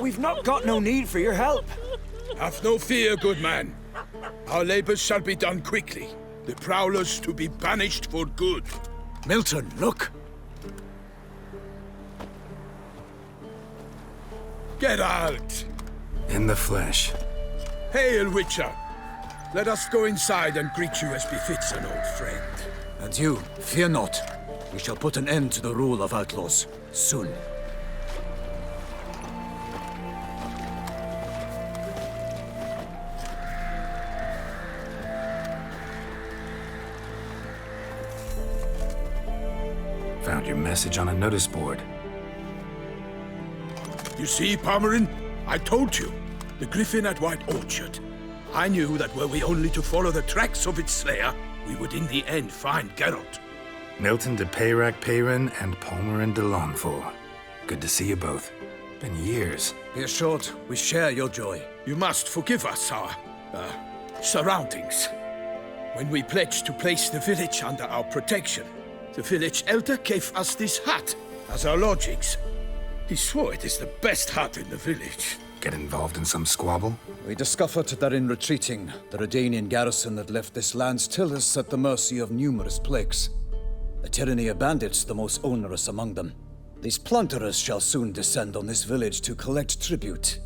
We've not got no need for your help. Have no fear, good man. Our labors shall be done quickly. The prowlers to be banished for good. Milton, look! Get out! In the flesh. Hail, Witcher! Let us go inside and greet you as befits an old friend. And you, fear not. We shall put an end to the rule of outlaws, soon. Found your message on a notice board. You see, Palmerin? I told you. The griffin at White Orchard. I knew that were we only to follow the tracks of its slayer, we would in the end find Geralt. Milton de Peyrac Peyrin and Palmerin de Lawnfall. Good to see you both. Been years. Be assured, we share your joy. You must forgive us our, surroundings. When we pledged to place the village under our protection, the village elder gave us this hut as our lodgings. He swore it is the best hut in the village. Get involved in some squabble? We discovered that in retreating, the Redanian garrison that left this land still is at the mercy of numerous plagues. A tyranny of bandits, the most onerous among them. These plunderers shall soon descend on this village to collect tribute.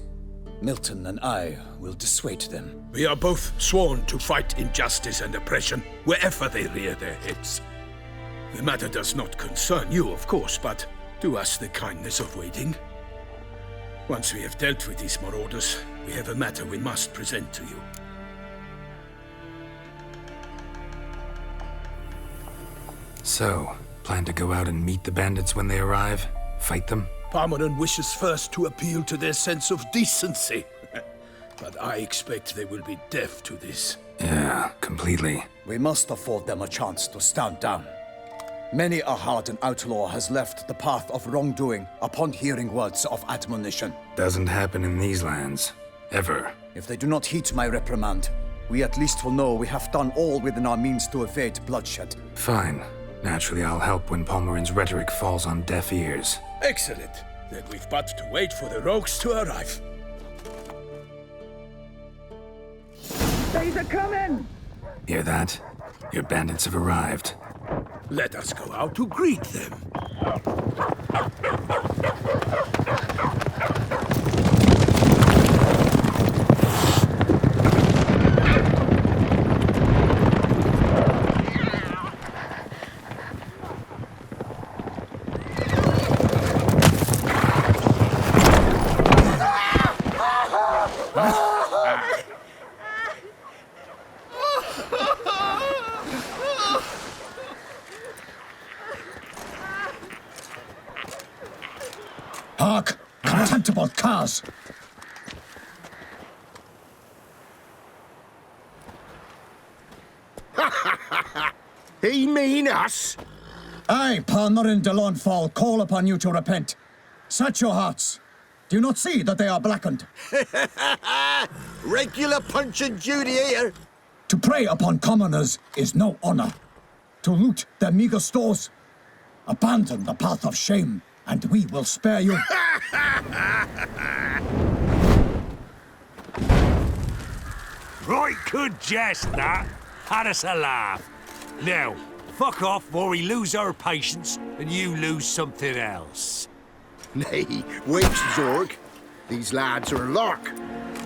Milton and I will dissuade them. We are both sworn to fight injustice and oppression wherever they rear their heads. The matter does not concern you, of course, but do us the kindness of waiting. Once we have dealt with these marauders, we have a matter we must present to you. So, plan to go out and meet the bandits when they arrive? Fight them? Palmerin wishes first to appeal to their sense of decency. But I expect they will be deaf to this. Yeah, completely. We must afford them a chance to stand down. Many a hardened outlaw has left the path of wrongdoing upon hearing words of admonition. Doesn't happen in these lands. Ever. If they do not heed my reprimand, we at least will know we have done all within our means to evade bloodshed. Fine. Naturally, I'll help when Palmerin's rhetoric falls on deaf ears. Excellent. Then we've but to wait for the rogues to arrive. They's a coming! Hear that? Your bandits have arrived. Let us go out to greet them. Hark! Contemptible curs! He mean us? I, Palmerin de Lawnfall, call upon you to repent. Set your hearts. Do you not see that they are blackened? Regular Punch and Judy here. To prey upon commoners is no honor. To loot their meager stores, abandon the path of shame, and we will spare you. Right good jest, that. Had us a laugh. Now, fuck off before we lose our patience and you lose something else. Nay, wait, Zorg. These lads are a lark.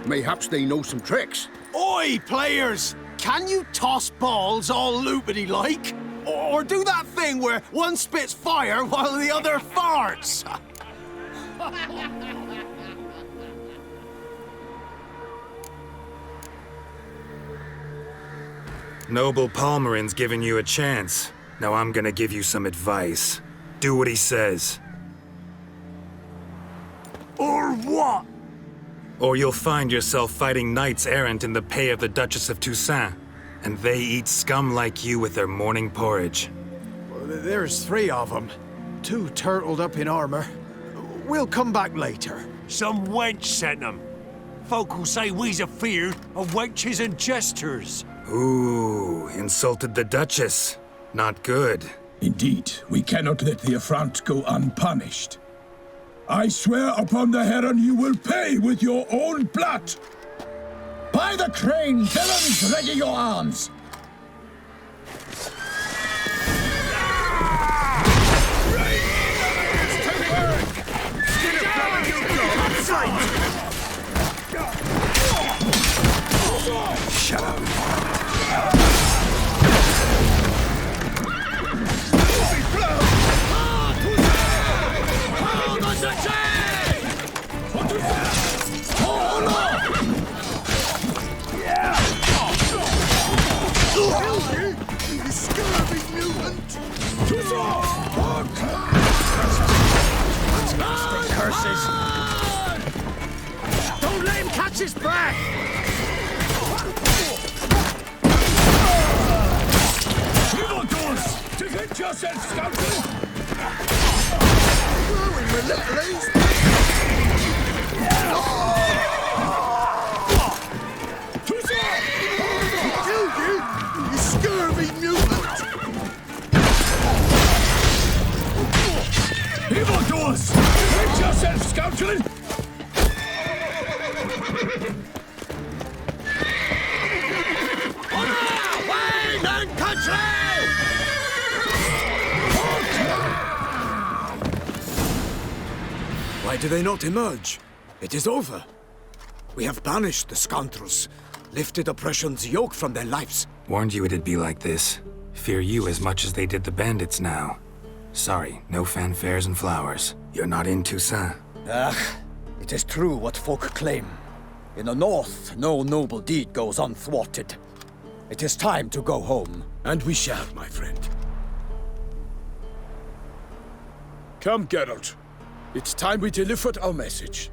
Mayhaps they know some tricks. Oi, players! Can you toss balls all loopity-like? Or do that thing where one spits fire while the other farts? Noble Palmerin's giving you a chance. Now I'm gonna give you some advice. Do what he says. Or what? Or you'll find yourself fighting knights errant in the pay of the Duchess of Toussaint. And they eat scum like you with their morning porridge. There's 3 of them. 2 turtled up in armor. We'll come back later. Some wench sent them. Folk will say we's afeard of wenches and jesters. Ooh, insulted the Duchess. Not good. Indeed, we cannot let the affront go unpunished. I swear upon the heron you will pay with your own blood! By the crane, villains, ready your arms! Shut up. Curses! Don't let him catch his breath! Evildoers! Defend yourself, scoundrel! Growing relentless. Killed you, you scurvy mutant! Evildoers! Defend yourself, scoundrel! Wayne and country! Why do they not emerge? It is over. We have banished the scoundrels, lifted oppression's yoke from their lives. Warned you it'd be like this. Fear you as much as they did the bandits now. Sorry, no fanfares and flowers. You're not in Toussaint. It is true what folk claim. In the north, no noble deed goes unthwarted. It is time to go home. And we shall, my friend. Come, Geralt. It's time we delivered our message.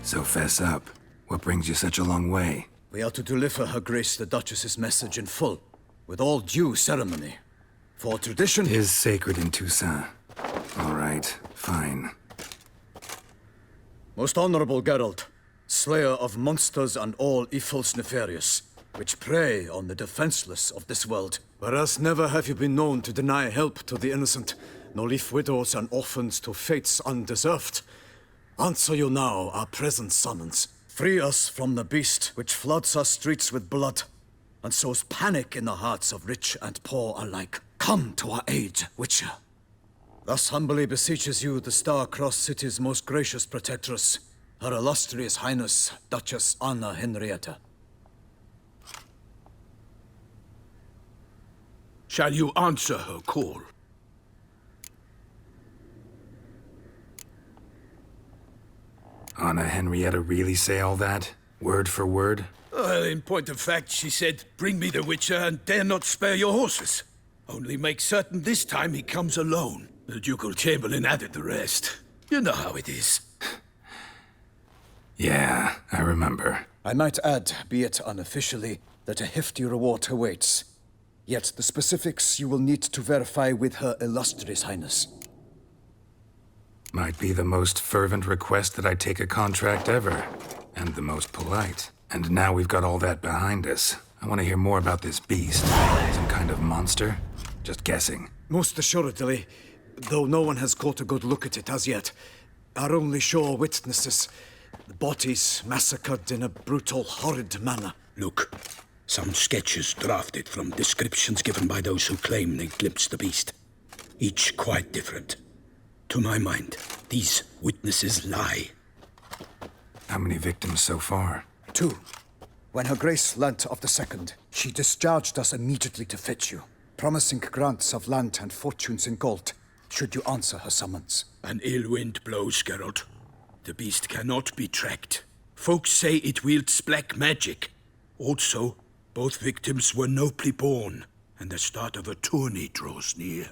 So fess up. What brings you such a long way? We are to deliver Her Grace the Duchess's message in full, with all due ceremony. For tradition... Is sacred in Toussaint. All right, fine. Most honorable Geralt, slayer of monsters and all evils nefarious, which prey on the defenseless of this world. Whereas never have you been known to deny help to the innocent, nor leave widows and orphans to fates undeserved. Answer you now our present summons. Free us from the beast which floods our streets with blood, and sows panic in the hearts of rich and poor alike. Come to our aid, Witcher. Thus humbly beseeches you the Star-Crossed City's most gracious protectress, Her Illustrious Highness, Duchess Anna Henrietta. Shall you answer her call? Anna Henrietta really say all that? Word for word? Well, in point of fact, she said, bring me the Witcher and dare not spare your horses. Only make certain this time he comes alone. The Ducal Chamberlain added the rest. You know how it is. Yeah, I remember. I might add, be it unofficially, that a hefty reward awaits. Yet the specifics you will need to verify with Her Illustrious Highness. Might be the most fervent request that I take a contract ever. And the most polite. And now we've got all that behind us. I want to hear more about this beast. Some kind of monster? Just guessing. Most assuredly, though no one has caught a good look at it as yet. Our only sure witnesses. The bodies massacred in a brutal, horrid manner. Look, some sketches drafted from descriptions given by those who claim they glimpsed the beast. Each quite different. To my mind, these witnesses lie. How many victims so far? 2. When Her Grace learnt of the second, she discharged us immediately to fetch you, promising grants of land and fortunes in gold, should you answer her summons. An ill wind blows, Geralt. The beast cannot be tracked. Folks say it wields black magic. Also, both victims were nobly born, and the start of a tourney draws near.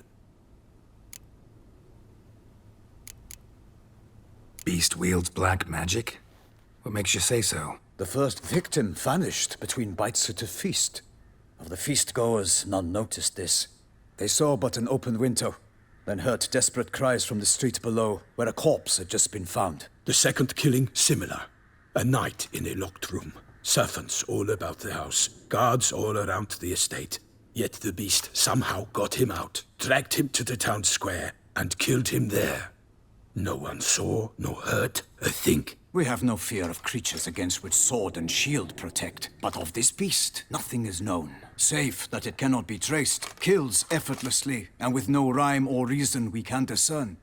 Beast wields black magic? What makes you say so? The first victim vanished between bites at a feast. Of the feast-goers, none noticed this. They saw but an open window, then heard desperate cries from the street below, where a corpse had just been found. The second killing, similar. A night in a locked room. Servants all about the house, guards all around the estate. Yet the beast somehow got him out, dragged him to the town square, and killed him there. No one saw, nor heard a thing. We have no fear of creatures against which sword and shield protect. But of this beast, nothing is known. Save that it cannot be traced, kills effortlessly, and with no rhyme or reason we can discern.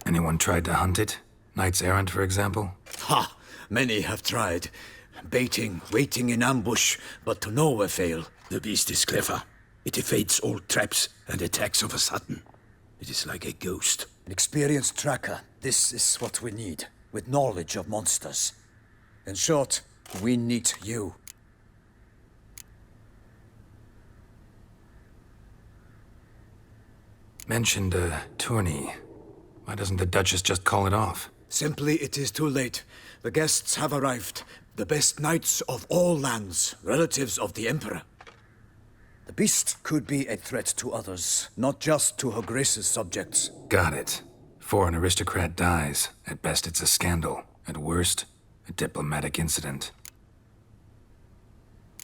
Anyone tried to hunt it? Knights errant, for example? Ha! Many have tried. Baiting, waiting in ambush, but to no avail. The beast is clever. It evades all traps and attacks of a sudden. It is like a ghost. An experienced tracker. This is what we need, with knowledge of monsters. In short, we need you. Mentioned a tourney. Why doesn't the Duchess just call it off? Simply, it is too late. The guests have arrived. The best knights of all lands, relatives of the Emperor. The beast could be a threat to others, not just to Her Grace's subjects. Got it. Before an aristocrat dies, at best it's a scandal. At worst, a diplomatic incident.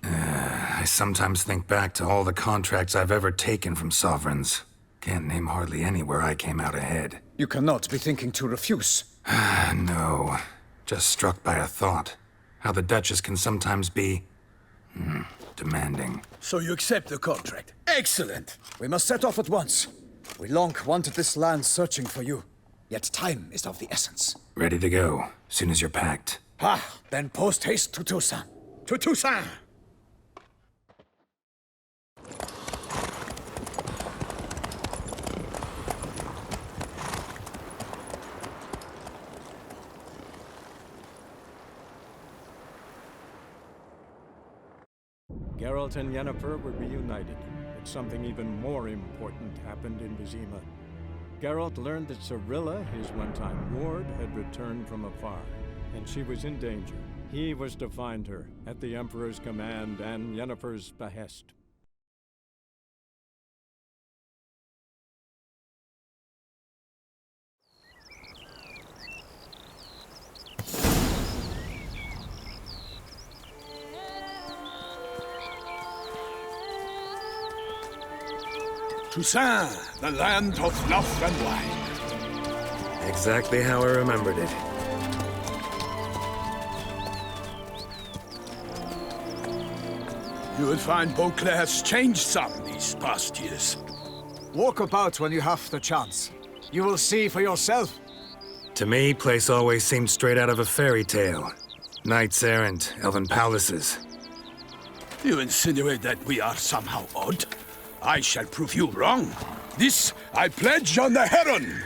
I sometimes think back to all the contracts I've ever taken from sovereigns. Can't name hardly any where I came out ahead. You cannot be thinking to refuse. No. Just struck by a thought. How the Duchess can sometimes be... demanding. So you accept the contract. Excellent! We must set off at once. We long wanted this land searching for you. Yet time is of the essence. Ready to go, soon as you're packed. Then post haste to Toussaint. To Toussaint! Geralt and Yennefer were reunited, but something even more important happened in Vizima. Geralt learned that Cirilla, his one-time ward, had returned from afar, and she was in danger. He was to find her, at the Emperor's command and Yennefer's behest. Toussaint, the land of love and wine. Exactly how I remembered it. You will find Beauclair's changed some these past years. Walk about when you have the chance. You will see for yourself. To me, place always seemed straight out of a fairy tale. Knights errant, elven palaces. You insinuate that we are somehow odd? I shall prove you wrong. This I pledge on the Heron.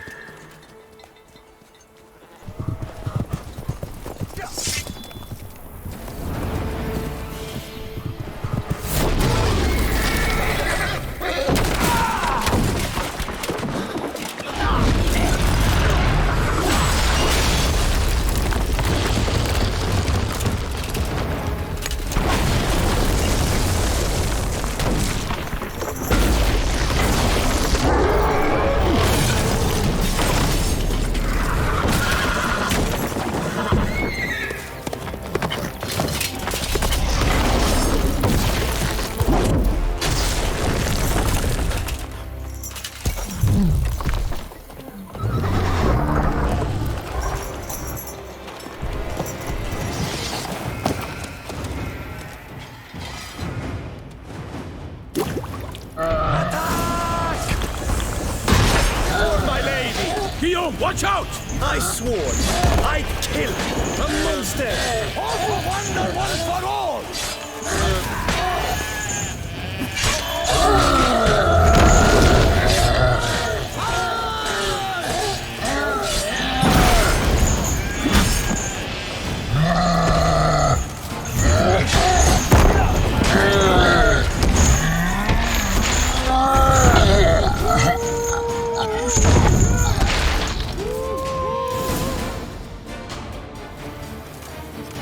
Watch out! I swore I'd kill the monster! All for one and one for all!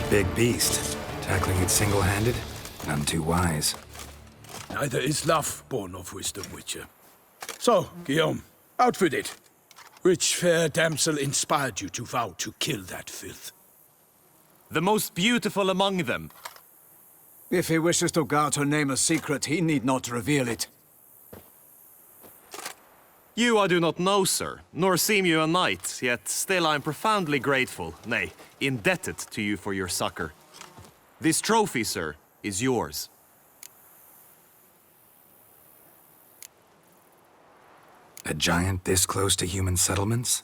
Big beast. Tackling it single-handed? None too wise. Neither is love born of wisdom, Witcher. So, Guillaume, out with it. Which fair damsel inspired you to vow to kill that filth? The most beautiful among them. If he wishes to guard her name a secret, he need not reveal it. You I do not know, sir, nor seem you a knight, yet still I am profoundly grateful, nay, indebted to you for your succor. This trophy, sir, is yours. A giant this close to human settlements?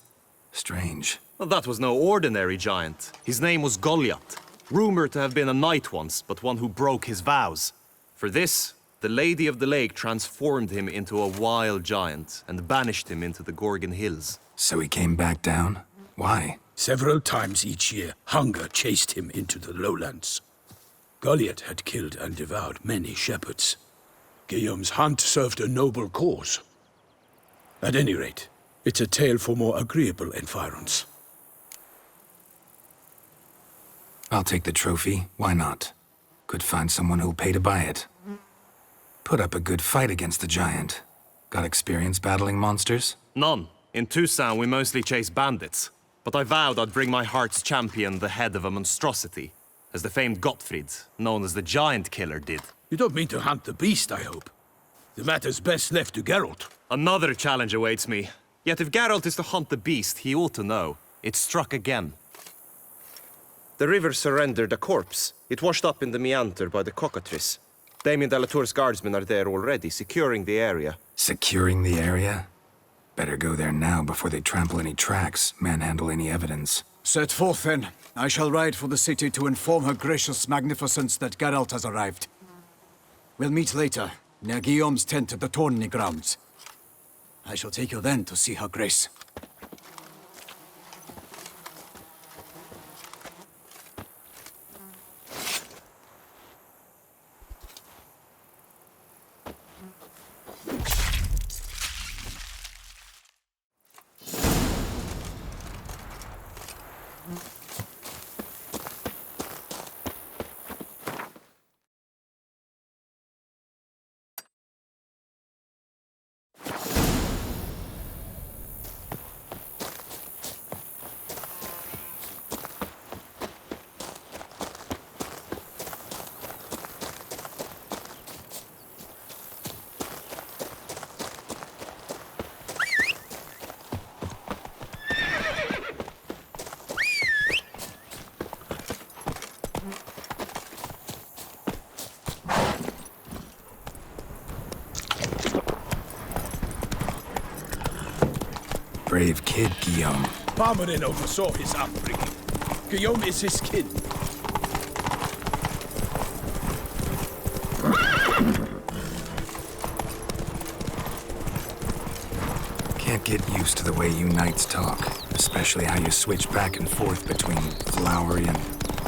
Strange. Well, that was no ordinary giant. His name was Goliath, rumored to have been a knight once, but one who broke his vows. For this, the Lady of the Lake transformed him into a wild giant and banished him into the Gorgon Hills. So he came back down? Why? Several times each year, hunger chased him into the lowlands. Goliath had killed and devoured many shepherds. Guillaume's hunt served a noble cause. At any rate, it's a tale for more agreeable environs. I'll take the trophy. Why not? Could find someone who'll pay to buy it. Put up a good fight against the giant. Got experience battling monsters? None. In Toussaint, we mostly chase bandits. But I vowed I'd bring my heart's champion the head of a monstrosity, as the famed Gottfried, known as the Giant Killer, did. You don't mean to hunt the beast, I hope. The matter's best left to Geralt. Another challenge awaits me. Yet if Geralt is to hunt the beast, he ought to know. It struck again. The river surrendered a corpse. It washed up in the meander by the cockatrice. Damien de la Tour's guardsmen are there already, securing the area. Securing the area? Better go there now before they trample any tracks, manhandle any evidence. Set forth, then. I shall ride for the city to inform her gracious magnificence that Geralt has arrived. We'll meet later, near Guillaume's tent at the Tourney grounds. I shall take you then to see her grace. Brave kid, Guillaume. Parmanin oversaw his upbringing. Guillaume is his kin. Can't get used to the way you knights talk, especially how you switch back and forth between flowery and,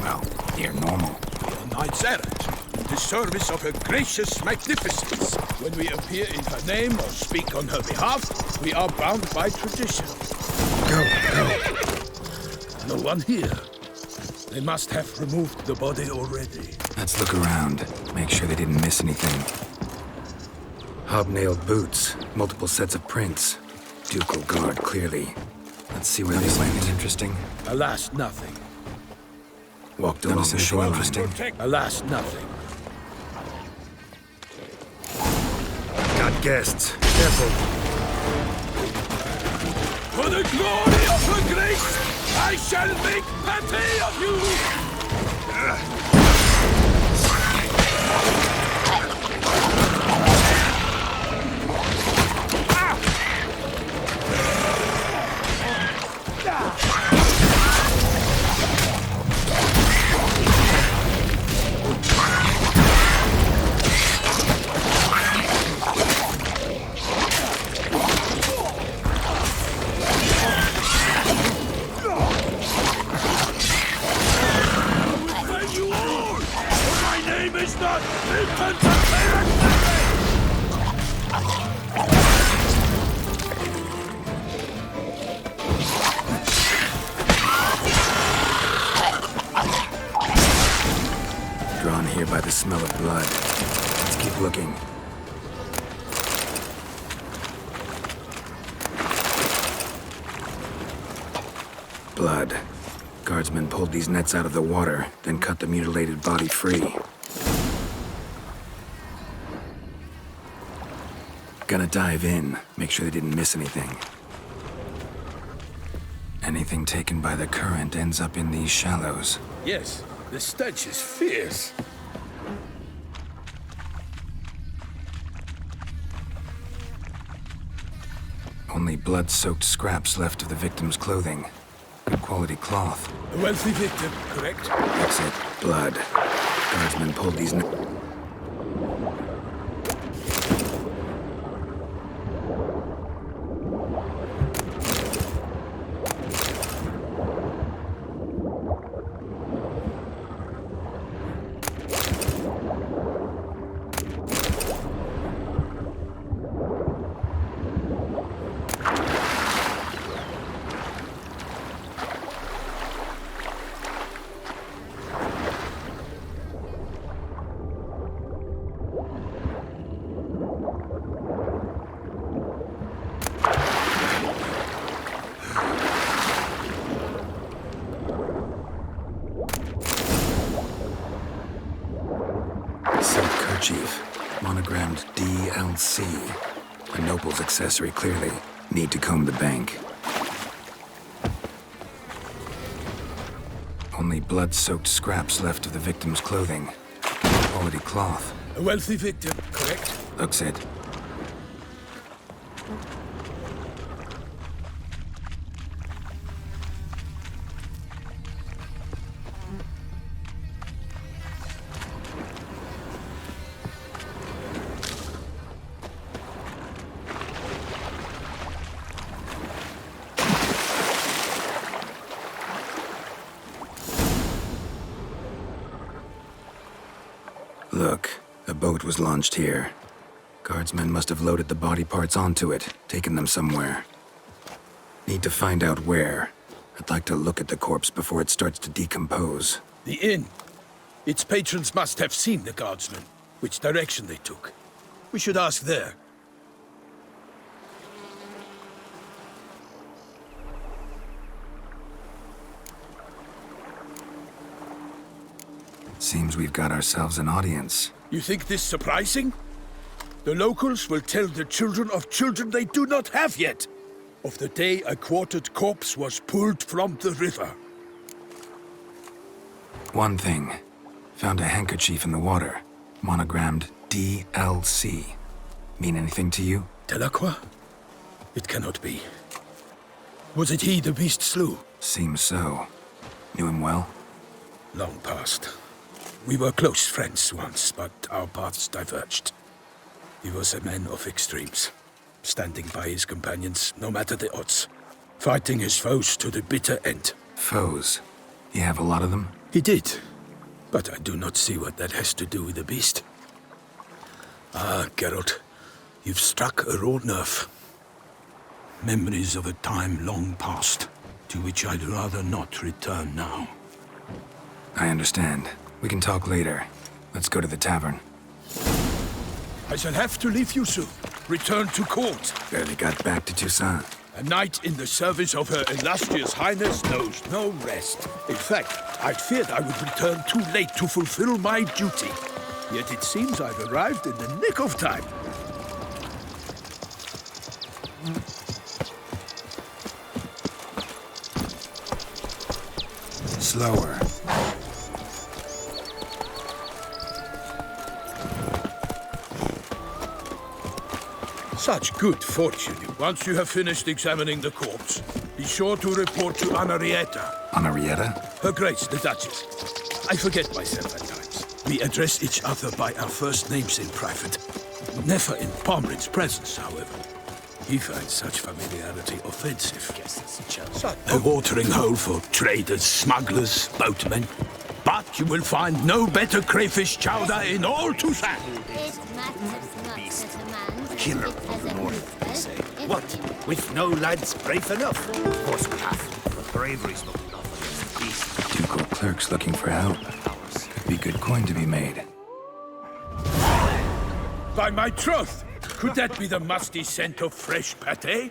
well, near normal. We are knights errant, in the service of her gracious magnificence. When we appear in her name or speak on her behalf, we are bound by tradition. Go. No one here. They must have removed the body already. Let's look around, make sure they didn't miss anything. Hobnailed boots, multiple sets of prints. Ducal guard, clearly. Let's see where they went. Interesting. Alas, nothing. Walked along the shoreline. Interesting. Alas, nothing. Got guests. Careful. For the glory of her grace, I shall make pate of you! Drawn here by the smell of blood. Let's keep looking. Blood. Guard Guardsmen pulled these nets out of the water, then cut the mutilated body free. Gonna dive in, make sure they didn't miss anything. Anything taken by the current ends up in these shallows. Yes, the stench is fierce. Only blood-soaked scraps left of the victim's clothing. Good quality cloth. A wealthy victim, correct? That's it. Blood. Guardsmen pulled these... Silk kerchief, monogrammed DLC. A noble's accessory, clearly. Need to comb the bank. Only blood-soaked scraps left of the victim's clothing. Quality cloth. A wealthy victim, correct? Looks it. Look, a boat was launched here. Guardsmen must have loaded the body parts onto it, taken them somewhere. Need to find out where. I'd like to look at the corpse before it starts to decompose. The inn. Its patrons must have seen the guardsmen, which direction they took. We should ask there. Seems we've got ourselves an audience. You think this surprising? The locals will tell the children of children they do not have yet, of the day a quartered corpse was pulled from the river. One thing. Found a handkerchief in the water. Monogrammed DLC. Mean anything to you? Delacroix? It cannot be. Was it he the beast slew? Seems so. Knew him well? Long past. We were close friends once, but our paths diverged. He was a man of extremes, standing by his companions no matter the odds, fighting his foes to the bitter end. Foes? You have a lot of them? He did, but I do not see what that has to do with the beast. Ah, Geralt, you've struck a raw nerve. Memories of a time long past, to which I'd rather not return now. I understand. We can talk later. Let's go to the tavern. I shall have to leave you soon. Return to court. Barely got back to Toussaint. A knight in the service of Her Illustrious Highness knows no rest. In fact, I feared I would return too late to fulfill my duty. Yet it seems I've arrived in the nick of time. Slower. Such good fortune. Once you have finished examining the corpse, be sure to report to Anarietta. Anarietta? Her Grace, the Duchess. I forget myself at times. We address each other by our first names in private. Never in Pomrit's presence, however. He finds such familiarity offensive. A watering hole for traders, smugglers, boatmen. But you will find no better crayfish chowder in all Toussaint. It matters not that a man Killer of the North, they say. What? We've no lads brave enough? Of course we have. But bravery's not enough against the beast. Ducal clerks looking for help. Could be good coin to be made. By my troth! Could that be the musty scent of fresh pâté?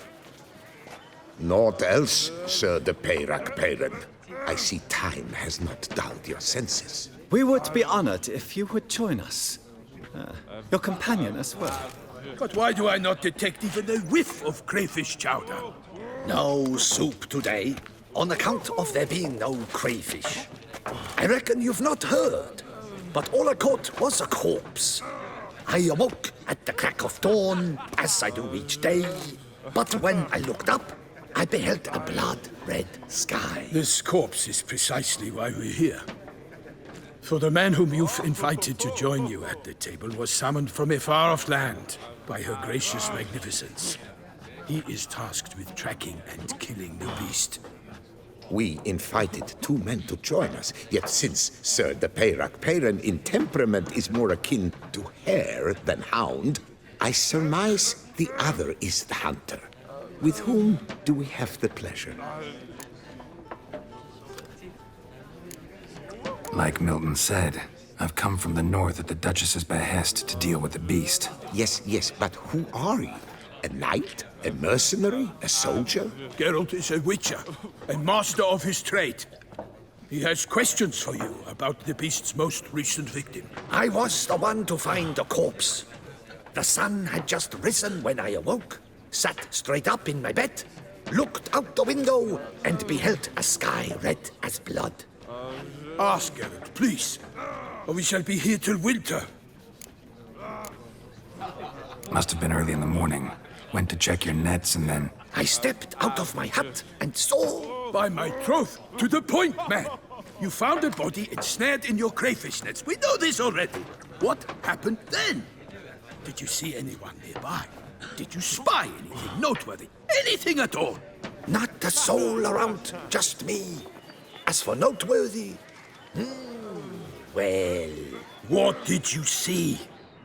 Naught else, Sir de Peyrac Peyran. I see time has not dulled your senses. We would be honored if you would join us. Your companion as well. But why do I not detect even a whiff of crayfish chowder? No soup today, on account of there being no crayfish. I reckon you've not heard, but all I caught was a corpse. I awoke at the crack of dawn, as I do each day, but when I looked up, I beheld a blood-red sky. This corpse is precisely why we're here. For the man whom you've invited to join you at the table was summoned from a far-off land by her gracious magnificence. He is tasked with tracking and killing the beast. We invited 2 men to join us, yet since Sir the Peyrak Peyran in temperament is more akin to hare than hound, I surmise the other is the hunter. With whom do we have the pleasure? Like Milton said, I've come from the north at the Duchess's behest to deal with the beast. Yes, but who are you? A knight? A mercenary? A soldier? Geralt is a witcher, a master of his trade. He has questions for you about the beast's most recent victim. I was the one to find the corpse. The sun had just risen when I awoke, sat straight up in my bed, looked out the window, and beheld a sky red as blood. Ask Geralt, please, or we shall be here till winter. Must have been early in the morning. Went to check your nets and then... I stepped out of my hut and saw... By my troth, to the point, man! You found a body ensnared in your crayfish nets. We know this already. What happened then? Did you see anyone nearby? Did you spy anything noteworthy? Anything at all? Not a soul around, just me. As for noteworthy... well... What did you see?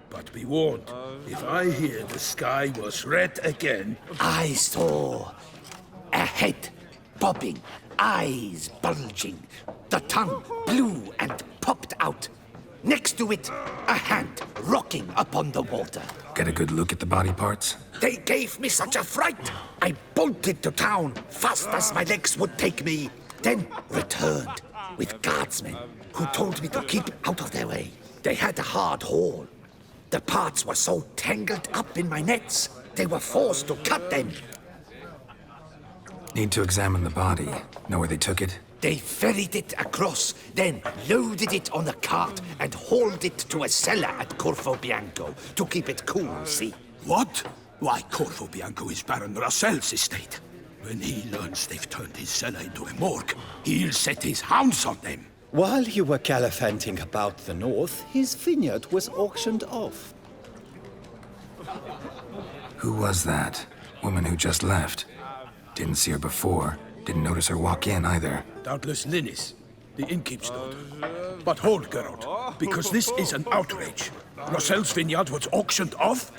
But be warned, if I hear the sky was red again... I saw a head bobbing, eyes bulging, the tongue blue and popped out. Next to it, a hand rocking upon the water. Get a good look at the body parts? They gave me such a fright. I bolted to town, fast as my legs would take me, then returned with guardsmen who told me to keep out of their way. They had a hard haul. The parts were so tangled up in my nets, they were forced to cut them. Need to examine the body. Know where they took it? They ferried it across, then loaded it on a cart and hauled it to a cellar at Corvo Bianco to keep it cool, see? What? Why, Corvo Bianco is Baron Russell's estate. When he learns they've turned his cellar into a morgue, he'll set his hounds on them. While you were gallivanting about the north, his vineyard was auctioned off. Who was that? Woman who just left. Didn't see her before. Didn't notice her walk in either. Doubtless Linnis, the innkeep's daughter. But hold, Geralt, because this is an outrage. Russell's vineyard was auctioned off?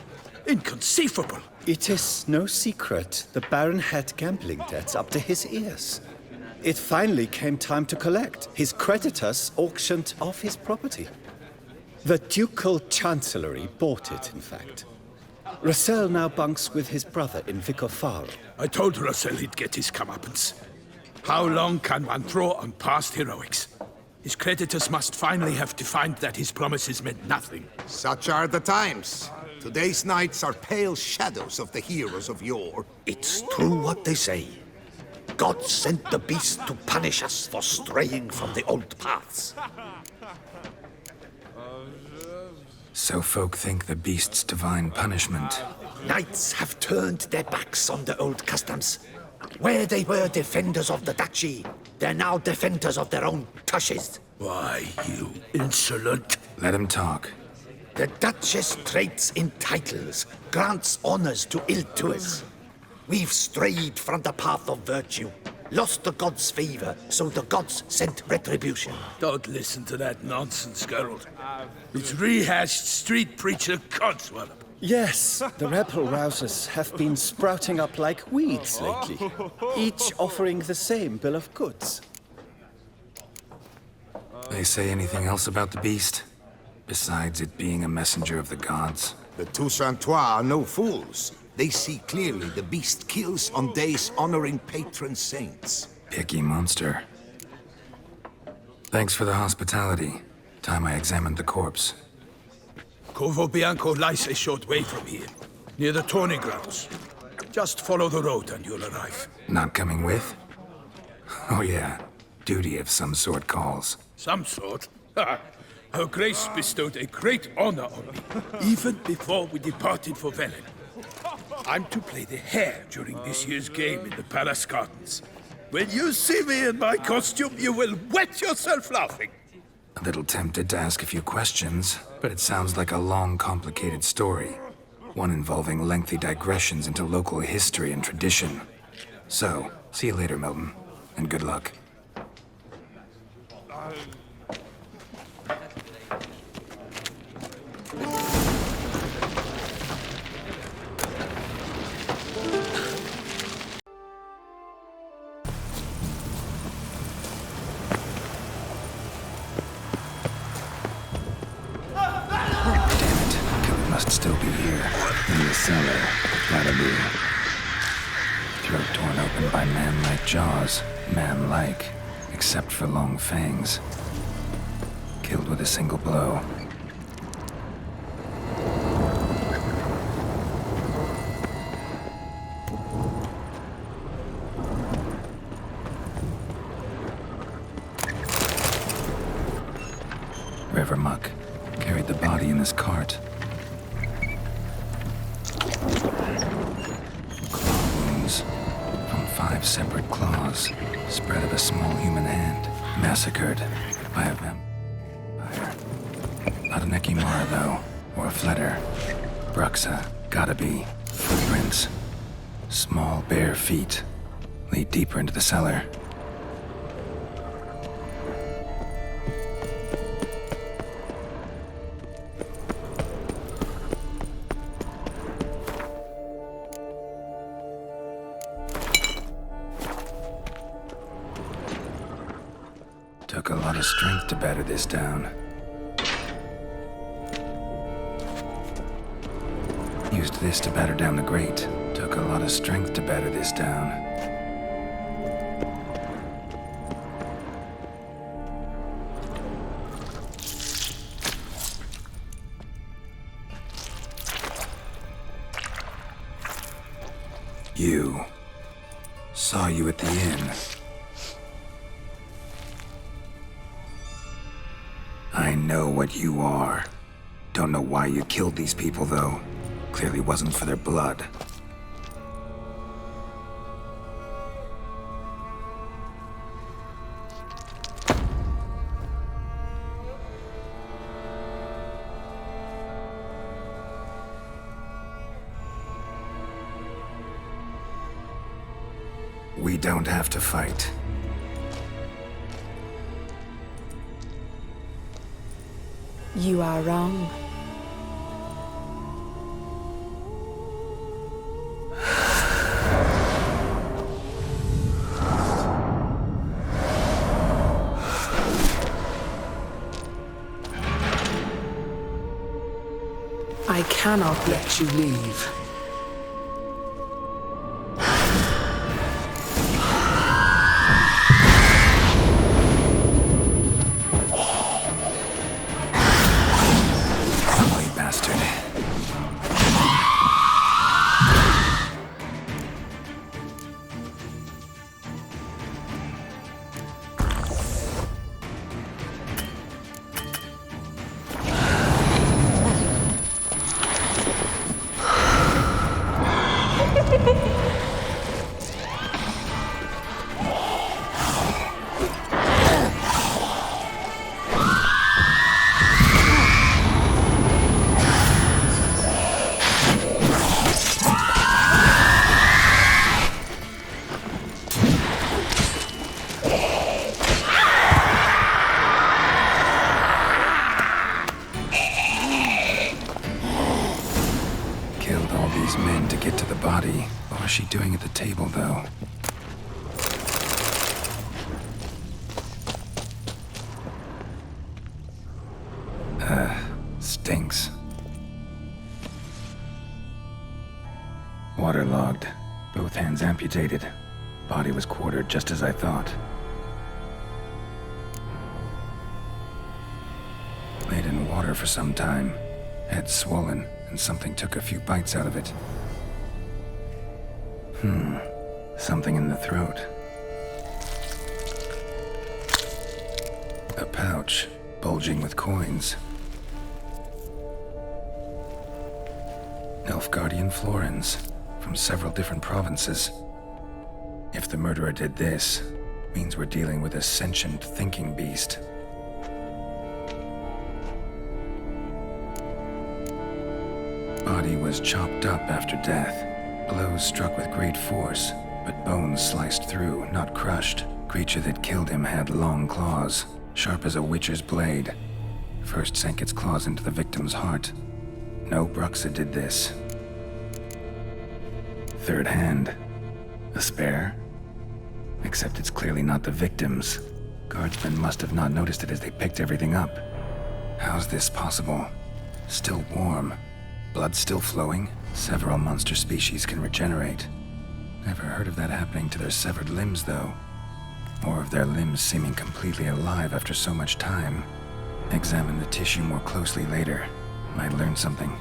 Inconceivable. It is no secret the Baron had gambling debts up to his ears. It finally came time to collect. His creditors auctioned off his property. The Ducal Chancellery bought it, in fact. Russell now bunks with his brother in Vicofaro. I told Russell he'd get his comeuppance. How long can one throw on past heroics? His creditors must finally have to find that his promises meant nothing. Such are the times. Today's knights are pale shadows of the heroes of yore. It's true what they say. God sent the beast to punish us for straying from the old paths. So folk think the beast's divine punishment. Knights have turned their backs on the old customs. Where they were defenders of the duchy, they're now defenders of their own tushes. Why, you insolent... Let him talk. The Duchess trades in titles, grants honors to ill-doers. We've strayed from the path of virtue, lost the gods' favor, so the gods sent retribution. Don't listen to that nonsense, Geralt. It's rehashed street preacher codswallop. Yes, the rebel rousers have been sprouting up like weeds lately, each offering the same bill of goods. They say anything else about the beast? Besides it being a messenger of the gods? The Toussaintois are no fools. They see clearly the beast kills on days honoring patron saints. Picky monster. Thanks for the hospitality. Time I examined the corpse. Corvo Bianco lies a short way from here, near the tourney grounds. Just follow the road and you'll arrive. Not coming with? Oh yeah, duty of some sort calls. Some sort? Her Grace bestowed a great honor on me, even before we departed for Velen. I'm to play the hare during this year's game in the palace gardens. When you see me in my costume, you will wet yourself laughing. A little tempted to ask a few questions, but it sounds like a long, complicated story. One involving lengthy digressions into local history and tradition. So, see you later, Milton, and good luck. Must still be here, in the cellar. Gotta be. Throat torn open by man-like jaws. Man-like, except for long fangs. Killed with a single blow. River muck carried the body in this cart. From 5 separate claws, spread of a small human hand, massacred by a vampire. Not an Ekimara, though, or a Fletter. Bruxa, gotta be. Footprints. Small, bare feet lead deeper into the cellar. Took a lot of strength to batter this down. Used this to batter down the grate. Took a lot of strength to batter this down. You. Saw you at the inn. I know what you are. Don't know why you killed these people, though. Clearly wasn't for their blood. We don't have to fight. You are wrong. I cannot let you leave. What was she doing at the table, though? Stinks. Waterlogged. Both hands amputated. Body was quartered just as I thought. for some time. Head swollen, and something took a few bites out of it. Something in the throat. A pouch, bulging with coins. Nilfgaardian florins, from several different provinces. If the murderer did this, means we're dealing with a sentient thinking beast. Body was chopped up after death. Blows struck with great force, but bones sliced through, not crushed. Creature that killed him had long claws, sharp as a witcher's blade. First sank its claws into the victim's heart. No Bruxa did this. Third hand. A spare? Except it's clearly not the victim's. Guardsmen must have not noticed it as they picked everything up. How's this possible? Still warm. Blood still flowing? Several monster species can regenerate. Never heard of that happening to their severed limbs, though. Or of their limbs seeming completely alive after so much time. Examine the tissue more closely later. Might learn something.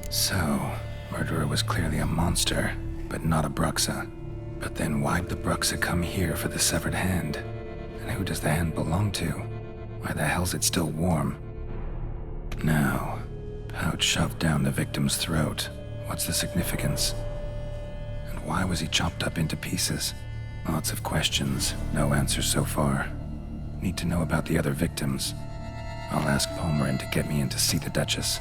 So, murderer was clearly a monster, but not a Bruxa. But then why'd the Bruxa come here for the severed hand? And who does the hand belong to? Why the hell's it still warm? Now, pouch shoved down the victim's throat. What's the significance? And why was he chopped up into pieces? Lots of questions, no answers so far. Need to know about the other victims. I'll ask Palmerin to get me in to see the Duchess.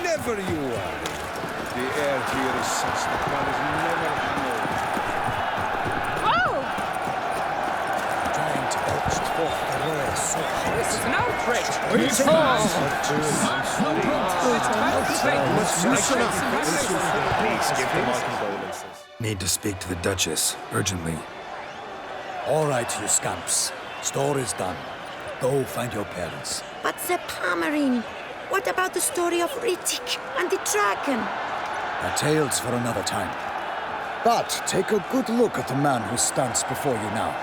Never you worry. The air here is such that one is never alone. Oh! Giant belched forth the roar so hot. This is an outrage! Need to speak to the Duchess, urgently. All right, you scamps. Store is done. Go find your parents. But the Palmerin, what about the story of Riddick and the dragon? Our tales for another time. But take a good look at the man who stands before you now.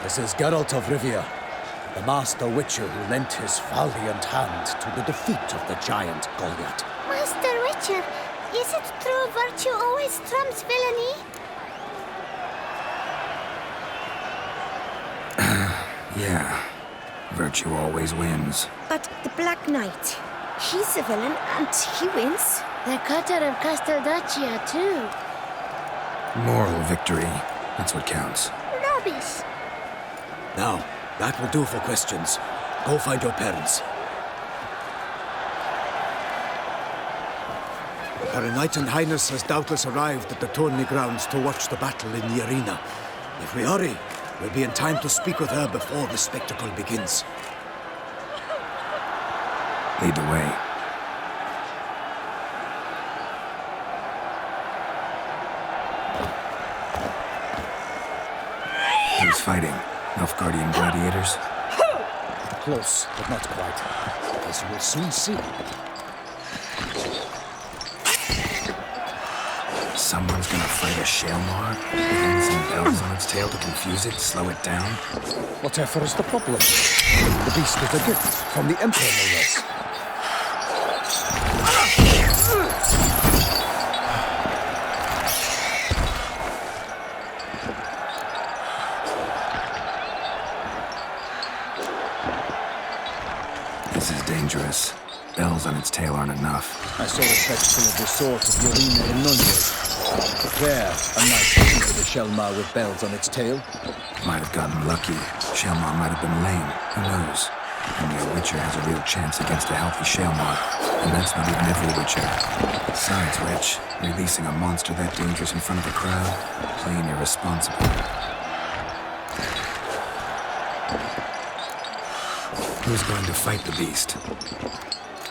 This is Geralt of Rivia, the master witcher who lent his valiant hand to the defeat of the giant Goliath. Master Witcher, is it true virtue always trumps villainy? Yeah. Virtue always wins. But the Black Knight, he's a villain and he wins. The cutter of Casteldacia, too. Moral victory. That's what counts. Rubbish. Now, that will do for questions. Go find your parents. Her Enlightened Highness has doubtless arrived at the tourney grounds to watch the battle in the arena. If we hurry, we'll be in time to speak with her before the spectacle begins. Lead the way. Who's fighting? Nilfgaardian gladiators? Close, but not quite. As you will soon see. Someone's gonna fight a Shalmar? With some bells on its tail to confuse it, slow it down? Whatever is the problem? The beast is a gift from the Emperor, no less. This is dangerous. Bells on its tail aren't enough. I saw a spectacle of the sort of Yorina in Envoys. There, a knight looking for the Shelmar with bells on its tail. Might have gotten lucky. Shelmar might have been lame. Who knows? Only a Witcher has a real chance against a healthy Shaelmar, and that's not even every Witcher. Besides which, releasing a monster that dangerous in front of a crowd, plain irresponsible. Who's going to fight the beast?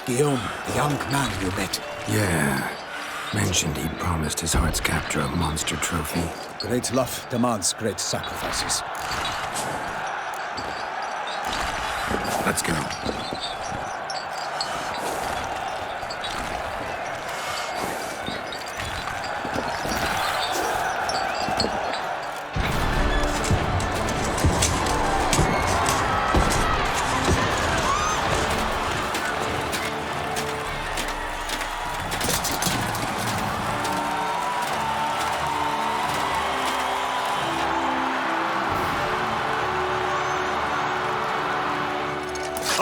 Guillaume, the young man you met. Yeah. Mentioned he'd promised his heart's captor a monster trophy. Great love demands great sacrifices. Let's go.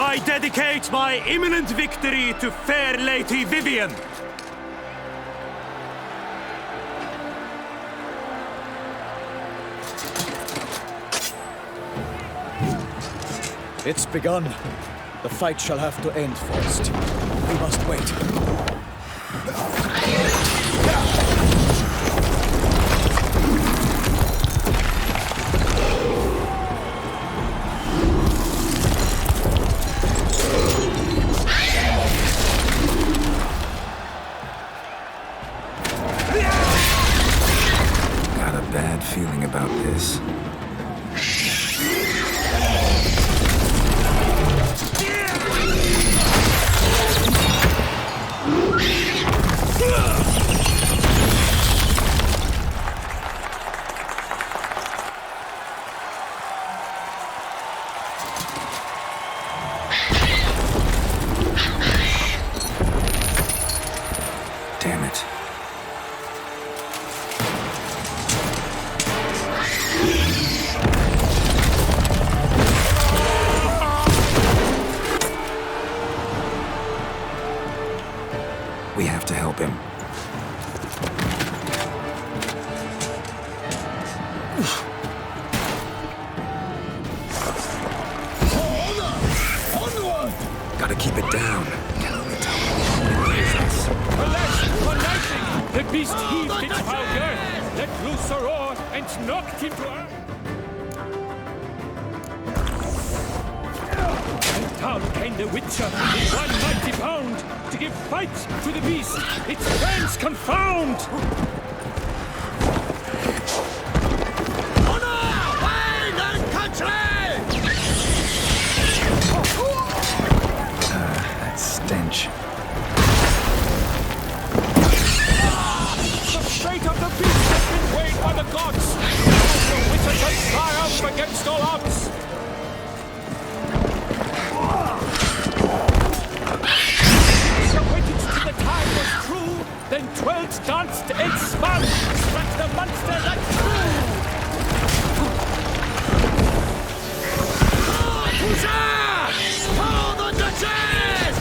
I dedicate my imminent victory to fair Lady Vivian. It's begun. The fight shall have to end first. We must wait. Got a bad feeling about this. Damn it. We have to help him. Gotta keep it down. The beast heaved its foul girth, let loose a roar, and knocked him to earth. And down came the Witcher with one mighty bound to give fight to the beast, its friends confound. Honor, wine, and country! That stench. The fate of the beast has been weighed by the gods. The Witcher shall triumph against all odds. So waited till the time was true, then twirled, danced, and spun, struck the monster like true. Huzzah! For the Duchess!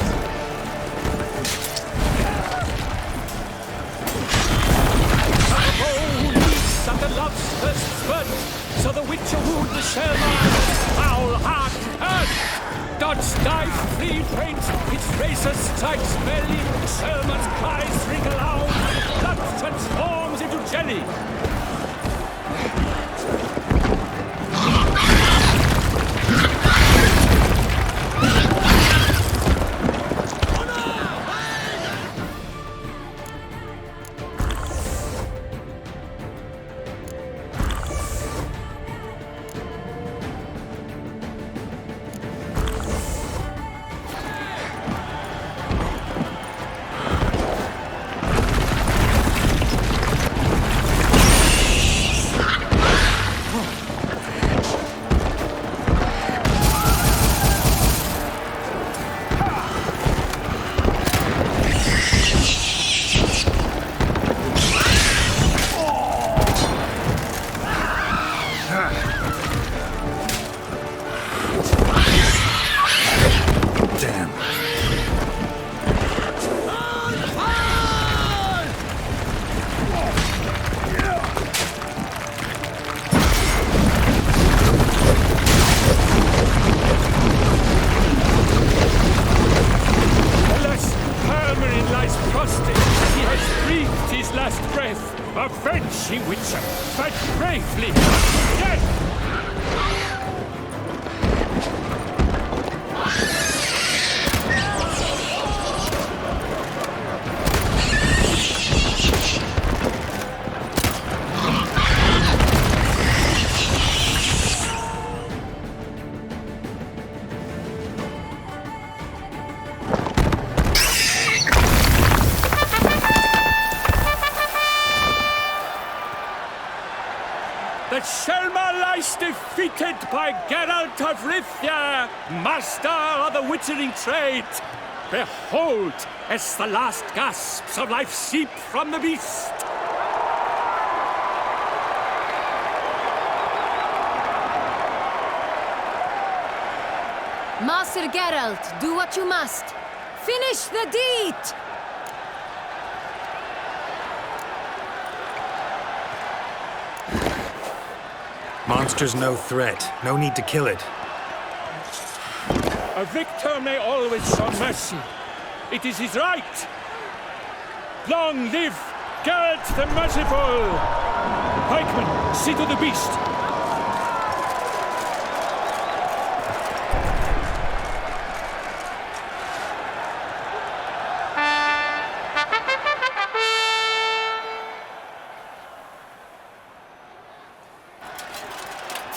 And the love's first spurt, so the Witcher wooed the Shaelmar's foul heart hurt. Dodge, dive, flee, faint, its razor strikes belly, Shaelmar's cries ring aloud, blood transforms into jelly. exhausted, he has breathed his last breath. Avenge, ye Witcher! Fight bravely! Death! The Shelma lies defeated by Geralt of Rivia, master of the witchering trade. Behold, as the last gasps of life seep from the beast. Master Geralt, do what you must. Finish the deed! Monster's no threat. No need to kill it. A victor may always show mercy. It is his right. Long live Geralt the Merciful! Pikeman, see to the beast.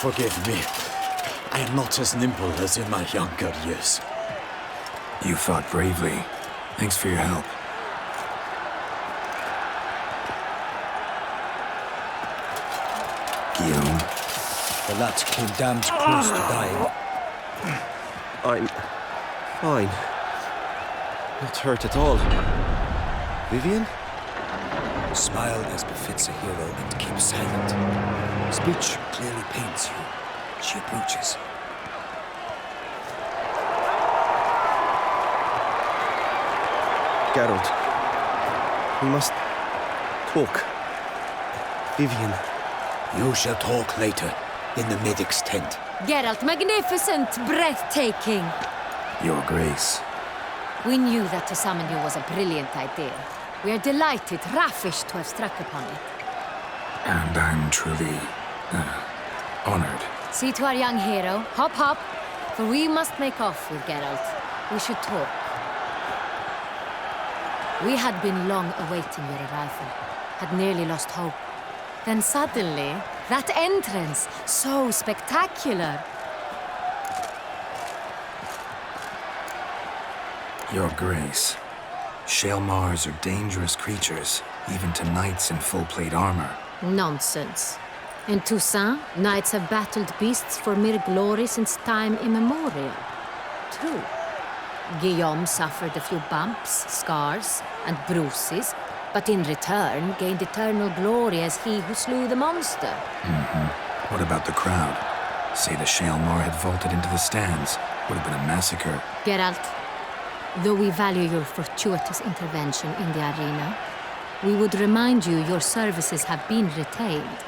Forgive me. I am not as nimble as in my younger years. You fought bravely. Thanks for your help. Guillaume. The lad came damned close to dying. I'm fine. Not hurt at all. Vivian? Smile as befits a hero and keep silent. Speech clearly pains you. She approaches. Geralt. We must talk. Vivian. You shall talk later, in the medic's tent. Geralt, magnificent, breathtaking. Your Grace. We knew that to summon you was a brilliant idea. We are delighted, ravished to have struck upon it. And I'm truly honored. See to our young hero. Hop, hop. For we must make off with Geralt. We should talk. We had been long awaiting your arrival. Had nearly lost hope. Then suddenly, that entrance, so spectacular. Your Grace. Shaelmars are dangerous creatures, even to knights in full-plate armor. Nonsense. In Toussaint, knights have battled beasts for mere glory since time immemorial. True. Guillaume suffered a few bumps, scars, and bruises, but in return gained eternal glory as he who slew the monster. What about the crowd? Say the Shaelmar had vaulted into the stands. Would have been a massacre. Geralt, though we value your fortuitous intervention in the arena, we would remind you your services have been retained,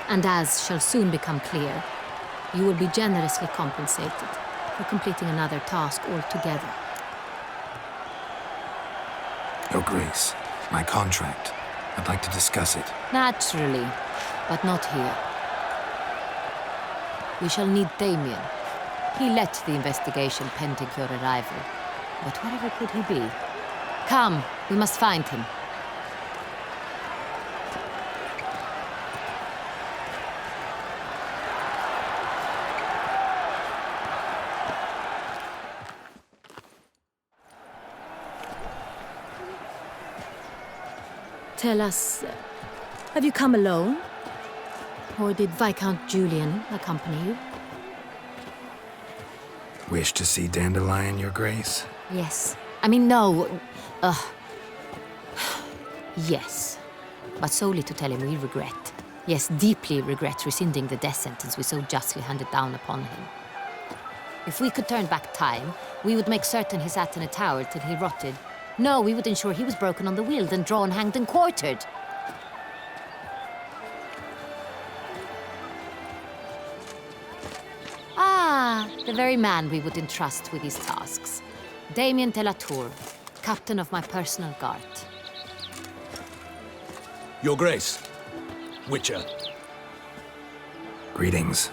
and as shall soon become clear, you will be generously compensated for completing another task altogether. Your Grace, my contract. I'd like to discuss it. Naturally, but not here. We shall need Damien. He led the investigation pending your arrival. But wherever could he be? Come, we must find him. Tell us, have you come alone? Or did Viscount Julian accompany you? Wish to see Dandelion, Your Grace? Yes. I mean, no. Yes. But solely to tell him we regret. Yes, deeply regret rescinding the death sentence we so justly handed down upon him. If we could turn back time, we would make certain he sat in a tower till he rotted. No, we would ensure he was broken on the wheel, then drawn, hanged, and quartered. Ah, the very man we would entrust with these tasks. Damien de la Tour, captain of my personal guard. Your Grace. Witcher. Greetings.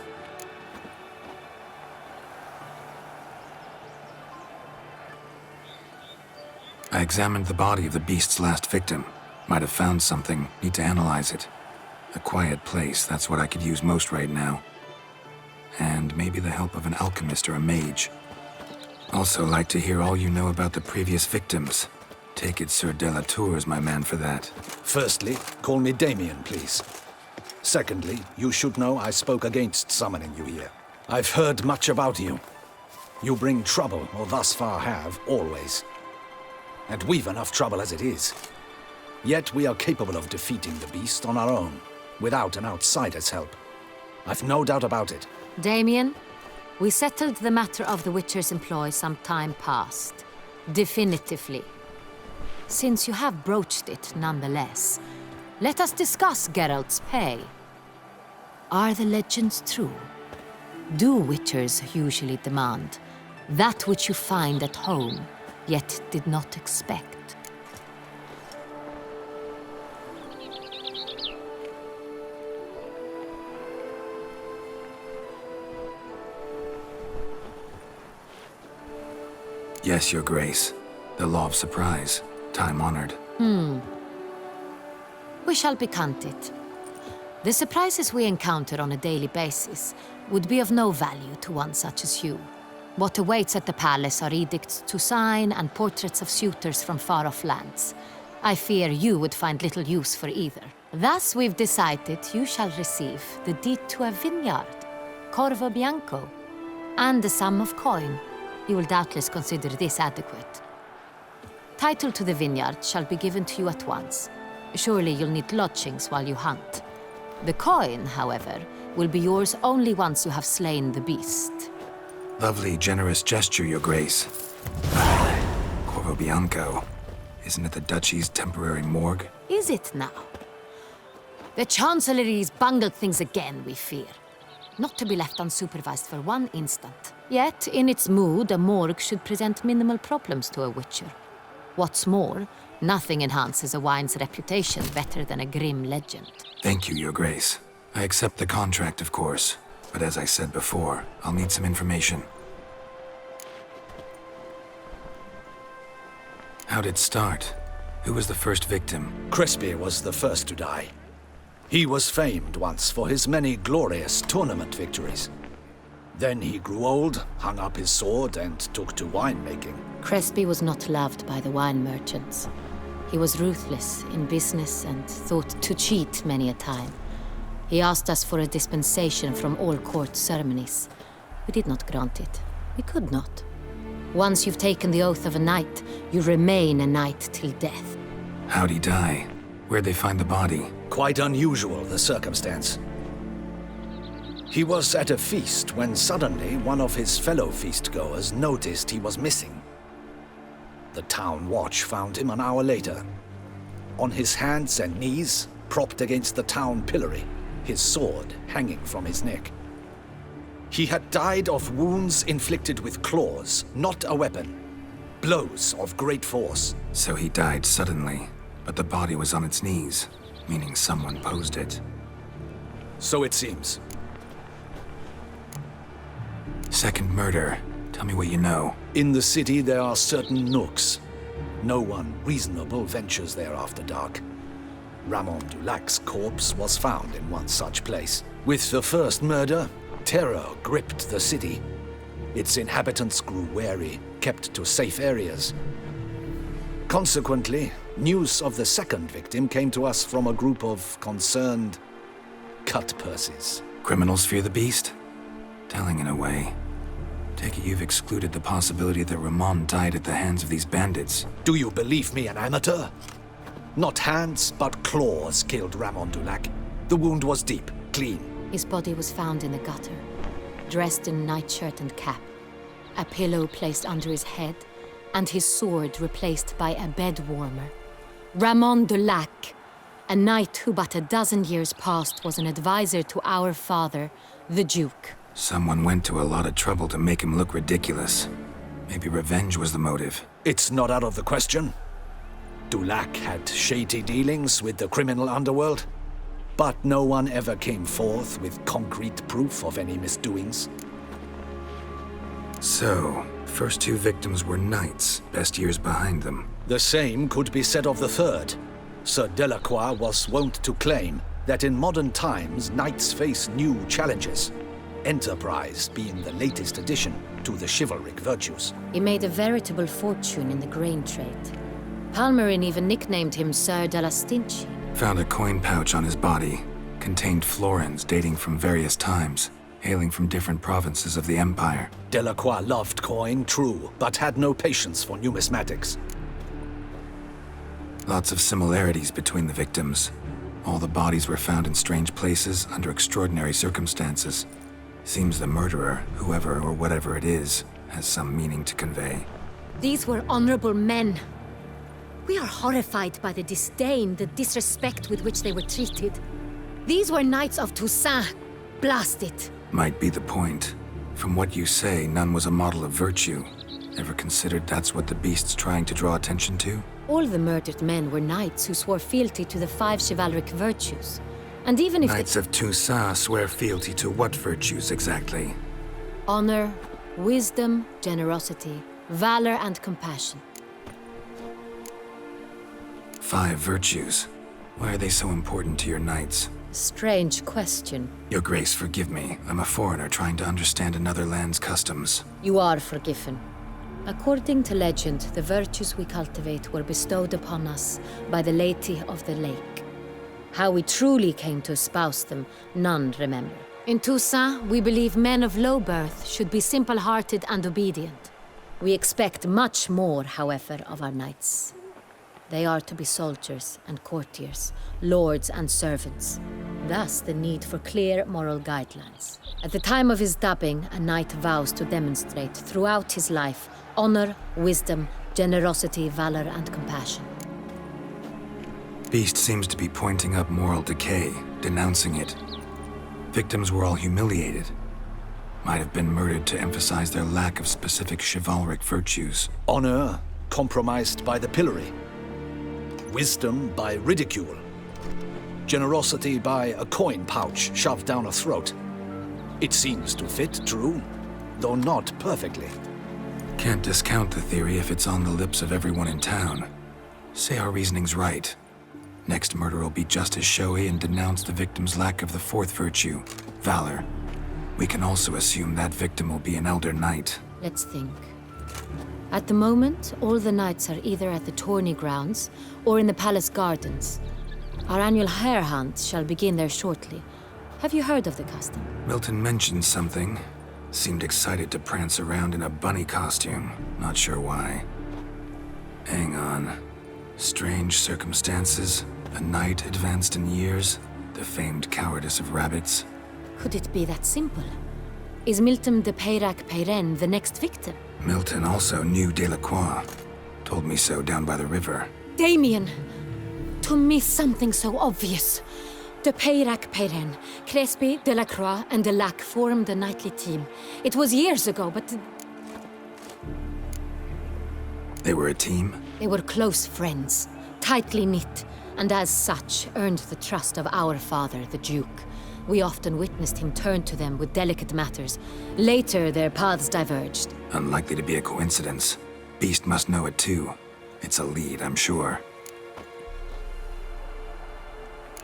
I examined the body of the beast's last victim. Might have found something. Need to analyze it. A quiet place, that's what I could use most right now. And maybe the help of an alchemist or a mage. Also like to hear all you know about the previous victims. Take it Sir Delatour is my man for that. Firstly, call me Damien, please. Secondly, you should know I spoke against summoning you here. I've heard much about you. You bring trouble, or thus far have, always. And we've enough trouble as it is. Yet we are capable of defeating the beast on our own, without an outsider's help. I've no doubt about it. Damien, we settled the matter of the Witcher's employ some time past. Definitively. Since you have broached it nonetheless, let us discuss Geralt's pay. Are the legends true? Do Witchers usually demand that which you find at home, yet did not expect? Yes, Your Grace. The law of surprise. Time-honored. We shall be content. The surprises we encounter on a daily basis would be of no value to one such as you. What awaits at the palace are edicts to sign and portraits of suitors from far-off lands. I fear you would find little use for either. Thus, we've decided you shall receive the deed to a vineyard, Corvo Bianco, and a sum of coin. You will doubtless consider this adequate. Title to the vineyard shall be given to you at once. Surely you'll need lodgings while you hunt. The coin, however, will be yours only once you have slain the beast. Lovely, generous gesture, Your Grace. Corvo Bianco. Isn't it the Duchy's temporary morgue? Is it now? The Chancellery's bungled things again, we fear. Not to be left unsupervised for one instant. Yet, in its mood, a morgue should present minimal problems to a Witcher. What's more, nothing enhances a wine's reputation better than a grim legend. Thank you, Your Grace. I accept the contract, of course. But as I said before, I'll need some information. How'd it start? Who was the first victim? Crespi was the first to die. He was famed once for his many glorious tournament victories. Then he grew old, hung up his sword, and took to winemaking. Crespi was not loved by the wine merchants. He was ruthless in business and thought to cheat many a time. He asked us for a dispensation from all court ceremonies. We did not grant it. We could not. Once you've taken the oath of a knight, you remain a knight till death. How'd he die? Where'd they find the body? Quite unusual, the circumstance. He was at a feast when suddenly one of his fellow feastgoers noticed he was missing. The town watch found him an hour later. On his hands and knees, propped against the town pillory, his sword hanging from his neck. He had died of wounds inflicted with claws, not a weapon. Blows of great force. So he died suddenly, but the body was on its knees, meaning someone posed it. So it seems. Second murder. Tell me what you know. In the city there are certain nooks. No one reasonable ventures there after dark. Ramon Dulac's corpse was found in one such place. With the first murder, terror gripped the city. Its inhabitants grew wary, kept to safe areas. Consequently, news of the second victim came to us from a group of concerned cut-purses. Criminals fear the beast? Telling in a way. Take it you've excluded the possibility that Ramon died at the hands of these bandits. Do you believe me an amateur? Not hands, but claws killed Ramon Dulac. The wound was deep, clean. His body was found in a gutter, dressed in nightshirt and cap, a pillow placed under his head, and his sword replaced by a bed warmer. Ramon Dulac, a knight who but a dozen years past was an advisor to our father, the Duke. Someone went to a lot of trouble to make him look ridiculous. Maybe revenge was the motive. It's not out of the question. Dulac had shady dealings with the criminal underworld, but no one ever came forth with concrete proof of any misdoings. So, first two victims were knights, best years behind them. The same could be said of the third. Sir Delacroix was wont to claim that in modern times knights face new challenges, enterprise being the latest addition to the chivalric virtues. He made a veritable fortune in the grain trade. Palmerin even nicknamed him Sir de la Stinchi. Found a coin pouch on his body. Contained florins dating from various times, hailing from different provinces of the Empire. Delacroix loved coin, true, but had no patience for numismatics. Lots of similarities between the victims. All the bodies were found in strange places under extraordinary circumstances. Seems the murderer, whoever or whatever it is, has some meaning to convey. These were honorable men. We are horrified by the disdain, the disrespect with which they were treated. These were Knights of Toussaint. Blast it. Might be the point. From what you say, none was a model of virtue. Ever considered that's what the beast's trying to draw attention to? All the murdered men were knights who swore fealty to the 5 chivalric virtues. And even if Knights of Toussaint swear fealty to what virtues exactly? honor, wisdom, generosity, valor, and compassion. 5 virtues. Why are they so important to your knights? Strange question. Your Grace, forgive me. I'm a foreigner trying to understand another land's customs. You are forgiven. According to legend, the virtues we cultivate were bestowed upon us by the Lady of the Lake. How we truly came to espouse them, none remember. In Toussaint, we believe men of low birth should be simple-hearted and obedient. We expect much more, however, of our knights. They are to be soldiers and courtiers, lords and servants. Thus, the need for clear moral guidelines. At the time of his dubbing, a knight vows to demonstrate throughout his life honor, wisdom, generosity, valor, and compassion. Beast seems to be pointing up moral decay, denouncing it. Victims were all humiliated. Might have been murdered to emphasize their lack of specific chivalric virtues. Honor compromised by the pillory. Wisdom by ridicule. Generosity by a coin pouch shoved down a throat. It seems to fit, true, though not perfectly. Can't discount the theory if it's on the lips of everyone in town. Say our reasoning's right. Next murder will be just as showy and denounce the victim's lack of the 4th virtue, valor. We can also assume that victim will be an elder knight. Let's think. At the moment, all the knights are either at the tourney grounds or in the palace gardens. Our annual hare hunt shall begin there shortly. Have you heard of the custom? Milton mentioned something. Seemed excited to prance around in a bunny costume. Not sure why. Hang on. Strange circumstances. A knight advanced in years. The famed cowardice of rabbits. Could it be that simple? Is Milton de Peyrac-Peyren the next victim? Milton also knew Delacroix. Told me so down by the river. Damien! To me, something so obvious. De Peyrac-Peyren, Crespi, Delacroix, and Delac formed the knightly team. It was years ago, but... They were a team? They were close friends, tightly knit, and as such earned the trust of our father, the Duke. We often witnessed him turn to them with delicate matters. Later, their paths diverged. Unlikely to be a coincidence. Beast must know it too. It's a lead, I'm sure.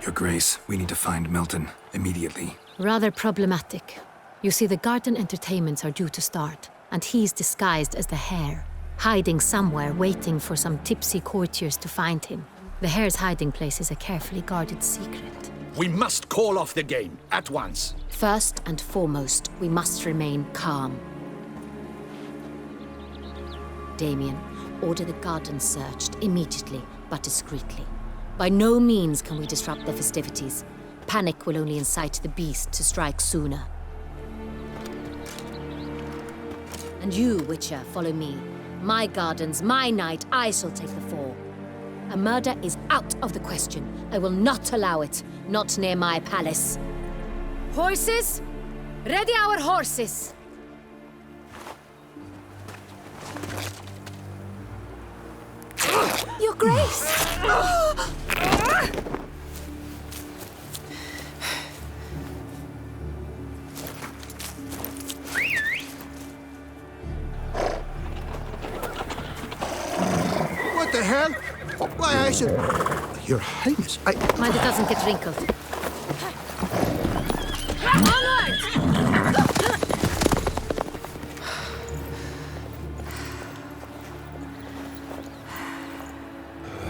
Your Grace, we need to find Milton, immediately. Rather problematic. You see, the garden entertainments are due to start, and he's disguised as the hare, hiding somewhere, waiting for some tipsy courtiers to find him. The hare's hiding place is a carefully guarded secret. We must call off the game, at once. First and foremost, we must remain calm. Damien, order the garden searched immediately, but discreetly. By no means can we disrupt the festivities. Panic will only incite the beast to strike sooner. And you, Witcher, follow me. My gardens, my night, I shall take the fall. A murder is out of the question. I will not allow it. Not near my palace. Horses? Ready our horses! Your Grace! What the hell? Why, I should... Your Highness, I... Mind it doesn't get wrinkled.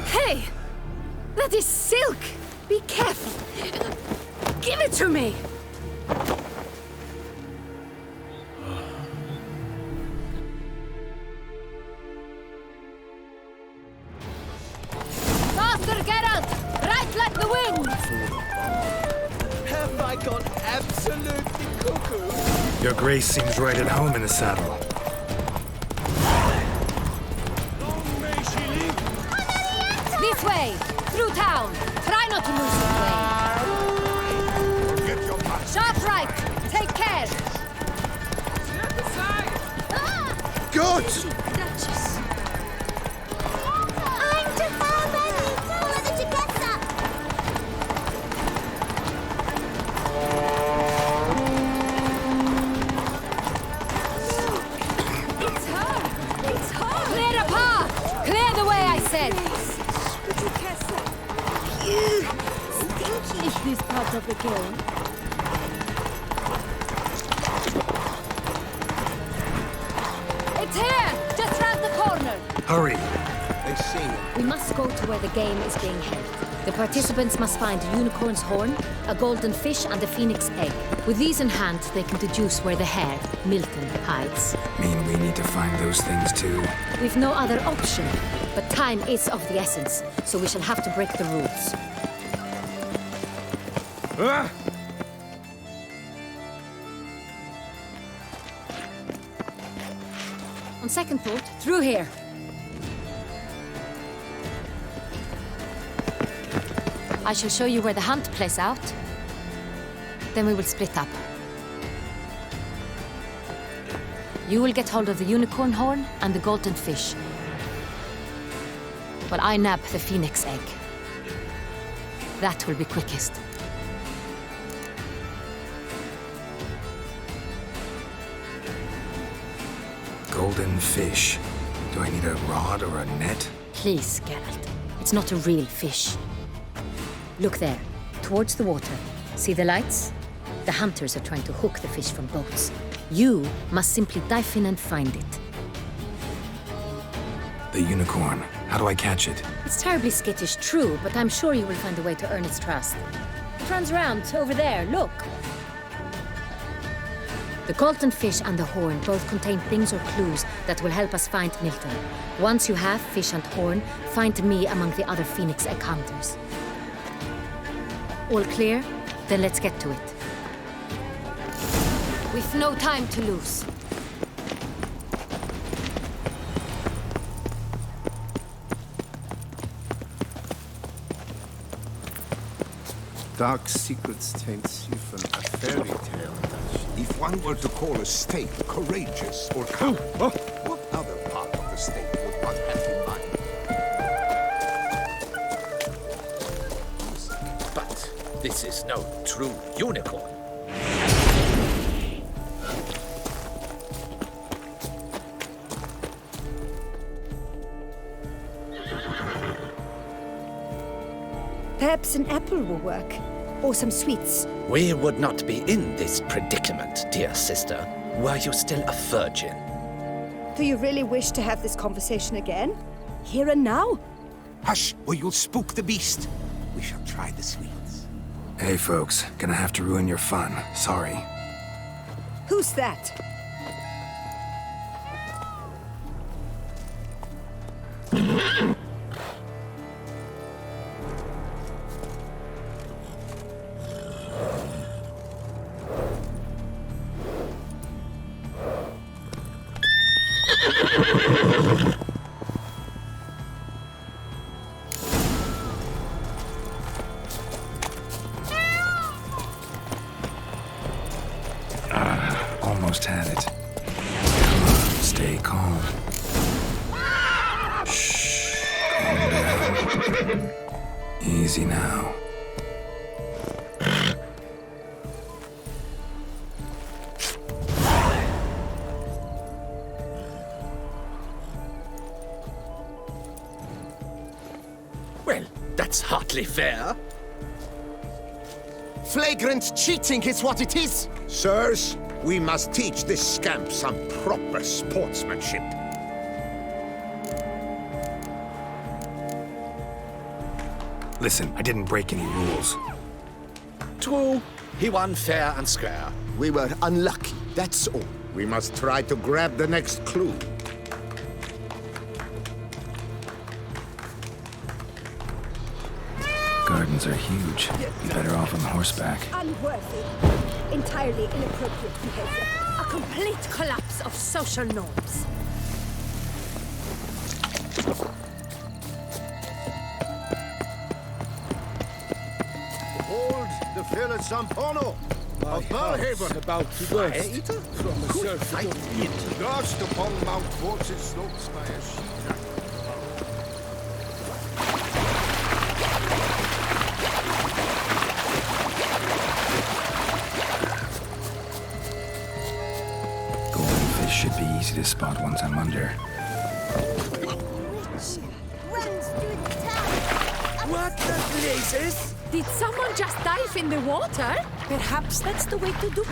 Hey! That is silk! Be careful! Give it to me! Faster, Geralt! Right like the wind! Have I gone absolutely cuckoo? Your Grace seems right at home in the saddle. This way! Through town! Try not to lose your way! Sharp right! Take care! God! Clear a path! Clear the way, I said! Stinky! Is this part of the game? It's here! Just round the corner! Hurry! I see it. We must go to where the game is being held. The participants must find a unicorn's horn, a golden fish, and a phoenix egg. With these in hand, they can deduce where the hare, Milton, hides. Mean we need to find those things too? We've no other option. But time is of the essence, so we shall have to break the rules. On second thought, through here. I shall show you where the hunt plays out. Then we will split up. You will get hold of the unicorn horn and the golden fish, while I nab the phoenix egg. That will be quickest. Golden fish. Do I need a rod or a net? Please, Geralt. It's not a real fish. Look there, towards the water. See the lights? The hunters are trying to hook the fish from boats. You must simply dive in and find it. The unicorn. How do I catch it? It's terribly skittish, true, but I'm sure you will find a way to earn its trust. It runs around over there, look. The golden fish and the horn both contain things or clues that will help us find Milton. Once you have fish and horn, find me among the other phoenix egg hunters. All clear? Then let's get to it. We've no time to lose. Dark secrets taints you from a fairy tale. If one were to call a state courageous or coward, what other part of the state would one have in mind? But this is no true unicorn. Perhaps an apple will work. Or some sweets. We would not be in this predicament, dear sister, were you still a virgin. Do you really wish to have this conversation again? Here and now? Hush, or you'll spook the beast. We shall try the sweets. Hey, folks. Gonna have to ruin your fun. Sorry. Who's that? Almost had it. Come on, stay calm. Shh. Calm down. Easy now. Well, that's hardly fair. Flagrant cheating is what it is. Sirs, we must teach this scamp some proper sportsmanship. Listen, I didn't break any rules. True, he won fair and square. We were unlucky, that's all. We must try to grab the next clue. Gardens are huge. Be better off on horseback. Unworthy. Entirely inappropriate behavior. A complete collapse of social norms. Behold the fair Zampono of Belhaven. About to burst from a surfeit of heat. Lost upon Mount Fort's slopes by a sheep. Goldfish should be easy to spot once I'm under. What the blazes? Did someone just dive in the water? Perhaps that's the way to do it.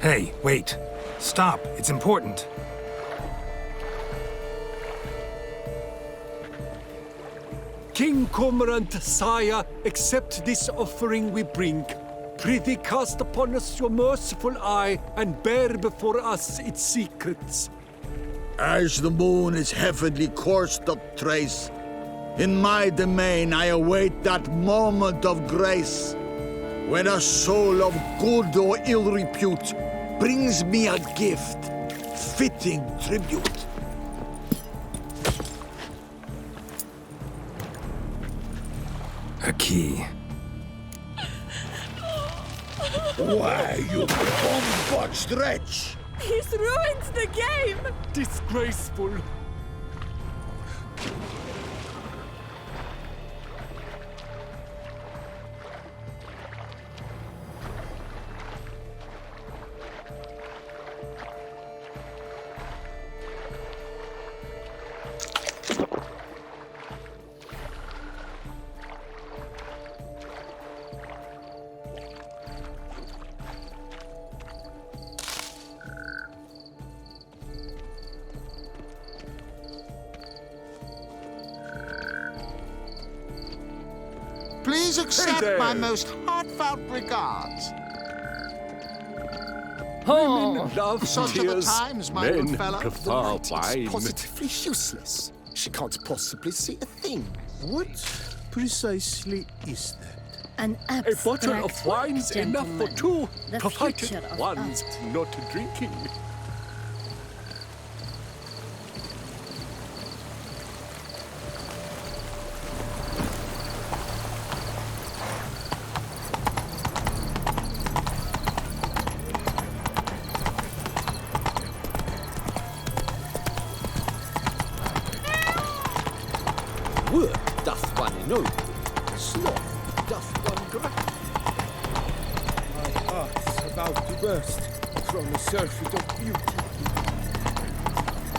Hey, wait. Stop. It's important. King Cormorant, sire, accept this offering we bring. Prithee cast upon us your merciful eye, and bear before us its secrets. As the moon is heavenly coursed up trace, in my domain I await that moment of grace, when a soul of good or ill repute brings me a gift, fitting tribute. A key. Why, you bomb-botched wretch! He's ruined the game! Disgraceful. Please accept my most heartfelt regards. Women love Such are the tears, times, my men good fellow. prefer wine. Positively useless. She can't possibly see a thing. What precisely is that? An A bottle of abstract wine's enough for two, The provided future of one's not drinking. Work doth one know, sloth doth one grant. My heart's about to burst from a surfeit of beauty.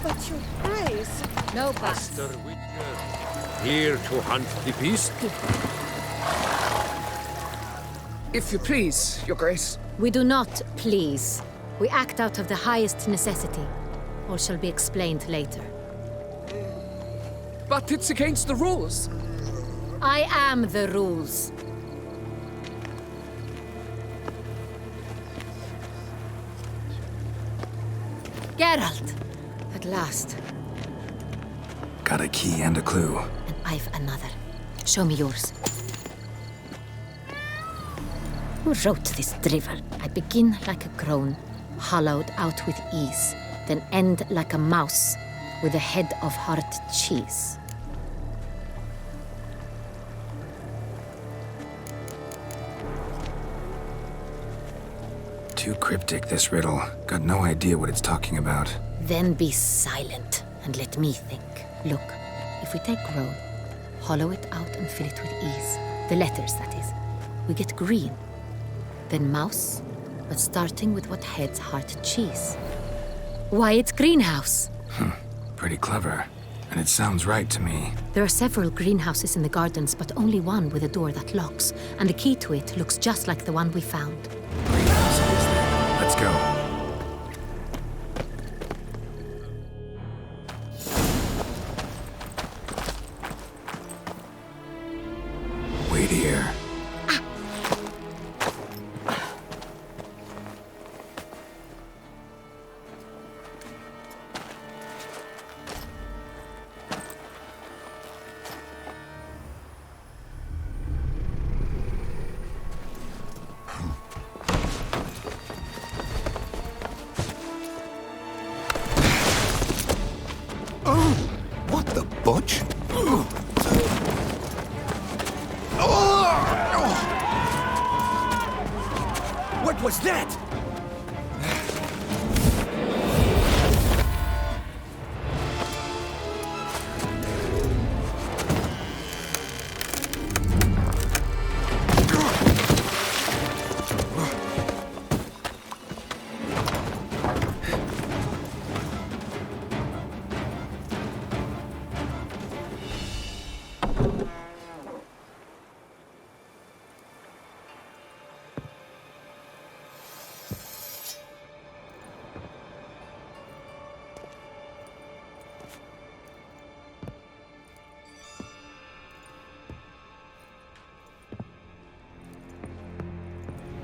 But your grace. No buts. Master Witcher, here to hunt the beast? If you please, Your Grace. We do not please. We act out of the highest necessity. All shall be explained later. But it's against the rules. I am the rules. Geralt! At last. Got a key and a clue. And I've another. Show me yours. Who wrote this drivel? I begin like a crone, hollowed out with ease, then end like a mouse, with a head of hard cheese. Too cryptic, this riddle. Got no idea what it's talking about. Then be silent and let me think. Look, if we take road, hollow it out and fill it with ease, the letters, that is, we get green. Then mouse, but starting with what head's hard cheese. Why, it's greenhouse. Pretty clever. And it sounds right to me. There are several greenhouses in the gardens, but only one with a door that locks, and the key to it looks just like the one we found. Greenhouse it is then. Let's go. Wait here. What the butch? What was that?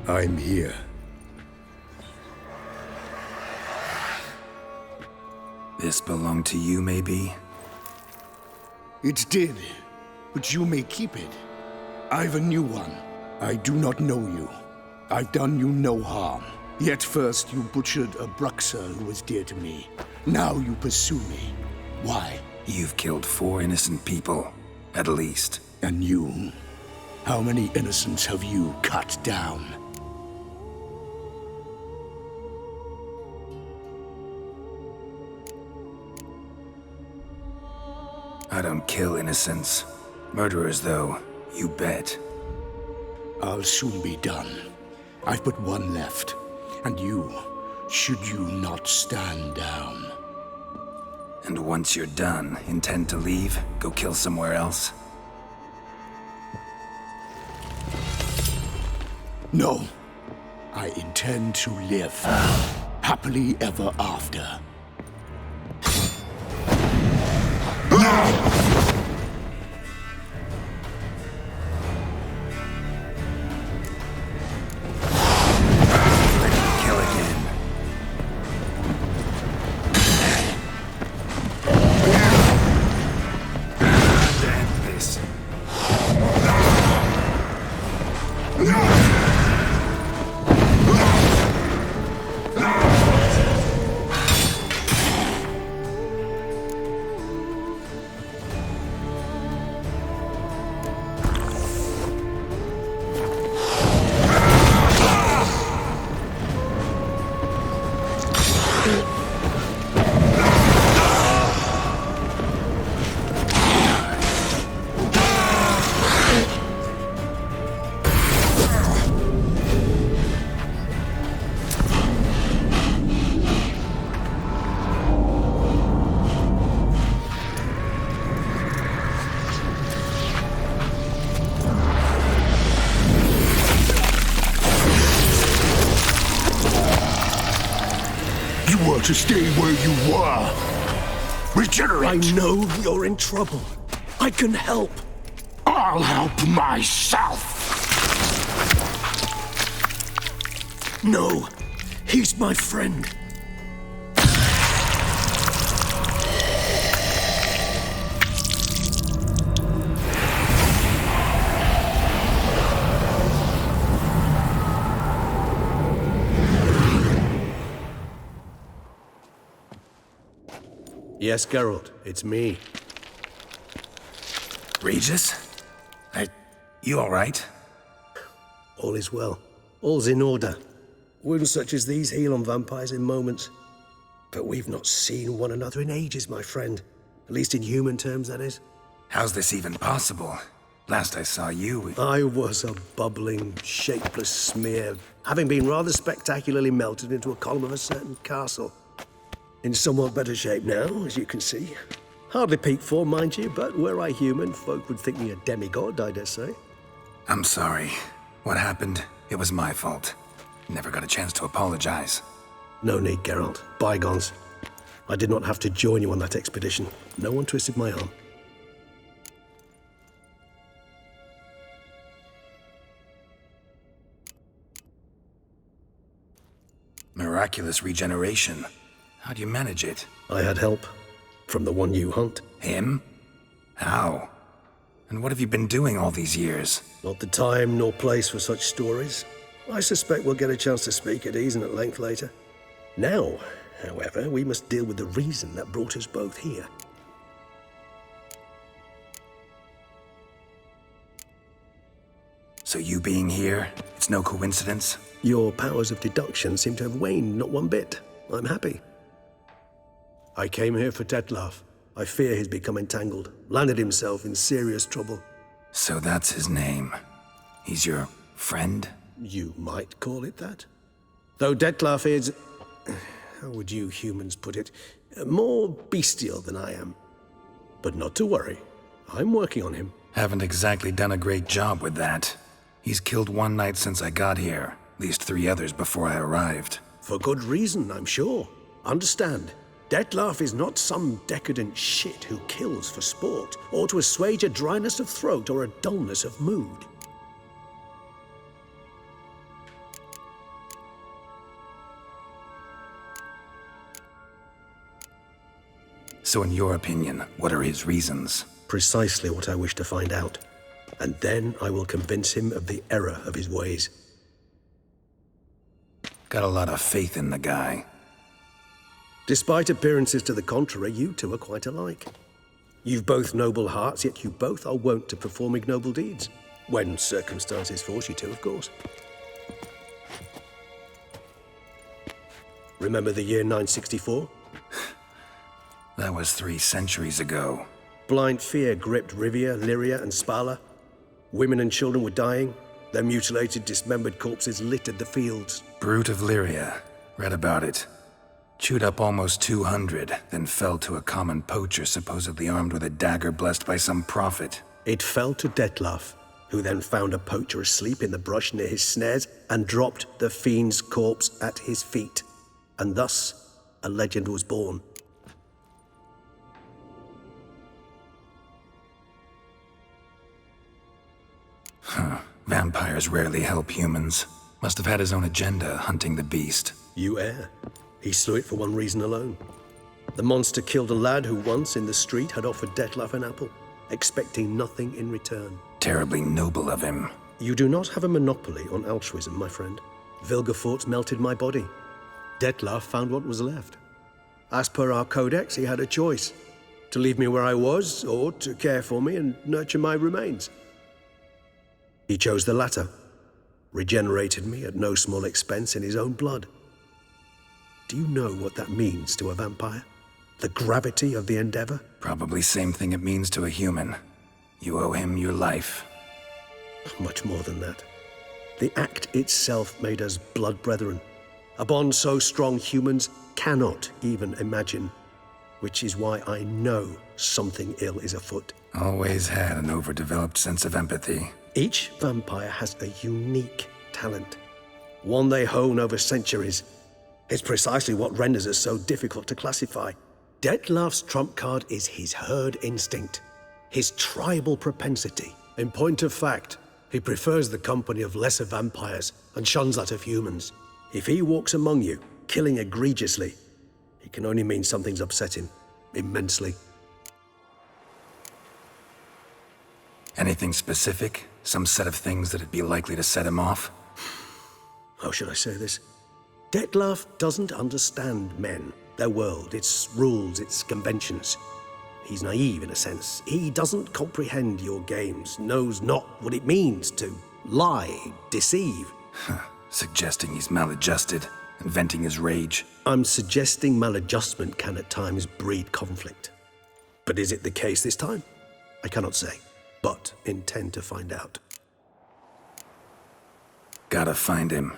I'm here. This belonged to you, maybe? It did, but you may keep it. I've a new one. I do not know you. I've done you no harm. Yet first you butchered a Bruxer who was dear to me. Now you pursue me. Why? You've killed 4 innocent people, at least. And you? How many innocents have you cut down? I don't kill innocents. Murderers, though, you bet. I'll soon be done. I've but one left. And you, should you not stand down. And once you're done, intend to leave? Go kill somewhere else? No. I intend to live. Happily ever after. Kill again. Damn this. To stay where you were. Regenerate! I know you're in trouble. I can help. I'll help myself! No, he's my friend. Yes, Geralt, it's me. Regis? You all right? All is well. All's in order. Wounds such as these heal on vampires in moments. But we've not seen one another in ages, my friend. At least in human terms, that is. How's this even possible? Last I saw you... I was a bubbling, shapeless smear, having been rather spectacularly melted into a column of a certain castle. In somewhat better shape now, as you can see. Hardly peak form, mind you, but were I human, folk would think me a demigod, I dare say. I'm sorry. What happened, it was my fault. Never got a chance to apologize. No need, Geralt. Bygones. I did not have to join you on that expedition. No one twisted my arm. Miraculous regeneration. How'd you manage it? I had help. From the one you hunt. Him? How? And what have you been doing all these years? Not the time nor place for such stories. I suspect we'll get a chance to speak at ease and at length later. Now, however, we must deal with the reason that brought us both here. So you being here, it's no coincidence? Your powers of deduction seem to have waned not one bit. I'm happy. I came here for Detlef. I fear he's become entangled, landed himself in serious trouble. So that's his name. He's your friend? You might call it that. Though Detlef is... how would you humans put it? More bestial than I am. But not to worry. I'm working on him. Haven't exactly done a great job with that. He's killed one knight since I got here. At least 3 others before I arrived. For good reason, I'm sure. Understand, Detlef is not some decadent shit who kills for sport, or to assuage a dryness of throat or a dullness of mood. So in your opinion, what are his reasons? Precisely what I wish to find out. And then I will convince him of the error of his ways. Got a lot of faith in the guy. Despite appearances to the contrary, you two are quite alike. You've both noble hearts, yet you both are wont to perform ignoble deeds. When circumstances force you to, of course. Remember the year 964? That was 3 centuries ago. Blind fear gripped Rivia, Lyria, and Spala. Women and children were dying. Their mutilated, dismembered corpses littered the fields. Brute of Lyria. Read about it. Chewed up almost 200, then fell to a common poacher supposedly armed with a dagger blessed by some prophet. It fell to Detlef, who then found a poacher asleep in the brush near his snares and dropped the fiend's corpse at his feet. And thus, a legend was born. Huh. Vampires rarely help humans. Must have had his own agenda, hunting the beast. You err. He slew it for one reason alone. The monster killed a lad who once, in the street, had offered Detlef an apple, expecting nothing in return. Terribly noble of him. You do not have a monopoly on altruism, my friend. Vilgefortz melted my body. Detlef found what was left. As per our codex, he had a choice. To leave me where I was, or to care for me and nurture my remains. He chose the latter. Regenerated me at no small expense in his own blood. Do you know what that means to a vampire? The gravity of the endeavor? Probably same thing it means to a human. You owe him your life. Much more than that. The act itself made us blood brethren. A bond so strong humans cannot even imagine. Which is why I know something ill is afoot. Always had an overdeveloped sense of empathy. Each vampire has a unique talent. One they hone over centuries. It's precisely what renders us so difficult to classify. Detlef's trump card is his herd instinct, his tribal propensity. In point of fact, he prefers the company of lesser vampires and shuns that of humans. If he walks among you, killing egregiously, it can only mean something's upset him, immensely. Anything specific? Some set of things that'd be likely to set him off? How should I say this? Detlef doesn't understand men. Their world, its rules, its conventions. He's naive in a sense. He doesn't comprehend your games, knows not what it means to lie, deceive. Suggesting he's maladjusted and venting his rage. I'm suggesting maladjustment can at times breed conflict. But is it the case this time? I cannot say, but intend to find out. Gotta find him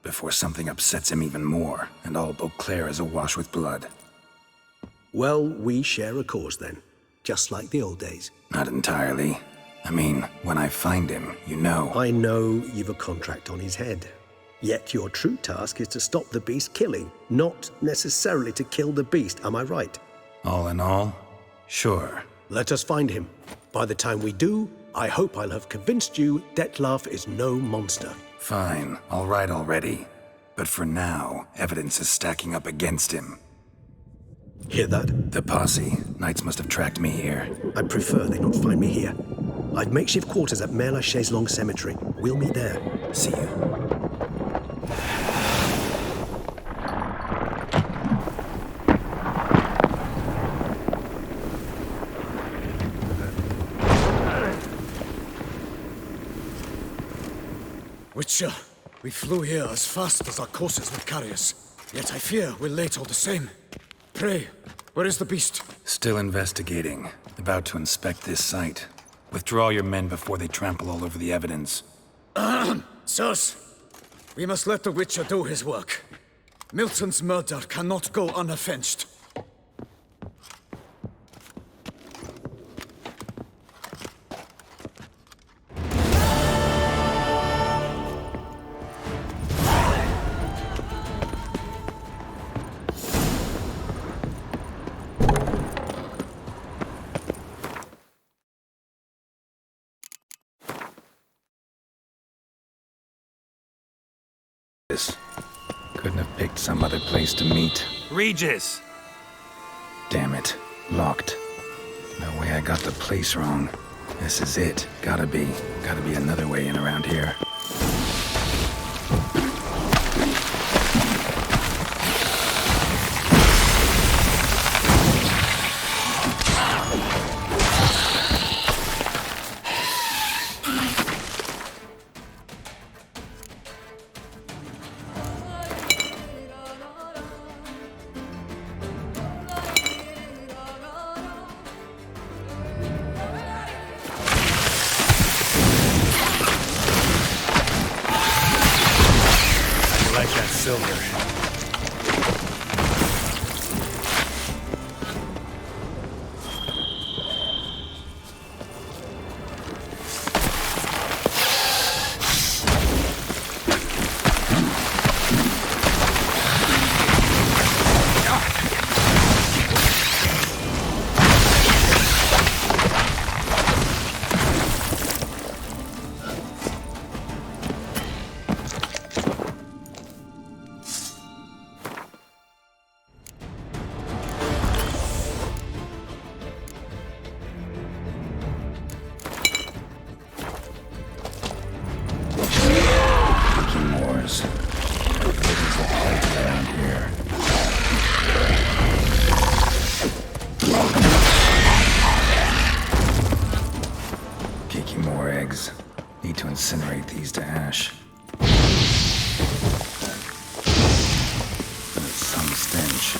before something upsets him even more, and all Beauclair is awash with blood. Well, we share a cause then, just like the old days. Not entirely. I mean, when I find him, you know. I know you've a contract on his head. Yet your true task is to stop the beast killing, not necessarily to kill the beast, am I right? All in all, sure. Let us find him. By the time we do, I hope I'll have convinced you Detlef is no monster. Fine, all right already. But for now, evidence is stacking up against him. Hear that? The posse. Knights must have tracked me here. I prefer they not find me here. I've makeshift quarters at Mère Lachaise Long Cemetery. We'll meet there. See you. Witcher, we flew here as fast as our courses would carry us. Yet I fear we're late all the same. Pray, where is the beast? Still investigating. About to inspect this site. Withdraw your men before they trample all over the evidence. Sirs, we must let the Witcher do his work. Milton's murder cannot go unavenged. Couldn't have picked some other place to meet. Regis! Damn it. Locked. No way I got the place wrong. This is it. Gotta be another way in around here. Incinerate these to ash. But it's some stench.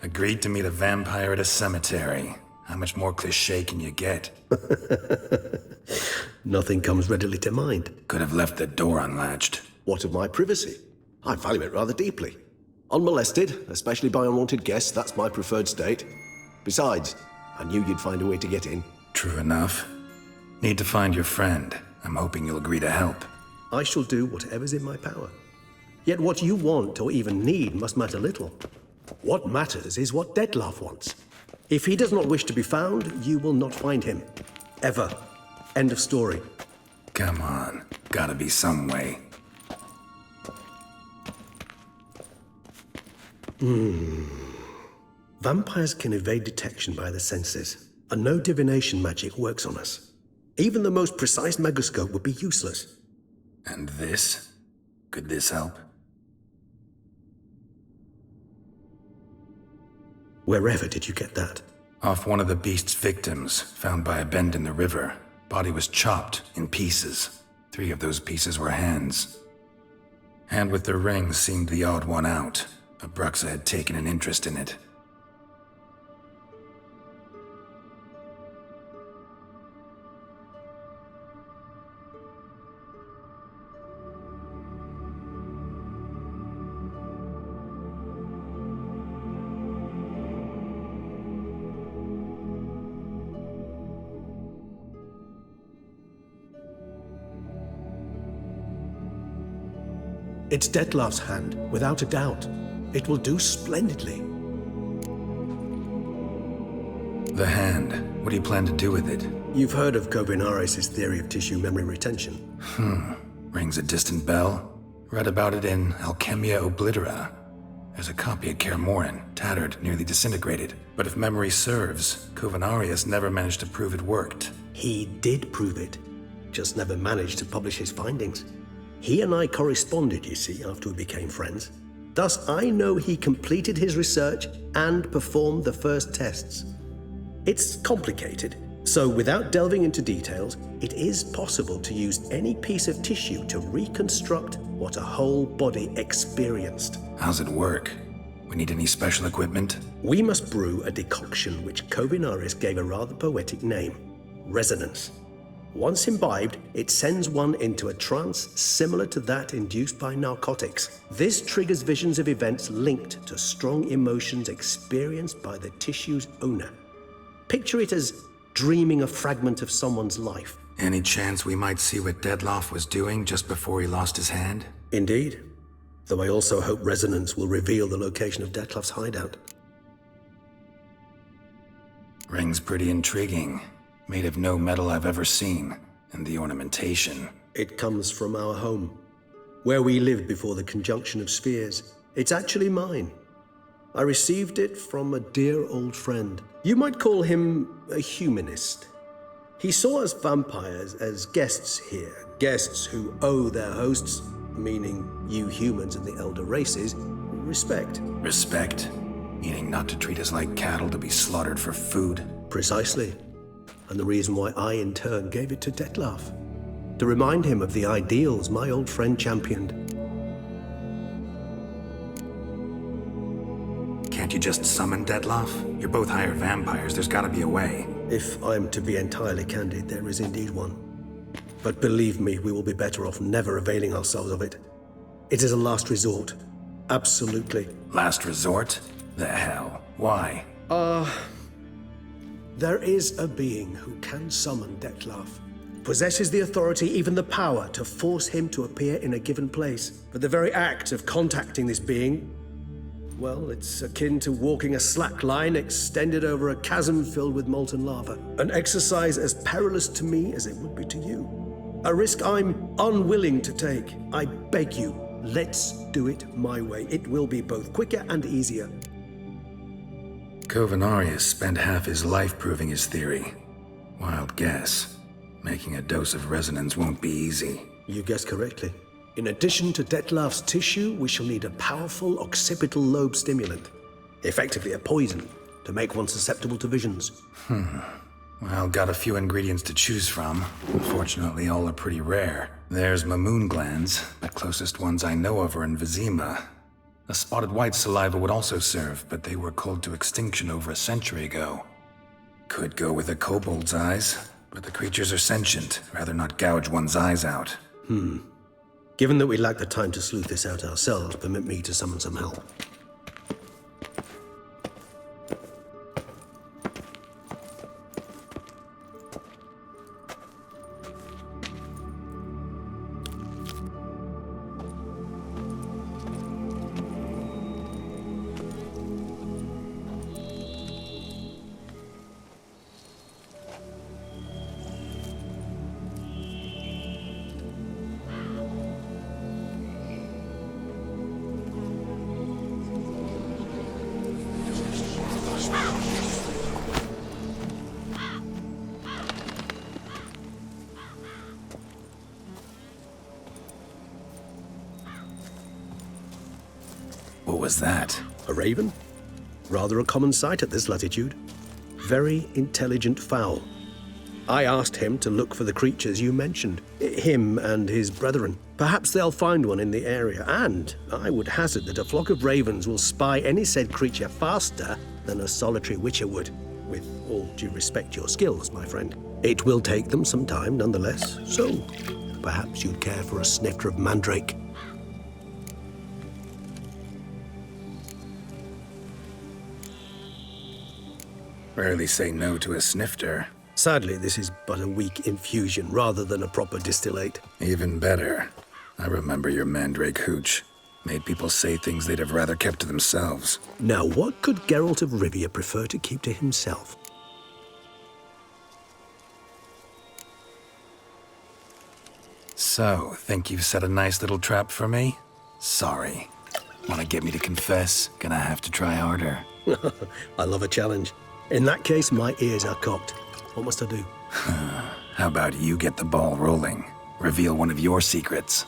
Agreed to meet a vampire at a cemetery. How much more cliché can you get? Nothing comes readily to mind. Could have left the door unlatched. What of my privacy? I value it rather deeply. Unmolested, especially by unwanted guests, that's my preferred state. Besides, I knew you'd find a way to get in. True enough. Need to find your friend. I'm hoping you'll agree to help. I shall do whatever's in my power. Yet what you want or even need must matter little. What matters is what Detlef wants. If he does not wish to be found, you will not find him. Ever. End of story. Come on. Gotta be some way. Vampires can evade detection by the senses, and no divination magic works on us. Even the most precise megascope would be useless. And this? Could this help? Wherever did you get that? Off one of the beast's victims, found by a bend in the river. Body was chopped in pieces. 3 of those pieces were hands. Hand with the ring seemed the odd one out. Abruxa had taken an interest in it. It's Detlef's hand, without a doubt. It will do splendidly. The hand. What do you plan to do with it? You've heard of Kovinaris' theory of tissue memory retention. Rings a distant bell. Read about it in Alchemia Oblitera. There's a copy at Kermoran, tattered, nearly disintegrated. But if memory serves, Kovinaris never managed to prove it worked. He did prove it, just never managed to publish his findings. He and I corresponded, you see, after we became friends. Thus, I know he completed his research and performed the first tests. It's complicated, so without delving into details, it is possible to use any piece of tissue to reconstruct what a whole body experienced. How's it work? We need any special equipment? We must brew a decoction which Kovinaris gave a rather poetic name, resonance. Once imbibed, it sends one into a trance similar to that induced by narcotics. This triggers visions of events linked to strong emotions experienced by the tissue's owner. Picture it as dreaming a fragment of someone's life. Any chance we might see what Detlef was doing just before he lost his hand? Indeed. Though I also hope resonance will reveal the location of Detlef's hideout. Ring's pretty intriguing. Made of no metal I've ever seen. And the ornamentation. It comes from our home, where we lived before the conjunction of spheres. It's actually mine. I received it from a dear old friend. You might call him a humanist. He saw us vampires as guests here, guests who owe their hosts, meaning you humans and the elder races, respect. Respect? Meaning not to treat us like cattle to be slaughtered for food? Precisely. And the reason why I, in turn, gave it to Detlef. To remind him of the ideals my old friend championed. Can't you just summon Detlef? You're both higher vampires, there's gotta be a way. If I'm to be entirely candid, there is indeed one. But believe me, we will be better off never availing ourselves of it. It is a last resort. Absolutely. Last resort? The hell? Why? There is a being who can summon Detlef. Possesses the authority, even the power, to force him to appear in a given place. But the very act of contacting this being, well, it's akin to walking a slack line extended over a chasm filled with molten lava. An exercise as perilous to me as it would be to you. A risk I'm unwilling to take. I beg you, let's do it my way. It will be both quicker and easier. Kovinaris spent half his life proving his theory. Wild guess. Making a dose of resonance won't be easy. You guessed correctly. In addition to Detlef's tissue, we shall need a powerful occipital lobe stimulant. Effectively a poison, to make one susceptible to visions. Well, got a few ingredients to choose from. Unfortunately, all are pretty rare. There's Mamoon glands, the closest ones I know of are in Vizima. A spotted white saliva would also serve, but they were culled to extinction over a century ago. Could go with a kobold's eyes, but the creatures are sentient. Rather not gouge one's eyes out. Given that we lack the time to sleuth this out ourselves, permit me to summon some help. was that? A raven? Rather a common sight at this latitude. Very intelligent fowl. I asked him to look for the creatures you mentioned. Him and his brethren. Perhaps they'll find one in the area, and I would hazard that a flock of ravens will spy any said creature faster than a solitary witcher would. With all due respect to your skills, my friend. It will take them some time, nonetheless, so perhaps you'd care for a snifter of mandrake. Rarely say no to a snifter. Sadly, this is but a weak infusion rather than a proper distillate. Even better. I remember your mandrake hooch. Made people say things they'd have rather kept to themselves. Now, what could Geralt of Rivia prefer to keep to himself? So, think you've set a nice little trap for me? Sorry. Want to get me to confess? Gonna have to try harder. I love a challenge. In that case, my ears are cocked. What must I do? How about you get the ball rolling? Reveal one of your secrets.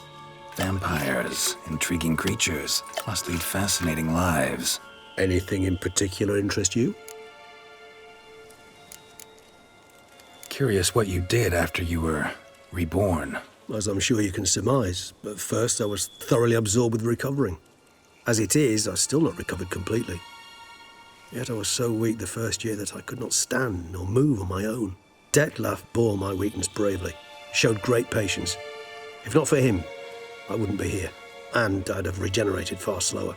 Vampires, intriguing creatures, must lead fascinating lives. Anything in particular interest you? Curious what you did after you were reborn. As I'm sure you can surmise, but first I was thoroughly absorbed with recovering. As it is, I've still not recovered completely. Yet I was so weak the first year that I could not stand nor move on my own. Detlef bore my weakness bravely, showed great patience. If not for him, I wouldn't be here, and I'd have regenerated far slower.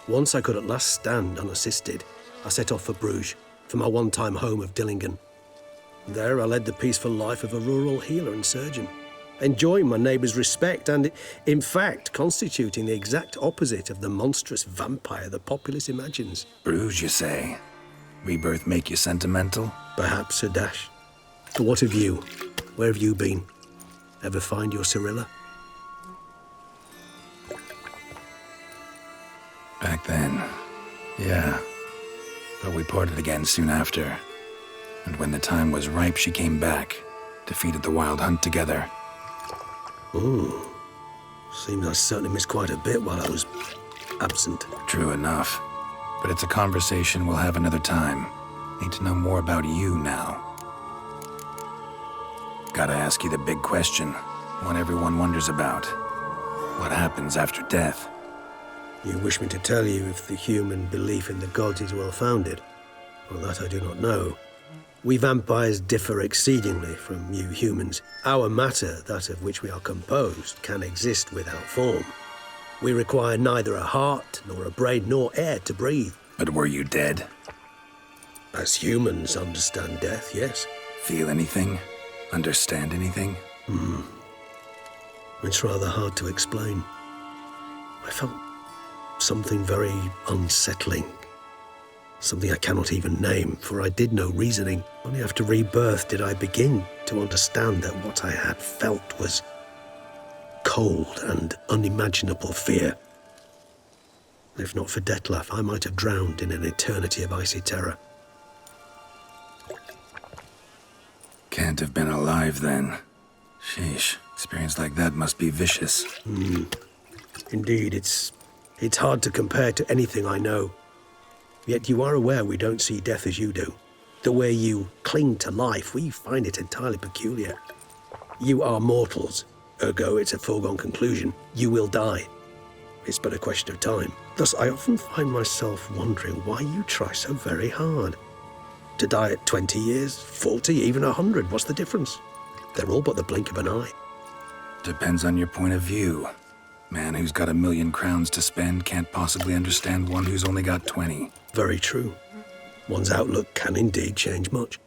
Once I could at last stand unassisted, I set off for Bruges, for my one-time home of Dillingen. There I led the peaceful life of a rural healer and surgeon, enjoying my neighbours' respect and, in fact, constituting the exact opposite of the monstrous vampire the populace imagines. Bruges, you say? Rebirth make you sentimental? Perhaps a dash. But what of you? Where have you been? Ever find your Cyrilla? Back then, yeah. But we parted again soon after. And when the time was ripe, she came back. Defeated the Wild Hunt together. Ooh. Seems I certainly missed quite a bit while I was absent. True enough. But it's a conversation we'll have another time. Need to know more about you now. Gotta ask you the big question. One everyone wonders about. What happens after death? You wish me to tell you if the human belief in the gods is well-founded? Well, that I do not know. We vampires differ exceedingly from you humans. Our matter, that of which we are composed, can exist without form. We require neither a heart, nor a brain, nor air to breathe. But were you dead? As humans understand death, yes. Feel anything? Understand anything? It's rather hard to explain. I felt something very unsettling. Something I cannot even name, for I did no reasoning. Only after rebirth did I begin to understand that what I had felt was cold and unimaginable fear. If not for Detlef, I might have drowned in an eternity of icy terror. Can't have been alive then. Sheesh, experience like that must be vicious. Indeed, it's hard to compare to anything I know. Yet you are aware we don't see death as you do. The way you cling to life, we find it entirely peculiar. You are mortals, ergo it's a foregone conclusion. You will die. It's but a question of time. Thus, I often find myself wondering why you try so very hard. To die at 20 years, 40, even 100, what's the difference? They're all but the blink of an eye. Depends on your point of view. Man who's got 1,000,000 crowns to spend can't possibly understand one who's only got 20. Very true. One's outlook can indeed change much.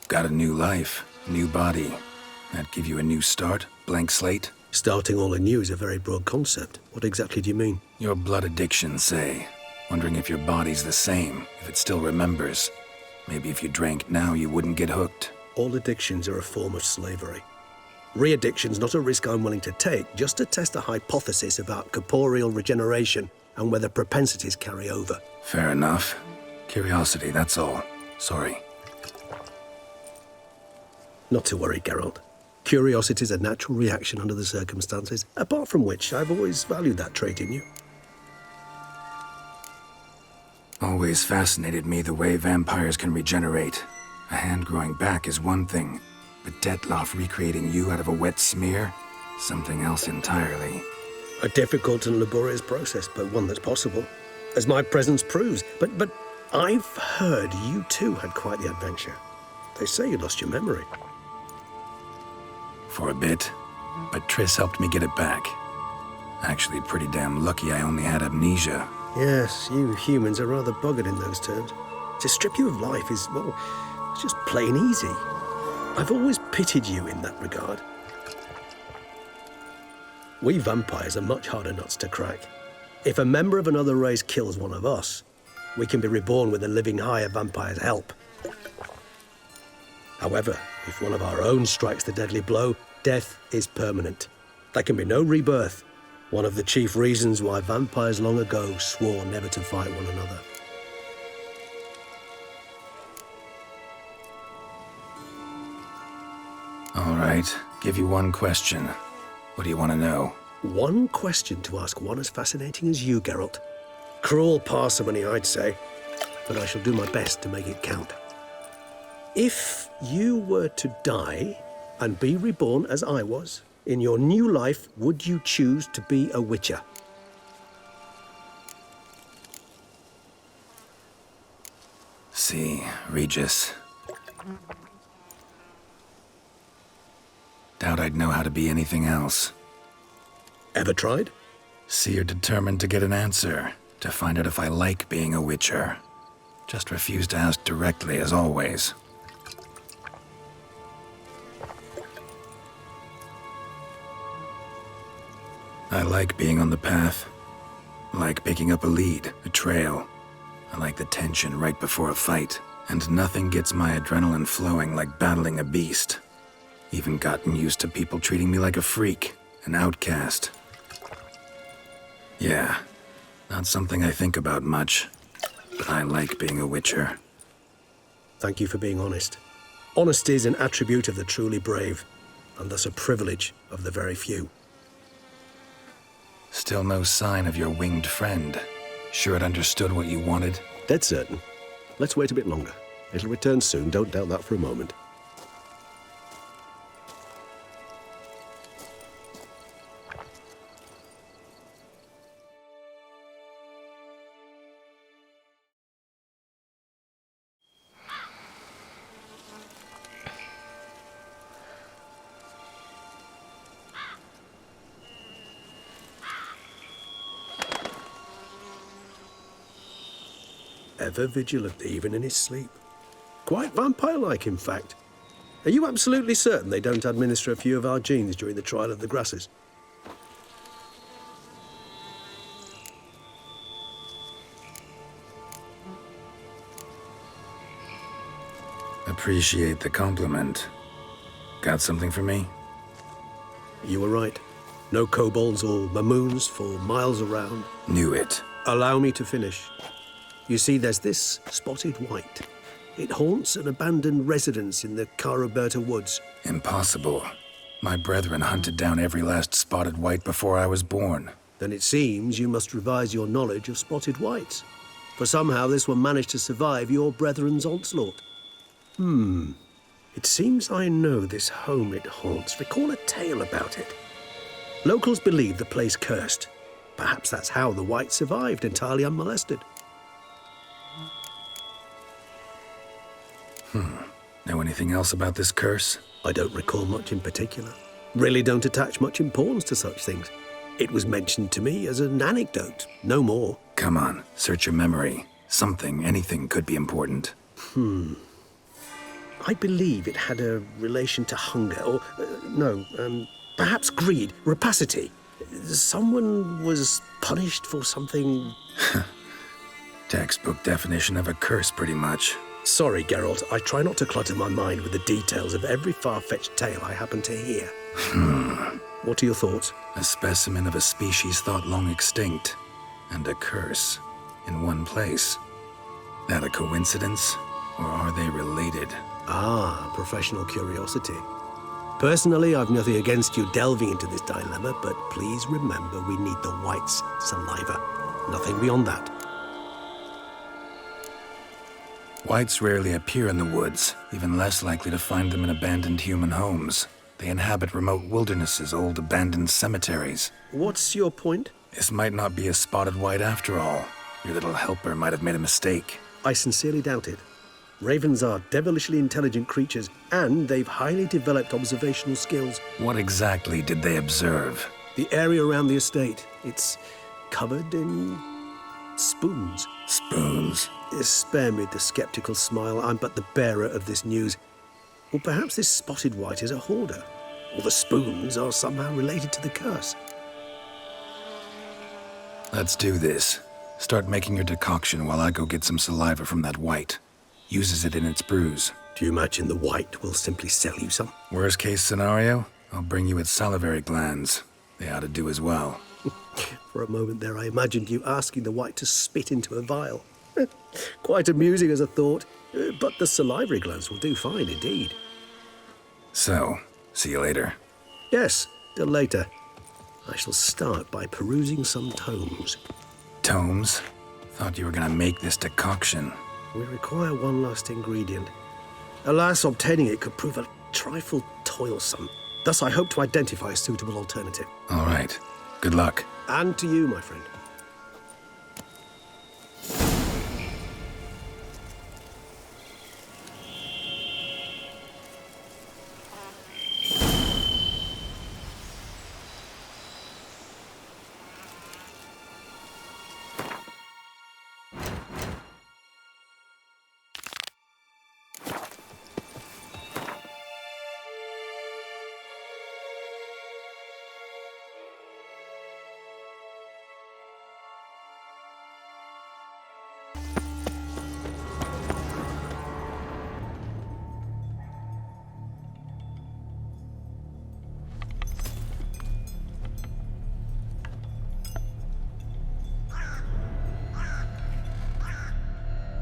Got a new life, new body. That give you a new start? Blank slate? Starting all anew is a very broad concept. What exactly do you mean? Your blood addiction, say. Wondering if your body's the same, if it still remembers. Maybe if you drank now, you wouldn't get hooked. All addictions are a form of slavery. Re-addiction's not a risk I'm willing to take, just to test a hypothesis about corporeal regeneration and whether propensities carry over. Fair enough. Curiosity, that's all. Sorry. Not to worry, Geralt. Curiosity is a natural reaction under the circumstances, apart from which I've always valued that trait in you. Always fascinated me the way vampires can regenerate. A hand growing back is one thing, but Detloff recreating you out of a wet smear? Something else entirely. A difficult and laborious process, but one that's possible, as my presence proves. But I've heard you too had quite the adventure. They say you lost your memory. For a bit, but Triss helped me get it back. Actually, pretty damn lucky I only had amnesia. Yes, you humans are rather buggered in those terms. To strip you of life is, well, it's just plain easy. I've always pitied you in that regard. We vampires are much harder nuts to crack. If a member of another race kills one of us, we can be reborn with a living higher vampire's help. However, if one of our own strikes the deadly blow, death is permanent. There can be no rebirth. One of the chief reasons why vampires long ago swore never to fight one another. All right, give you one question. What do you want to know? One question to ask one as fascinating as you, Geralt. Cruel parsimony, I'd say, but I shall do my best to make it count. If you were to die and be reborn as I was, in your new life, would you choose to be a Witcher? See, Regis. Doubt I'd know how to be anything else. Ever tried? See, you're determined to get an answer, to find out if I like being a Witcher. Just refuse to ask directly, as always. I like being on the path. I like picking up a lead, a trail. I like the tension right before a fight. And nothing gets my adrenaline flowing like battling a beast. Even gotten used to people treating me like a freak, an outcast. Yeah, not something I think about much, but I like being a Witcher. Thank you for being honest. Honesty is an attribute of the truly brave, and thus a privilege of the very few. Still no sign of your winged friend. Sure it understood what you wanted? Dead certain. Let's wait a bit longer. It'll return soon, don't doubt that for a moment. Ever vigilant, even in his sleep. Quite vampire-like, in fact. Are you absolutely certain they don't administer a few of our genes during the trial of the grasses? Appreciate the compliment. Got something for me? You were right. No kobolds or mamoons for miles around. Knew it. Allow me to finish. You see, there's this spotted white. It haunts an abandoned residence in the Caraberta woods. Impossible. My brethren hunted down every last spotted white before I was born. Then it seems you must revise your knowledge of spotted whites. For somehow this one managed to survive your brethren's onslaught. It seems I know this home it haunts. Recall a tale about it. Locals believe the place cursed. Perhaps that's how the white survived entirely unmolested. Know anything else about this curse? I don't recall much in particular. Really don't attach much importance to such things. It was mentioned to me as an anecdote, no more. Come on, search your memory. Something, anything could be important. I believe it had a relation to hunger, or, perhaps greed, rapacity. Someone was punished for something... Textbook definition of a curse, pretty much. Sorry, Geralt, I try not to clutter my mind with the details of every far-fetched tale I happen to hear. What are your thoughts? A specimen of a species thought long extinct, and a curse, in one place. That a coincidence, or are they related? Ah, professional curiosity. Personally, I've nothing against you delving into this dilemma, but please remember we need the White's saliva. Nothing beyond that. Whites rarely appear in the woods, even less likely to find them in abandoned human homes. They inhabit remote wildernesses, old abandoned cemeteries. What's your point? This might not be a spotted white after all. Your little helper might have made a mistake. I sincerely doubt it. Ravens are devilishly intelligent creatures, and they've highly developed observational skills. What exactly did they observe? The area around the estate. It's covered in spoons. Spoons? Spare me the skeptical smile. I'm but the bearer of this news. Or perhaps this spotted white is a hoarder. Or the spoons are somehow related to the curse. Let's do this. Start making your decoction while I go get some saliva from that white. Uses it in its brews. Do you imagine the white will simply sell you some? Worst case scenario, I'll bring you its salivary glands. They ought to do as well. For a moment there, I imagined you asking the white to spit into a vial. Quite amusing as a thought, but the salivary glands will do fine indeed. So, see you later. Yes, till later. I shall start by perusing some tomes. Tomes? Thought you were gonna make this decoction. We require one last ingredient. Alas, obtaining it could prove a trifle toilsome. Thus, I hope to identify a suitable alternative. All right. Good luck. And to you, my friend.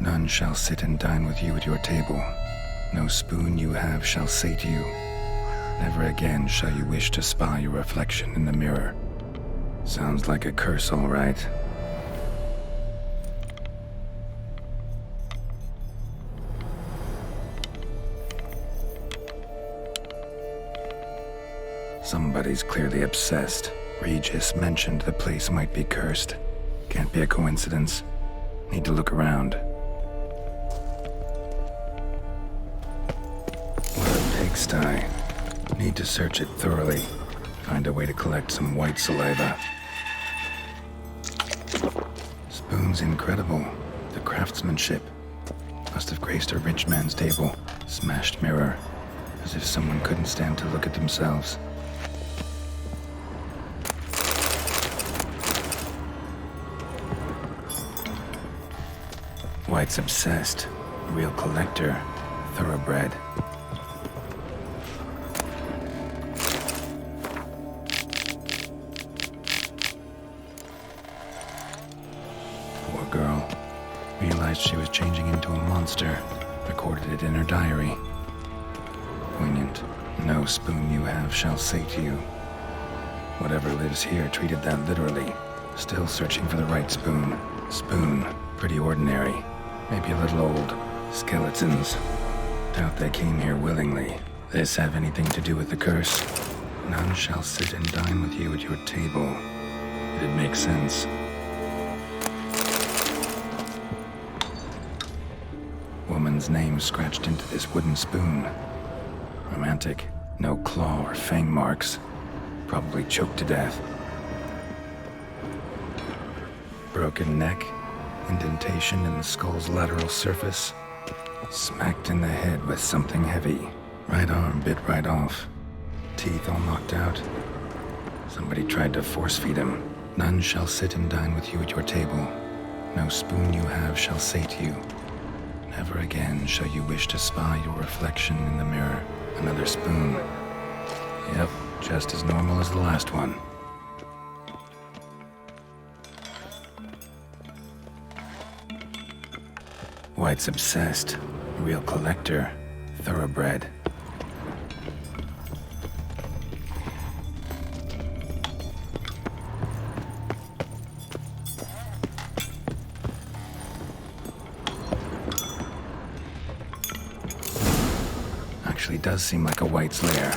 None shall sit and dine with you at your table. No spoon you have shall sate you. Never again shall you wish to spy your reflection in the mirror. Sounds like a curse, all right. Somebody's clearly obsessed. Regis mentioned the place might be cursed. Can't be a coincidence. Need to look around. What a pigsty. Need to search it thoroughly. Find a way to collect some white saliva. Spoon's incredible. The craftsmanship. Must have graced a rich man's table. Smashed mirror. As if someone couldn't stand to look at themselves. White's obsessed. A real collector. Thoroughbred. Poor girl. Realized she was changing into a monster. Recorded it in her diary. Poignant. No spoon you have shall sate you. Whatever lives here treated that literally. Still searching for the right spoon. Spoon. Pretty ordinary. Maybe a little old. Skeletons. Doubt they came here willingly. This have anything to do with the curse? None shall sit and dine with you at your table. It'd make sense. Woman's name scratched into this wooden spoon. Romantic. No claw or fang marks. Probably choked to death. Broken neck. Indentation in the skull's lateral surface. Smacked in the head with something heavy. Right arm bit right off. Teeth all knocked out. Somebody tried to force feed him. None shall sit and dine with you at your table. No spoon you have shall sate you. Never again shall you wish to spy your reflection in the mirror. Another spoon. Yep, just as normal as the last one. White's obsessed. Real collector. Thoroughbred. actually does seem like a White's lair.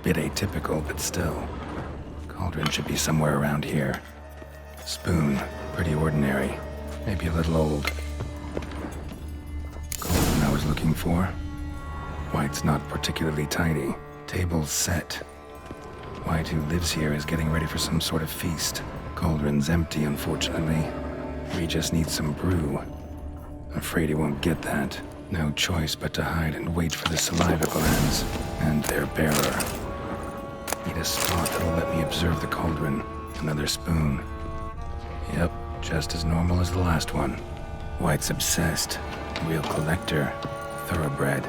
Bit atypical, but still. Cauldron should be somewhere around here. Spoon, pretty ordinary. Maybe a little old. Cauldron I was looking for. White's not particularly tidy. Table's set. White, who lives here, is getting ready for some sort of feast. Cauldron's empty, unfortunately. We just need some brew. Afraid he won't get that. No choice but to hide and wait for the saliva glands and their bearer. Need a spot that'll let me observe the cauldron. Another spoon. Yep, just as normal as the last one. White's obsessed. Real collector. Thoroughbred.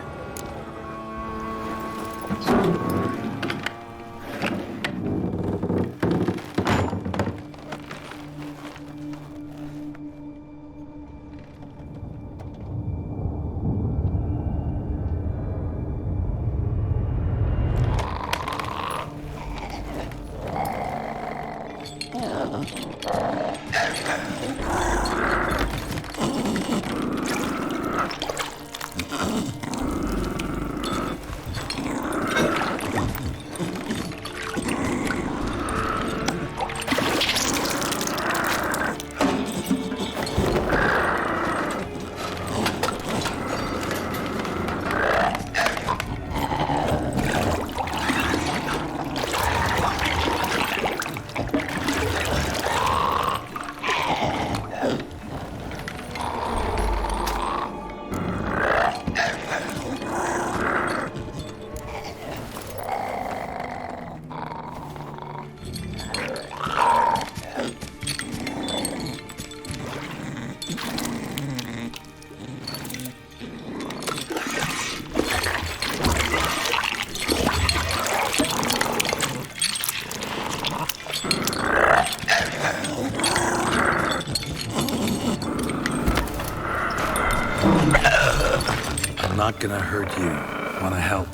Not gonna hurt you. Wanna help?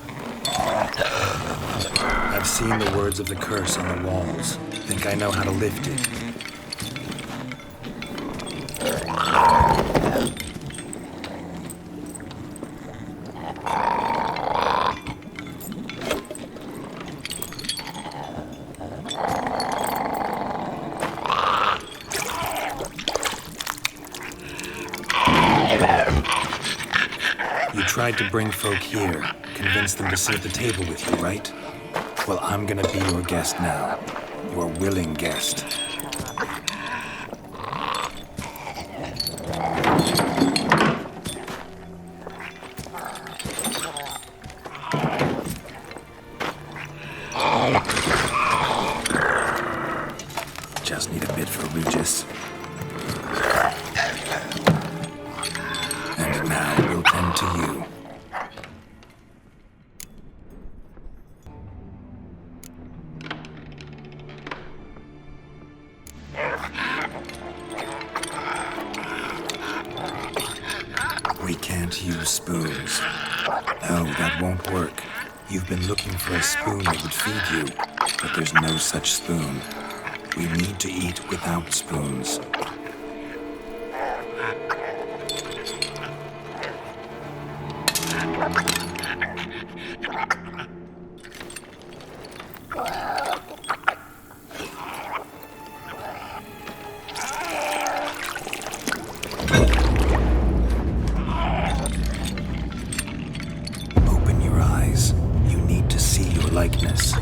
I've seen the words of the curse on the walls. Think I know how to lift it. Tried to bring folk here, convince them to sit at the table with you, right? Well, I'm gonna be your guest now. Your willing guest. Just need a bit for Regis. And now we'll tend to you. We can't use spoons. No, that won't work. You've been looking for a spoon that would feed you, but there's no such spoon. We need to eat without spoons. Likeness.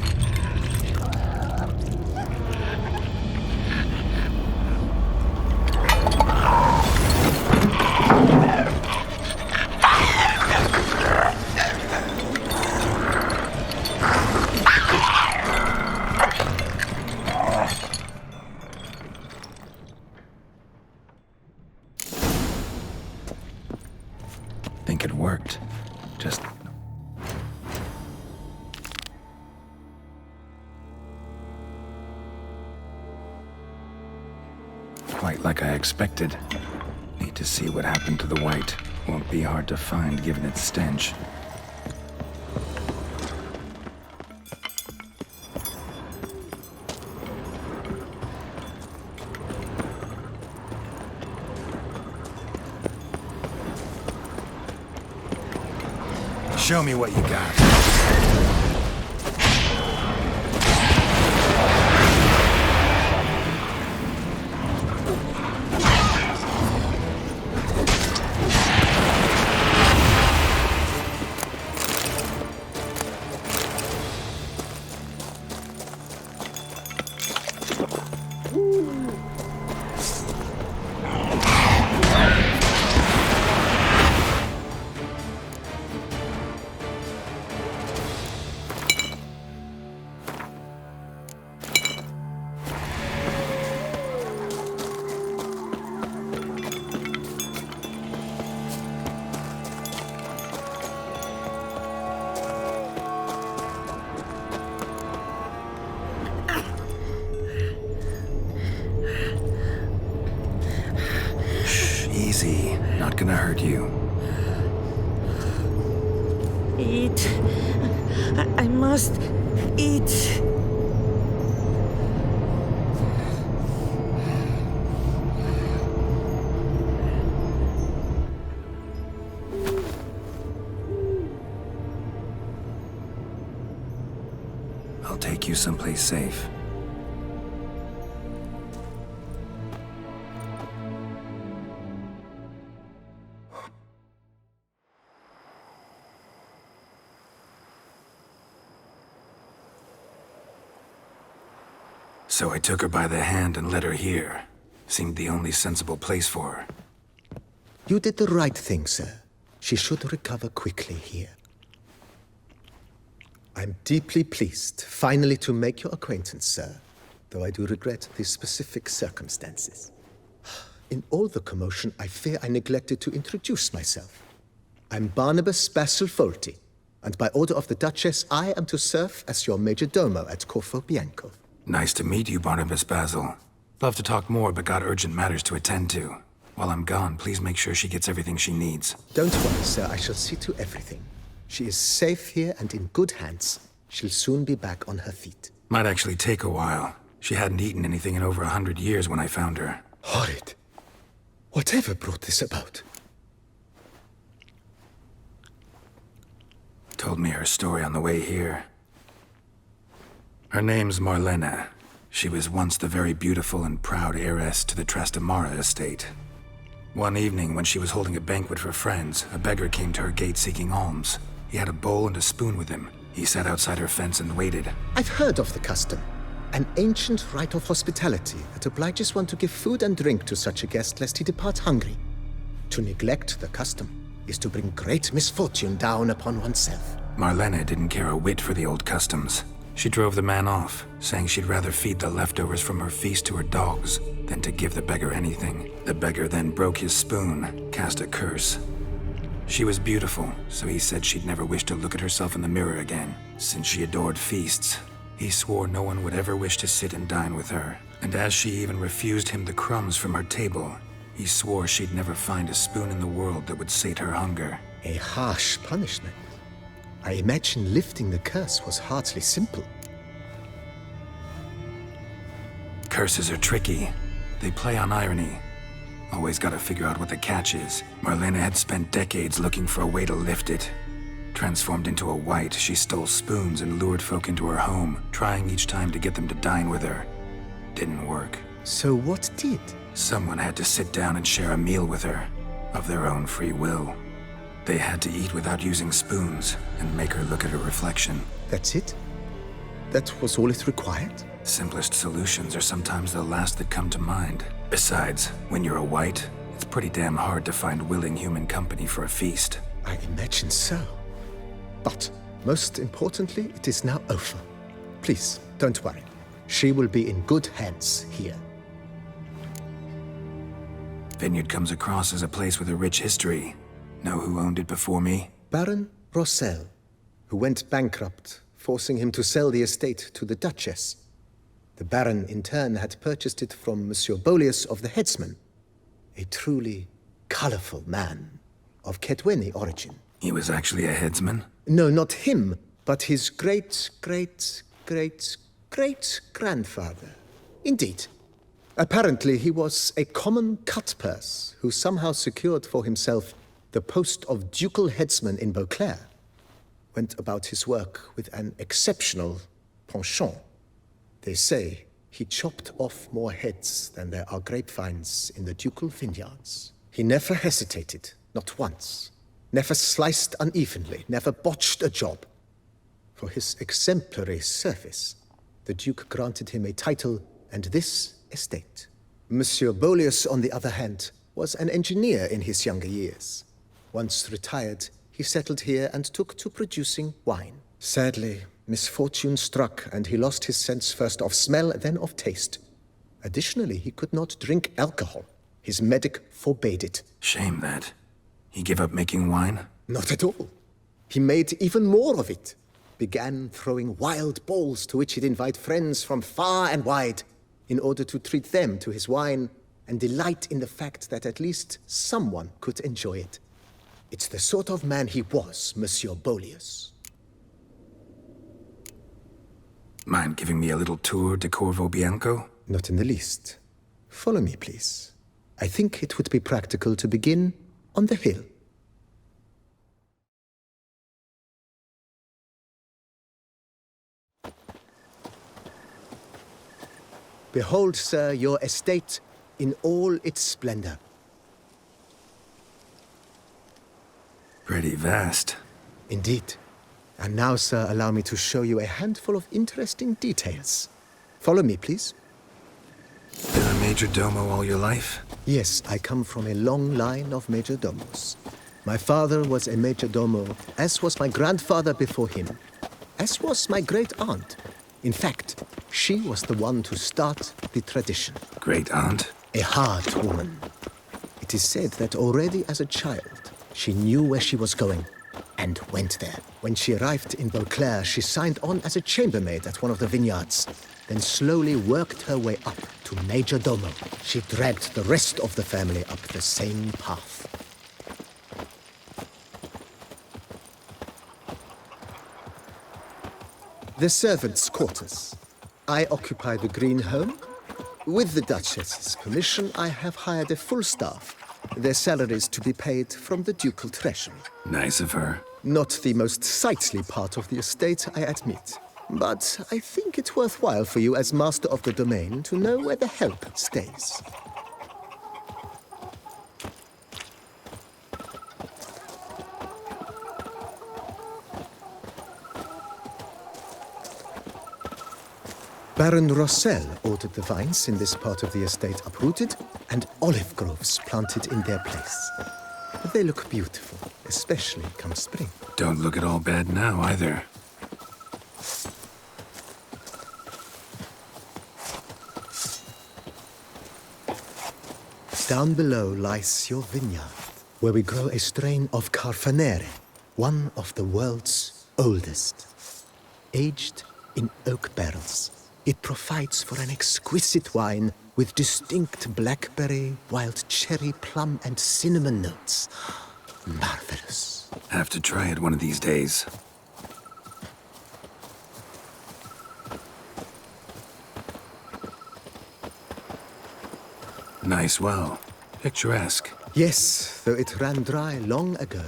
Think it worked. Just quite like I expected. Need to see what happened to the white. Won't be hard to find given its stench. Show me what you got. Easy. Not gonna hurt you. Eat. I must eat. I'll take you someplace safe. So I took her by the hand and led her here. Seemed the only sensible place for her. You did the right thing, sir. She should recover quickly here. I'm deeply pleased, finally, to make your acquaintance, sir, though I do regret the specific circumstances. In all the commotion, I fear I neglected to introduce myself. I'm Barnabas Basilfolti, and by order of the Duchess, I am to serve as your major domo at Corfo Bianco. Nice to meet you, Barnabas Basil. Love to talk more, but got urgent matters to attend to. While I'm gone, please make sure she gets everything she needs. Don't worry, sir. I shall see to everything. She is safe here and in good hands. She'll soon be back on her feet. Might actually take a while. She hadn't eaten anything in over 100 years when I found her. Horrid. Whatever brought this about? Told me her story on the way here. Her name's Marlena. She was once the very beautiful and proud heiress to the Trastamara estate. One evening, when she was holding a banquet for friends, a beggar came to her gate seeking alms. He had a bowl and a spoon with him. He sat outside her fence and waited. I've heard of the custom. An ancient rite of hospitality that obliges one to give food and drink to such a guest lest he depart hungry. To neglect the custom is to bring great misfortune down upon oneself. Marlena didn't care a whit for the old customs. She drove the man off, saying she'd rather feed the leftovers from her feast to her dogs than to give the beggar anything. The beggar then broke his spoon, cast a curse. She was beautiful, so he said she'd never wish to look at herself in the mirror again. Since she adored feasts, he swore no one would ever wish to sit and dine with her. And as she even refused him the crumbs from her table, he swore she'd never find a spoon in the world that would sate her hunger. A harsh punishment. I imagine lifting the curse was hardly simple. Curses are tricky. They play on irony. Always gotta figure out what the catch is. Marlena had spent decades looking for a way to lift it. Transformed into a wight, she stole spoons and lured folk into her home, trying each time to get them to dine with her. Didn't work. So what did? Someone had to sit down and share a meal with her, of their own free will. They had to eat without using spoons, and make her look at her reflection. That's it? That was all it required? Simplest solutions are sometimes the last that come to mind. Besides, when you're a wight, it's pretty damn hard to find willing human company for a feast. I imagine so. But, most importantly, it is now over. Please, don't worry. She will be in good hands here. Vineyard comes across as a place with a rich history. Know who owned it before me? Baron Rossel, who went bankrupt, forcing him to sell the estate to the Duchess. The Baron, in turn, had purchased it from Monsieur Bolius of the Headsman, a truly colorful man of Ketweni origin. He was actually a headsman? No, not him, but his great-great-great-great-grandfather. Indeed. Apparently, he was a common cutpurse who somehow secured for himself the post of ducal headsman in Beauclair. went about his work with an exceptional penchant. They say he chopped off more heads than there are grapevines in the ducal vineyards. He never hesitated, not once. Never sliced unevenly, never botched a job. For his exemplary service, the Duke granted him a title and this estate. Monsieur Bolius, on the other hand, was an engineer in his younger years. Once retired, he settled here and took to producing wine. Sadly, misfortune struck, and he lost his sense first of smell, then of taste. Additionally, he could not drink alcohol. His medic forbade it. Shame that. He gave up making wine? Not at all. He made even more of it. Began throwing wild balls to which he'd invite friends from far and wide in order to treat them to his wine and delight in the fact that at least someone could enjoy it. It's the sort of man he was, Monsieur Bolius. Mind giving me a little tour de Corvo Bianco? Not in the least. Follow me, please. I think it would be practical to begin on the hill. Behold, sir, your estate in all its splendor. Pretty vast. Indeed. And now, sir, allow me to show you a handful of interesting details. Follow me, please. Been a major domo all your life? Yes, I come from a long line of major domos. My father was a major domo, as was my grandfather before him, as was my great-aunt. In fact, she was the one to start the tradition. Great-aunt? A hard woman. It is said that already as a child, she knew where she was going and went there. When she arrived in Beauclair, she signed on as a chambermaid at one of the vineyards, then slowly worked her way up to major domo. She dragged the rest of the family up the same path. The servants' quarters. I occupy the green home. With the Duchess's permission, I have hired a full staff. Their salaries to be paid from the ducal treasury. Nice of her. Not the most sightly part of the estate, I admit. But I think it worthwhile for you as master of the domain to know where the help stays. Baron Rossel ordered the vines in this part of the estate uprooted and olive groves planted in their place. They look beautiful, especially come spring. Don't look at all bad now, either. Down below lies your vineyard, where we grow a strain of Carfanere, one of the world's oldest. Aged in oak barrels, it provides for an exquisite wine with distinct blackberry, wild cherry, plum, and cinnamon notes. Marvelous. Have to try it one of these days. Nice well. Picturesque. Yes, though it ran dry long ago.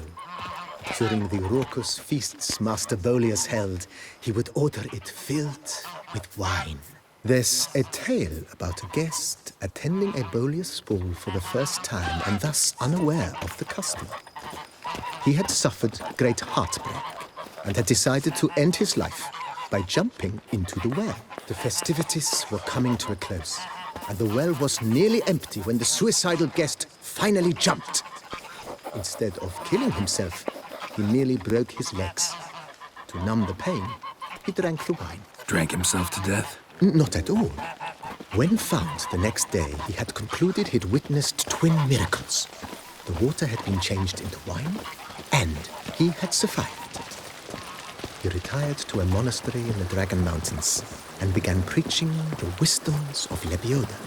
During the raucous feasts Master Bolius held, he would order it filled with wine. There's a tale about a guest attending a Bolius ball for the first time and thus unaware of the custom. He had suffered great heartbreak and had decided to end his life by jumping into the well. The festivities were coming to a close, and the well was nearly empty when the suicidal guest finally jumped. Instead of killing himself, he merely broke his legs. To numb the pain, he drank the wine. Drank himself to death? Not at all. When found the next day, he had concluded he'd witnessed twin miracles. The water had been changed into wine, and he had survived. He retired to a monastery in the Dragon Mountains and began preaching the wisdoms of Lebioda.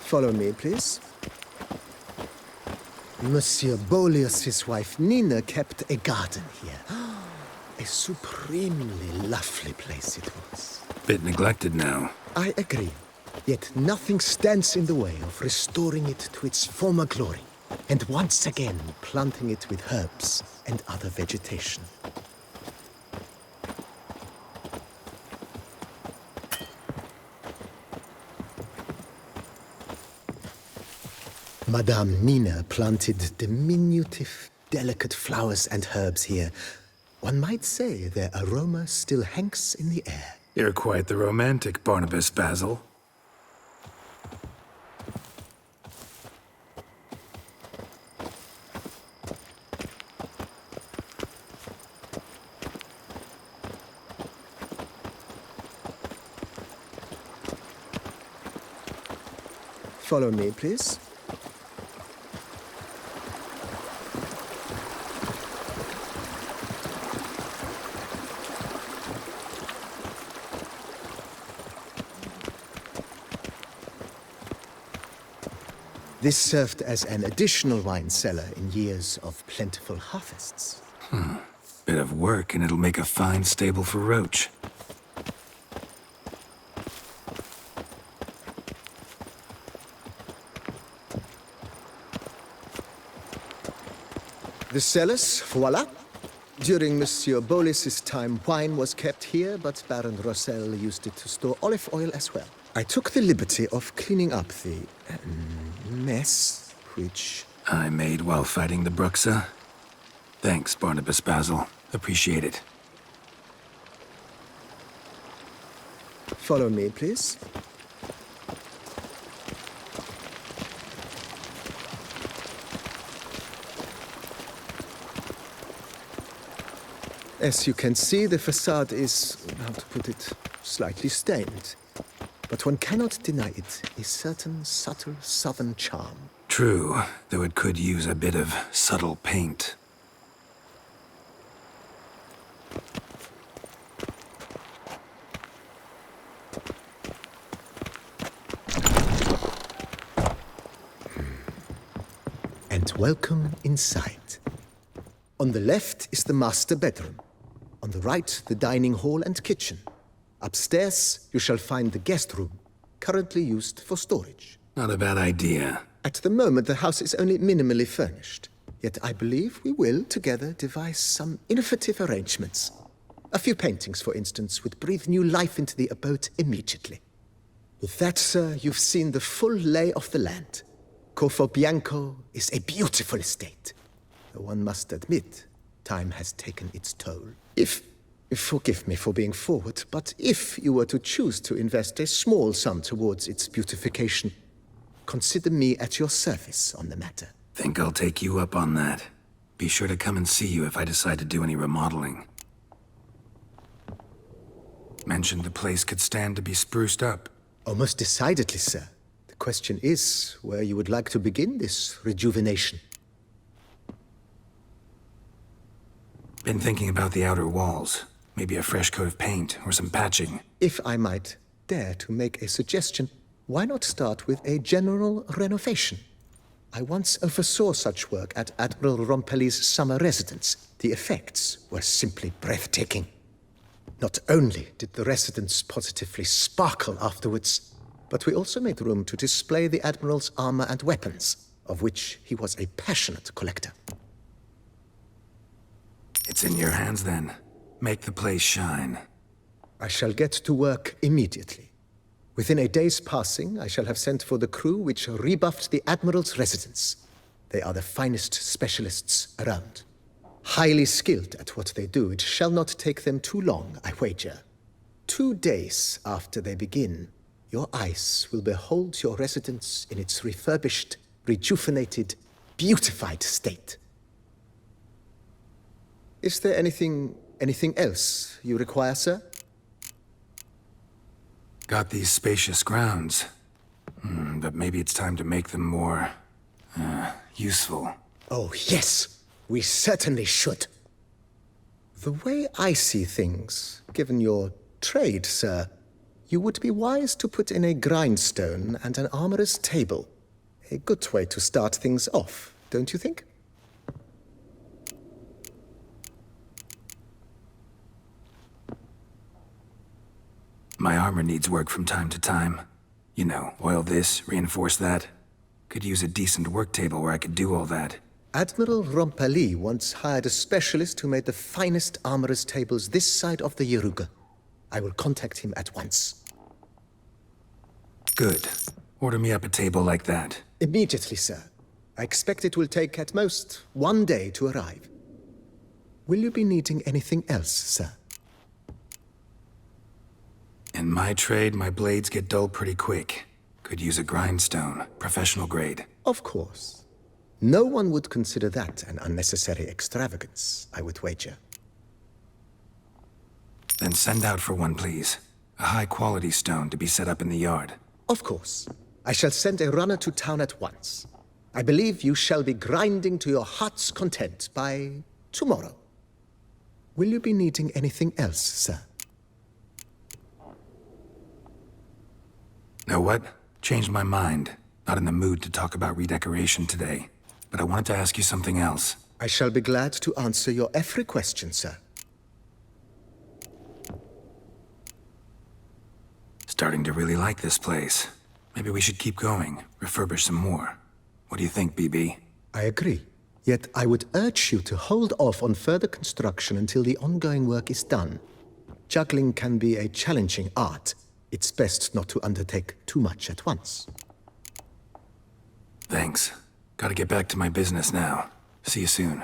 Follow me, please. Monsieur Bolius' wife Nina kept a garden here. A supremely lovely place it was. Bit neglected now. I agree. Yet nothing stands in the way of restoring it to its former glory, and once again planting it with herbs and other vegetation. Madame Nina planted diminutive, delicate flowers and herbs here. One might say their aroma still hangs in the air. You're quite the romantic, Barnabas Basil. Follow me, please. This served as an additional wine cellar in years of plentiful harvests. Bit of work, and it'll make a fine stable for Roach. The cellars, voila. During Monsieur Bolis's time, wine was kept here, but Baron Rossel used it to store olive oil as well. I took the liberty of cleaning up the mess, which I made while fighting the Bruxa. Thanks, Barnabas Basil. Appreciate it. Follow me, please. As you can see, the facade is, how to put it, slightly stained. But one cannot deny it a certain subtle southern charm. True, though it could use a bit of subtle paint. And welcome inside. On the left is the master bedroom. On the right, the dining hall and kitchen. Upstairs, you shall find the guest room, currently used for storage. Not a bad idea. At the moment, the house is only minimally furnished. Yet I believe we will, together, devise some innovative arrangements. A few paintings, for instance, would breathe new life into the abode immediately. With that, sir, you've seen the full lay of the land. Corfo Bianco is a beautiful estate. Though one must admit, time has taken its toll. Forgive me for being forward, but if you were to choose to invest a small sum towards its beautification, consider me at your service on the matter. Think I'll take you up on that. Be sure to come and see you if I decide to do any remodeling. Mentioned the place could stand to be spruced up. Oh, most decidedly, sir. The question is where you would like to begin this rejuvenation. Been thinking about the outer walls. Maybe a fresh coat of paint or some patching. If I might dare to make a suggestion, why not start with a general renovation? I once oversaw such work at Admiral Rompelli's summer residence. The effects were simply breathtaking. Not only did the residence positively sparkle afterwards, but we also made room to display the Admiral's armor and weapons, of which he was a passionate collector. It's in your hands then. Make the place shine. I shall get to work immediately. Within a day's passing, I shall have sent for the crew which rebuffed the Admiral's residence. They are the finest specialists around. Highly skilled at what they do, it shall not take them too long, I wager. 2 days after they begin, your eyes will behold your residence in its refurbished, rejuvenated, beautified state. Is there anything else you require, sir? Got these spacious grounds. But maybe it's time to make them more, useful. Oh, yes. We certainly should. The way I see things, given your trade, sir, you would be wise to put in a grindstone and an armorer's table. A good way to start things off, don't you think? My armor needs work from time to time. You know, oil this, reinforce that. Could use a decent work table where I could do all that. Admiral Rompali once hired a specialist who made the finest armorer's tables this side of the Yaruga. I will contact him at once. Good. Order me up a table like that. Immediately, sir. I expect it will take at most 1 day to arrive. Will you be needing anything else, sir? In my trade, my blades get dull pretty quick. Could use a grindstone, professional grade. Of course. No one would consider that an unnecessary extravagance, I would wager. Then send out for one, please. A high-quality stone to be set up in the yard. Of course. I shall send a runner to town at once. I believe you shall be grinding to your heart's content by tomorrow. Will you be needing anything else, sir? Know what? Changed my mind. Not in the mood to talk about redecoration today. But I wanted to ask you something else. I shall be glad to answer your every question, sir. Starting to really like this place. Maybe we should keep going, refurbish some more. What do you think, BB? I agree. Yet I would urge you to hold off on further construction until the ongoing work is done. Juggling can be a challenging art. It's best not to undertake too much at once. Thanks. Gotta get back to my business now. See you soon.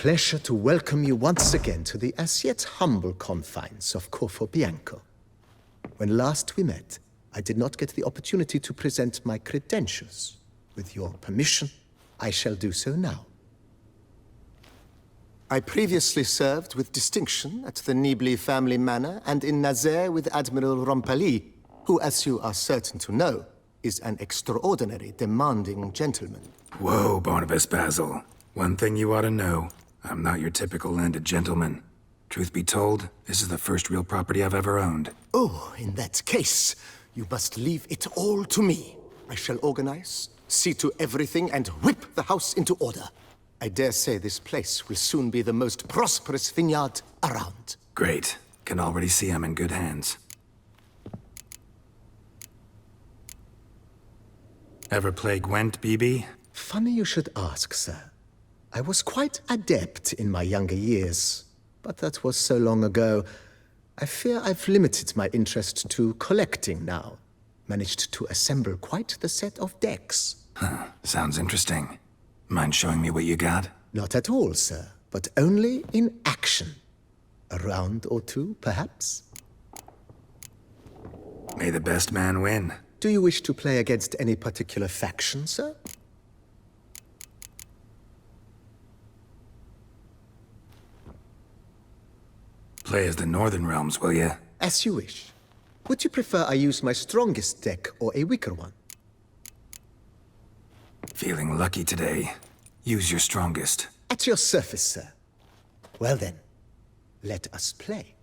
Pleasure to welcome you once again to the as yet humble confines of Corfo Bianco. When last we met, I did not get the opportunity to present my credentials. With your permission, I shall do so now. I previously served with distinction at the Nibli family manor and in Nazaire with Admiral Rompali, who, as you are certain to know, is an extraordinary, demanding gentleman. Whoa, Barnabas Basil. One thing you ought to know. I'm not your typical landed gentleman. Truth be told, this is the first real property I've ever owned. Oh, in that case, you must leave it all to me. I shall organize, see to everything, and whip the house into order. I dare say this place will soon be the most prosperous vineyard around. Great. Can already see I'm in good hands. Ever play Gwent, BB? Funny you should ask, sir. I was quite adept in my younger years, but that was so long ago. I fear I've limited my interest to collecting now. Managed to assemble quite the set of decks. Huh, sounds interesting. Mind showing me what you got? Not at all, sir, but only in action. A round or two, perhaps? May the best man win. Do you wish to play against any particular faction, sir? Play as the Northern Realms, will ya? As you wish. Would you prefer I use my strongest deck or a weaker one? Feeling lucky today. Use your strongest. At your service, sir. Well then, let us play.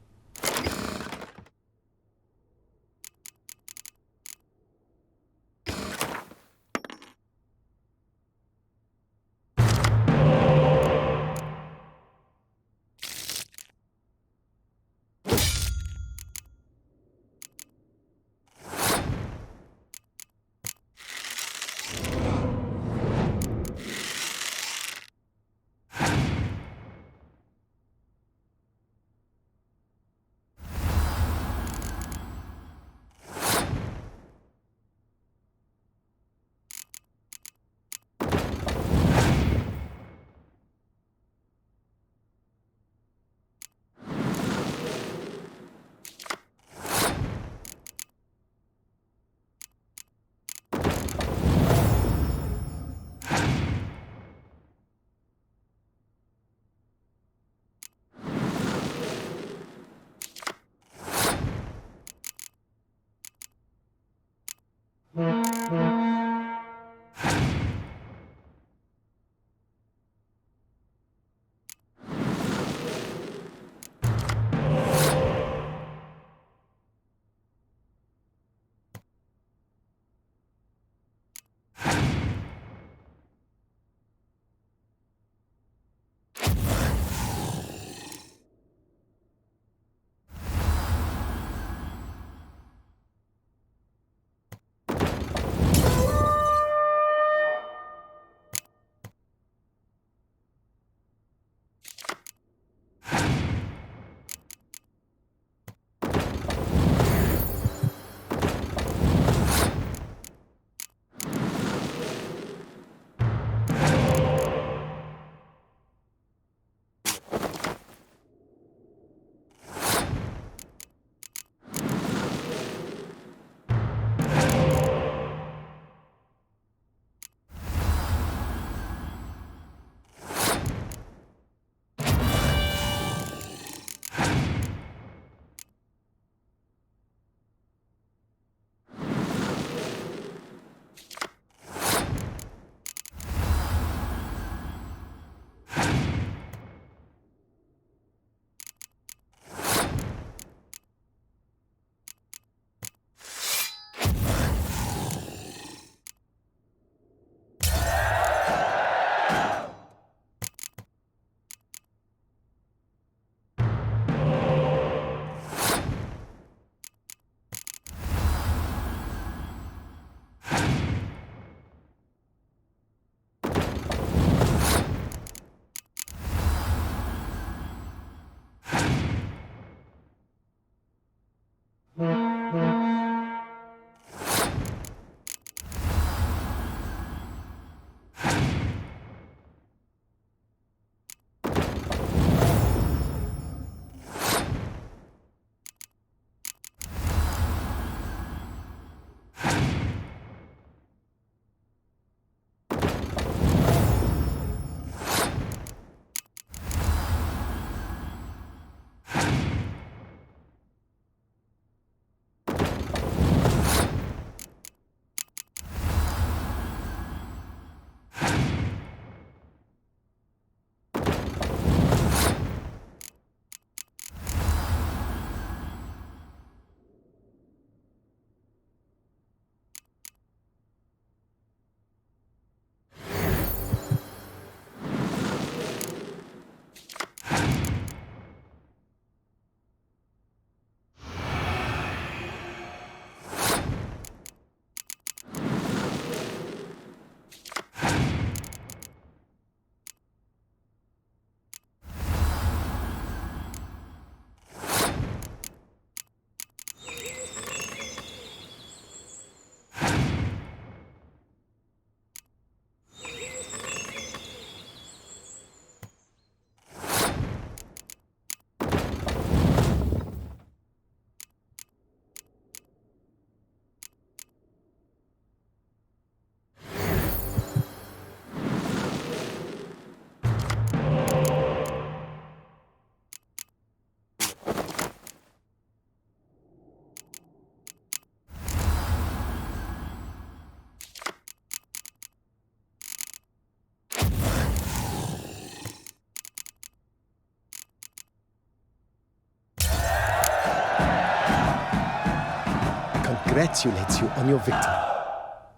congratulate you on your victory.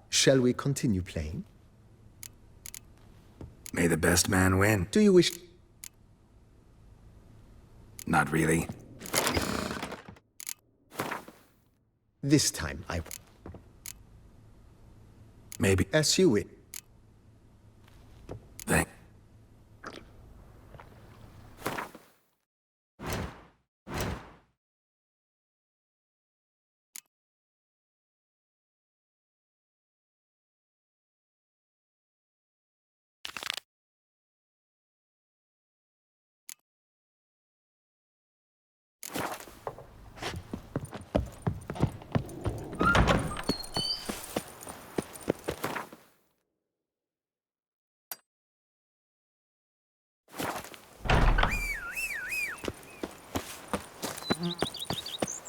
Shall we continue playing? May the best man win. Do you wish... Not really. This time I... Maybe. As you win. Thank.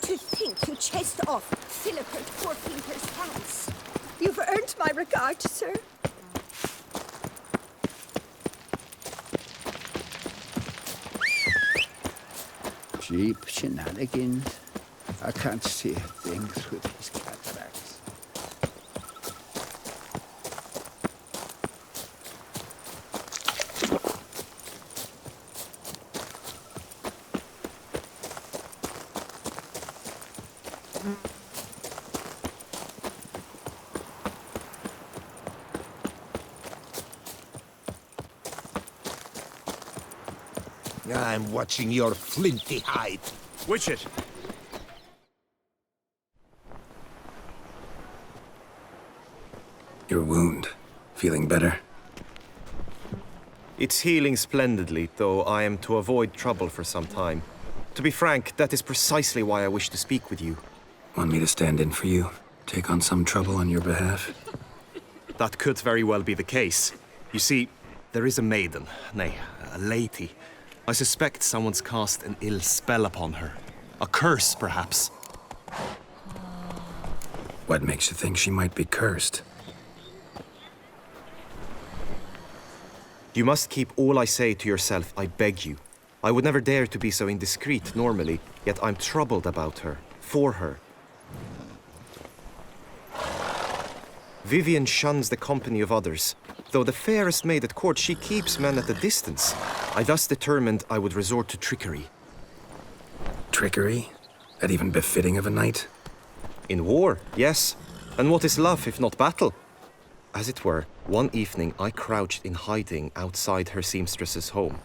To think you chased off Philip Fourfinger's hands. You've earned my regard, sir. Cheap shenanigans. I can't see a thing through these cataracts. I'm watching your flinty hide. Witcher! Your wound. Feeling better? It's healing splendidly, though I am to avoid trouble for some time. To be frank, that is precisely why I wish to speak with you. Want me to stand in for you? Take on some trouble on your behalf? That could very well be the case. You see, there is a maiden, nay, a lady. I suspect someone's cast an ill spell upon her. A curse, perhaps. What makes you think she might be cursed? You must keep all I say to yourself, I beg you. I would never dare to be so indiscreet normally, yet I'm troubled about her, for her. Vivian shuns the company of others. Though the fairest maid at court, she keeps men at a distance. I thus determined I would resort to trickery. Trickery? That even befitting of a knight? In war, yes. And what is love if not battle? As it were, one evening I crouched in hiding outside her seamstress's home.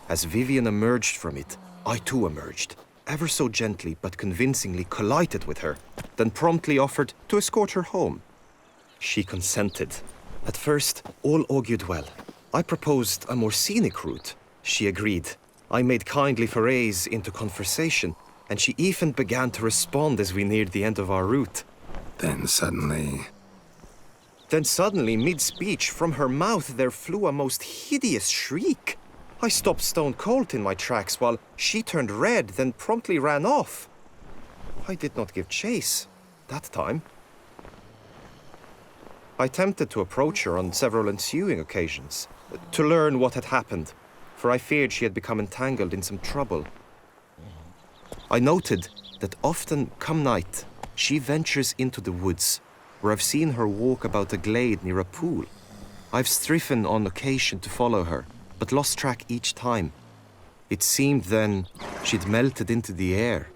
As Vivian emerged from it, I too emerged, ever so gently but convincingly collided with her, then promptly offered to escort her home. She consented. At first, all augured well. I proposed a more scenic route. She agreed. I made kindly forays into conversation, and she even began to respond as we neared the end of our route. Then suddenly, mid-speech, from her mouth there flew a most hideous shriek. I stopped stone cold in my tracks while she turned red, then promptly ran off. I did not give chase that time. I attempted to approach her on several ensuing occasions, to learn what had happened, for I feared she had become entangled in some trouble. I noted that often, come night, she ventures into the woods, where I've seen her walk about a glade near a pool. I've striven on occasion to follow her, but lost track each time. It seemed then she'd melted into the air.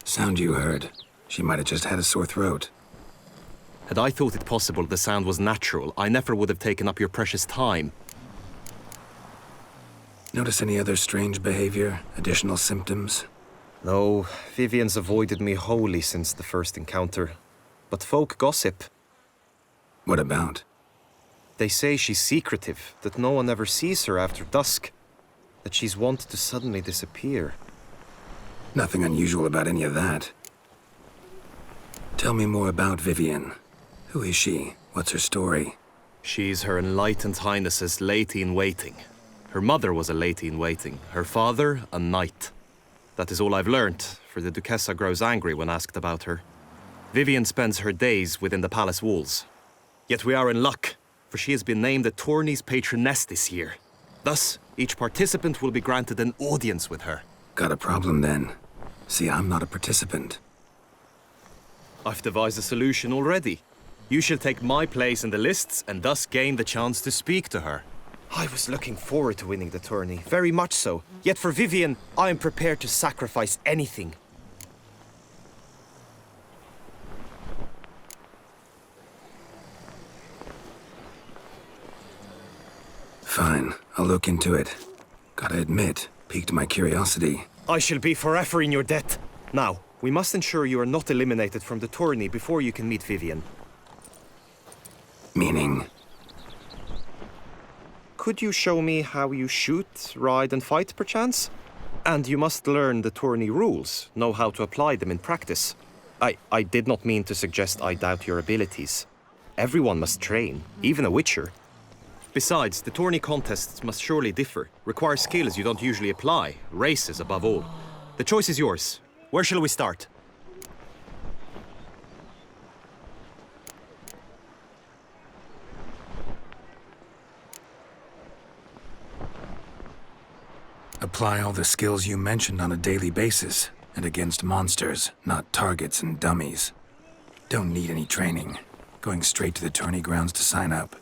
sound you heard. She might have just had a sore throat. Had I thought it possible the sound was natural, I never would have taken up your precious time. Notice any other strange behavior? Additional symptoms? No, Vivian's avoided me wholly since the first encounter. But folk gossip. What about? They say she's secretive, that no one ever sees her after dusk. That she's wont to suddenly disappear. Nothing unusual about any of that. Tell me more about Vivian. Who is she? What's her story? She's Her Enlightened Highness's lady-in-waiting. Her mother was a lady-in-waiting, her father a knight. That is all I've learnt, for the Duchessa grows angry when asked about her. Vivian spends her days within the palace walls. Yet we are in luck, for she has been named the tourney's patroness this year. Thus, each participant will be granted an audience with her. Got a problem then? See, I'm not a participant. I've devised a solution already. You shall take my place in the lists and thus gain the chance to speak to her. I was looking forward to winning the tourney, very much so. Yet for Vivian, I am prepared to sacrifice anything. Fine, I'll look into it. Gotta admit, piqued my curiosity. I shall be forever in your debt. Now, we must ensure you are not eliminated from the tourney before you can meet Vivian. Meaning? Could you show me how you shoot, ride and fight, perchance? And you must learn the tourney rules, know how to apply them in practice. I did not mean to suggest I doubt your abilities. Everyone must train, even a witcher. Besides, the tourney contests must surely differ, require skills you don't usually apply, races above all. The choice is yours. Where shall we start? Apply all the skills you mentioned on a daily basis, and against monsters, not targets and dummies. Don't need any training. Going straight to the tourney grounds to sign up.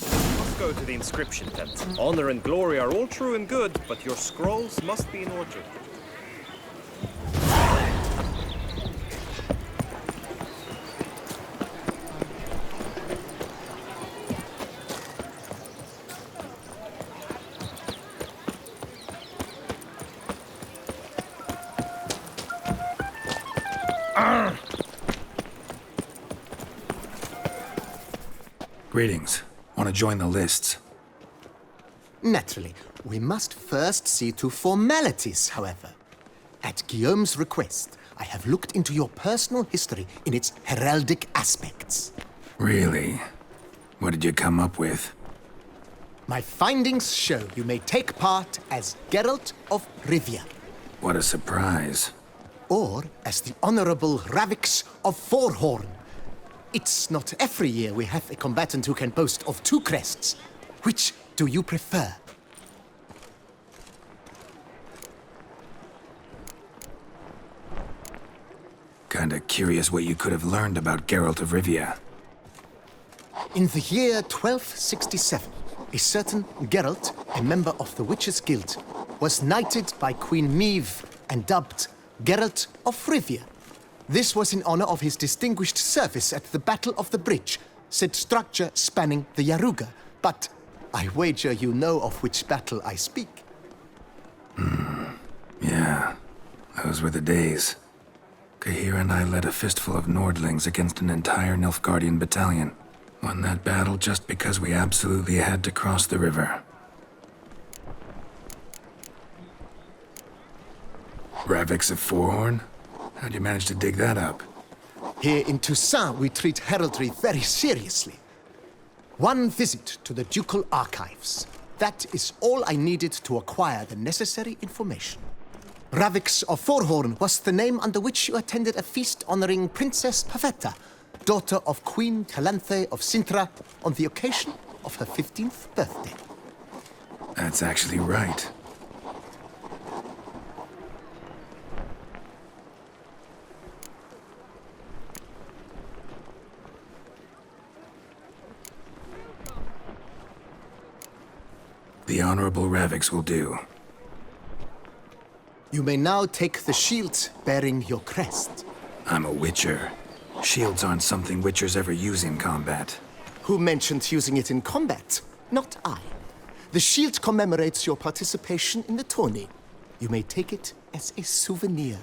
Let's go to the inscription tent. Honor and glory are all true and good, but your scrolls must be in order. Greetings. Want to join the lists? Naturally. We must first see to formalities, however. At Guillaume's request, I have looked into your personal history in its heraldic aspects. Really? What did you come up with? My findings show you may take part as Geralt of Rivia. What a surprise. Or as the Honorable Ravix of Forhorn. It's not every year we have a combatant who can boast of 2 crests. Which do you prefer? Kinda curious what you could have learned about Geralt of Rivia. In the year 1267, a certain Geralt, a member of the Witches' Guild, was knighted by Queen Meve and dubbed Geralt of Rivia. This was in honor of his distinguished service at the Battle of the Bridge, said structure spanning the Yaruga. But I wager you know of which battle I speak. Yeah, those were the days. Kahir and I led a fistful of Nordlings against an entire Nilfgaardian battalion. Won that battle just because we absolutely had to cross the river. Ravix of Forhorn? How'd you manage to dig that up? Here in Toussaint, we treat heraldry very seriously. One visit to the ducal archives. That is all I needed to acquire the necessary information. Ravix of Forhorn was the name under which you attended a feast honoring Princess Pavetta, daughter of Queen Calanthe of Cintra, on the occasion of her 15th birthday. That's actually right. The Honorable Ravix will do. You may now take the shield bearing your crest. I'm a witcher. Shields aren't something witchers ever use in combat. Who mentioned using it in combat? Not I. The shield commemorates your participation in the tourney. You may take it as a souvenir.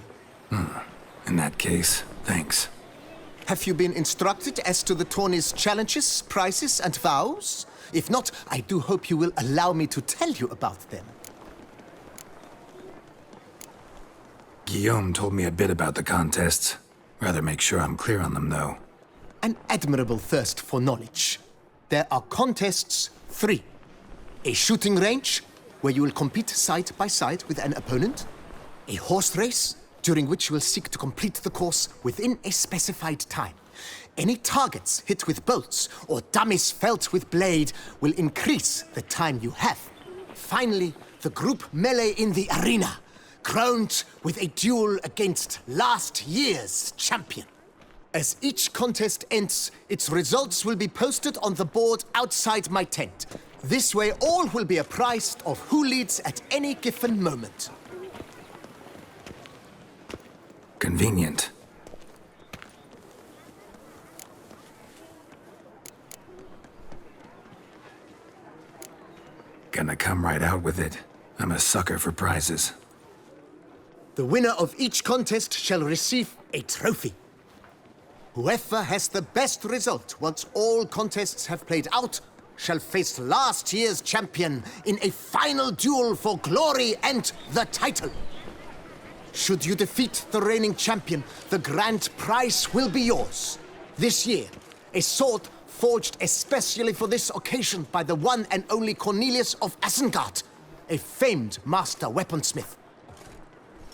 In that case, thanks. Have you been instructed as to the tourney's challenges, prizes, and vows? If not, I do hope you will allow me to tell you about them. Guillaume told me a bit about the contests. Rather make sure I'm clear on them, though. An admirable thirst for knowledge. There are contests 3. A shooting range, where you will compete side by side with an opponent. A horse race, during which you will seek to complete the course within a specified time. Any targets hit with bolts or dummies felt with blade will increase the time you have. Finally, the group melee in the arena. crowned with a duel against last year's champion. As each contest ends, its results will be posted on the board outside my tent. This way, all will be apprised of who leads at any given moment. Convenient. Gonna come right out with it. I'm a sucker for prizes. The winner of each contest shall receive a trophy. Whoever has the best result once all contests have played out shall face last year's champion in a final duel for glory and the title. Should you defeat the reigning champion, the grand prize will be yours. This year, a sword forged especially for this occasion by the one and only Cornelius of Isengard, a famed master weaponsmith.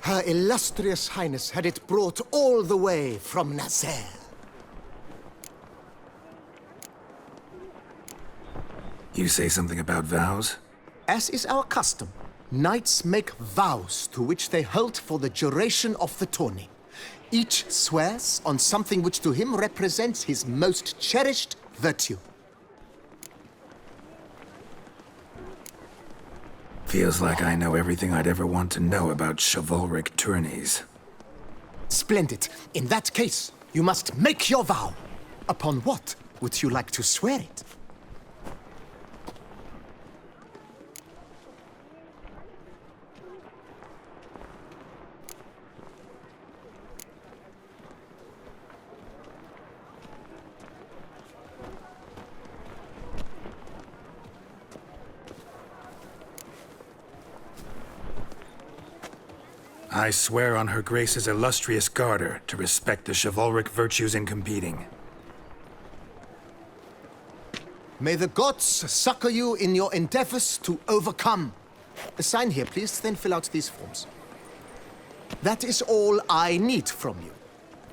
Her illustrious highness had it brought all the way from Nazaire. You say something about vows? As is our custom, knights make vows to which they hold for the duration of the tourney. Each swears on something which to him represents his most cherished virtue. Feels like I know everything I'd ever want to know about chivalric tourneys. Splendid. In that case, you must make your vow. Upon what would you like to swear it? I swear on Her Grace's illustrious garter to respect the chivalric virtues in competing. May the gods succor you in your endeavors to overcome. Sign here, please, then fill out these forms. That is all I need from you.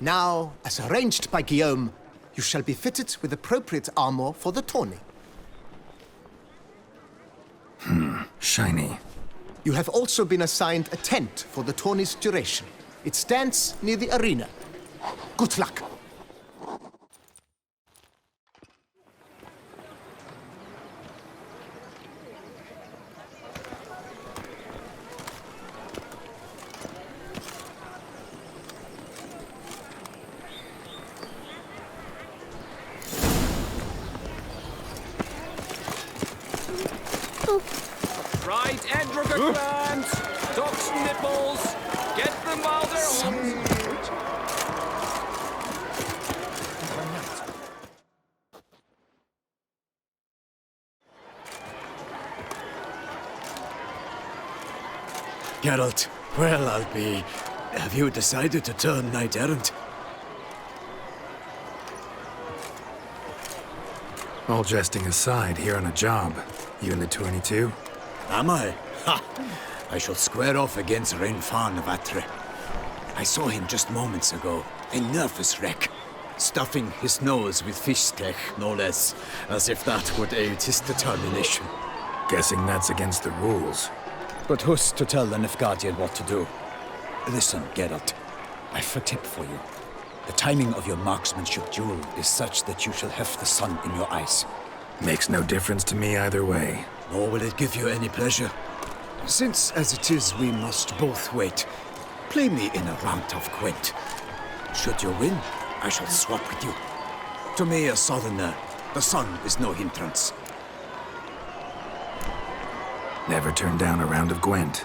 Now, as arranged by Guillaume, you shall be fitted with appropriate armor for the tourney. Shiny. You have also been assigned a tent for the tourney's duration. It stands near the arena. Good luck. Right, Edric clams, ducks nipples, get them while they're on. Geralt, well, I'll be... Have you decided to turn knight-errant? All jesting aside, here on a job. You in the tourney too? Am I? Ha! I shall square off against Renfan of Atre. I saw him just moments ago, a nervous wreck, stuffing his nose with fish steak, no less, as if that would aid his determination. Guessing that's against the rules. But who's to tell the Nilfgaardian what to do? Listen, Geralt, I've a tip for you. The timing of your marksmanship duel is such that you shall have the sun in your eyes. Makes no difference to me either way. Nor will it give you any pleasure. Since, as it is, we must both wait, play me in a round of Gwent. Should you win, I shall swap with you. To me, a southerner, the sun is no hindrance. Never turn down a round of Gwent.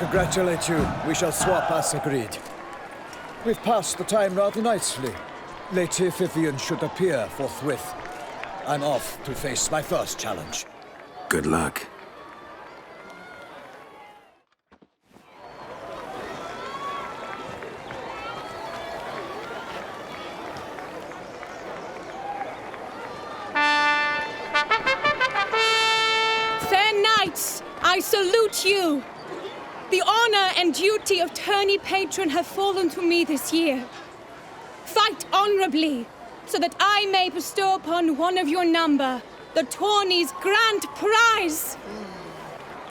congratulate you. We shall swap as agreed. We've passed the time rather nicely. Lady Vivian should appear forthwith. I'm off to face my first challenge. Good luck. Fair knights, I salute you. The honor and duty of tourney patron have fallen to me this year. Fight honorably, so that I may bestow upon one of your number the tourney's grand prize.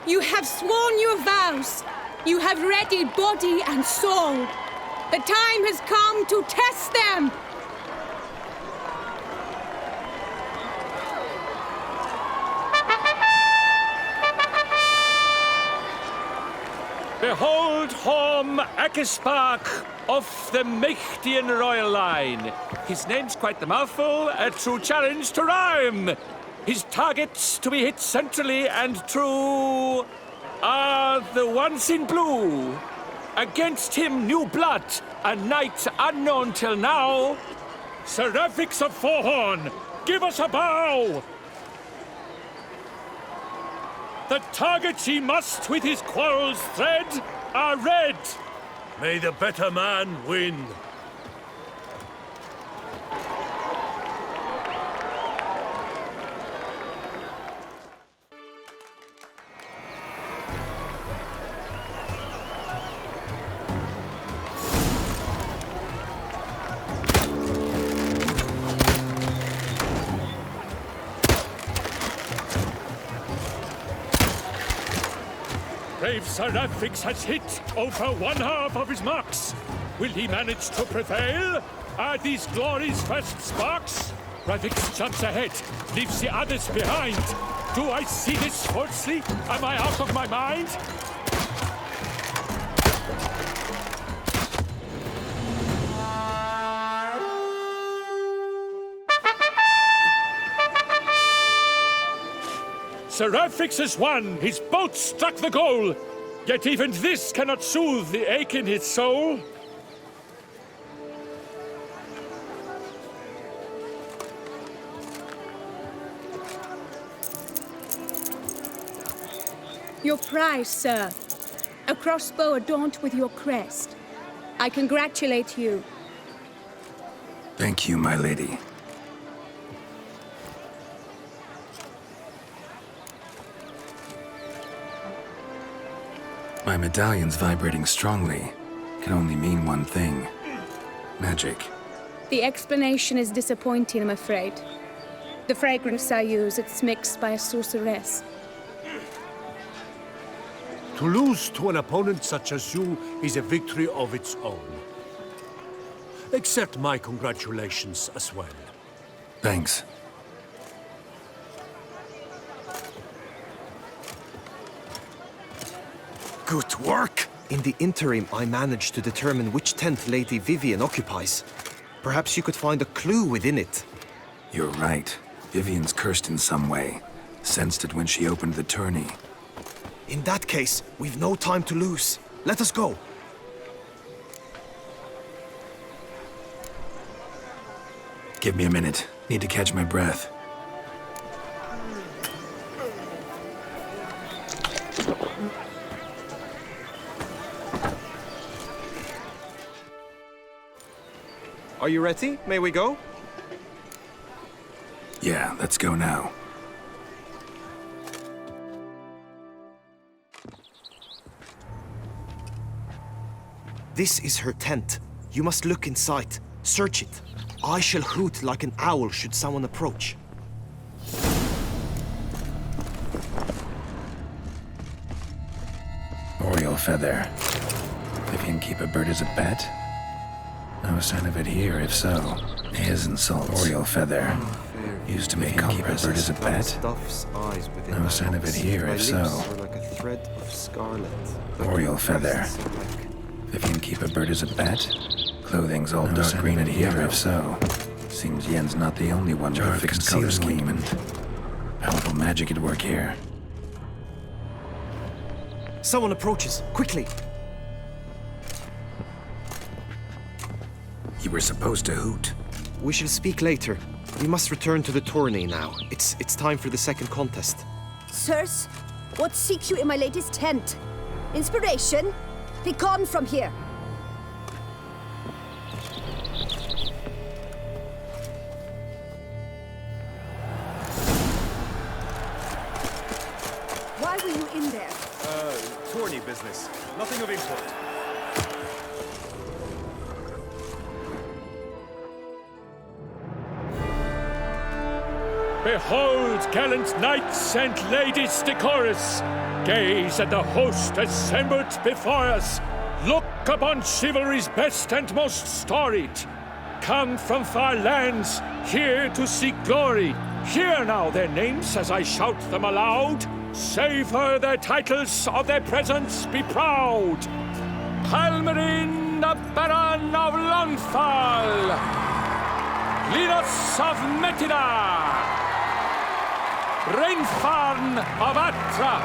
You have sworn your vows. You have readied body and soul. The time has come to test them. Behold Horm Akispark of the Mechtian royal line. His name's quite the mouthful, a true challenge to rhyme. His targets to be hit centrally and true are the ones in blue. Against him, new blood, a knight unknown till now. Seraphix of Forehorn, give us a bow! The targets he must with his quarrels thread are red. May the better man win. Brave Seraphix has hit over one half of his marks. Will he manage to prevail? Are these glories first sparks? Ravix jumps ahead, leaves the others behind. Do I see this falsely? Am I out of my mind? Seraphix has won! His boat struck the goal! Yet even this cannot soothe the ache in his soul. Your prize, sir. A crossbow adorned with your crest. I congratulate you. Thank you, my lady. My medallion's vibrating strongly. Can only mean one thing. Magic. The explanation is disappointing, I'm afraid. The fragrance I use, it's mixed by a sorceress. To lose to an opponent such as you is a victory of its own. Accept my congratulations as well. Thanks. Good work! In the interim, I managed to determine which tent Lady Vivian occupies. Perhaps you could find a clue within it. You're right. Vivian's cursed in some way. Sensed it when she opened the tourney. In that case, we've no time to lose. Let us go. Give me a minute. Need to catch my breath. Are you ready? May we go? Yeah, let's go now. This is her tent. You must look inside. Search it. I shall hoot like an owl should someone approach. Oriole feather. Vivian keep a bird as a pet? No sign of it here, if so. His insult. Oriole feather. Used to make keep a bird as a pet? No sign of it here, if so. Oriole feather. Vivian keep a bird as a pet? Clothing's all dark green and here, if so. Seems Yen's not the only one with a fixed color scheme and powerful magic at work here. Someone approaches. Quickly! You were supposed to hoot. We shall speak later. We must return to the tourney now. It's time for the second contest. Sirs, what seeks you in my lady's tent? Inspiration? Be gone from here! Why were you in there? Tourney business. Nothing of import. Behold, gallant knights and ladies decorous! Gaze at the host assembled before us! Look upon chivalry's best and most storied! Come from far lands, here to seek glory! Hear now their names as I shout them aloud! Savor their titles, of their presence be proud! Palmerin, the Baron of Lonfal! Linus of Metida! Rainfarn of Atra!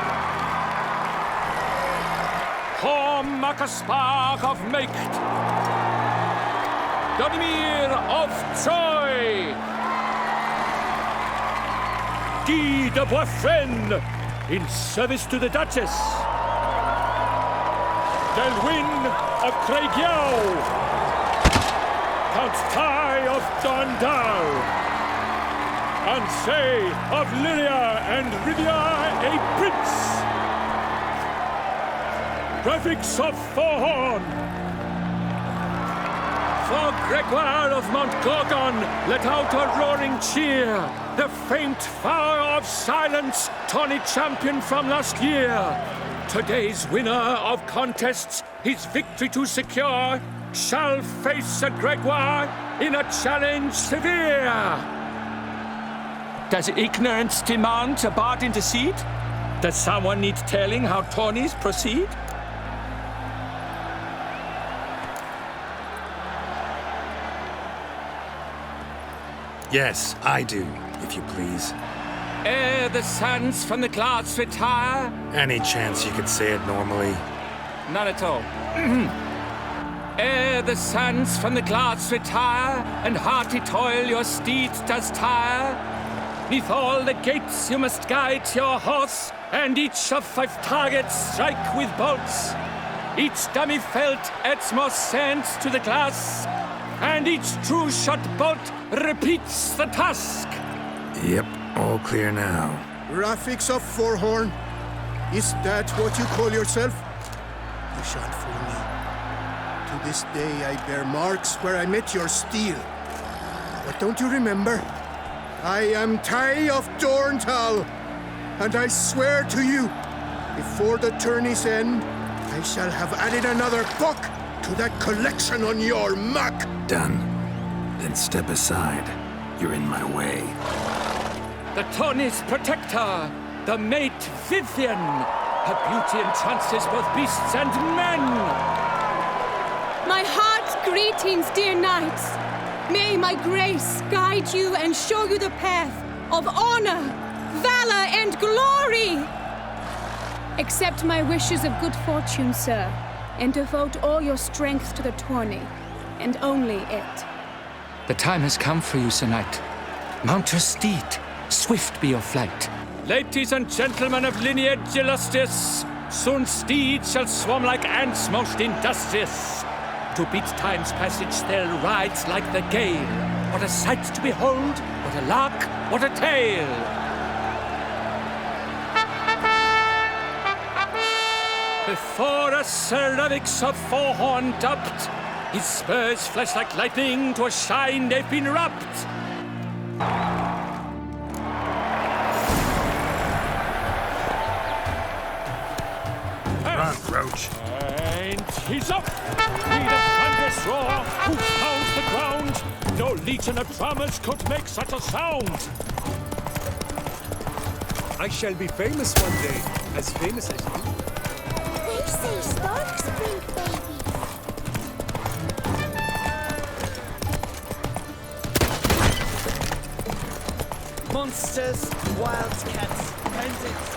Horm Makaspar of Meikt! Donimir of Troy! Guy de Boisfren, in service to the Duchess! Delwyn of Craigiau! Count Tai of Dondal! Ansay of Lyria and Rivia a prince! Graphics of Forhorn! For Gregoire of Mount Gorgon, let out a roaring cheer! The faint fire of silence, tourney champion from last year! Today's winner of contests, his victory to secure, shall face a Gregoire in a challenge severe! Does ignorance demand a bard intercede? Does someone need telling how tourneys proceed? Yes, I do, if you please. Ere the sands from the glass retire? Any chance you could say it normally? None at all. Ere the sands from the glass retire, and hearty toil your steed does tire, neath all the gates you must guide your horse, and each of 5 targets strike with bolts. Each dummy felt adds more sand to the glass, and each true shot bolt repeats the task. Yep, all clear now. Graphics of Forhorn? Is that what you call yourself? You shan't fool me. To this day I bear marks where I met your steel. But don't you remember? I am Tai of Dorntal, and I swear to you, before the tourney's end, I shall have added another buck to that collection on your map. Done. Then step aside. You're in my way. The tourney's protector, the mate Vivian. Her beauty entrances both beasts and men. My heart's greetings, dear knights. May my grace guide you and show you the path of honor, valor, and glory. Accept my wishes of good fortune, sir, and devote all your strength to the tourney, and only it. The time has come for you, Sir Knight. Mount your steed. Swift be your flight. Ladies and gentlemen of lineage illustrious, soon steeds shall swarm like ants most industrious. To beat time's passage, they'll ride like the gale. What a sight to behold! What a lark! What a tale! Before us, Sir Ravix of Forhorn dubbed, his spurs flash like lightning, to a shine they've been wrapped. Run, Roach. And he's up! Lead a thunderous roar, who pounds the ground. No legion of drummers could make such a sound. I shall be famous one day, as famous as you. They say storks bring babies. Monsters, wildcats, bandits.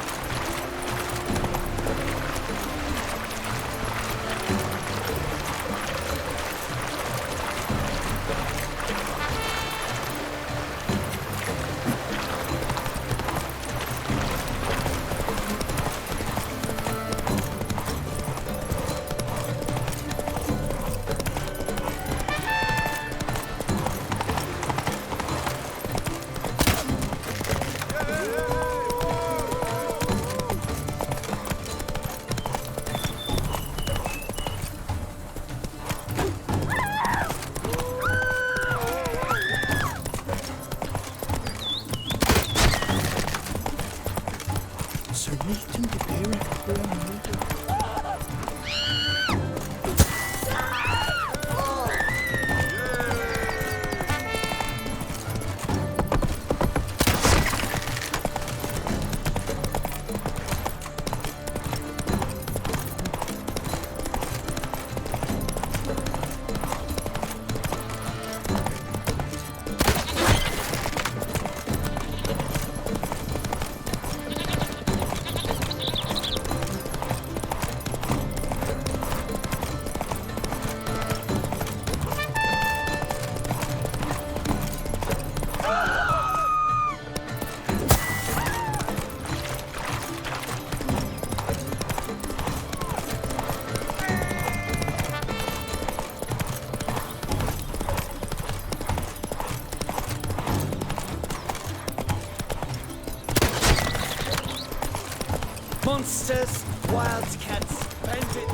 monsters, wildcats, bandits.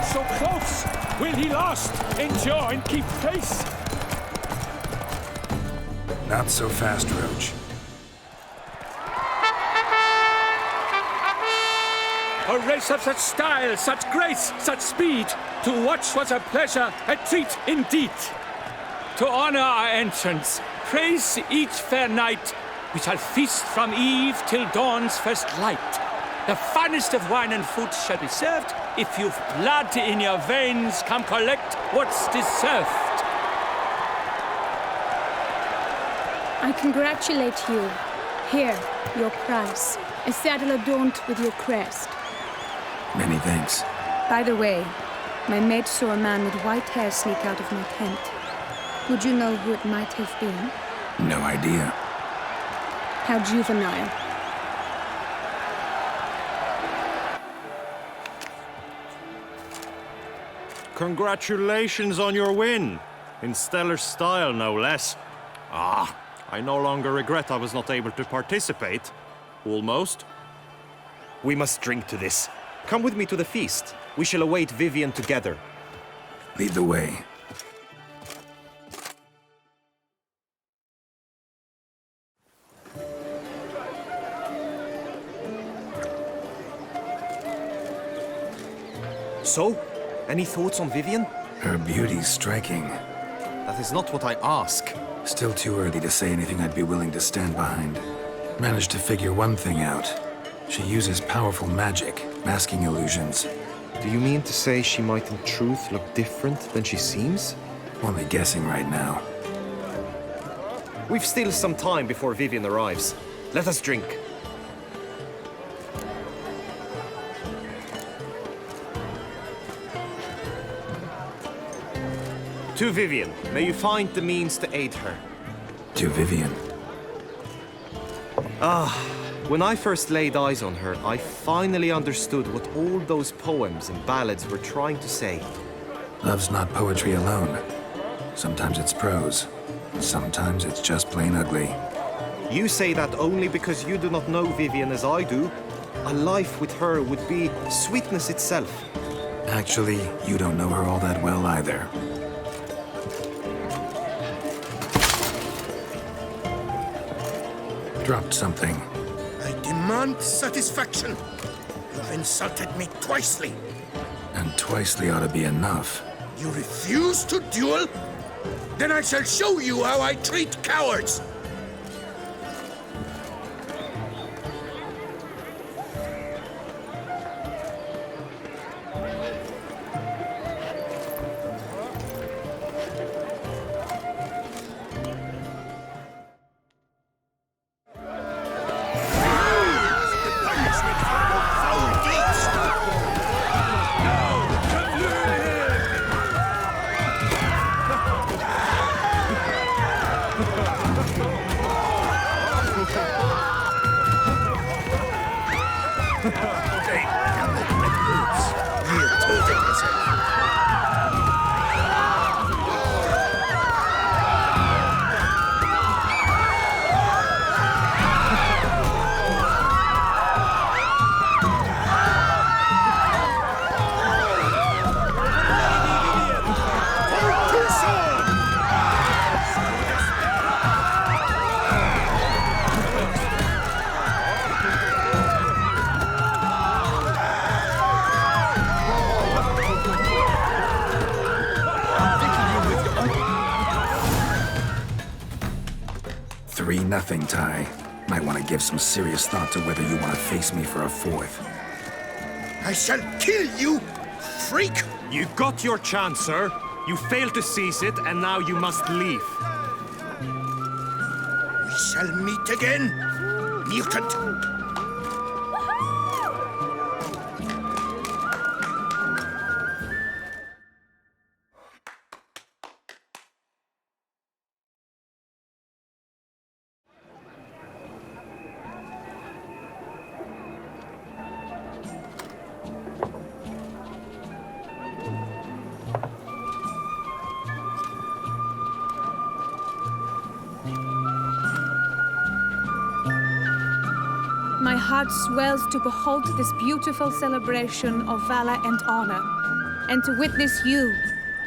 So close! Will he last? Endure and keep pace? Not so fast, Roach. A race of such style, such grace, such speed. To watch was a pleasure, a treat indeed. To honor our entrance, praise each fair knight. We shall feast from eve till dawn's first light. The finest of wine and food shall be served. If you've blood in your veins, come collect what's deserved. I congratulate you. Here, your prize. A saddle adorned with your crest. Many thanks. By the way, my maid saw a man with white hair sneak out of my tent. Would you know who it might have been? No idea. How juvenile. Congratulations on your win. In stellar style, no less. Ah, I no longer regret I was not able to participate. Almost. We must drink to this. Come with me to the feast. We shall await Vivian together. Lead the way. So, any thoughts on Vivian? Her beauty's striking. That is not what I ask. Still too early to say anything I'd be willing to stand behind. Managed to figure one thing out. She uses powerful magic, masking illusions. Do you mean to say she might in truth look different than she seems? Only guessing right now. We've still some time before Vivian arrives. Let us drink. To Vivian, may you find the means to aid her. To Vivian. When I first laid eyes on her, I finally understood what all those poems and ballads were trying to say. Love's not poetry alone. Sometimes it's prose. Sometimes it's just plain ugly. You say that only because you do not know Vivian as I do. A life with her would be sweetness itself. Actually, you don't know her all that well either. Dropped something. I demand satisfaction. You've insulted me twicely. And twicely ought to be enough. You refuse to duel? Then I shall show you how I treat cowards! Nothing, Ty. Might want to give some serious thought to whether you want to face me for a fourth. I shall kill you, freak! You got your chance, sir. You failed to seize it, and now you must leave. We shall meet again, mutant! My heart swells to behold this beautiful celebration of valor and honor, and to witness you,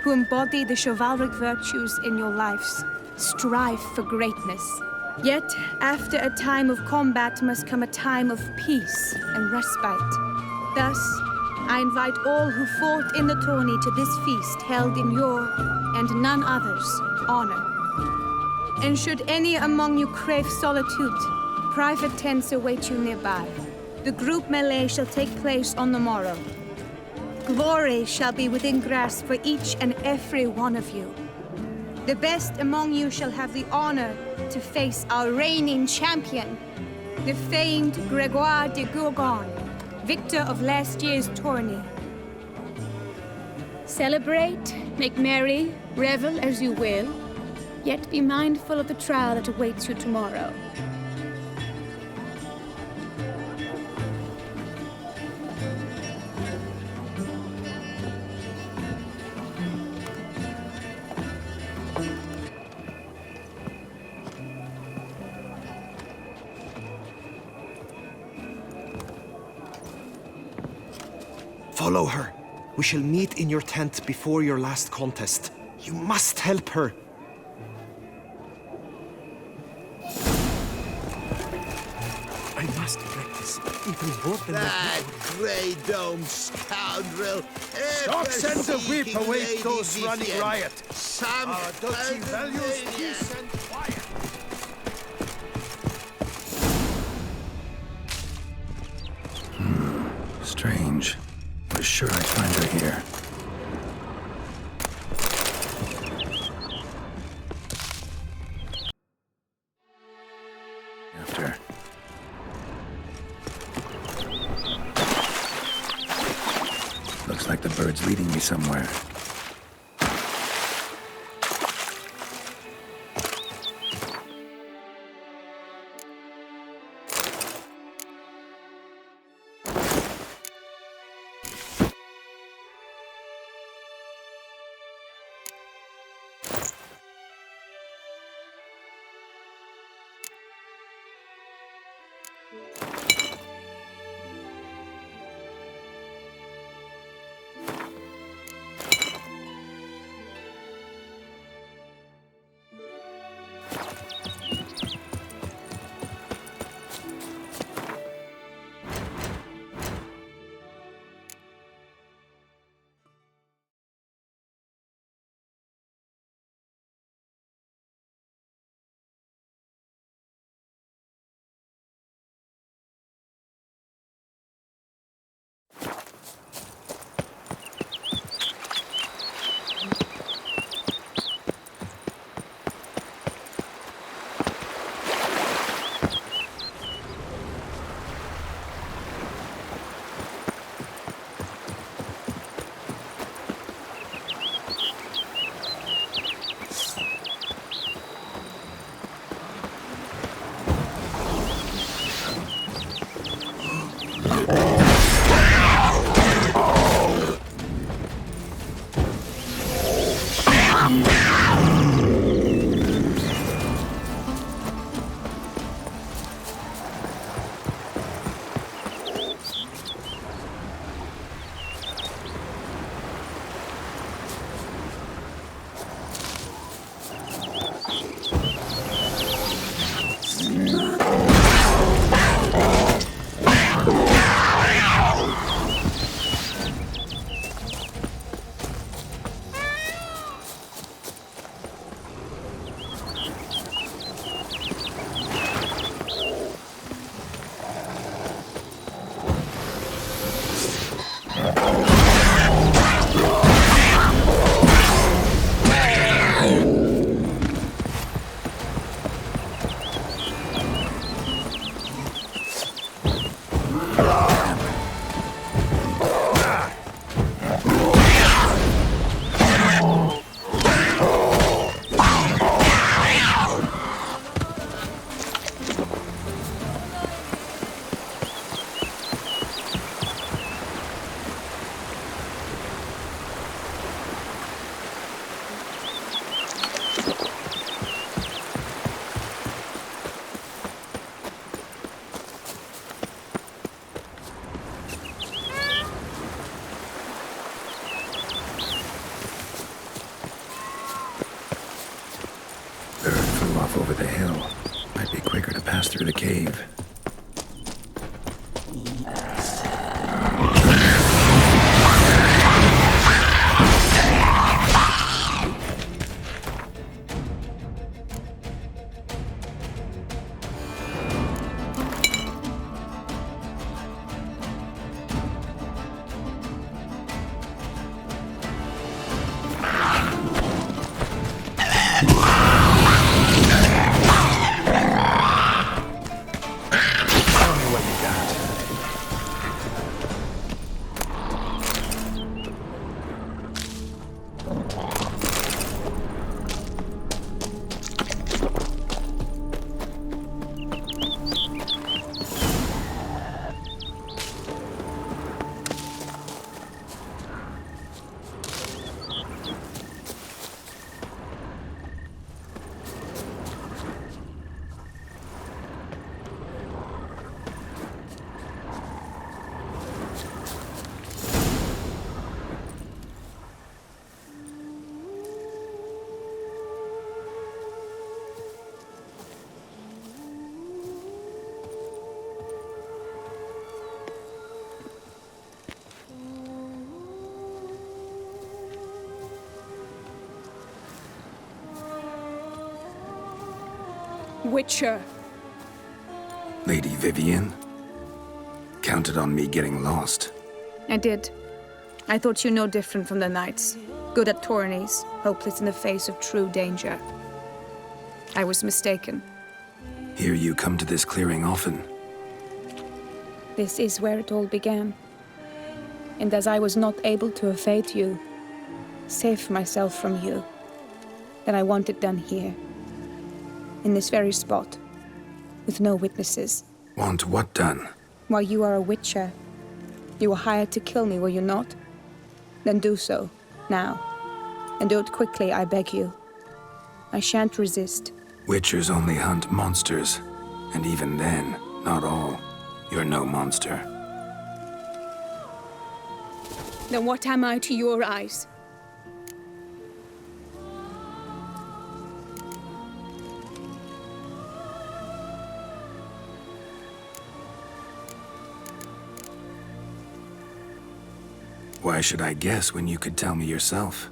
who embody the chivalric virtues in your lives, strive for greatness. Yet, after a time of combat must come a time of peace and respite. Thus, I invite all who fought in the tourney to this feast held in your, and none other's, honor. And should any among you crave solitude, private tents await you nearby. The group melee shall take place on the morrow. Glory shall be within grasp for each and every one of you. The best among you shall have the honor to face our reigning champion, the famed Gregoire de Gourgon, victor of last year's tourney. Celebrate, make merry, revel as you will, yet be mindful of the trial that awaits you tomorrow. Follow her. We shall meet in your tent before your last contest. You must help her. I must practice even more than that grey dome scoundrel! Stocks and the whip await those running riot. Some dirty values peace and quiet. Strange. I was sure I'd find her here. After. Looks like the bird's leading me somewhere. through the cave. Witcher. Lady Vivian? Counted on me getting lost. I did. I thought you no different from the knights. Good at tourneys, hopeless in the face of true danger. I was mistaken. Hear you come to this clearing often. This is where it all began. And as I was not able to evade you, save myself from you, then I want it done here. In this very spot, with no witnesses. Want what done? While you are a witcher, you were hired to kill me, were you not? Then do so, now. And do it quickly, I beg you. I shan't resist. Witchers only hunt monsters, and even then, not all. You're no monster. Then what am I to your eyes? Why should I guess when you could tell me yourself?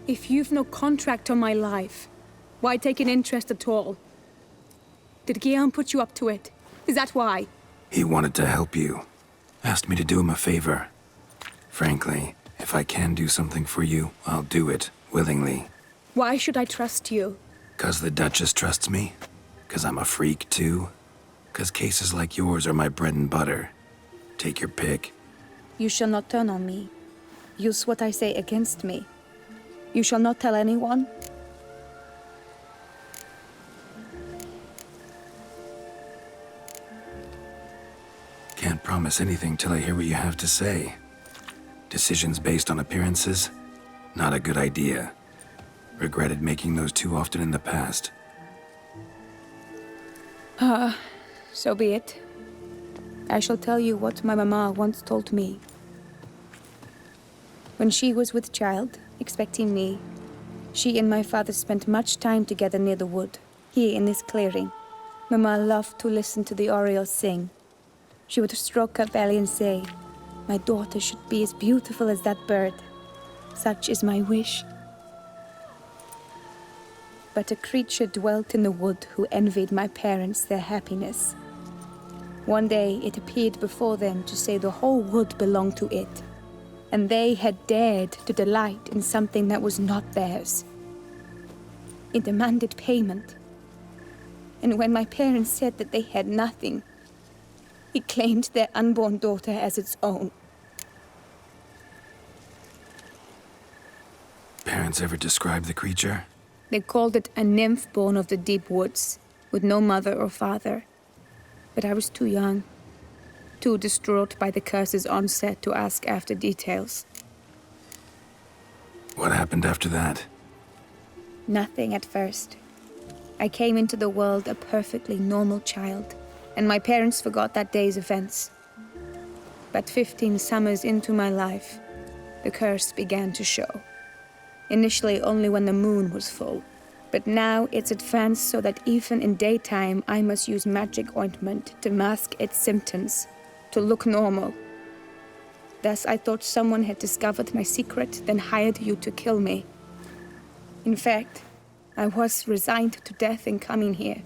If you've no contract on my life, why take an interest at all? Did Guillaume put you up to it? Is that why? He wanted to help you. Asked me to do him a favor. Frankly, if I can do something for you, I'll do it, willingly. Why should I trust you? 'Cause the Duchess trusts me? 'Cause I'm a freak, too? 'Cause cases like yours are my bread and butter? Take your pick. You shall not turn on me. Use what I say against me. You shall not tell anyone? Can't promise anything till I hear what you have to say. Decisions based on appearances? Not a good idea. Regretted making those too often in the past. So be it. I shall tell you what my mama once told me. When she was with child, expecting me, she and my father spent much time together near the wood, here in this clearing. Mama loved to listen to the orioles sing. She would stroke her belly and say, "My daughter should be as beautiful as that bird. Such is my wish." But a creature dwelt in the wood who envied my parents their happiness. One day it appeared before them to say the whole wood belonged to it, and they had dared to delight in something that was not theirs. It demanded payment. And when my parents said that they had nothing, it claimed their unborn daughter as its own. Parents ever describe the creature? They called it a nymph born of the deep woods, with no mother or father. But I was too young, too distraught by the curse's onset to ask after details. What happened after that? Nothing at first. I came into the world a perfectly normal child, and my parents forgot that day's events. But 15 summers into my life, the curse began to show. Initially only when the moon was full, But now it's advanced so that even in daytime I must use magic ointment to mask its symptoms, to look normal. Thus I thought someone had discovered my secret, then hired you to kill me. In fact, I was resigned to death in coming here.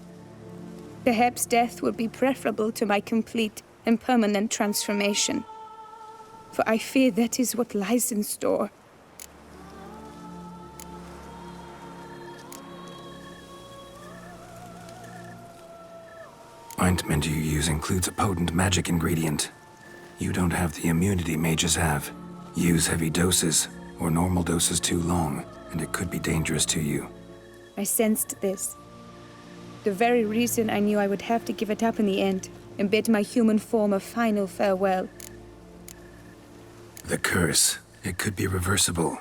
Perhaps death would be preferable to my complete and permanent transformation. For I fear that is what lies in store. Ointment you use includes a potent magic ingredient. You don't have the immunity mages have. Use heavy doses, or normal doses too long, and it could be dangerous to you. I sensed this. The very reason I knew I would have to give it up in the end, and bid my human form a final farewell. The curse, it could be reversible.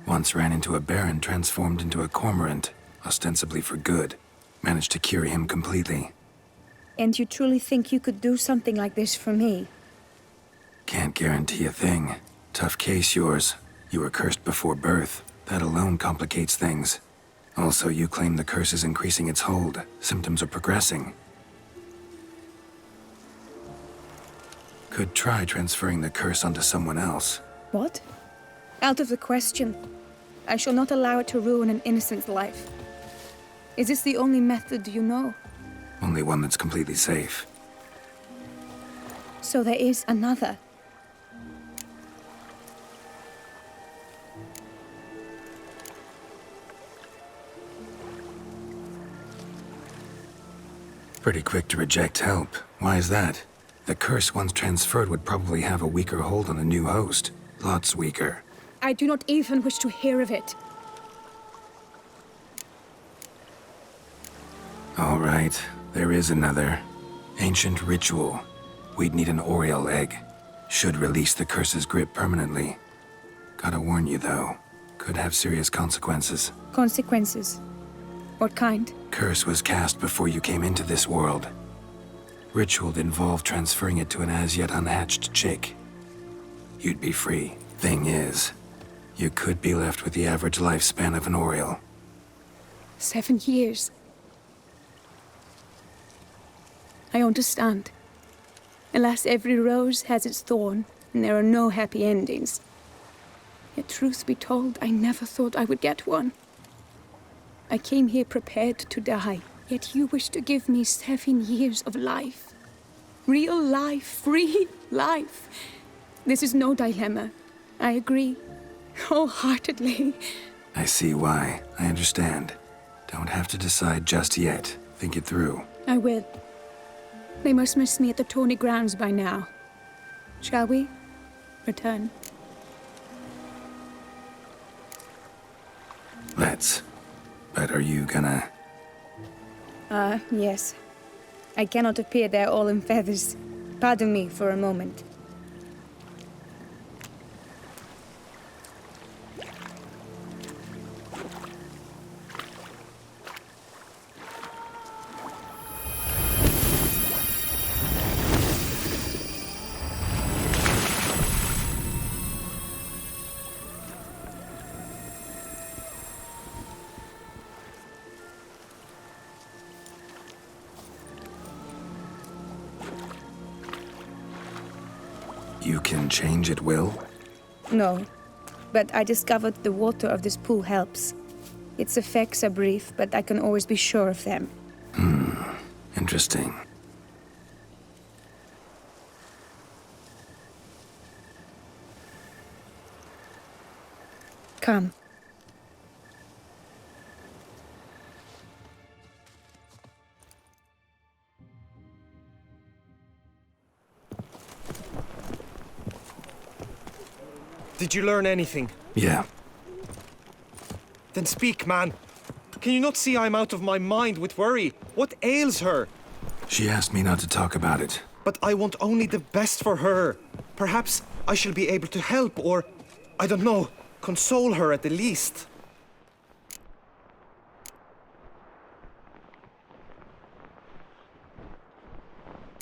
Once ran into a baron transformed into a cormorant, ostensibly for good. Managed to cure him completely. And you truly think you could do something like this for me? Can't guarantee a thing. Tough case, yours. You were cursed before birth. That alone complicates things. Also, you claim the curse is increasing its hold. Symptoms are progressing. Could try transferring the curse onto someone else. What? Out of the question. I shall not allow it to ruin an innocent's life. Is this the only method you know? Only one that's completely safe. So there is another. Pretty quick to reject help. Why is that? The curse once transferred would probably have a weaker hold on the new host. Lots weaker. I do not even wish to hear of it. All right, there is another. Ancient ritual. We'd need an Oriole egg. Should release the curse's grip permanently. Gotta warn you though, could have serious consequences. Consequences? What kind? Curse was cast before you came into this world. Ritual involved transferring it to an as-yet unhatched chick. You'd be free. Thing is, you could be left with the average lifespan of an Oriole. 7 years. I understand. Alas, every rose has its thorn, and there are no happy endings. Yet truth be told, I never thought I would get one. I came here prepared to die, yet you wish to give me 7 years of life. Real life, free life. This is no dilemma. I agree, wholeheartedly. I see why. I understand. Don't have to decide just yet. Think it through. I will. They must miss me at the Tawny grounds by now. Shall we? Return. Let's. But are you gonna... Yes. I cannot appear there all in feathers. Pardon me for a moment. You can change at will? No, but I discovered the water of this pool helps. Its effects are brief, but I can always be sure of them. Interesting. Come. Did you learn anything? Yeah. Then speak, man. Can you not see I'm out of my mind with worry? What ails her? She asked me not to talk about it. But I want only the best for her. Perhaps I shall be able to help or, I don't know, console her at the least.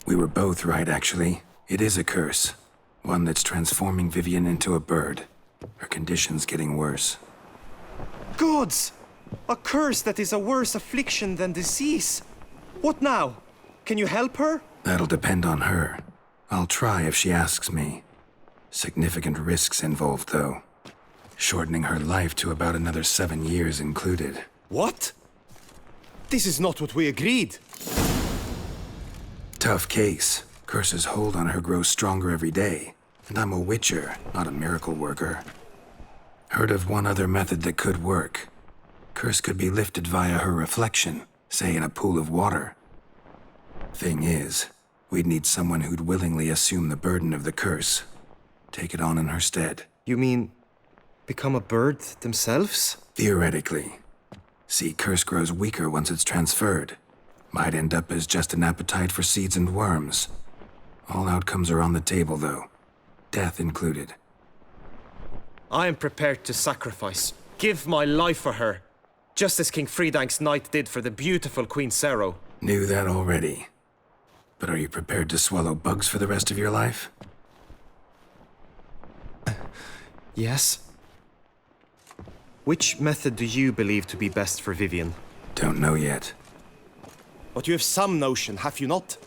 We were both right, actually. It is a curse. One that's transforming Vivian into a bird. Her condition's getting worse. Gods! A curse that is a worse affliction than disease. What now? Can you help her? That'll depend on her. I'll try if she asks me. Significant risks involved, though. Shortening her life to about another 7 years included. What? This is not what we agreed. Tough case. Curse's hold on her grows stronger every day. And I'm a witcher, not a miracle worker. Heard of one other method that could work. Curse could be lifted via her reflection, say in a pool of water. Thing is, we'd need someone who'd willingly assume the burden of the curse. Take it on in her stead. You mean become a bird themselves? Theoretically. See, curse grows weaker once it's transferred. Might end up as just an appetite for seeds and worms. All outcomes are on the table, though. Death included. I am prepared to sacrifice. Give my life for her. Just as King Fridank's knight did for the beautiful Queen Sero. Knew that already. But are you prepared to swallow bugs for the rest of your life? Yes. Which method do you believe to be best for Vivienne? Don't know yet. But you have some notion, have you not?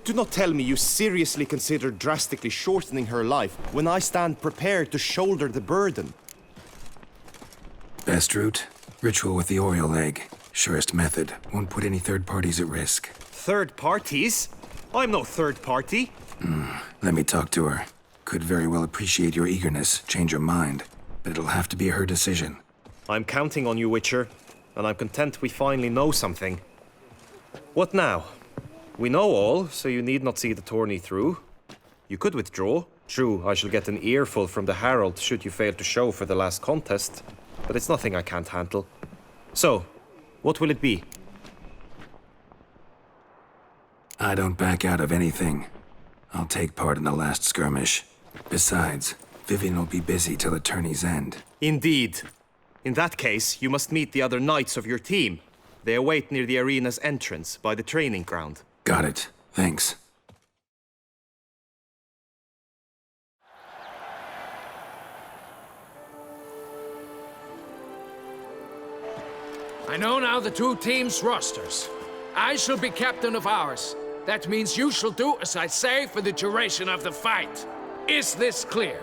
Do not tell me you seriously consider drastically shortening her life when I stand prepared to shoulder the burden. Best route? Ritual with the Oriole egg. Surest method. Won't put any third parties at risk. Third parties? I'm no third party. Let me talk to her. Could very well appreciate your eagerness, change her mind. But it'll have to be her decision. I'm counting on you, Witcher. And I'm content we finally know something. What now? We know all, so you need not see the tourney through. You could withdraw. True, I shall get an earful from the Herald should you fail to show for the last contest. But it's nothing I can't handle. So, what will it be? I don't back out of anything. I'll take part in the last skirmish. Besides, Vivienne will be busy till the tourney's end. Indeed. In that case, you must meet the other knights of your team. They await near the arena's entrance, by the training ground. Got it. Thanks. I know now the two teams' rosters. I shall be captain of ours. That means you shall do as I say for the duration of the fight. Is this clear?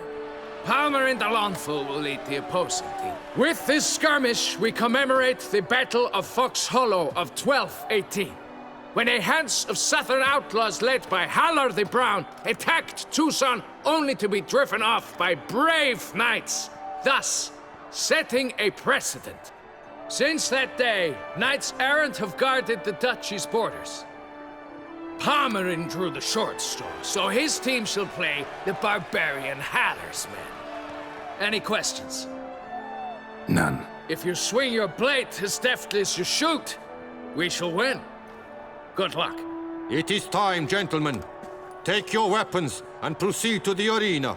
Palmer and Alonful will lead the opposing team. With this skirmish, we commemorate the Battle of Fox Hollow of 1218, when a Hans of Southern outlaws led by Haller the Brown attacked Toussaint only to be driven off by brave knights, thus setting a precedent. Since that day, knights errant have guarded the duchy's borders. Palmerin drew the short straw, so his team shall play the barbarian Haller's men. Any questions? None. If you swing your blade as deftly as you shoot, we shall win. Good luck. It is time, gentlemen. Take your weapons and proceed to the arena.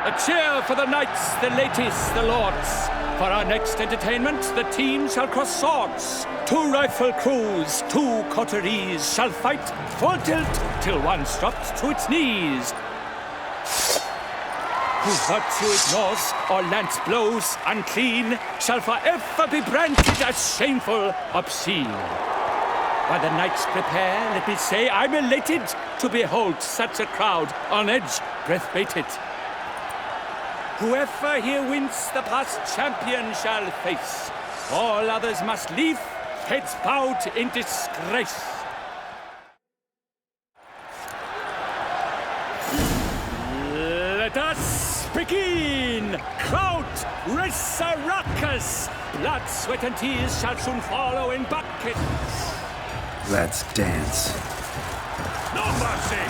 A cheer for the knights, the ladies, the lords. For our next entertainment, the teams shall cross swords. 2 rifle crews, 2 coteries shall fight full tilt till one's dropped to its knees. Who virtue ignores or lance blows unclean shall forever be branded as shameful, obscene. While the knights prepare, let me say I'm elated to behold such a crowd on edge, breath-baited. Whoever here wins the past champion shall face. All others must leave, heads bowed in disgrace. Let us begin! Crowd, race a ruckus! Blood, sweat, and tears shall soon follow in buckets. Let's dance. No mercy!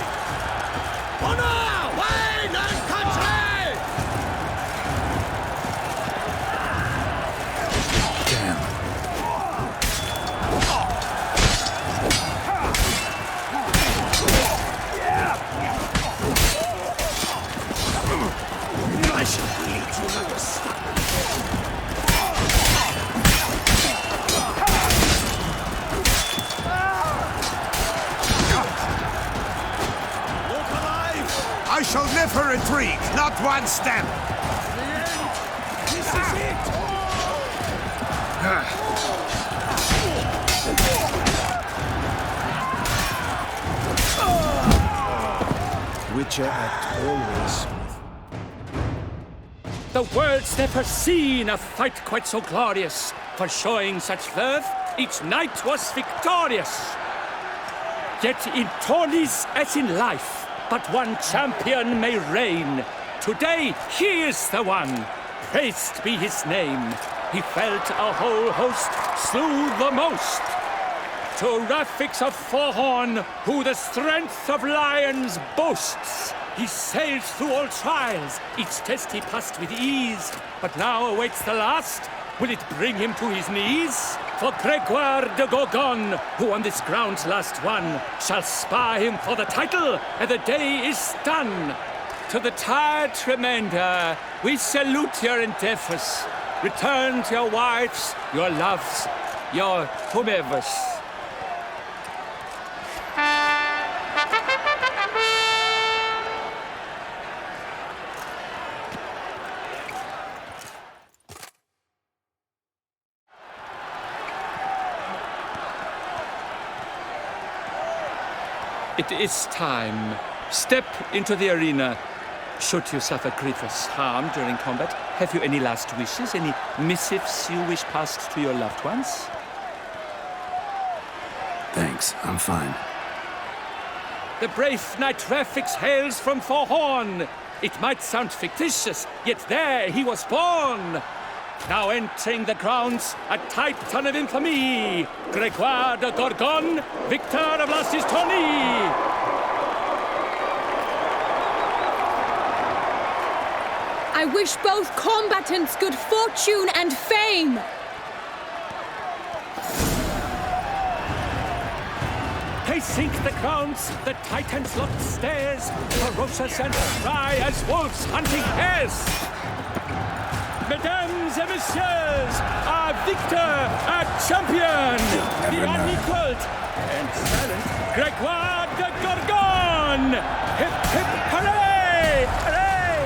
Honor! Wayne and country! retreat, not one step! This is it! Witcher act always smooth. The world's never seen a fight quite so glorious. For showing such verve, each knight was victorious. Yet in tourneys as in life, but one champion may reign. Today, he is the one. Praised be his name. He felt a whole host, slew the most. To Rafix of Forhorn, who the strength of lions boasts. He sailed through all trials, each test he passed with ease. But now awaits the last. Will it bring him to his knees? For Gregoire de Gorgon, who on this ground last won, shall spar him for the title, and the day is done. To the tired Tremenda, we salute your endeavors. Return to your wives, your loves, your whomevers. It is time. Step into the arena. Should you suffer grievous harm during combat, have you any last wishes, any missives you wish passed to your loved ones? Thanks, I'm fine. The brave knight Rafix hails from Forhorn. It might sound fictitious, yet there he was born. Now entering the grounds, a titan of infamy, Gregoire de Gorgon, victor of last year's tourney. I wish both combatants good fortune and fame. They sink the grounds, the titans locked stairs, ferocious and spry as wolves hunting hares. Mesdames et messieurs, our victor, our champion, the unequaled and silent Gregoire de Gorgon! Hip, hip, hooray! Hooray!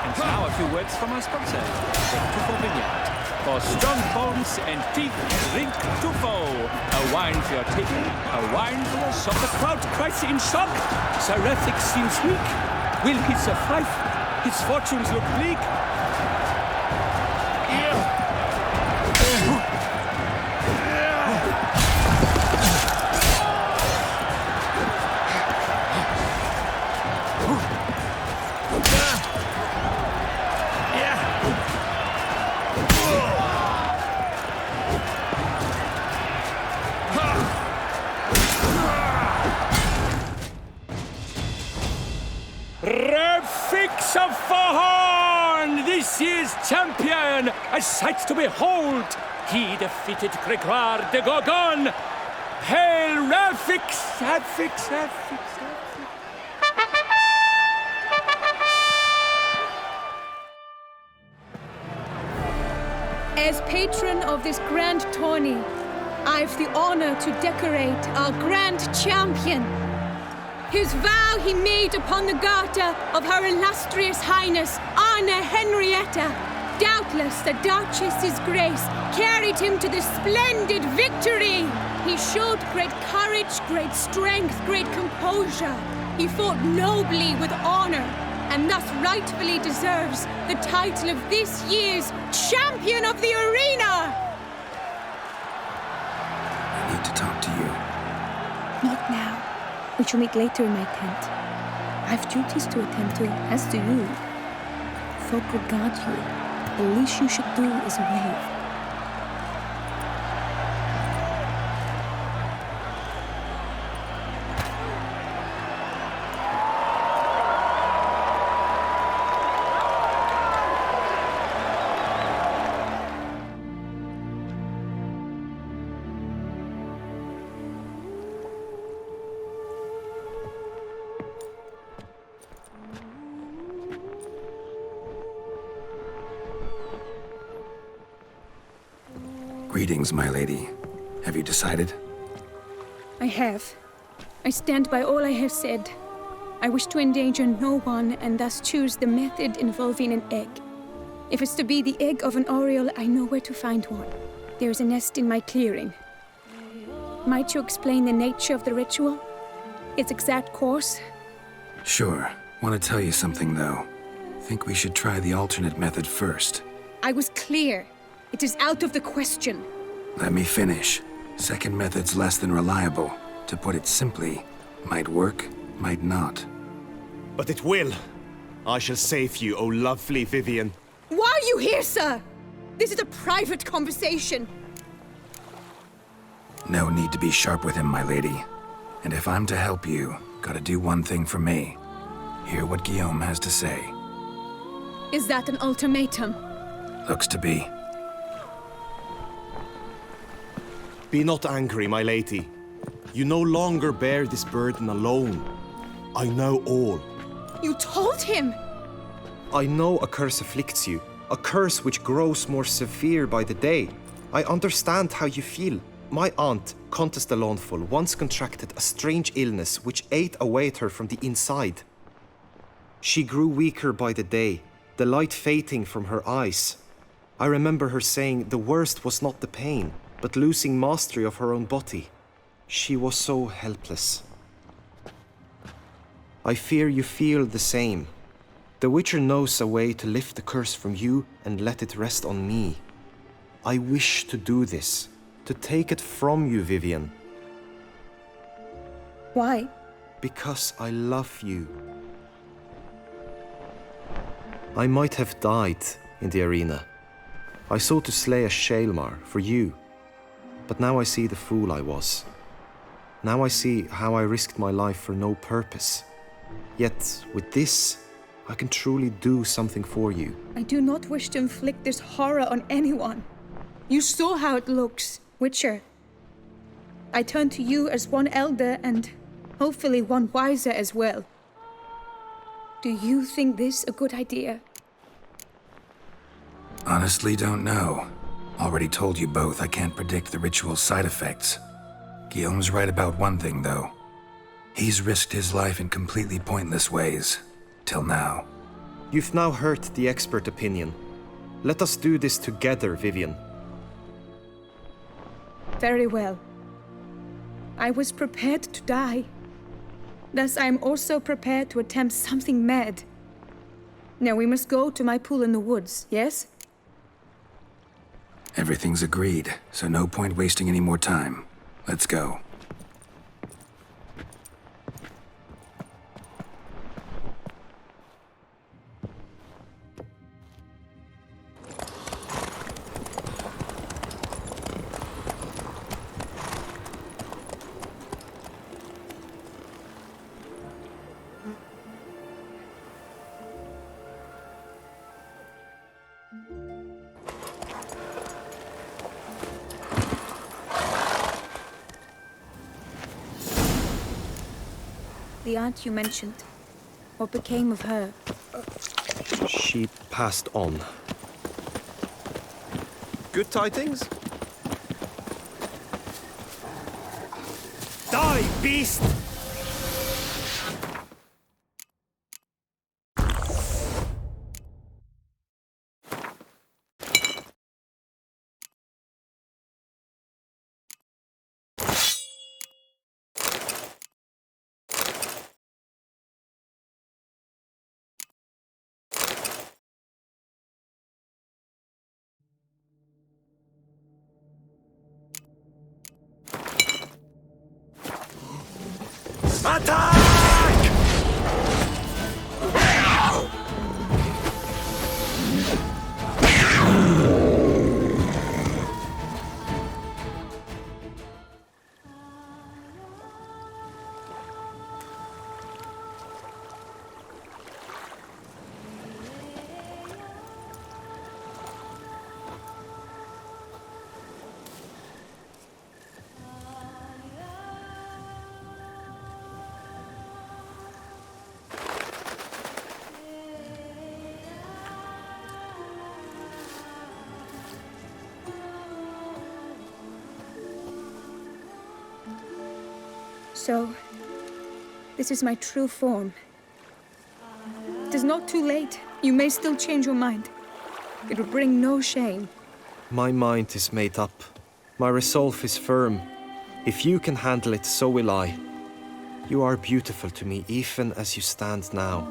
And now a few words from our sponsor, the Tufo Vineyard. For strong bones and teeth, drink Tufo. A wine for your taking, a wine for your shop. The crowd cries in shock. Sir Rafix seems weak. Will he survive? His fortunes look bleak. Rafix of Forhorn, this year's champion, a sight to behold. He defeated Gregoire de Gorgon. Hail Rafix, Rafix, Rafix, Rafix. As patron of this grand tourney, I've the honor to decorate our grand champion. His vow he made upon the garter of her illustrious highness, Anna Henrietta. Doubtless the Duchess's grace carried him to this splendid victory. He showed great courage, great strength, great composure. He fought nobly with honor, and thus rightfully deserves the title of this year's Champion of the Arena! I need to talk to you. Not now. We shall meet later in my tent. I've duties to attend to, as do you. Folk regard you. The least you should do is wave. Greetings, my lady. Have you decided? I have. I stand by all I have said. I wish to endanger no one and thus choose the method involving an egg. If it's to be the egg of an oriole, I know where to find one. There is a nest in my clearing. Might you explain the nature of the ritual? Its exact course? Sure. Want to tell you something, though. Think we should try the alternate method first. I was clear. It is out of the question. Let me finish. Second method's less than reliable. To put it simply, might work, might not. But it will. I shall save you, O lovely Vivian. Why are you here, sir? This is a private conversation. No need to be sharp with him, my lady. And if I'm to help you, gotta do one thing for me. Hear what Guillaume has to say. Is that an ultimatum? Looks to be. Be not angry, my lady. You no longer bear this burden alone. I know all. You told him! I know a curse afflicts you, a curse which grows more severe by the day. I understand how you feel. My aunt, Countess de Lawnful, once contracted a strange illness which ate away at her from the inside. She grew weaker by the day, the light fading from her eyes. I remember her saying the worst was not the pain, but losing mastery of her own body. She was so helpless. I fear you feel the same. The Witcher knows a way to lift the curse from you and let it rest on me. I wish to do this, to take it from you, Vivian. Why? Because I love you. I might have died in the arena. I sought to slay a Shaelmar for you. But now I see the fool I was. Now I see how I risked my life for no purpose. Yet, with this, I can truly do something for you. I do not wish to inflict this horror on anyone. You saw how it looks, Witcher. I turn to you as one elder and hopefully one wiser as well. Do you think this a good idea? Honestly, don't know. Already told you both I can't predict the ritual's side effects. Guillaume's right about one thing, though. He's risked his life in completely pointless ways. Till now. You've now heard the expert opinion. Let us do this together, Vivian. Very well. I was prepared to die. Thus I am also prepared to attempt something mad. Now we must go to my pool in the woods, yes? Everything's agreed, so no point wasting any more time. Let's go. The aunt you mentioned. What became of her? She passed on. Good tidings? Die, beast! Attack! So, This is my true form. It is not too late. You may still change your mind. It will bring no shame. My mind is made up. My resolve is firm. If you can handle it, so will I. You are beautiful to me, even as you stand now.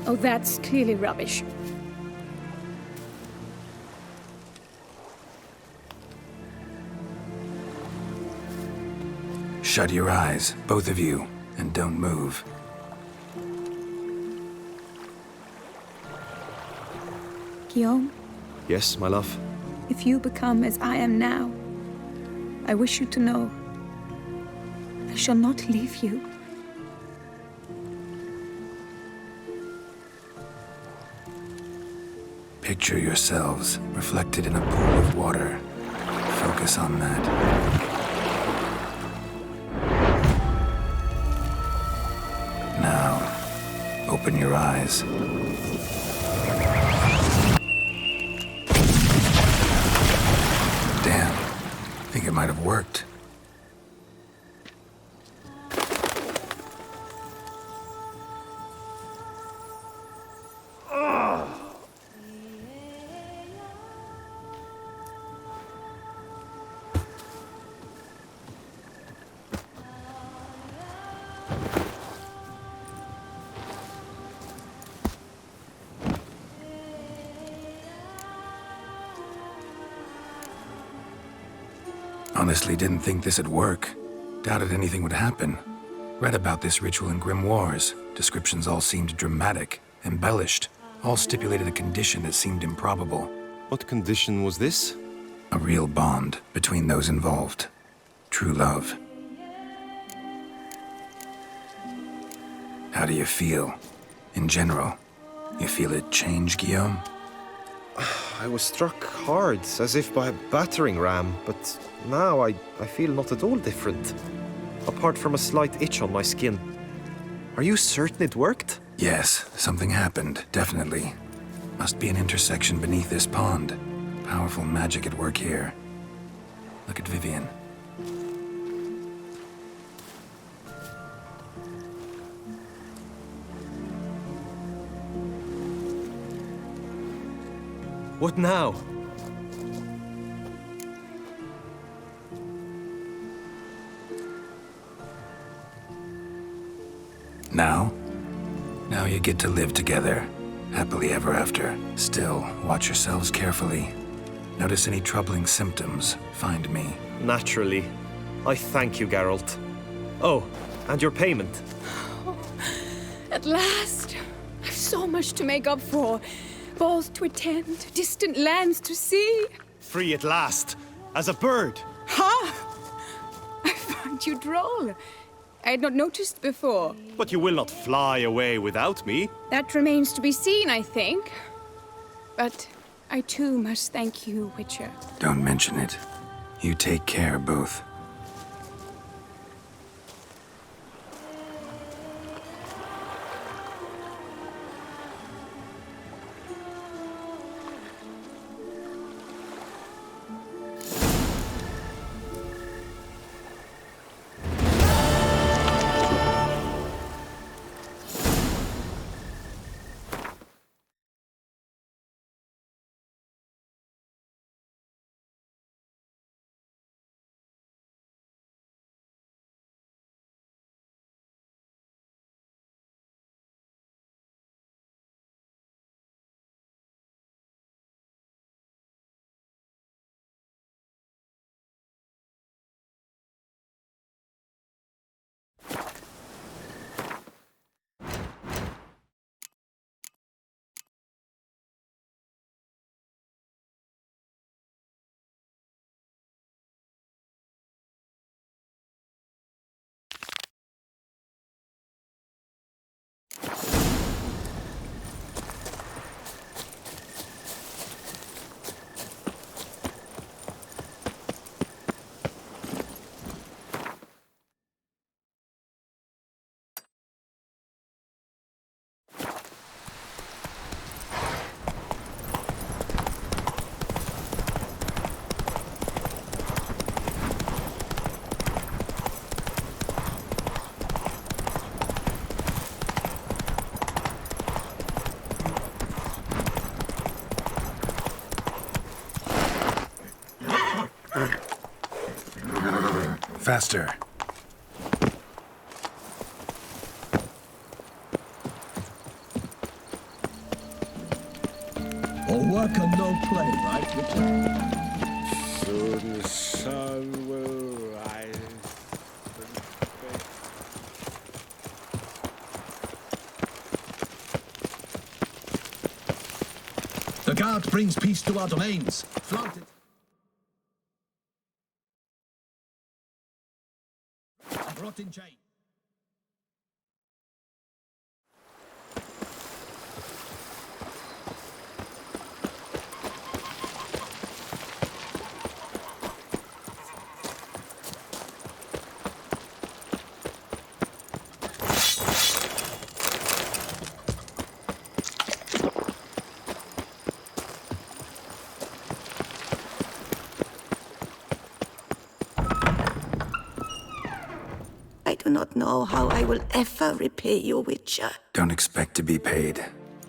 Oh, that's clearly rubbish. Shut your eyes, both of you, and don't move. Guillaume, Yes, my love. if you become as I am now, I wish you to know I shall not leave you. Picture yourselves reflected in a pool of water. Focus on that. Now, open your eyes. Damn, think it might have worked. Honestly, didn't think this'd work. Doubted anything would happen. Read about this ritual in grimoires. Descriptions all seemed dramatic, embellished. All stipulated a condition that seemed improbable. What condition was this? A real bond between those involved. True love. How do you feel? In general, you feel it change, Guillaume? I was struck hard, as if by a battering ram, but now I feel not at all different. Apart from a slight itch on my skin. Are you certain it worked? Yes, something happened, definitely. Must be an intersection beneath this pond. Powerful magic at work here. Look at Vivian. What now? Now? Now you get to live together. Happily ever after. Still, watch yourselves carefully. Notice any troubling symptoms, find me. Naturally. I thank you, Geralt. Oh, and your payment. At last! I've so much to make up for. Balls to attend, distant lands to see. Free at last, as a bird. Ha! I find you droll. I had not noticed before. But you will not fly away without me. That remains to be seen, I think. But I too must thank you, Witcher. Don't mention it. You take care, both. Faster. All work and no play, right, Witcher? Soon the sun will rise. The guard brings peace to our domains. Flaunt it. Brought in chain. I do not know how I will ever repay you, Witcher. Don't expect to be paid.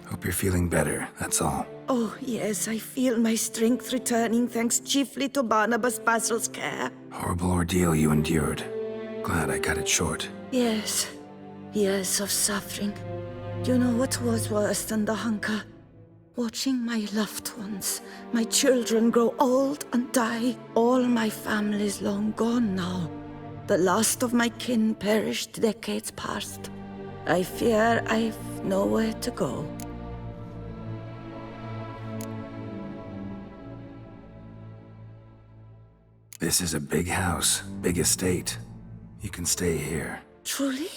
Hope you're feeling better, that's all. Oh, yes, I feel my strength returning thanks chiefly to Barnabas Basil's care. Horrible ordeal you endured. Glad I cut it short. Yes, years of suffering. You know what was worse than the hunger? Watching my loved ones, my children grow old and die. All my family's long gone now. The last of my kin perished decades past. I fear I've nowhere to go. This is a big house, big estate. You can stay here. Truly?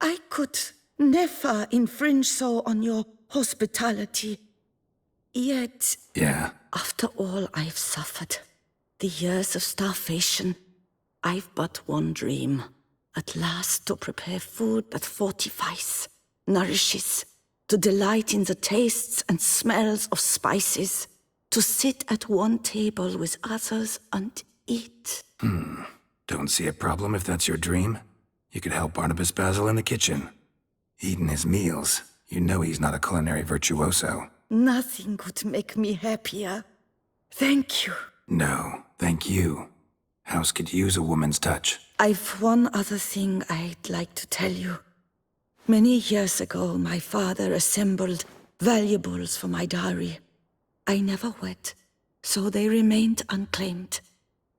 I could never infringe so on your hospitality. Yet, Yeah. after all I've suffered, the years of starvation, I've but one dream. At last to prepare food that fortifies, nourishes, to delight in the tastes and smells of spices, to sit at one table with others and eat. Don't see a problem if that's your dream. You could help Barnabas Basil in the kitchen. Eating his meals. You know he's not a culinary virtuoso. Nothing could make me happier. Thank you. No, thank you. House could use a woman's touch. I've one other thing I'd like to tell you. Many years ago, my father assembled valuables for my dowry. I never wed, so they remained unclaimed.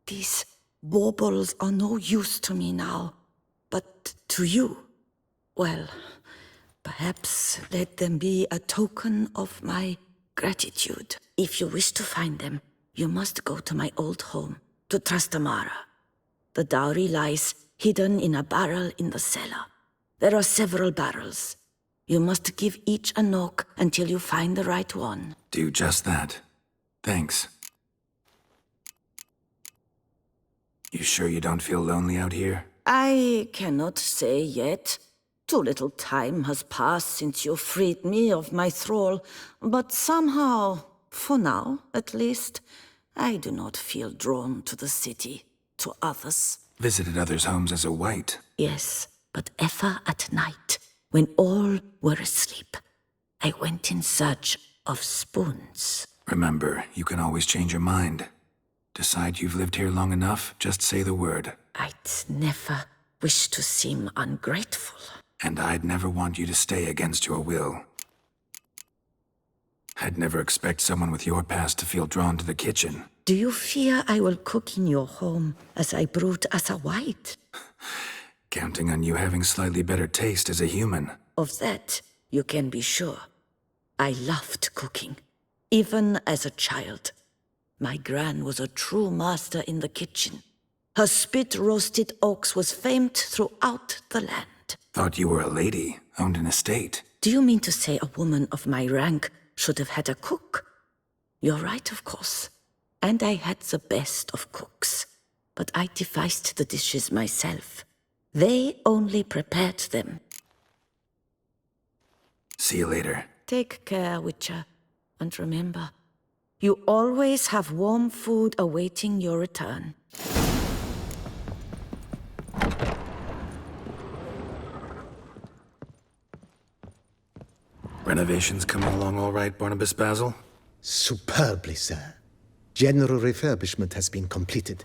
These baubles are no use to me now, but to you, well, perhaps let them be a token of my gratitude. If you wish to find them, you must go to my old home, to Trastamara. The dowry lies hidden in a barrel in the cellar. There are several barrels. You must give each a knock until you find the right one. Do just that. Thanks. You sure you don't feel lonely out here? I cannot say yet. Too little time has passed since you freed me of my thrall, but somehow, for now at least, I do not feel drawn to the city, to others. Visited others' homes as a white. Yes, but ever at night, when all were asleep, I went in search of spoons. Remember, you can always change your mind. Decide you've lived here long enough, just say the word. I'd never wish to seem ungrateful. And I'd never want you to stay against your will. I'd never expect someone with your past to feel drawn to the kitchen. Do you fear I will cook in your home as I brewed as a white? Counting on you having slightly better taste as a human. Of that, you can be sure. I loved cooking, even as a child. My gran was a true master in the kitchen. Her spit-roasted ox was famed throughout the land. Thought you were a lady, owned an estate. Do you mean to say a woman of my rank should have had a cook? You're right, of course. And I had the best of cooks. But I devised the dishes myself. They only prepared them. See you later. Take care, Witcher. And remember, you always have warm food awaiting your return. Renovations coming along all right, Barnabas Basil? Superbly, sir. General refurbishment has been completed.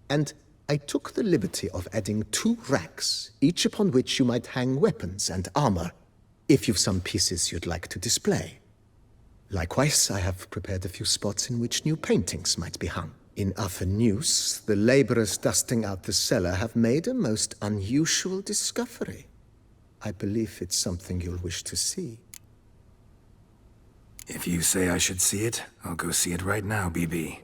And I took the liberty of adding 2 racks, each upon which you might hang weapons and armor, if you've some pieces you'd like to display. Likewise, I have prepared a few spots in which new paintings might be hung. In News, the laborers dusting out the cellar have made a most unusual discovery. I believe it's something you'll wish to see. If you say I should see it, I'll go see it right now, BB.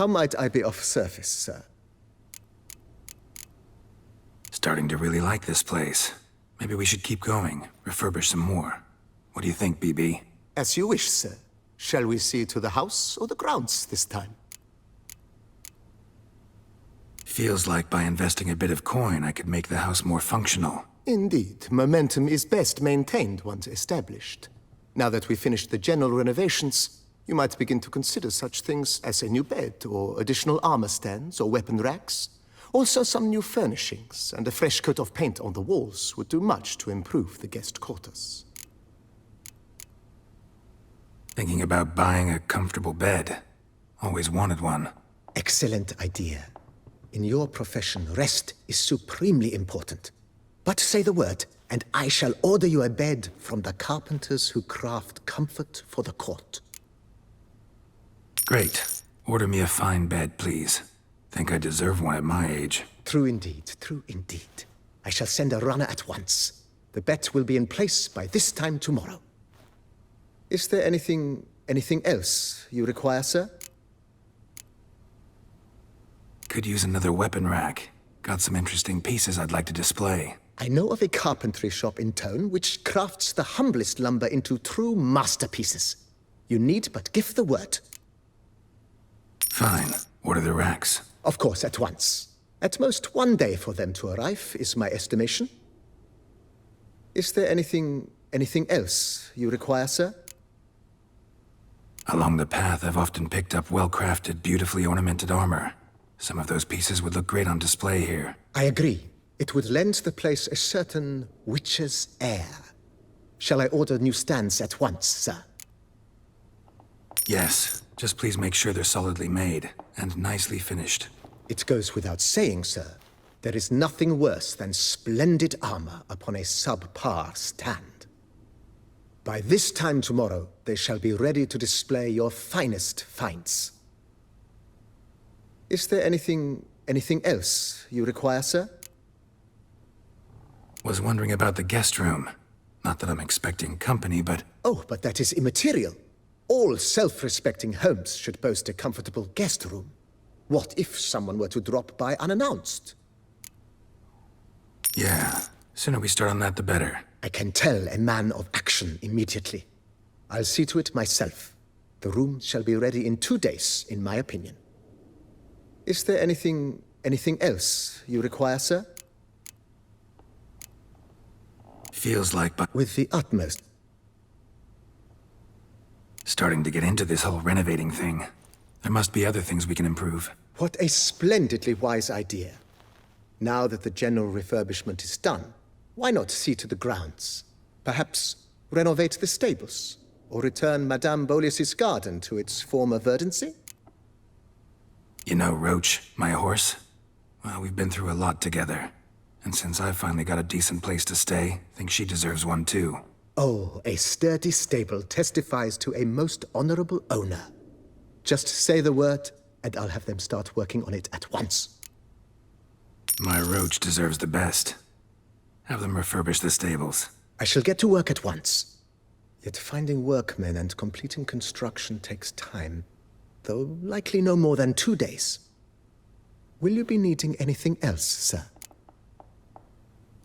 How might I be of service, sir? Starting to really like this place. Maybe we should keep going, refurbish some more. What do you think, BB? As you wish, sir. Shall we see to the house or the grounds this time? Feels like by investing a bit of coin, I could make the house more functional. Indeed, momentum is best maintained once established. Now that we've finished the general renovations, you might begin to consider such things as a new bed, or additional armor stands, or weapon racks. Also, some new furnishings and a fresh coat of paint on the walls would do much to improve the guest quarters. Thinking about buying a comfortable bed. Always wanted one. Excellent idea. In your profession, rest is supremely important. But say the word, and I shall order you a bed from the carpenters who craft comfort for the court. Great. Order me a fine bed, please. Think I deserve one at my age. True indeed, true indeed. I shall send a runner at once. The bet will be in place by this time tomorrow. Is there anything else you require, sir? Could use another weapon rack. Got some interesting pieces I'd like to display. I know of a carpentry shop in town which crafts the humblest lumber into true masterpieces. You need but give the word. Fine. Order the racks. Of course, at once. At most 1 day for them to arrive, is my estimation. Is there anything else you require, sir? Along the path, I've often picked up well-crafted, beautifully ornamented armor. Some of those pieces would look great on display here. I agree. It would lend the place a certain witch's air. Shall I order new stands at once, sir? Yes. Just please make sure they're solidly made and nicely finished. It goes without saying, sir. There is nothing worse than splendid armor upon a subpar stand. By this time tomorrow, they shall be ready to display your finest finds. Is there anything else you require, sir? Was wondering about the guest room. Not that I'm expecting company, but... Oh, but that is immaterial. All self-respecting homes should boast a comfortable guest room. What if someone were to drop by unannounced? Yeah. Sooner we start on that, the better. I can tell a man of action immediately. I'll see to it myself. The room shall be ready in 2 days, in my opinion. Is there anything else you require, sir? Feels like, but... With the utmost. Starting to get into this whole renovating thing. There must be other things we can improve. What a splendidly wise idea. Now that the general refurbishment is done, why not see to the grounds? Perhaps renovate the stables, or return Madame Bolis's garden to its former verdancy? You know Roach, my horse? Well, we've been through a lot together. And since I've finally got a decent place to stay, I think she deserves one too. Oh, a sturdy stable testifies to a most honorable owner. Just say the word, and I'll have them start working on it at once. My Roach deserves the best. Have them refurbish the stables. I shall get to work at once. Yet finding workmen and completing construction takes time, though likely no more than 2 days. Will you be needing anything else, sir?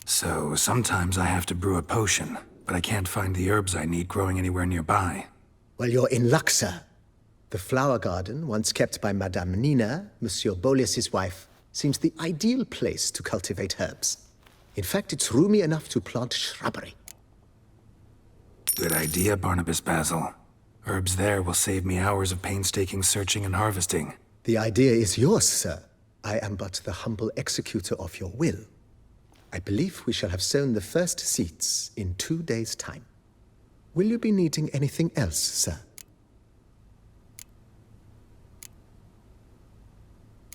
So, sometimes I have to brew a potion, but I can't find the herbs I need growing anywhere nearby. Well, you're in luck, sir. The flower garden, once kept by Madame Nina, Monsieur Bolis's wife, seems the ideal place to cultivate herbs. In fact, it's roomy enough to plant shrubbery. Good idea, Barnabas Basil. Herbs there will save me hours of painstaking searching and harvesting. The idea is yours, sir. I am but the humble executor of your will. I believe we shall have sown the first seeds in 2 days' time. Will you be needing anything else, sir?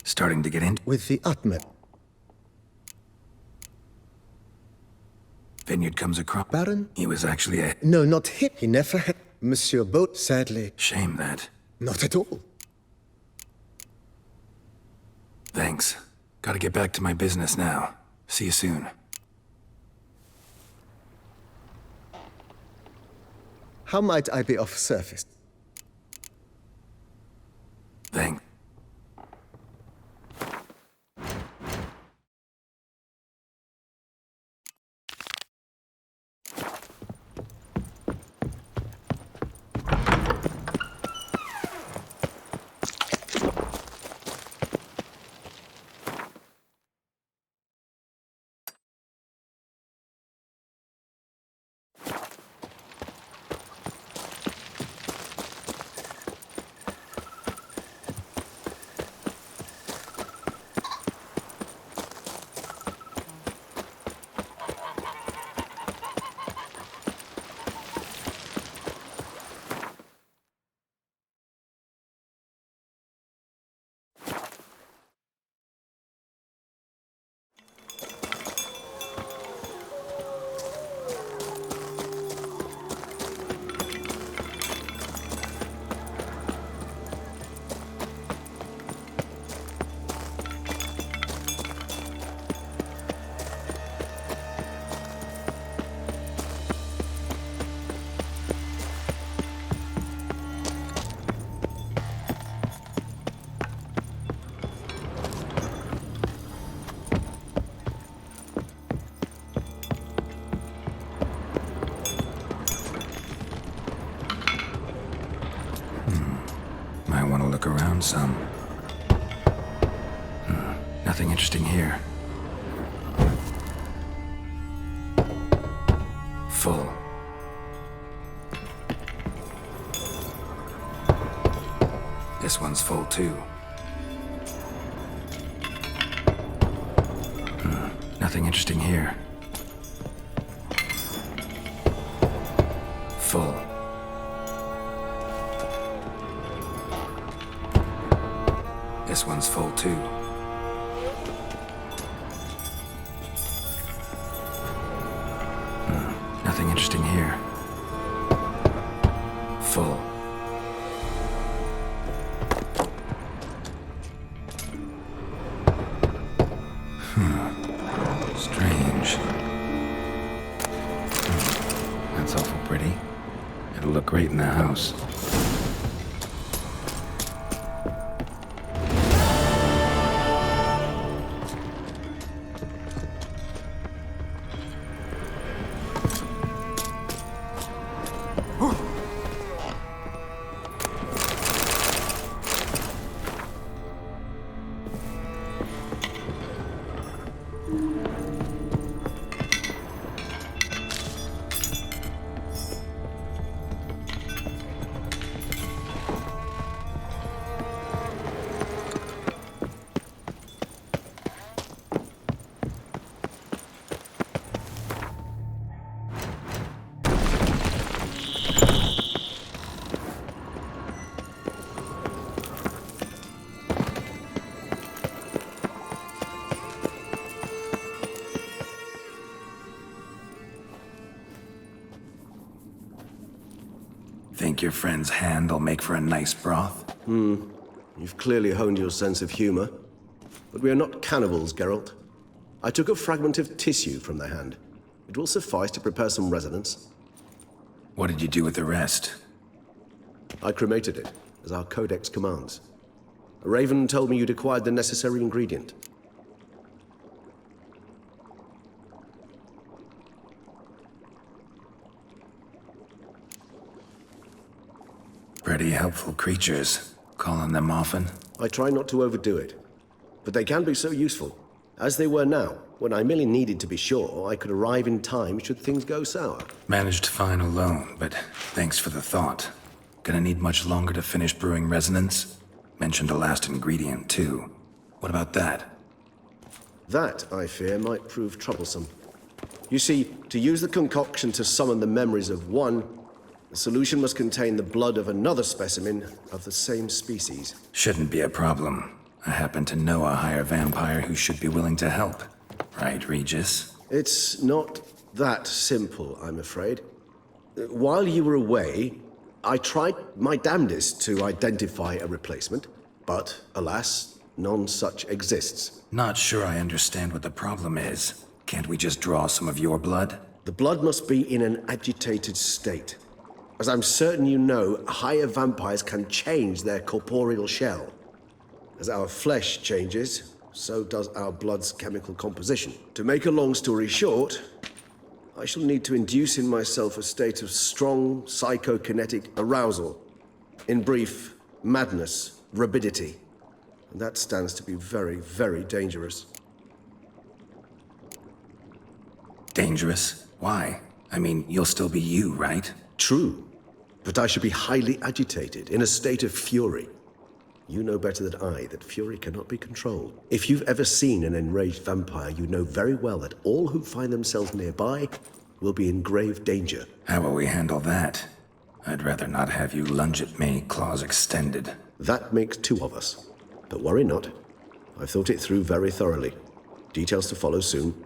Starting to get in? With the utmost. Vineyard comes across. Baron? He was actually a... No, not him. He never had... Monsieur Boat, sadly. Shame that. Not at all. Thanks. Gotta get back to my business now. See you soon. How might I be of service? Thanks. look around some. Nothing interesting here. Full. This one's full too. Nothing interesting here. Full. This one's full too. Nothing interesting here. Full. Strange. That's awful pretty. It'll look great in the house. Think your friend's hand'll make for a nice broth? You've clearly honed your sense of humor. But we are not cannibals, Geralt. I took a fragment of tissue from their hand. It will suffice to prepare some resonance. What did you do with the rest? I cremated it, as our codex commands. A raven told me you'd acquired the necessary ingredient. Pretty helpful creatures. Calling them often? I try not to overdo it. But they can be so useful. As they were now, when I merely needed to be sure I could arrive in time should things go sour. Managed fine alone, but thanks for the thought. Gonna need much longer to finish brewing resonance? Mentioned a last ingredient, too. What about that? That, I fear, might prove troublesome. You see, to use the concoction to summon the memories of one, the solution must contain the blood of another specimen of the same species. Shouldn't be a problem. I happen to know a higher vampire who should be willing to help. Right, Regis? It's not that simple, I'm afraid. While you were away, I tried my damnedest to identify a replacement, but alas, none such exists. Not sure I understand what the problem is. Can't we just draw some of your blood? The blood must be in an agitated state. As I'm certain you know, higher vampires can change their corporeal shell. As our flesh changes, so does our blood's chemical composition. To make a long story short, I shall need to induce in myself a state of strong psychokinetic arousal. In brief, madness, rabidity. And that stands to be very, very dangerous. Dangerous? Why? I mean, you'll still be you, right? True. But I should be highly agitated, in a state of fury. You know better than I that fury cannot be controlled. If you've ever seen an enraged vampire, you know very well that all who find themselves nearby will be in grave danger. How will we handle that? I'd rather not have you lunge at me, claws extended. That makes two of us. But worry not. I've thought it through very thoroughly. Details to follow soon.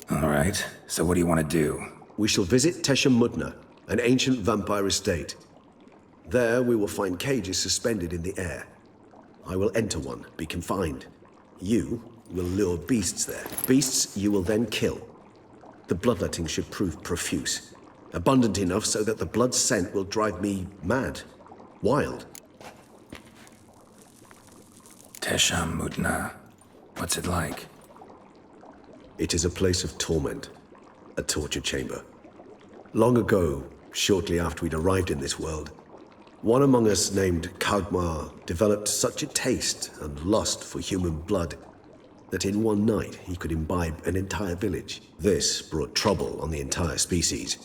All right, so what do you want to do? We shall visit Tesham Mutna, an ancient vampire estate. There we will find cages suspended in the air. I will enter one, be confined. You will lure beasts there. Beasts you will then kill. The bloodletting should prove profuse. Abundant enough so that the blood scent will drive me mad. Wild. Tesham Mutna. What's it like? It is a place of torment. A torture chamber. Long ago, shortly after we'd arrived in this world, One among us named Kagmar developed such a taste and lust for human blood that in one night he could imbibe an entire village. This brought trouble on the entire species.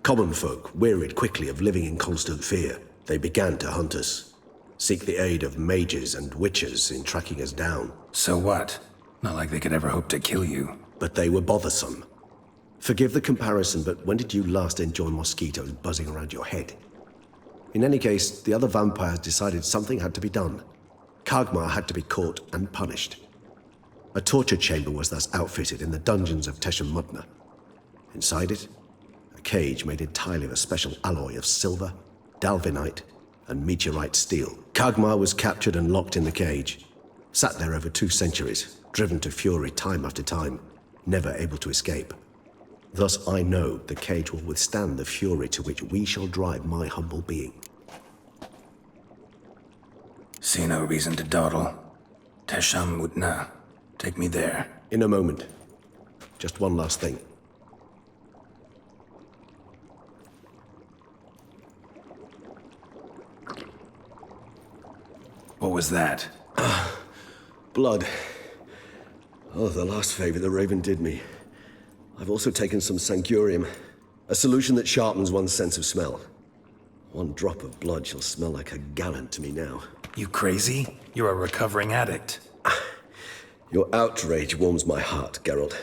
Common folk wearied quickly of living in constant fear. They began to hunt us, seek the aid of mages and witches in tracking us down. So what? Not like they could ever hope to kill you. But they were bothersome. Forgive the comparison, but when did you last enjoy mosquitoes buzzing around your head? In any case, the other vampires decided something had to be done. Kagmar had to be caught and punished. A torture chamber was thus outfitted in the dungeons of Tesham Mutna. Inside it, a cage made entirely of a special alloy of silver, dalvinite, and meteorite steel. Kagmar was captured and locked in the cage, sat there over 2 centuries, driven to fury time after time, never able to escape. Thus I know the cage will withstand the fury to which we shall drive my humble being. See no reason to dawdle. Tesham Mutna. Take me there. In a moment. Just one last thing. What was that? Blood. Oh, the last favor the Raven did me. I've also taken some Sancurium, a solution that sharpens one's sense of smell. 1 drop of blood shall smell like a gallon to me now. You crazy? You're a recovering addict. Your outrage warms my heart, Geralt.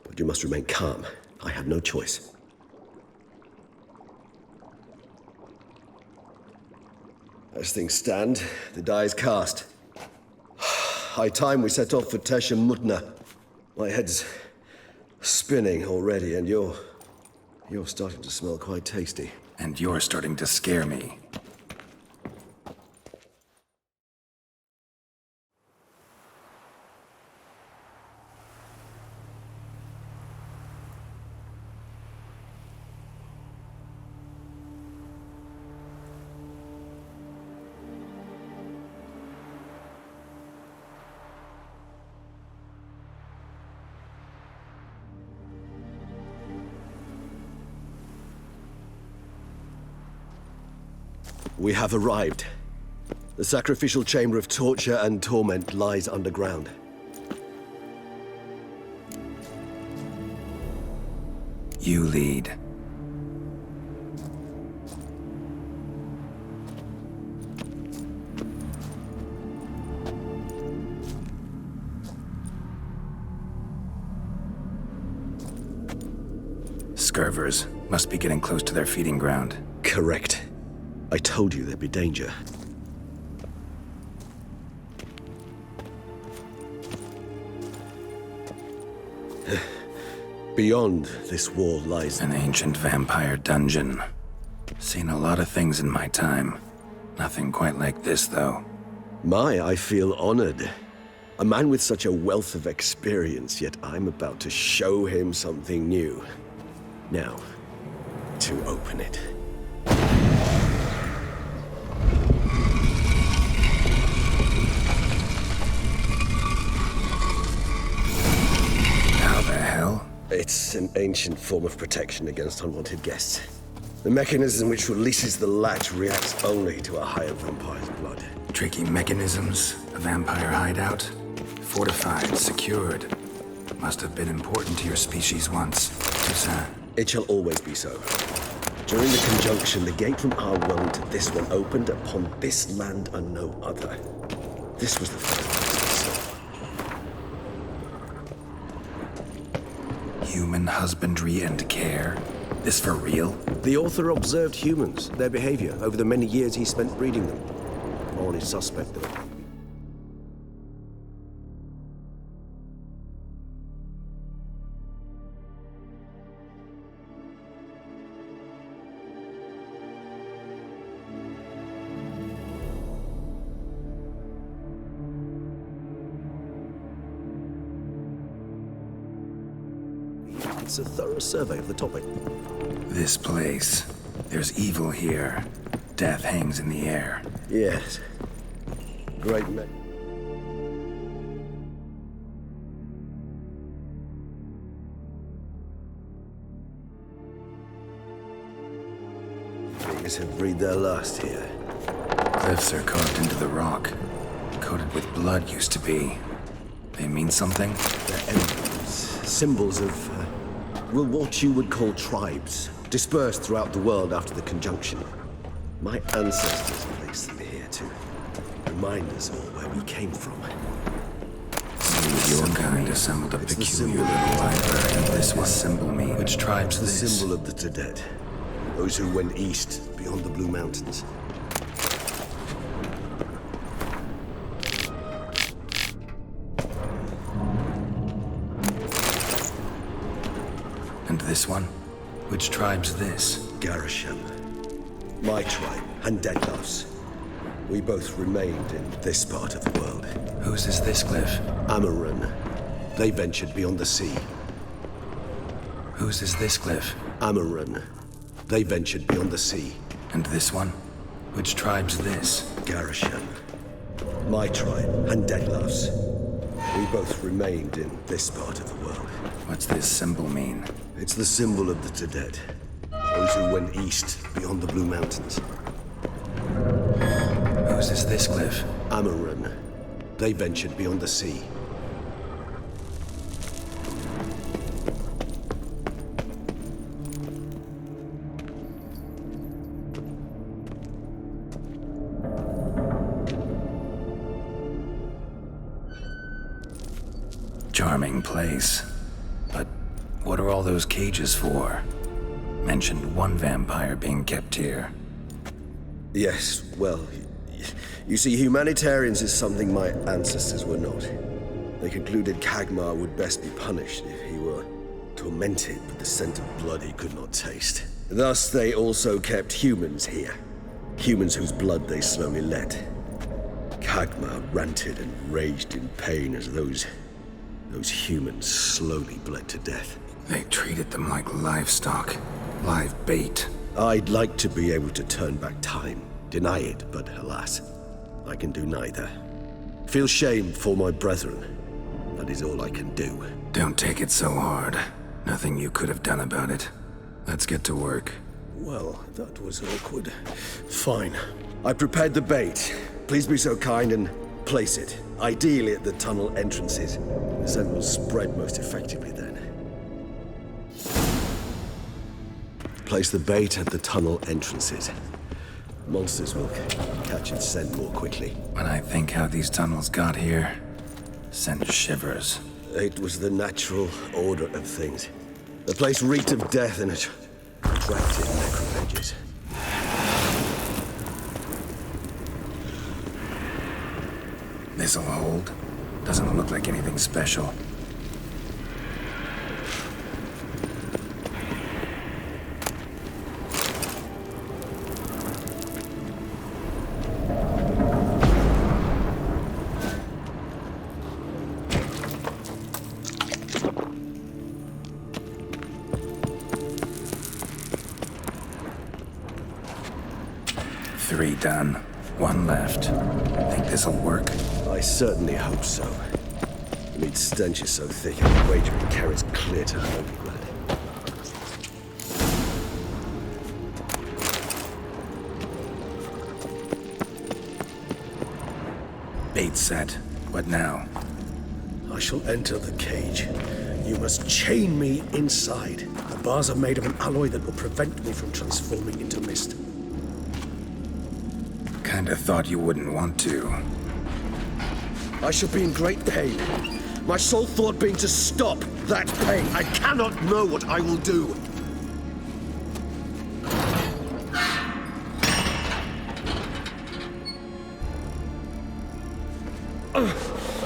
But you must remain calm. I have no choice. As things stand, the die is cast. High time we set off for Tesham Mutna. My head's spinning already, and you're starting to smell quite tasty. And you're starting to scare me. We have arrived. The sacrificial chamber of torture and torment lies underground. You lead. Scurvers must be getting close to their feeding ground. Correct. I told you there'd be danger. Beyond this wall lies an ancient vampire dungeon. Seen a lot of things in my time. Nothing quite like this, though. I feel honored. A man with such a wealth of experience, yet I'm about to show him something new. Now, to open it. It's an ancient form of protection against unwanted guests. The mechanism which releases the latch reacts only to a higher vampire's blood. Tricky mechanisms, a vampire hideout. Fortified, secured. Must have been important to your species once, Toussaint. It shall always be so. During the conjunction, the gate from our realm to this one opened upon this land and no other. This was the first place I saw. Human husbandry and care? This for real? The author observed humans, their behavior, over the many years he spent breeding them. Only suspect, though. It's a thorough survey of the topic. This place. There's evil here. Death hangs in the air. Yes. Great man. Things have breathed their last here. Glyphs are carved into the rock. Coated with blood used to be. They mean something? They're envoys, symbols of, well, what you would call tribes, dispersed throughout the world after the conjunction. My ancestors placed them here to remind us all where we came from. Your kind assembled a peculiar little library, and this was symbol mean. Which tribe's the this? Symbol of the Todead. Those who went east beyond the Blue Mountains. And this one? Which tribe's this? Garisham. My tribe, and Deadloves. We both remained in this part of the world. Whose is this glyph? Amaran. They ventured beyond the sea. Whose is this glyph? Amaran. They ventured beyond the sea. And this one? Which tribe's this? Garisham. My tribe, and Deadloves. We both remained in this part of the world. What's this symbol mean? It's the symbol of the Todead. Those who went east beyond the Blue Mountains. Whose is this glyph? Amaran. They ventured beyond the sea. Charming place. But what are all those cages for? Mentioned one vampire being kept here. Yes, well, you see, humanitarians is something my ancestors were not. They concluded Kagmar would best be punished if he were tormented with the scent of blood he could not taste. Thus, they also kept humans here. Humans whose blood they slowly let. Kagmar ranted and raged in pain as those humans slowly bled to death. They treated them like livestock. Live bait. I'd like to be able to turn back time. Deny it, but alas, I can do neither. Feel shame for my brethren. That is all I can do. Don't take it so hard. Nothing you could have done about it. Let's get to work. Well, that was awkward. Fine. I prepared the bait. Please be so kind and place it. Ideally at the tunnel entrances. The scent will spread most effectively then. Place the bait at the tunnel entrances. Monsters will catch its scent more quickly. When I think how these tunnels got here, send shivers. It was the natural order of things. The place reeked of death and it attracted necrophages. This'll hold. Doesn't look like anything special. Three done. One left. Think this'll work? I certainly hope so. The meat stench is so thick, I wager it carries clear to Novigrad. Bait set. What now? I shall enter the cage. You must chain me inside. The bars are made of an alloy that will prevent me from transforming into mist. Kinda thought you wouldn't want to. I shall be in great pain. My sole thought being to stop that pain. I cannot know what I will do.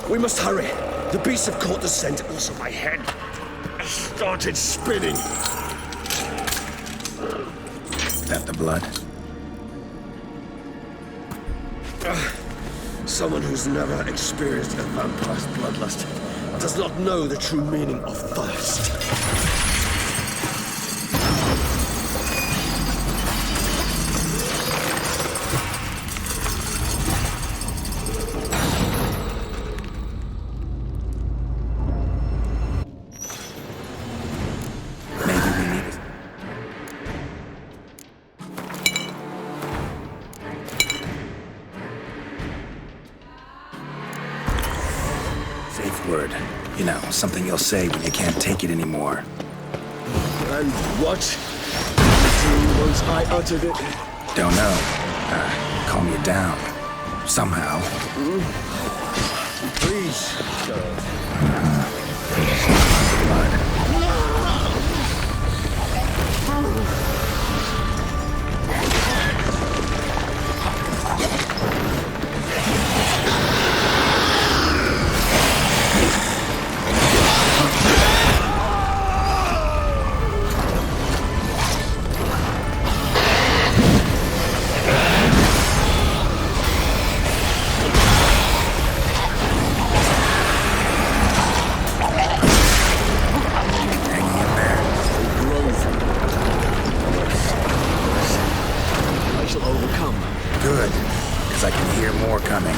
We must hurry. The beasts have caught the scent, also my head started spinning. That the blood? Someone who's never experienced a vampire's bloodlust does not know the true meaning of thirst. word. You know, something you'll say when you can't take it anymore. And what did you do once I uttered it? Don't know. Calm you down. Somehow. Please, Geralt. Blood. Good, because I can hear more coming.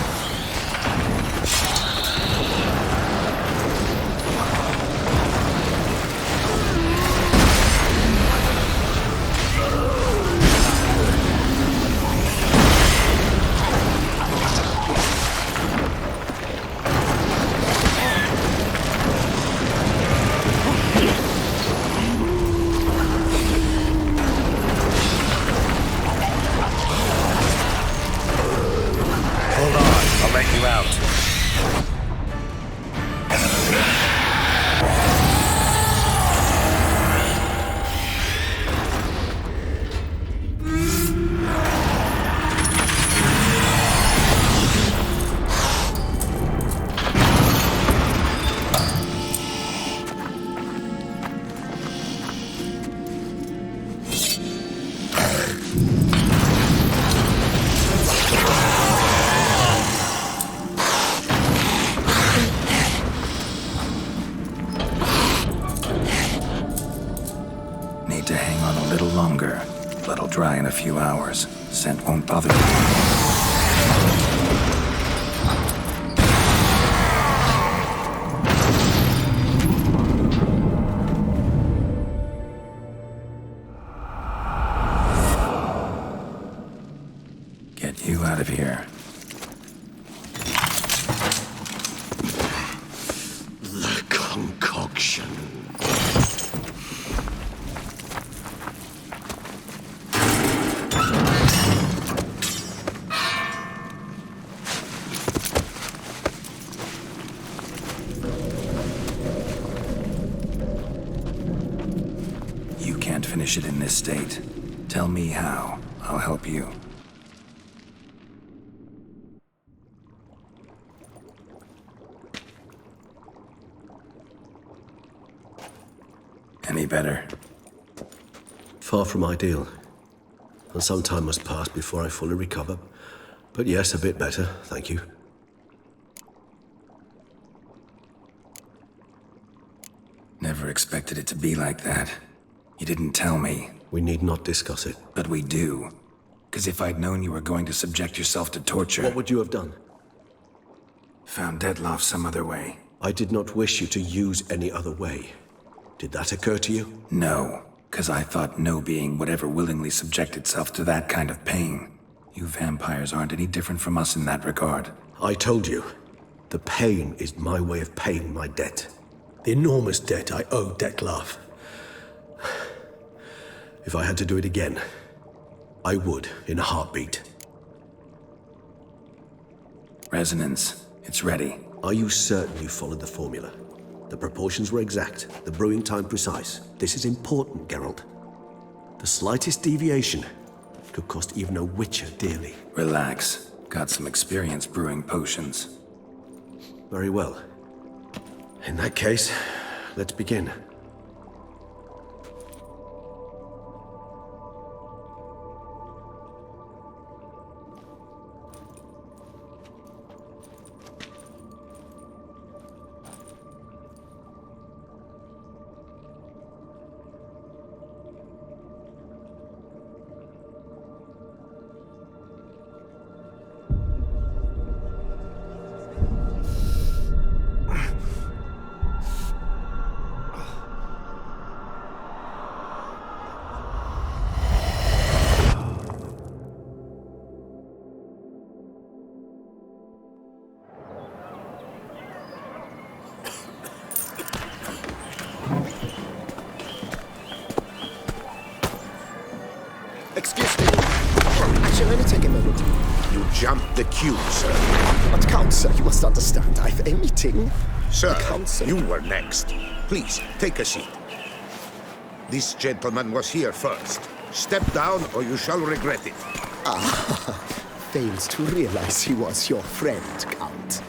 Dry in a few hours. Scent won't bother you. Get you out of here. The concoction. Finish it in this state. Tell me how. I'll help you. Any better? Far from ideal. And some time must pass before I fully recover. But yes, a bit better, thank you. Never expected it to be like that. You didn't tell me. We need not discuss it. But we do. Because if I'd known you were going to subject yourself to torture... What would you have done? Found Dettlaff some other way. I did not wish you to use any other way. Did that occur to you? No, because I thought no being would ever willingly subject itself to that kind of pain. You vampires aren't any different from us in that regard. I told you, the pain is my way of paying my debt. The enormous debt I owe Dettlaff. If I had to do it again, I would, in a heartbeat. Resonance. It's ready. Are you certain you followed the formula? The proportions were exact, the brewing time precise. This is important, Geralt. The slightest deviation could cost even a witcher dearly. Relax. Got some experience brewing potions. Very well. In that case, let's begin. jumped the queue, sir. But, Count, sir, you must understand. I've a meeting. Sir, Count, you were next. Please, take a seat. This gentleman was here first. Step down, or you shall regret it. Ah, fails to realize he was your friend, Count.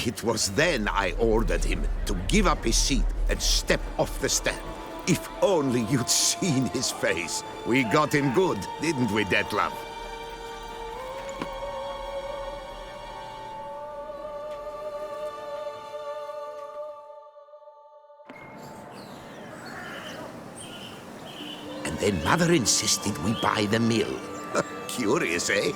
It was then I ordered him to give up his seat and step off the stand. If only you'd seen his face. We got him good, didn't we, Detlef? And then Mother insisted we buy the mill. Curious, eh?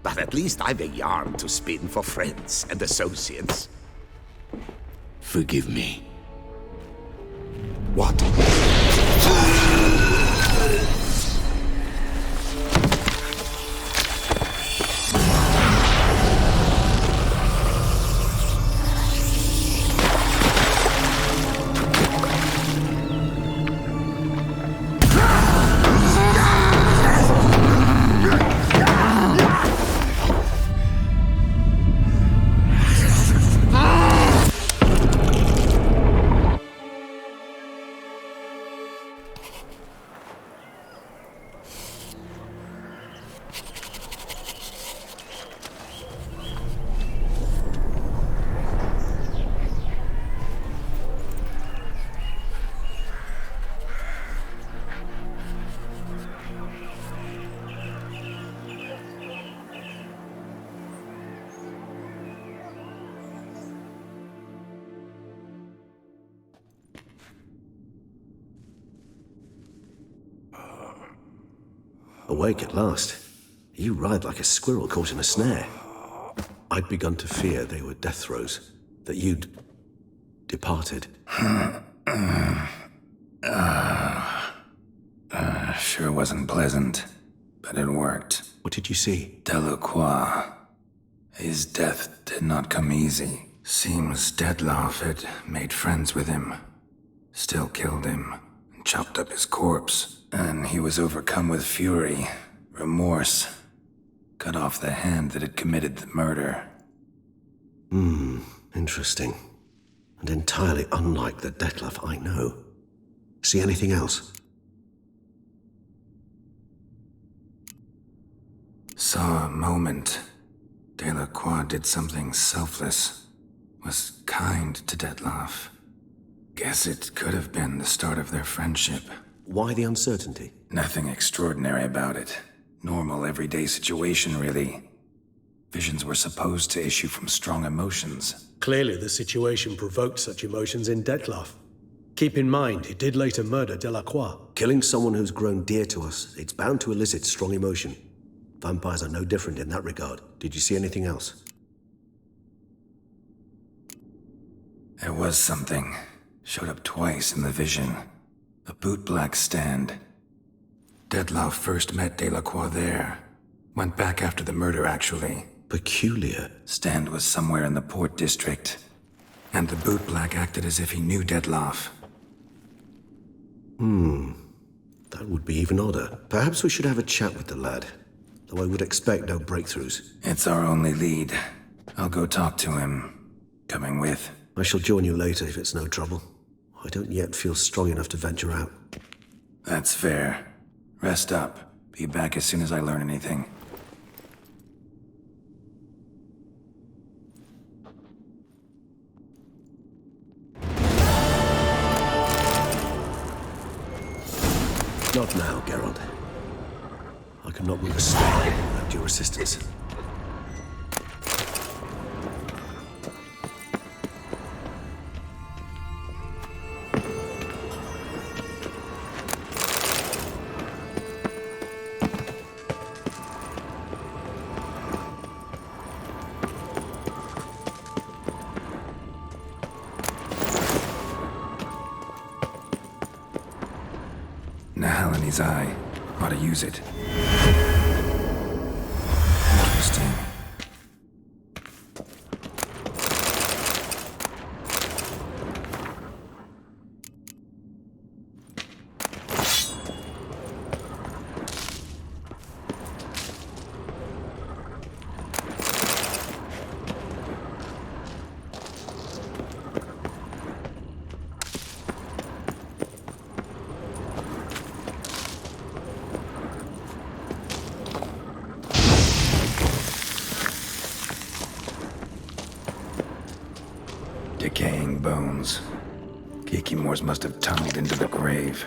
But at least I've a yarn to spin for friends and associates. Forgive me. What? Awake at last. You ride like a squirrel caught in a snare. I'd begun to fear they were death throes, that you'd departed. Sure wasn't pleasant, but it worked. What did you see? Delacroix. His death did not come easy. Seems Detlef had made friends with him. Still killed him, and chopped up his corpse. And he was overcome with fury, remorse. Cut off the hand that had committed the murder. Interesting. And entirely unlike the Detlef I know. See anything else? Saw a moment. Delacroix did something selfless. Was kind to Detlef. Guess it could have been the start of their friendship. Why the uncertainty? Nothing extraordinary about it. Normal, everyday situation, really. Visions were supposed to issue from strong emotions. Clearly the situation provoked such emotions in Detlef. Keep in mind, he did later murder Delacroix. Killing someone who's grown dear to us, it's bound to elicit strong emotion. Vampires are no different in that regard. Did you see anything else? There was something. Showed up twice in the vision. A bootblack stand. Detlef first met Delacroix there. Went back after the murder, actually. Peculiar. Stand was somewhere in the Port District. And the bootblack acted as if he knew Detlef. That would be even odder. Perhaps we should have a chat with the lad. Though I would expect no breakthroughs. It's our only lead. I'll go talk to him. Coming with? I shall join you later if it's no trouble. I don't yet feel strong enough to venture out. That's fair. Rest up. Be back as soon as I learn anything. Not now, Geralt. I cannot move a step without your assistance. Nahalani's eye. Ought to use it. Interesting. Decaying bones. Kikimors must have tunneled into the grave.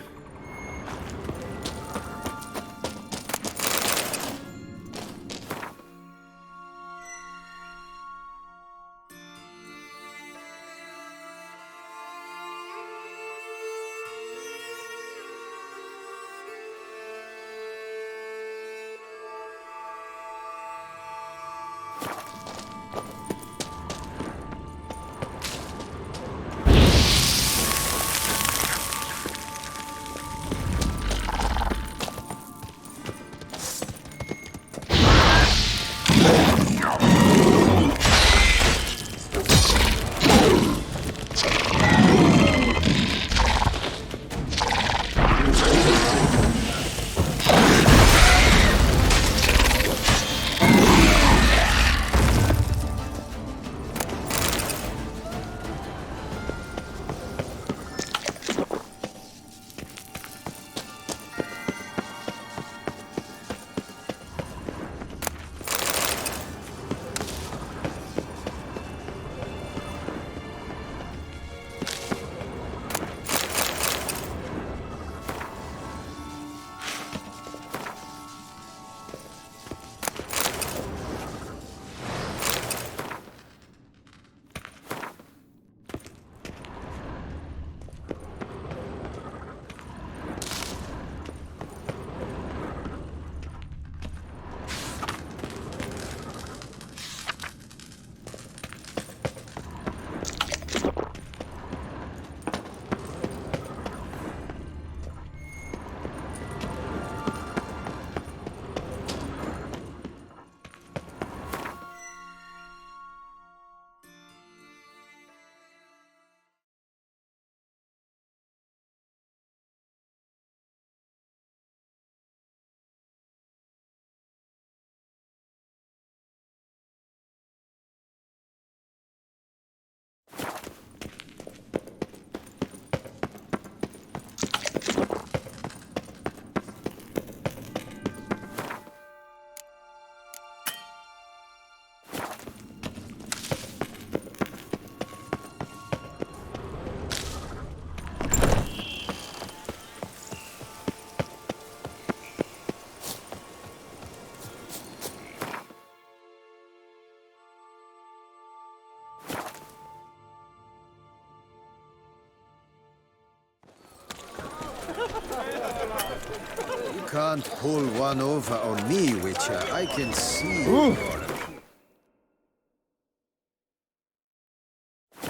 You can't pull one over on me, Witcher. I can see.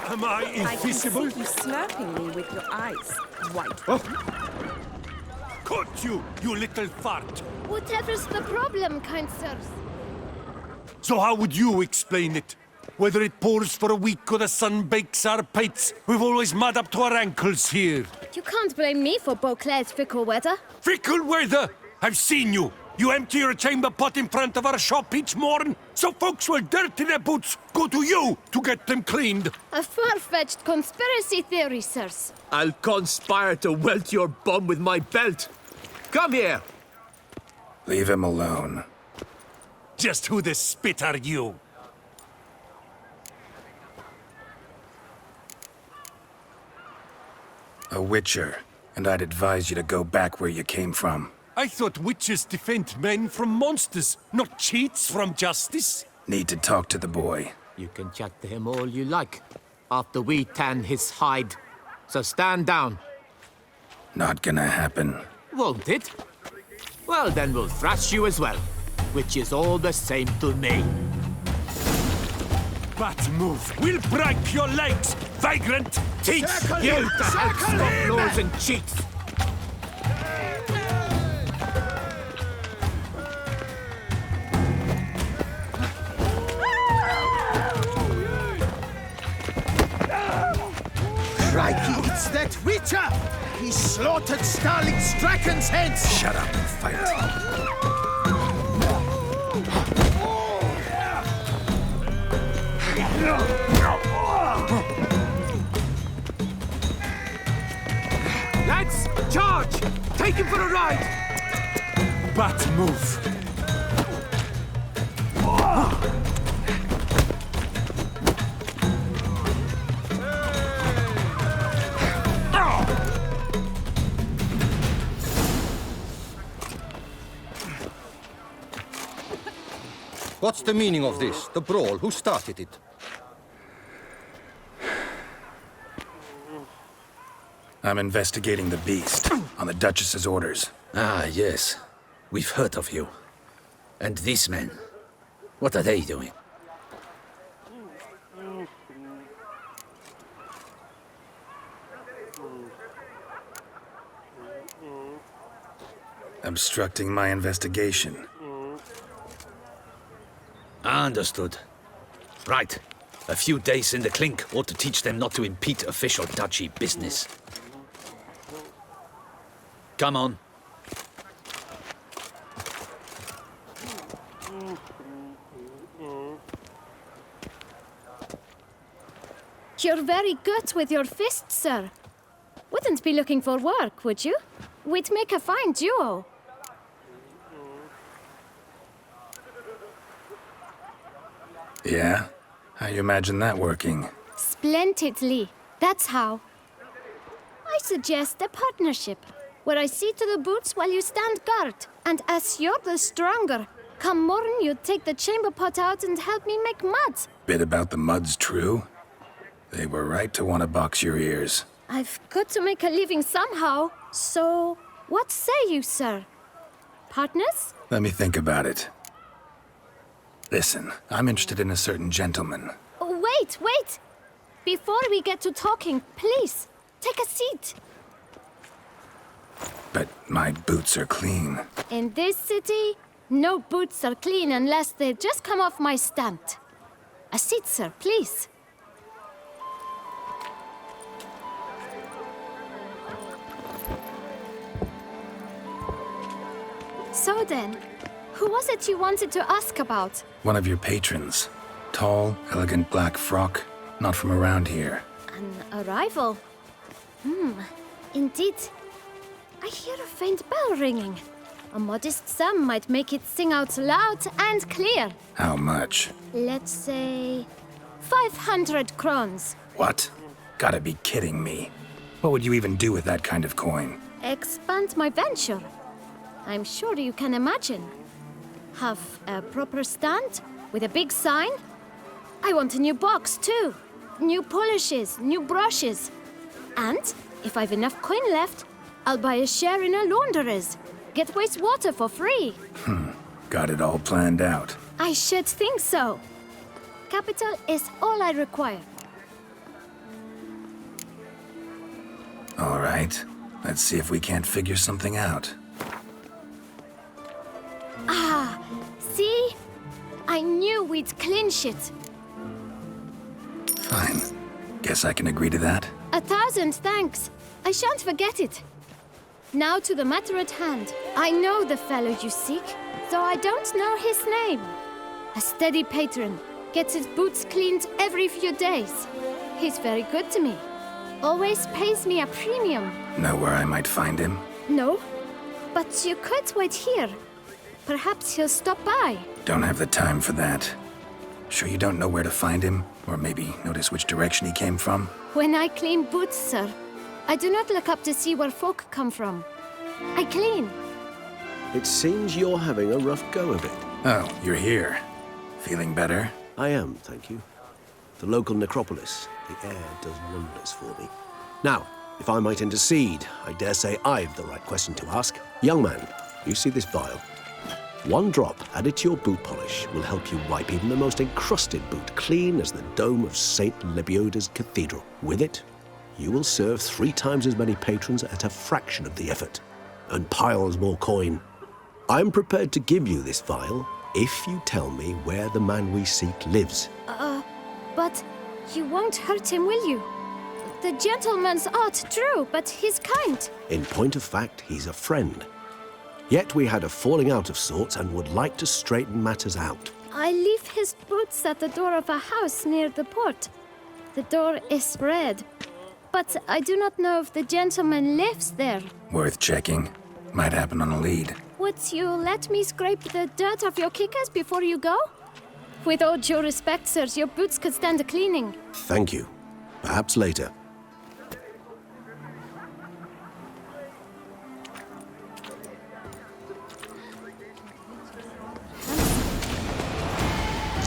Am I invisible? I can see you slurping me with your eyes, white. Caught you, you little fart! Whatever's the problem, kind sirs? So how would you explain it? Whether it pours for a week or the sun bakes our pates, we've always mud up to our ankles here. You can't blame me for Beauclair's fickle weather. Fickle weather? I've seen you. You empty your chamber pot in front of our shop each morn, so folks will dirty their boots go to you to get them cleaned. A far-fetched conspiracy theory, sirs. I'll conspire to welt your bum with my belt. Come here! Leave him alone. Just who the spit are you? A Witcher, and I'd advise you to go back where you came from. I thought witches defend men from monsters, not cheats from justice. Need to talk to the boy. You can chat to him all you like, after we tan his hide. So stand down. Not gonna happen. Won't it? Well, then we'll thrash you as well, which is all the same to me. But move. We'll break your legs, vagrant! Teach you to help stop laws and cheats! Crikey, it's that Witcher! He slaughtered Starling's dragon's heads! Shut up and fight. Lads, charge! Take him for a ride! But move. What's the meaning of this? The brawl? Who started it? I'm investigating the Beast, on the Duchess's orders. Ah, yes. We've heard of you. And these men, what are they doing? Obstructing my investigation. Understood. Right. A few days in the clink ought to teach them not to impede official duchy business. Come on. You're very good with your fists, sir. Wouldn't be looking for work, would you? We'd make a fine duo. Yeah? How you imagine that working? Splendidly. That's how. I suggest a partnership, where I see to the boots while you stand guard. And as you're the stronger, come morn you take the chamber pot out and help me make mud. Bit about the mud's true? They were right to want to box your ears. I've got to make a living somehow, so what say you, sir? Partners? Let me think about it. Listen, I'm interested in a certain gentleman. Oh, wait! Before we get to talking, please, take a seat. But my boots are clean. In this city, no boots are clean unless they just come off my stamp. A seat, sir, please. So then, who was it you wanted to ask about? One of your patrons. Tall, elegant black frock. Not from around here. An arrival? Indeed. I hear a faint bell ringing. A modest sum might make it sing out loud and clear. How much? Let's say 500 crowns. What? Gotta be kidding me. What would you even do with that kind of coin? Expand my venture. I'm sure you can imagine. Have a proper stand with a big sign. I want a new box too. New polishes, new brushes. And if I've enough coin left, I'll buy a share in a launderer's. Get wastewater for free. Got it all planned out. I should think so. Capital is all I require. All right. Let's see if we can't figure something out. Ah, see? I knew we'd clinch it. Fine. Guess I can agree to that. 1,000 thanks. I shan't forget it. Now to the matter at hand. I know the fellow you seek, though I don't know his name. A steady patron, gets his boots cleaned every few days. He's very good to me. Always pays me a premium. Know where I might find him? No, but you could wait here. Perhaps he'll stop by. Don't have the time for that. Sure you don't know where to find him? Or maybe notice which direction he came from? When I clean boots, sir, I do not look up to see where folk come from. I clean. It seems you're having a rough go of it. Oh, you're here. Feeling better? I am, thank you. The local necropolis, the air does wonders for me. Now, if I might intercede, I dare say I've the right question to ask. Young man, you see this vial? One drop added to your boot polish will help you wipe even the most encrusted boot clean as the dome of St. Lebioda's Cathedral. With it, you will serve 3 times as many patrons at a fraction of the effort, and piles more coin. I'm prepared to give you this vial if you tell me where the man we seek lives. But you won't hurt him, will you? The gentleman's art, true, but he's kind. In point of fact, he's a friend. Yet we had a falling out of sorts and would like to straighten matters out. I leave his boots at the door of a house near the port. The door is red, but I do not know if the gentleman lives there. Worth checking. Might happen on a lead. Would you let me scrape the dirt off your kickers before you go? With all due respect, sirs, your boots could stand a cleaning. Thank you. Perhaps later.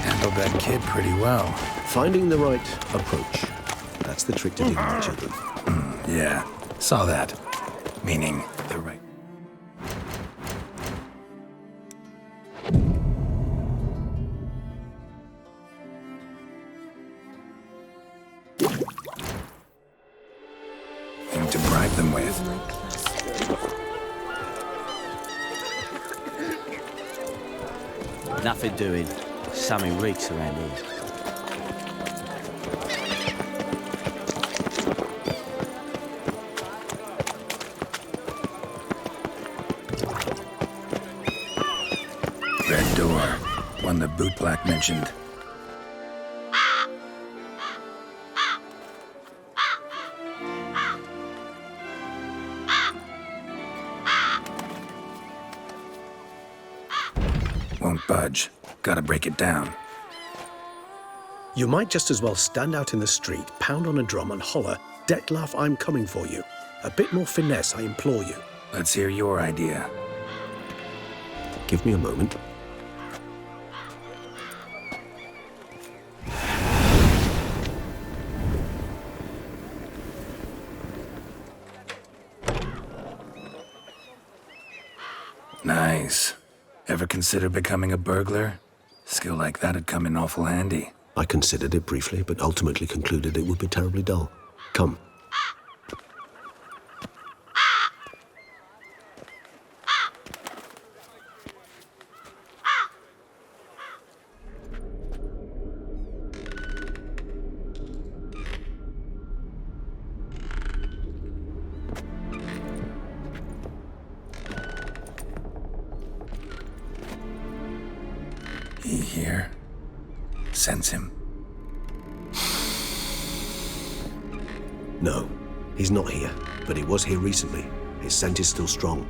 Handled that kid pretty well. Finding the right approach. That's the trick to dealing with children. Yeah, saw that. Meaning the right... thing to bribe them with. Nothing doing. Something reeks around here. Red door. One the boot black mentioned. Won't budge. Gotta break it down. You might just as well stand out in the street, pound on a drum and holler, "Detlef, I'm coming for you." A bit more finesse, I implore you. Let's hear your idea. Give me a moment. Nice. Ever consider becoming a burglar? Skill like that'd come in awful handy. I considered it briefly, but ultimately concluded it would be terribly dull. Come. He here? Sense him. No, he's not here, but he was here recently. His scent is still strong.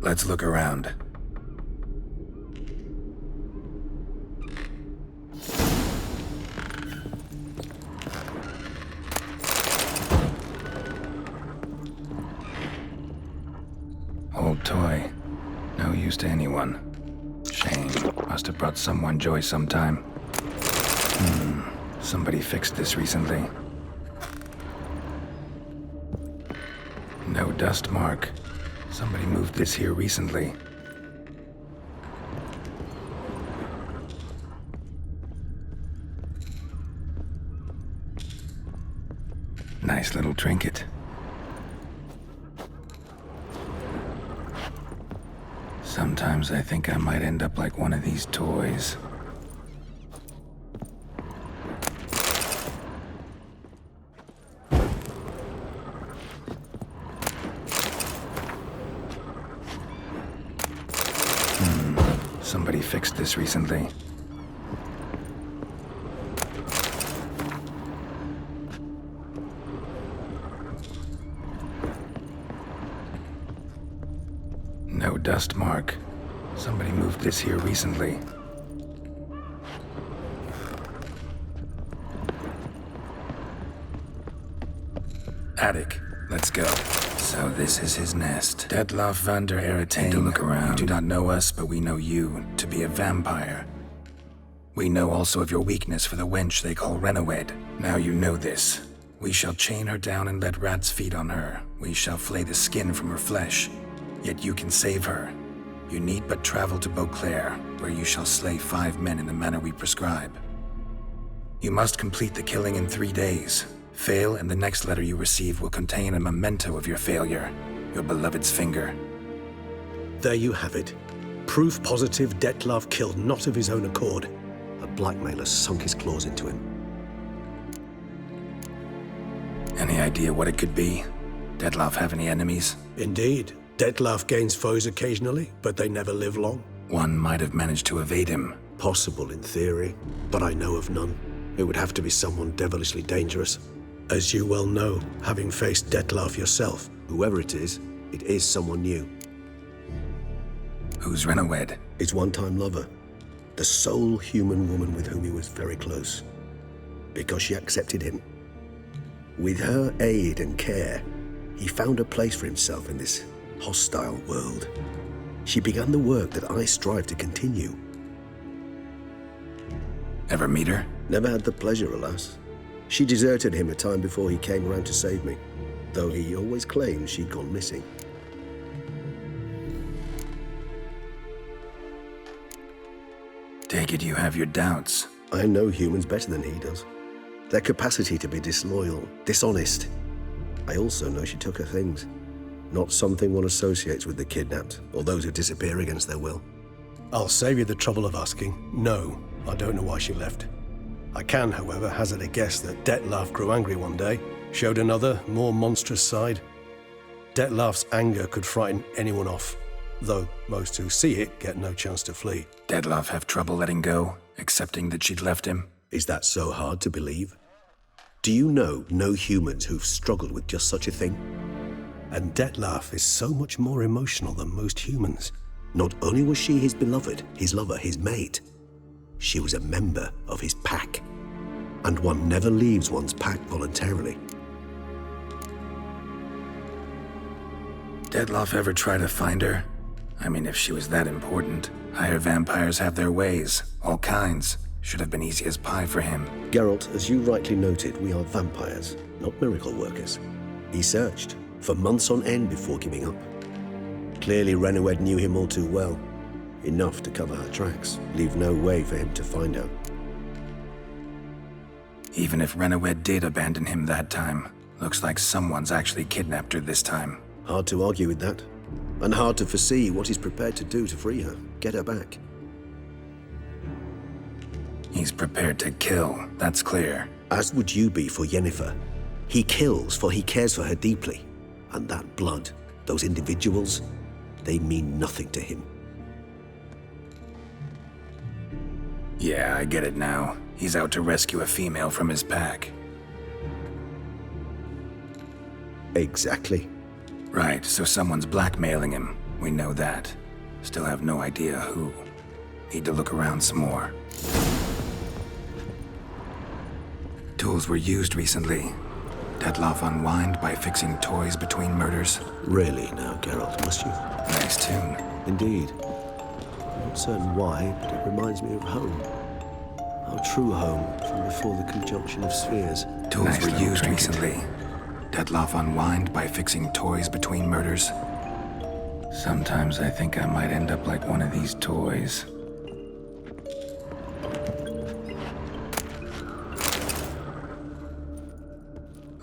Let's look around. Old toy. No use to anyone. Shame. Must have brought someone joy sometime. Somebody fixed this recently. No dust mark. Somebody moved this here recently. Nice little trinket. Sometimes I think I might end up like one of these toys. Somebody fixed this recently. No dust mark. Somebody moved this here recently. Attic. Let's go. So this is his nest. Detloff van der Eretain. To look around. You do not know us, but we know you to be a vampire. We know also of your weakness for the wench they call Renawed. Now you know this. We shall chain her down and let rats feed on her. We shall flay the skin from her flesh. Yet you can save her. You need but travel to Beauclair, where you shall slay 5 men in the manner we prescribe. You must complete the killing in 3 days. Fail, and the next letter you receive will contain a memento of your failure. Your beloved's finger. There you have it. Proof positive Detlaff killed not of his own accord. A blackmailer sunk his claws into him. Any idea what it could be? Detlaff have any enemies? Indeed. Detlaff gains foes occasionally, but they never live long. One might have managed to evade him. Possible in theory, but I know of none. It would have to be someone devilishly dangerous. As you well know, having faced Detlaff yourself, whoever it is someone new. Who's Renawed? His one-time lover. The sole human woman with whom he was very close. Because she accepted him. With her aid and care, he found a place for himself in this hostile world. She began the work that I strive to continue. Ever meet her? Never had the pleasure, alas. She deserted him a time before he came around to save me, though he always claimed she'd gone missing. Take it you have your doubts. I know humans better than he does. Their capacity to be disloyal, dishonest. I also know she took her things. Not something one associates with the kidnapped, or those who disappear against their will. I'll save you the trouble of asking. No, I don't know why she left. I can, however, hazard a guess that Detlaff grew angry one day, showed another, more monstrous side. Detlaff's anger could frighten anyone off, though most who see it get no chance to flee. Detlaff have trouble letting go, accepting that she'd left him? Is that so hard to believe? Do you know no humans who've struggled with just such a thing? And Detlaff is so much more emotional than most humans. Not only was she his beloved, his lover, his mate, she was a member of his pack. And one never leaves one's pack voluntarily. Detlaff ever try to find her? I mean, if she was that important. Higher vampires have their ways, all kinds. Should have been easy as pie for him. Geralt, as you rightly noted, we are vampires, not miracle workers. He searched for months on end before giving up. Clearly Renawed knew him all too well. Enough to cover her tracks, leave no way for him to find her. Even if Renawed did abandon him that time, looks like someone's actually kidnapped her this time. Hard to argue with that. And hard to foresee what he's prepared to do to free her, get her back. He's prepared to kill, that's clear. As would you be for Yennefer. He kills for he cares for her deeply. And that blood, those individuals, they mean nothing to him. Yeah, I get it now. He's out to rescue a female from his pack. Exactly. Right, so someone's blackmailing him. We know that. Still have no idea who. Need to look around some more. Tools were used recently. Detlaff unwind by fixing toys between murders. Really now, Geralt, must you? Nice tune. Indeed. I'm not certain why, but it reminds me of home. Our true home from before the conjunction of spheres. Tools were used recently. Detlaff unwind by fixing toys between murders. Sometimes I think I might end up like one of these toys.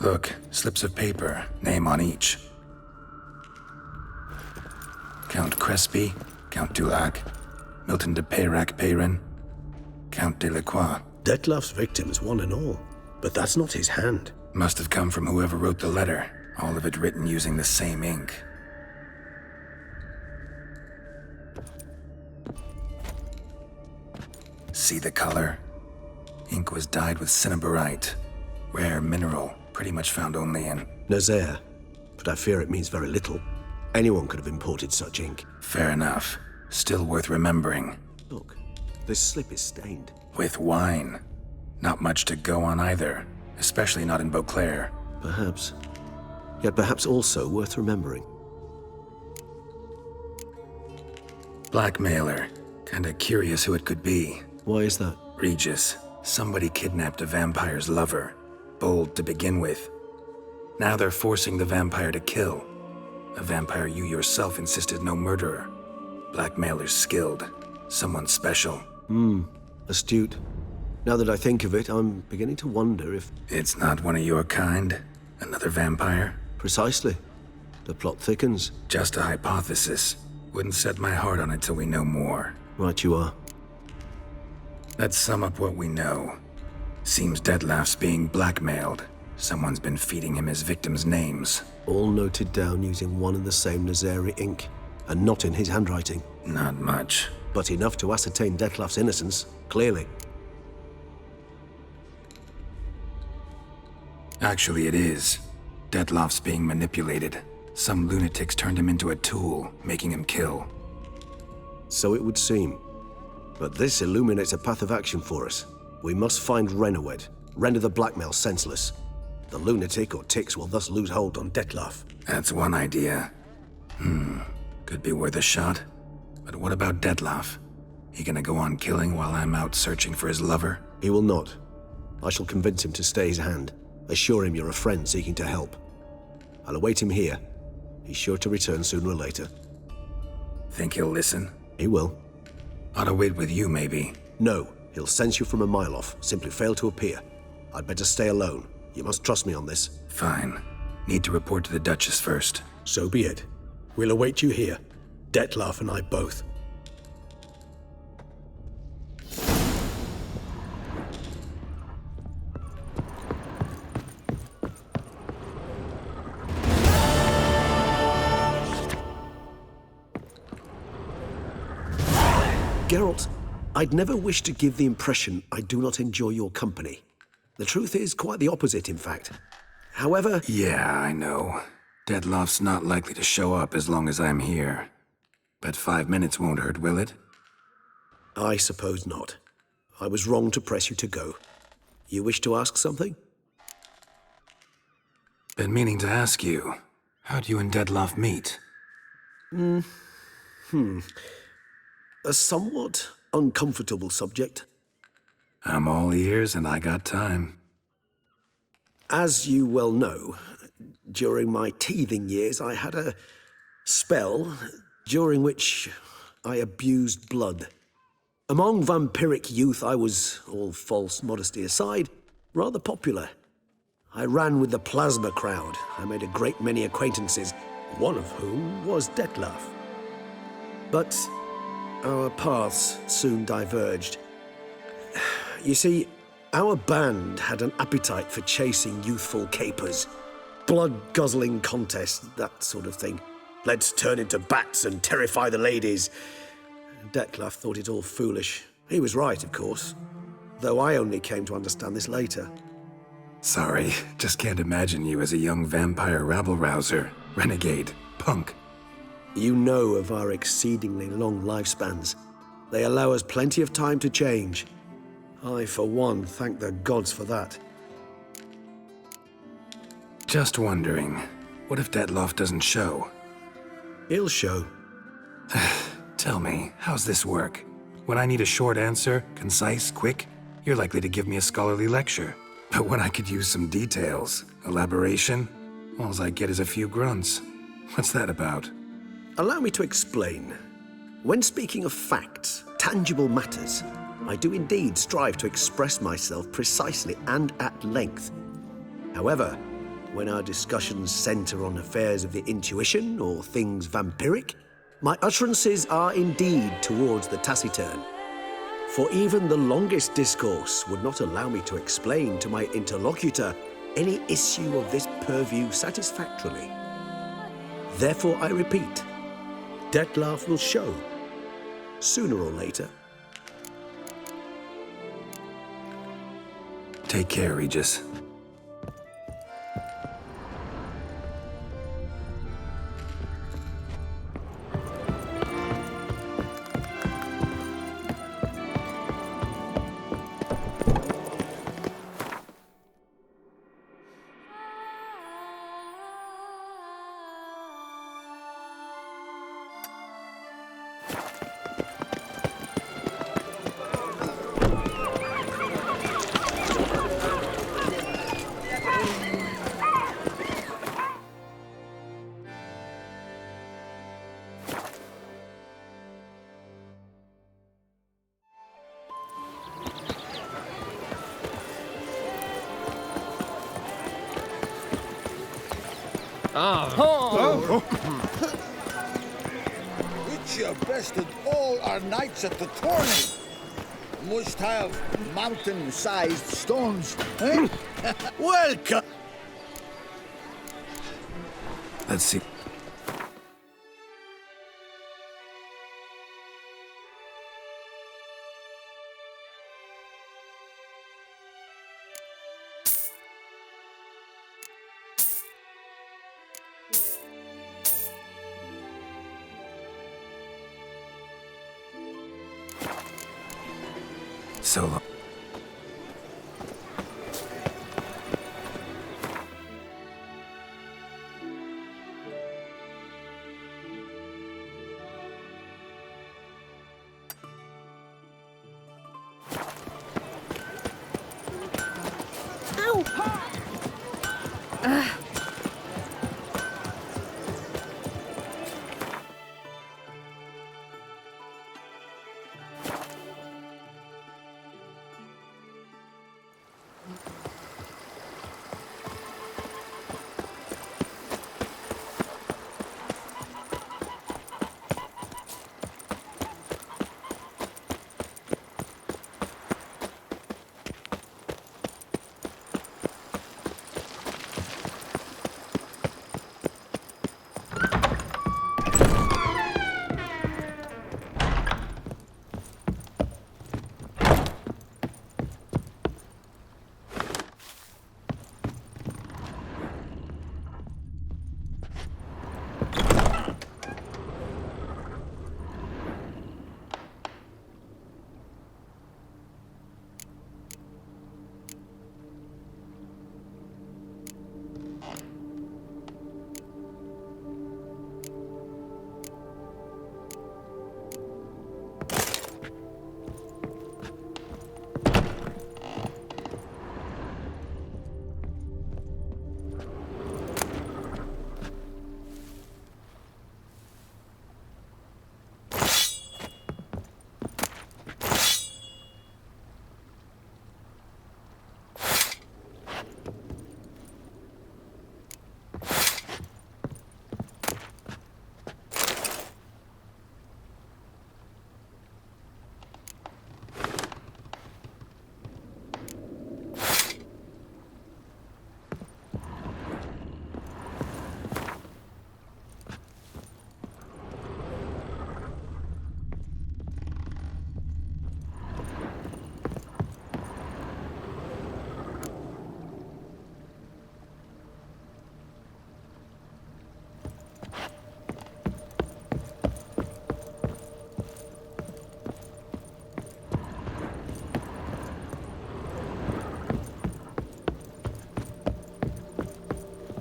Look, slips of paper, name on each. Count Crespi, Count Dulac, Milton de Peyrac-Peyrin, Count Delacroix. Detlaff's victims, one and all. But that's not his hand. Must have come from whoever wrote the letter. All of it written using the same ink. See the color? Ink was dyed with cinnabarite. Rare mineral, pretty much found only in Nazaire. But I fear it means very little. Anyone could have imported such ink. Fair enough. Still worth remembering. Look, this slip is stained. With wine. Not much to go on either. Especially not in Beauclair. Perhaps. yet perhaps also worth remembering. Blackmailer. Kinda curious who it could be. Why is that? Regis. Somebody kidnapped a vampire's lover. Bold to begin with. Now they're forcing the vampire to kill. A vampire you yourself insisted no murderer. Blackmailer's skilled. Someone special. Astute. Now that I think of it, I'm beginning to wonder if... It's not one of your kind? Another vampire? Precisely. The plot thickens. Just a hypothesis. Wouldn't set my heart on it till we know more. Right you are. Let's sum up what we know. Seems Detlef's being blackmailed. Someone's been feeding him his victims' names. All noted down using one and the same Nazari ink, and not in his handwriting. Not much. But enough to ascertain Detlef's innocence, clearly. Actually, it is. Detlef's being manipulated. Some lunatics turned him into a tool, making him kill. So it would seem. But this illuminates a path of action for us. We must find Renowed, render the blackmail senseless. The lunatic or ticks will thus lose hold on Detlef. That's one idea. Could be worth a shot. But what about Detlef? He gonna go on killing while I'm out searching for his lover? He will not. I shall convince him to stay his hand. Assure him you're a friend seeking to help. I'll await him here. He's sure to return sooner or later. Think he'll listen? He will. Ought to wait with you, maybe. No, he'll sense you from a mile off. Simply fail to appear. I'd better stay alone. You must trust me on this. Fine. Need to report to the Duchess first. So be it. We'll await you here. Detlef and I both. Geralt, I'd never wish to give the impression I do not enjoy your company. The truth is quite the opposite, in fact. However... Yeah, I know. Detlef's not likely to show up as long as I'm here. But 5 minutes won't hurt, will it? I suppose not. I was wrong to press you to go. You wish to ask something? Been meaning to ask you. How'd you and Detlef meet? A somewhat uncomfortable subject. I'm all ears and I got time. As you well know, during my teething years I had a spell during which I abused blood. Among vampiric youth I was, all false modesty aside, rather popular. I ran with the plasma crowd. I made a great many acquaintances, one of whom was Detlef. But our paths soon diverged. You see, our band had an appetite for chasing youthful capers. Blood-guzzling contests, that sort of thing. Let's turn into bats and terrify the ladies. Detlef thought it all foolish. He was right, of course. Though I only came to understand this later. Sorry, just can't imagine you as a young vampire rabble-rouser, renegade, punk. You know of our exceedingly long lifespans. They allow us plenty of time to change. I, for one, thank the gods for that. Just wondering, what if Detlef doesn't show? He'll show. Tell me, how's this work? When I need a short answer, concise, quick, you're likely to give me a scholarly lecture. But when I could use some details, elaboration, all I get is a few grunts. What's that about? Allow me to explain. When speaking of facts, tangible matters, I do indeed strive to express myself precisely and at length. However, when our discussions center on affairs of the intuition or things vampiric, my utterances are indeed towards the taciturn. For even the longest discourse would not allow me to explain to my interlocutor any issue of this purview satisfactorily. Therefore, I repeat, Detlef will show, sooner or later. Take care, Regis. Which bested all our knights at the tourney. Must have mountain-sized stones, eh? Welcome! Let's see. So long.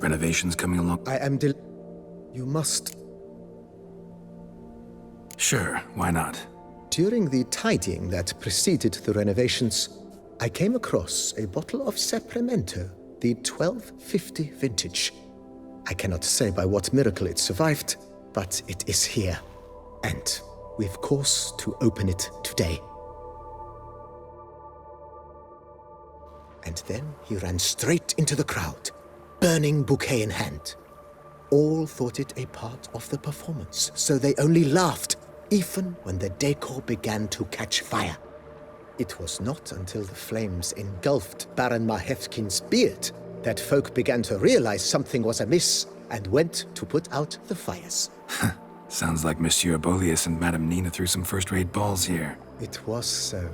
Renovations coming along? I am You must... Sure, why not? During the tidying that preceded the renovations, I came across a bottle of Sapramento, the 1250 vintage. I cannot say by what miracle it survived, but it is here. And we've cause to open it today. And then he ran straight into the crowd, burning bouquet in hand. All thought it a part of the performance, so they only laughed, even when the decor began to catch fire. It was not until the flames engulfed Baron Mahevkin's beard that folk began to realize something was amiss and went to put out the fires. Sounds like Monsieur Bolius and Madame Nina threw some first-rate balls here. It was so.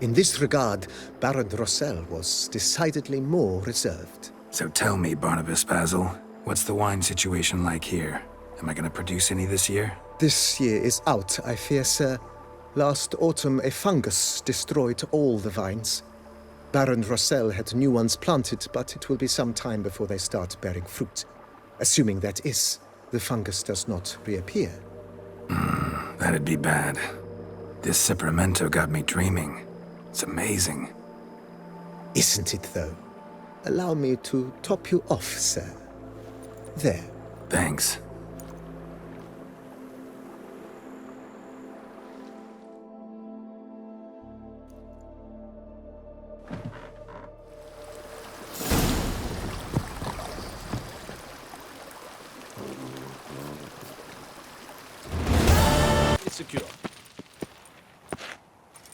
In this regard, Baron Rossel was decidedly more reserved. So tell me, Barnabas Basil, what's the wine situation like here? Am I gonna produce any this year? This year is out, I fear, sir. Last autumn, a fungus destroyed all the vines. Baron Rossel had new ones planted, but it will be some time before they start bearing fruit. Assuming that is, the fungus does not reappear. That'd be bad. This Sapramento got me dreaming. It's amazing. Isn't it, though? Allow me to top you off, sir. There. Thanks. secure.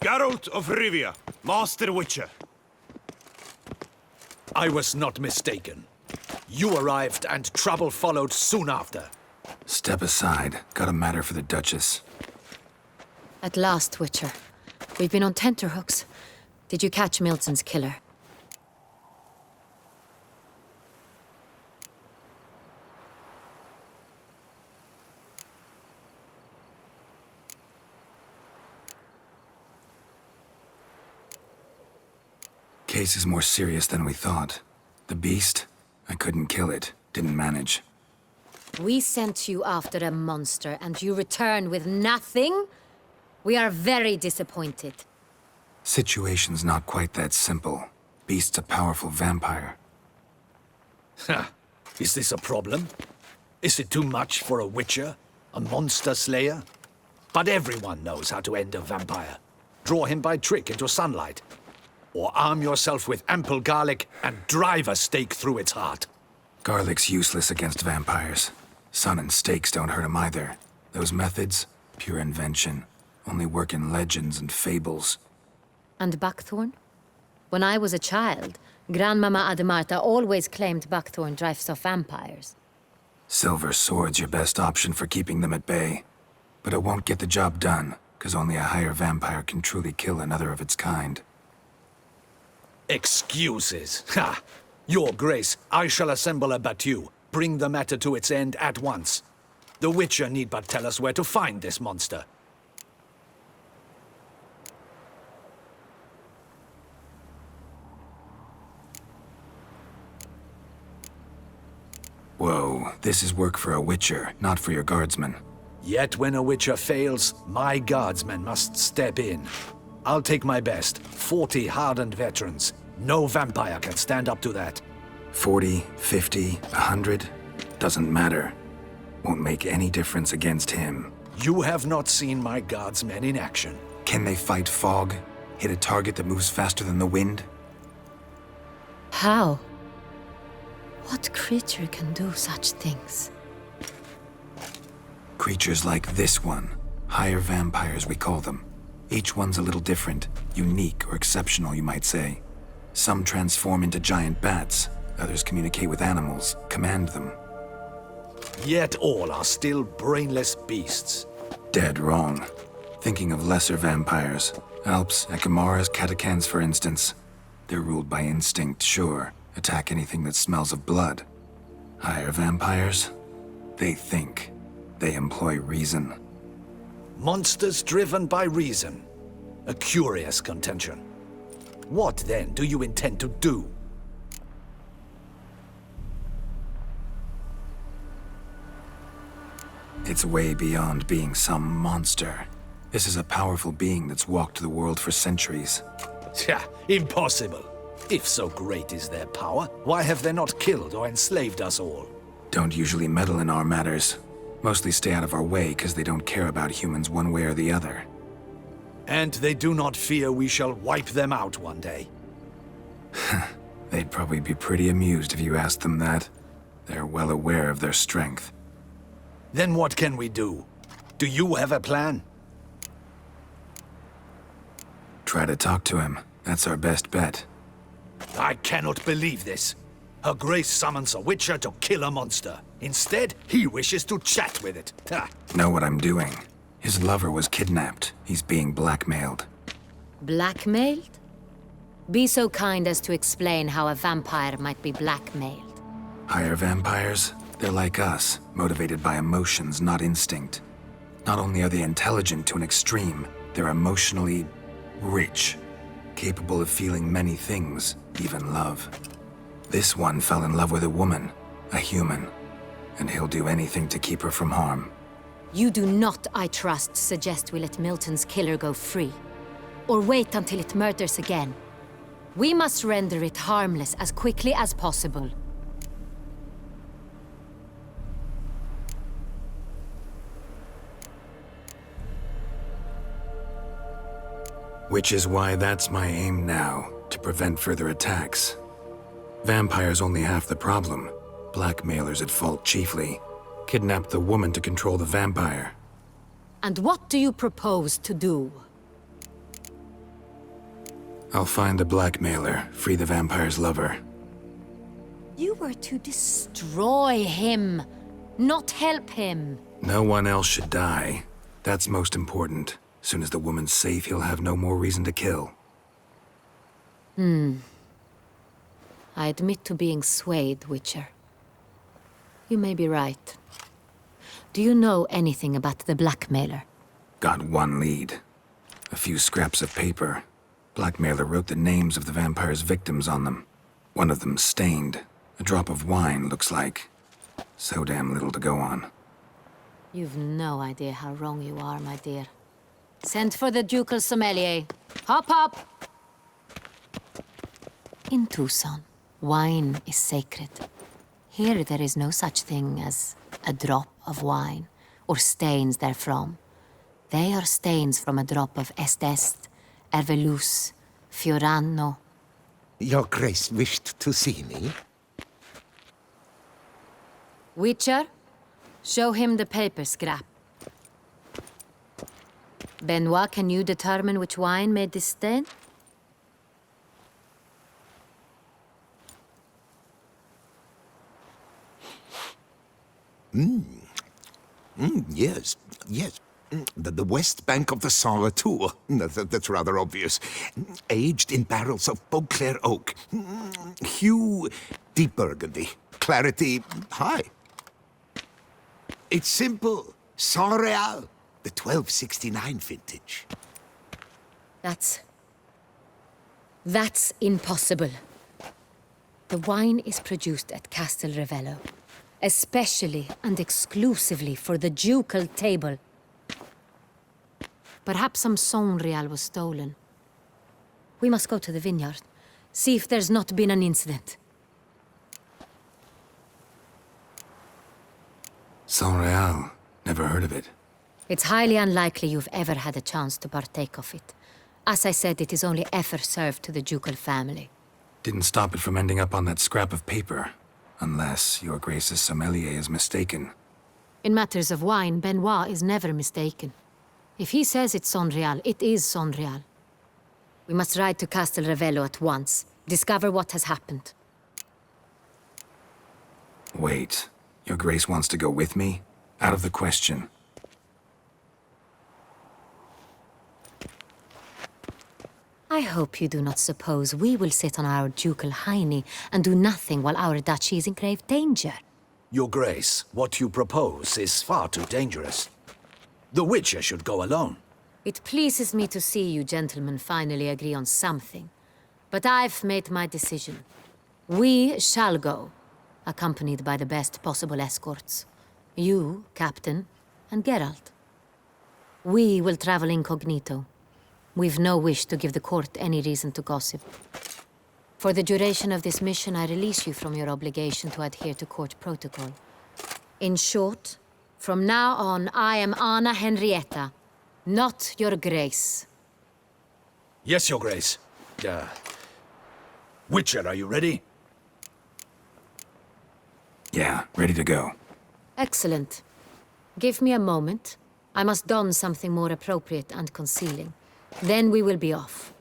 Geralt of Rivia, Master Witcher. I was not mistaken. You arrived and trouble followed soon after. Step aside. Got a matter for the Duchess. At last, Witcher. We've been on tenterhooks. Did you catch Milton's killer? Case is more serious than we thought. The beast? I couldn't kill it. Didn't manage. We sent you after a monster, and you return with nothing? We are very disappointed. Situation's not quite that simple. Beast's a powerful vampire. Ha! Is this a problem? Is it too much for a witcher? A monster slayer? But everyone knows how to end a vampire. Draw him by trick into sunlight. Or arm yourself with ample garlic and drive a stake through its heart. Garlic's useless against vampires. Sun and stakes don't hurt him either. Those methods, pure invention. Only work in legends and fables. And buckthorn? When I was a child, Grandmama Ademarta always claimed buckthorn drives off vampires. Silver sword's your best option for keeping them at bay. But it won't get the job done, because only a higher vampire can truly kill another of its kind. Excuses. Ha! Your Grace, I shall assemble a battue. Bring the matter to its end at once. The Witcher need but tell us where to find this monster. Whoa, this is work for a Witcher, not for your guardsmen. Yet when a Witcher fails, my guardsmen must step in. I'll take my best, 40 hardened veterans. No vampire can stand up to that. 40, 50, 100? Doesn't matter. Won't make any difference against him. You have not seen my guardsmen in action. Can they fight fog? Hit a target that moves faster than the wind? How? What creature can do such things? Creatures like this one. Higher vampires, we call them. Each one's a little different. Unique or exceptional, you might say. Some transform into giant bats. Others communicate with animals, command them. Yet all are still brainless beasts. Dead wrong. Thinking of lesser vampires. Alps, Ekamaras, Catacans, for instance. They're ruled by instinct, sure. Attack anything that smells of blood. Higher vampires? They think. They employ reason. Monsters driven by reason. A curious contention. What, then, do you intend to do? It's way beyond being some monster. This is a powerful being that's walked the world for centuries. Tja, impossible. If so great is their power, why have they not killed or enslaved us all? Don't usually meddle in our matters. Mostly stay out of our way because they don't care about humans one way or the other. And they do not fear we shall wipe them out one day. They'd probably be pretty amused if you asked them that. They're well aware of their strength. Then what can we do? Do you have a plan? Try to talk to him. That's our best bet. I cannot believe this. Her Grace summons a Witcher to kill a monster. Instead, he wishes to chat with it. Ha. Know what I'm doing. His lover was kidnapped. He's being blackmailed. Blackmailed? Be so kind as to explain how a vampire might be blackmailed. Higher vampires? They're like us, motivated by emotions, not instinct. Not only are they intelligent to an extreme, they're emotionally rich, capable of feeling many things, even love. This one fell in love with a woman, a human, and he'll do anything to keep her from harm. You do not, I trust, suggest we let Milton's killer go free. Or wait until it murders again. We must render it harmless as quickly as possible. Which is why that's my aim now, to prevent further attacks. Vampires only half the problem. Blackmailers at fault chiefly. Kidnapped the woman to control the vampire. And what do you propose to do? I'll find the blackmailer, free the vampire's lover. You were to destroy him, not help him. No one else should die. That's most important. Soon as the woman's safe, he'll have no more reason to kill. I admit to being swayed, Witcher. You may be right. Do you know anything about the blackmailer? Got one lead. A few scraps of paper. Blackmailer wrote the names of the vampire's victims on them. One of them stained. A drop of wine, looks like. So damn little to go on. You've no idea how wrong you are, my dear. Send for the ducal sommelier. Hop, hop! In Toussaint, wine is sacred. Here there is no such thing as a drop of wine, or stains therefrom. They are stains from a drop of Est, Ervelus, Fiorano. Your Grace wished to see me? Witcher, show him the paper scrap. Benoit, can you determine which wine made this stain? Yes, yes. The west bank of the Saint Retour. That's rather obvious. Aged in barrels of Beauclair oak. Hue, deep burgundy. Clarity, high. It's simple. Saint Real, the 1269 vintage. That's impossible. The wine is produced at Castel Ravello, especially and exclusively for the ducal table. Perhaps some Saint Real was stolen. We must go to the vineyard, see if there's not been an incident. Saint Real. Never heard of it. It's highly unlikely you've ever had a chance to partake of it. As I said, it is only ever served to the ducal family. Didn't stop it from ending up on that scrap of paper. Unless your Grace's sommelier is mistaken. In matters of wine, Benoit is never mistaken. If he says it's Saint Real, it is Saint Real. We must ride to Castel Ravello at once. Discover what has happened. Wait. Your Grace wants to go with me? Out of the question. I hope you do not suppose we will sit on our ducal hiney and do nothing while our duchy is in grave danger. Your Grace, what you propose is far too dangerous. The Witcher should go alone. It pleases me to see you gentlemen finally agree on something. But I've made my decision. We shall go, accompanied by the best possible escorts. You, Captain, and Geralt. We will travel incognito. We've no wish to give the court any reason to gossip. For the duration of this mission, I release you from your obligation to adhere to court protocol. In short, from now on, I am Anna Henrietta, not your Grace. Yes, Your Grace. Witcher, are you ready? Yeah, ready to go. Excellent. Give me a moment. I must don something more appropriate and concealing. Then we will be off.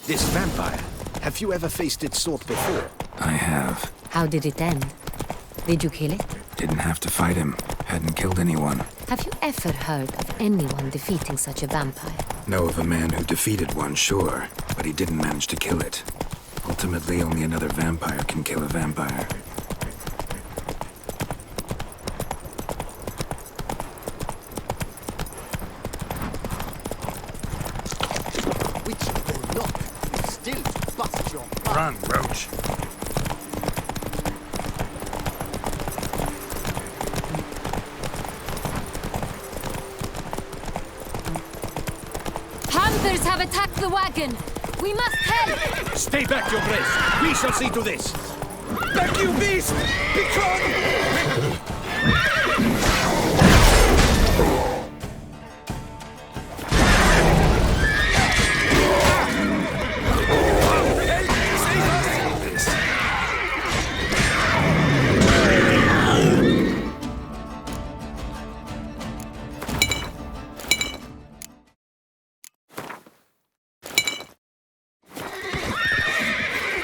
This vampire, have you ever faced its sort before? I have. How did it end? Did you kill it? Didn't have to fight him. Hadn't killed anyone. Have you ever heard of anyone defeating such a vampire? Know of a man who defeated one, sure, but he didn't manage to kill it. Ultimately, only another vampire can kill a vampire. Run, Roach. Others have attacked the wagon. We must help! Stay back, your grace. We shall see to this. Back, you beast! Begone!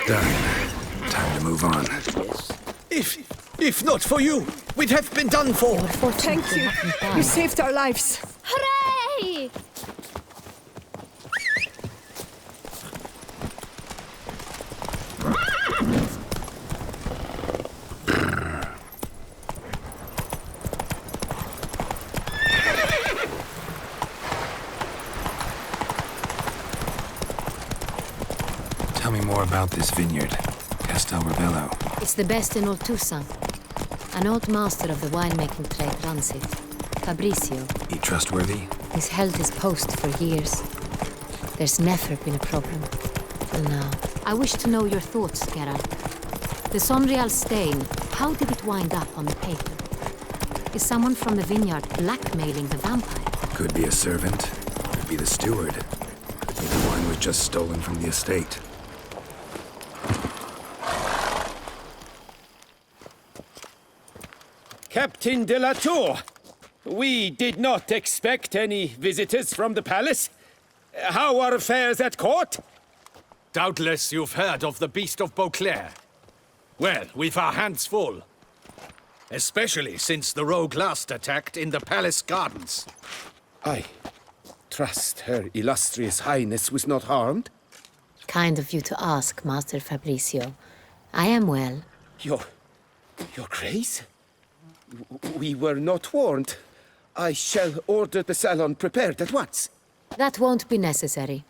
Done. Time to move on. If not for you, we'd have been done for. Thank you. You saved our lives. Hooray! Tell me more about this vineyard, Castel Ravello. It's the best in all Toussaint. An old master of the winemaking trade runs it. Fabricio. He trustworthy? He's held his post for years. There's never been a problem. Till now. I wish to know your thoughts, Geralt. The Sonreal stain, how did it wind up on the paper? Is someone from the vineyard blackmailing the vampire? Could be a servant. Could be the steward. Maybe the wine was just stolen from the estate. Captain de la Tour, we did not expect any visitors from the palace. How are affairs at court? Doubtless you've heard of the Beast of Beauclair. Well, we've our hands full. Especially since the rogue last attacked in the palace gardens. I trust Her Illustrious Highness was not harmed? Kind of you to ask, Master Fabricio. I am well. Your Grace? We were not warned. I shall order the salon prepared at once. That won't be necessary.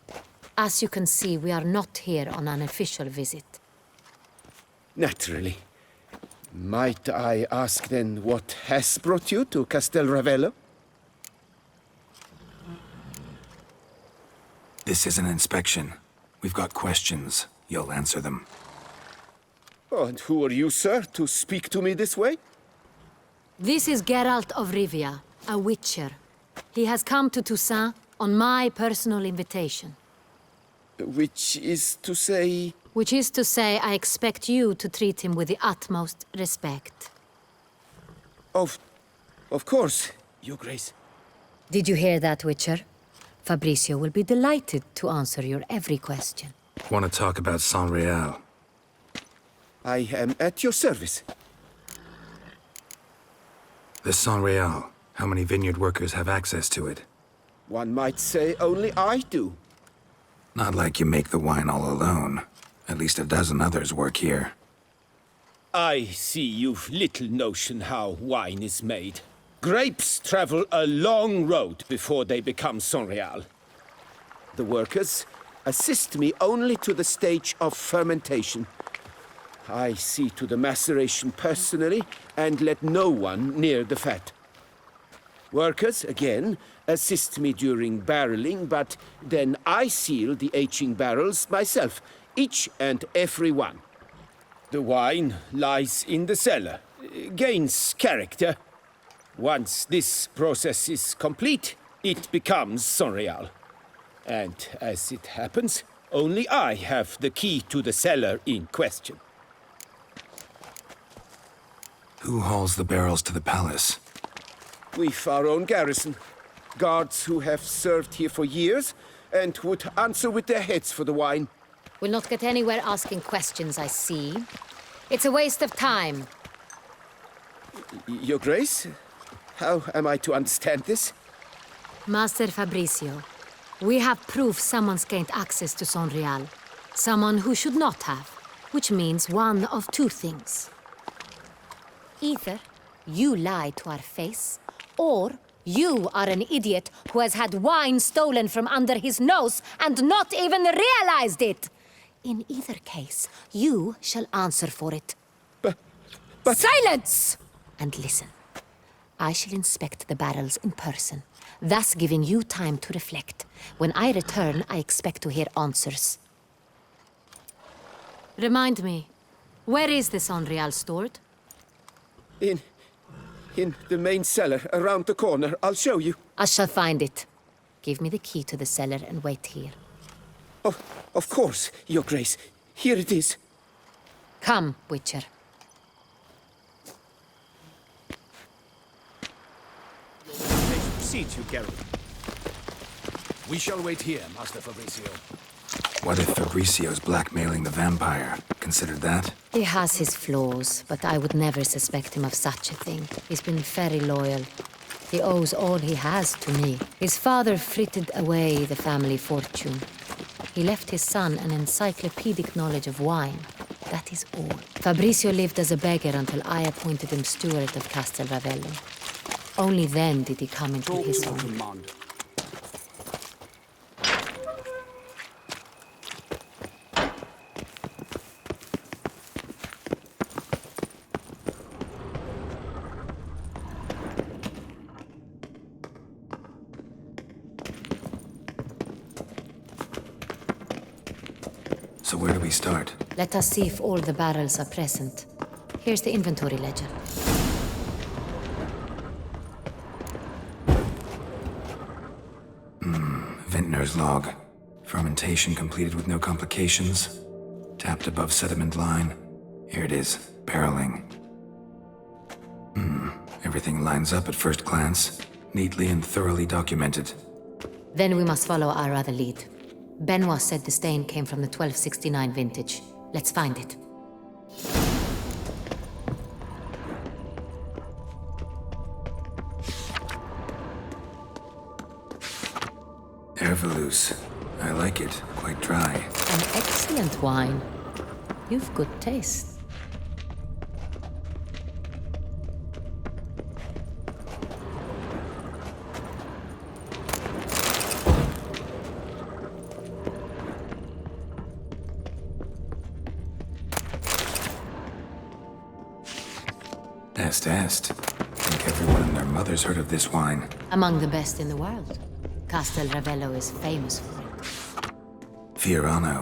As you can see, we are not here on an official visit. Naturally. Might I ask then what has brought you to Castel Ravello? This is an inspection. We've got questions. You'll answer them. Oh, and who are you, sir, to speak to me this way? This is Geralt of Rivia, a witcher. He has come to Toussaint on my personal invitation. Which is to say... Which is to say, I expect you to treat him with the utmost respect. Of course, Your Grace. Did you hear that, Witcher? Fabricio will be delighted to answer your every question. Want to talk about Sonreal? I am at your service. The Sonreal. How many vineyard workers have access to it? One might say only I do. Not like you make the wine all alone. At least a dozen others work here. I see you've little notion how wine is made. Grapes travel a long road before they become Sonreal. The workers assist me only to the stage of fermentation. I see to the maceration personally and let no one near the fat. Workers, again, assist me during barreling, but then I seal the aging barrels myself, each and every one. The wine lies in the cellar, gains character. Once this process is complete, it becomes Sonreal. And as it happens, only I have the key to the cellar in question. Who hauls the barrels to the palace? We've our own garrison. Guards who have served here for years and would answer with their heads for the wine. We'll not get anywhere asking questions, I see. It's a waste of time. Your Grace? How am I to understand this? Master Fabricio, we have proof someone's gained access to Sonreal. Someone who should not have, which means one of two things. Either you lie to our face, or you are an idiot who has had wine stolen from under his nose and not even realized it. In either case, you shall answer for it. But... Silence! And listen. I shall inspect the barrels in person, thus giving you time to reflect. When I return, I expect to hear answers. Remind me, where is this Enreal stored? In the main cellar, around the corner. I'll show you. I shall find it. Give me the key to the cellar and wait here. Oh, of course, Your Grace. Here it is. Come, Witcher. Proceed, you Geralt. We shall wait here, Master Fabrizio. What if Fabrizio's blackmailing the vampire? Considered that? He has his flaws, but I would never suspect him of such a thing. He's been very loyal. He owes all he has to me. His father frittered away the family fortune. He left his son an encyclopedic knowledge of wine. That is all. Fabrizio lived as a beggar until I appointed him steward of Castel Ravello. Only then did he come into his own. So where do we start? Let us see if all the barrels are present. Here's the inventory ledger. Vintner's log. Fermentation completed with no complications. Tapped above sediment line. Here it is. Barreling. Everything lines up at first glance. Neatly and thoroughly documented. Then we must follow our other lead. Benoit said the stain came from the 1269 vintage. Let's find it. Ervelous. I like it. Quite dry. An excellent wine. You've good taste. Est. Think everyone and their mother's heard of this wine. Among the best in the world. Castel Ravello is famous for it. Fiorano.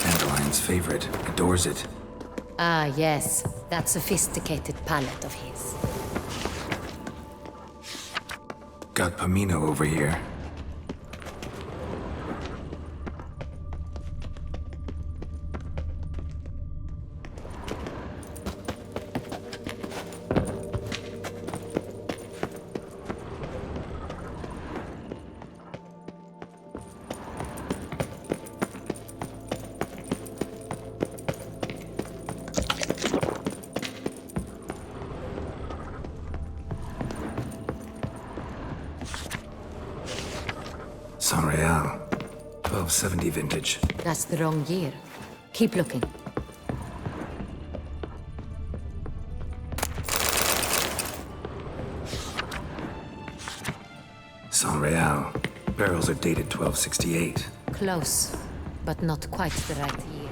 Dandelion's favorite. Adores it. Ah, yes. That sophisticated palate of his. Got Pomino over here. San Real. 1270 vintage. That's the wrong year. Keep looking. San Real. Barrels are dated 1268. Close, but not quite the right year.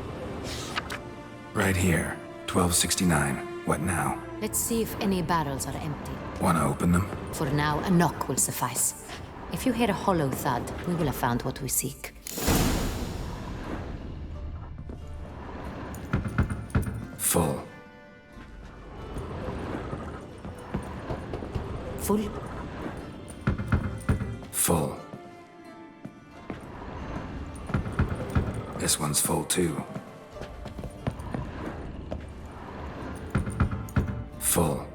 Right here. 1269. What now? Let's see if any barrels are empty. Wanna open them? For now, a knock will suffice. If you hear a hollow thud, we will have found what we seek. Full. Full? Full. This one's full too. Full.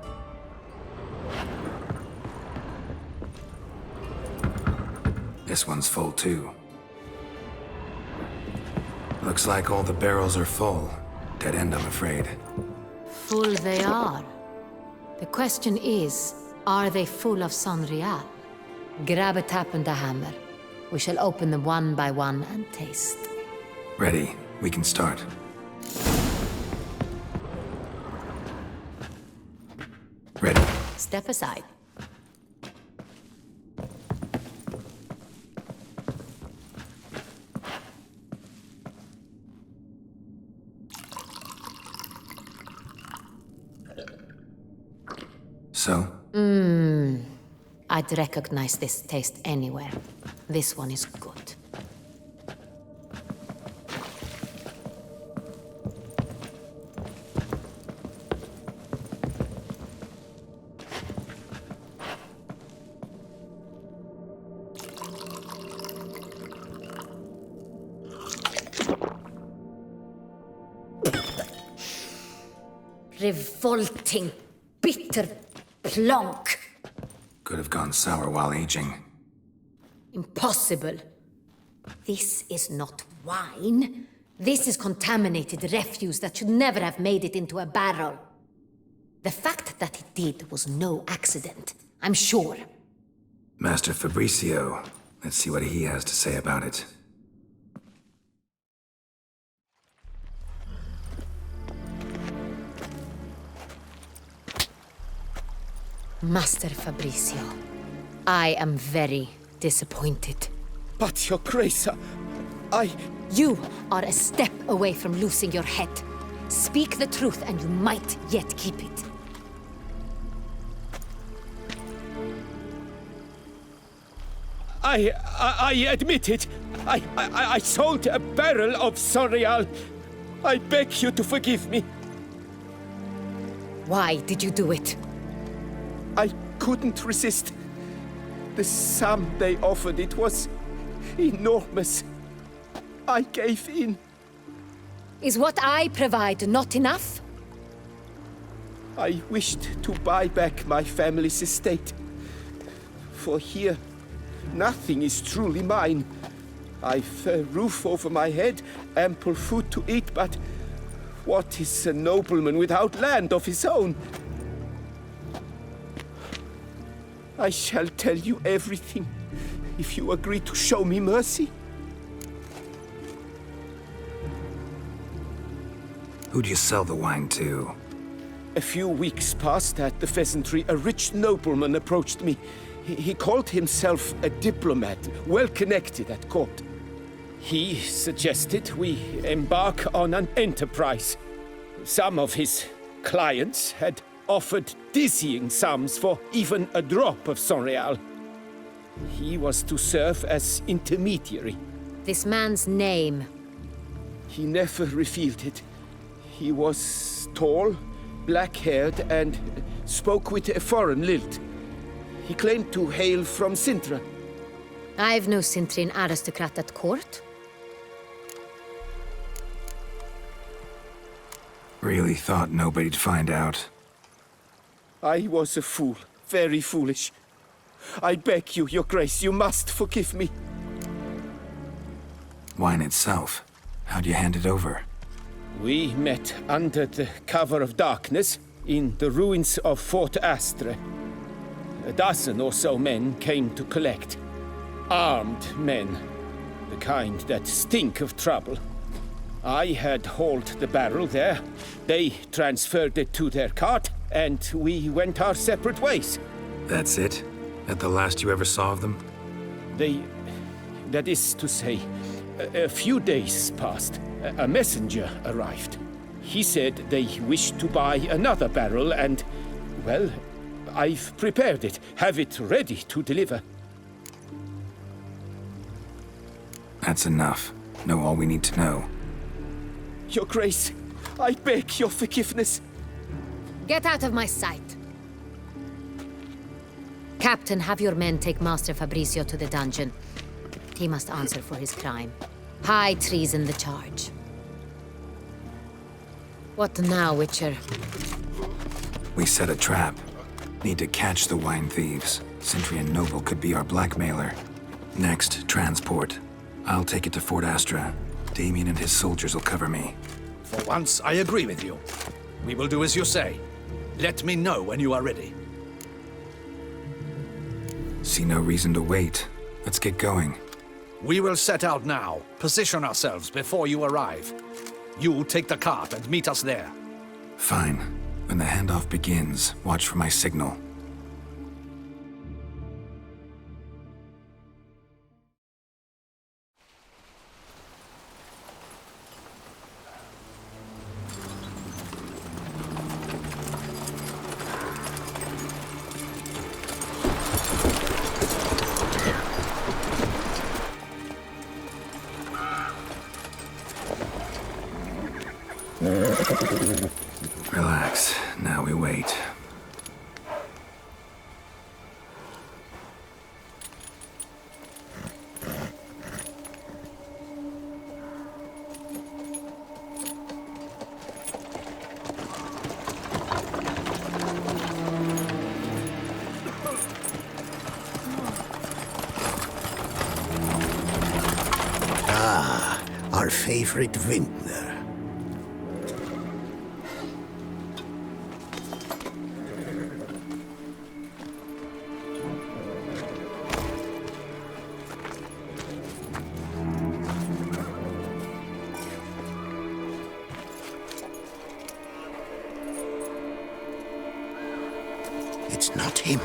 This one's full too. Looks like all the barrels are full. Dead end, I'm afraid. Full they are. The question is, are they full of San Real? Grab a tap and a hammer. We shall open them one by one and taste. Ready. We can start. Ready. Step aside. So? I'd recognize this taste anywhere. This one is good. Revolting, bitter plonk. Could have gone sour while aging. Impossible. This is not wine. This is contaminated refuse that should never have made it into a barrel. The fact that it did was no accident, I'm sure. Master Fabricio. Let's see what he has to say about it. Master Fabricio, I am very disappointed. But, Your Grace, You are a step away from losing your head. Speak the truth and you might yet keep it. I admit it. I sold a barrel of Sorial. I beg you to forgive me. Why did you do it? I couldn't resist. The sum they offered, it was enormous. I gave in. Is what I provide not enough? I wished to buy back my family's estate. For here, nothing is truly mine. I've a roof over my head, ample food to eat, but what is a nobleman without land of his own? I shall tell you everything, if you agree to show me mercy. Who'd you sell the wine to? A few weeks past at the pheasantry, a rich nobleman approached me. He called himself a diplomat, well connected at court. He suggested we embark on an enterprise. Some of his clients had offered dizzying sums for even a drop of Sorial. He was to serve as intermediary. This man's name? He never revealed it. He was tall, black-haired, and spoke with a foreign lilt. He claimed to hail from Cintra. I've no Cintrian aristocrat at court. Really thought nobody'd find out. I was a fool, very foolish. I beg you, Your Grace, you must forgive me. Wine itself. How'd you hand it over? We met under the cover of darkness in the ruins of Fort Astre. A dozen or so men came to collect. Armed men, the kind that stink of trouble. I had hauled the barrel there. They transferred it to their cart, and we went our separate ways. That's it? That the last you ever saw of them? That is to say, a few days passed. A messenger arrived. He said they wished to buy another barrel and, well, I've prepared it, have it ready to deliver. That's enough. Know all we need to know. Your Grace, I beg your forgiveness. Get out of my sight. Captain, have your men take Master Fabricio to the dungeon. He must answer for his crime. High treason the charge. What now, Witcher? We set a trap. Need to catch the wine thieves. Cintrian noble could be our blackmailer. Next, transport. I'll take it to Fort Astra. Damien and his soldiers will cover me. For once, I agree with you. We will do as you say. Let me know when you are ready. See no reason to wait. Let's get going. We will set out now. Position ourselves before you arrive. You take the cart and meet us there. Fine. When the handoff begins, watch for my signal. wait. Our favorite vintner. It's not him.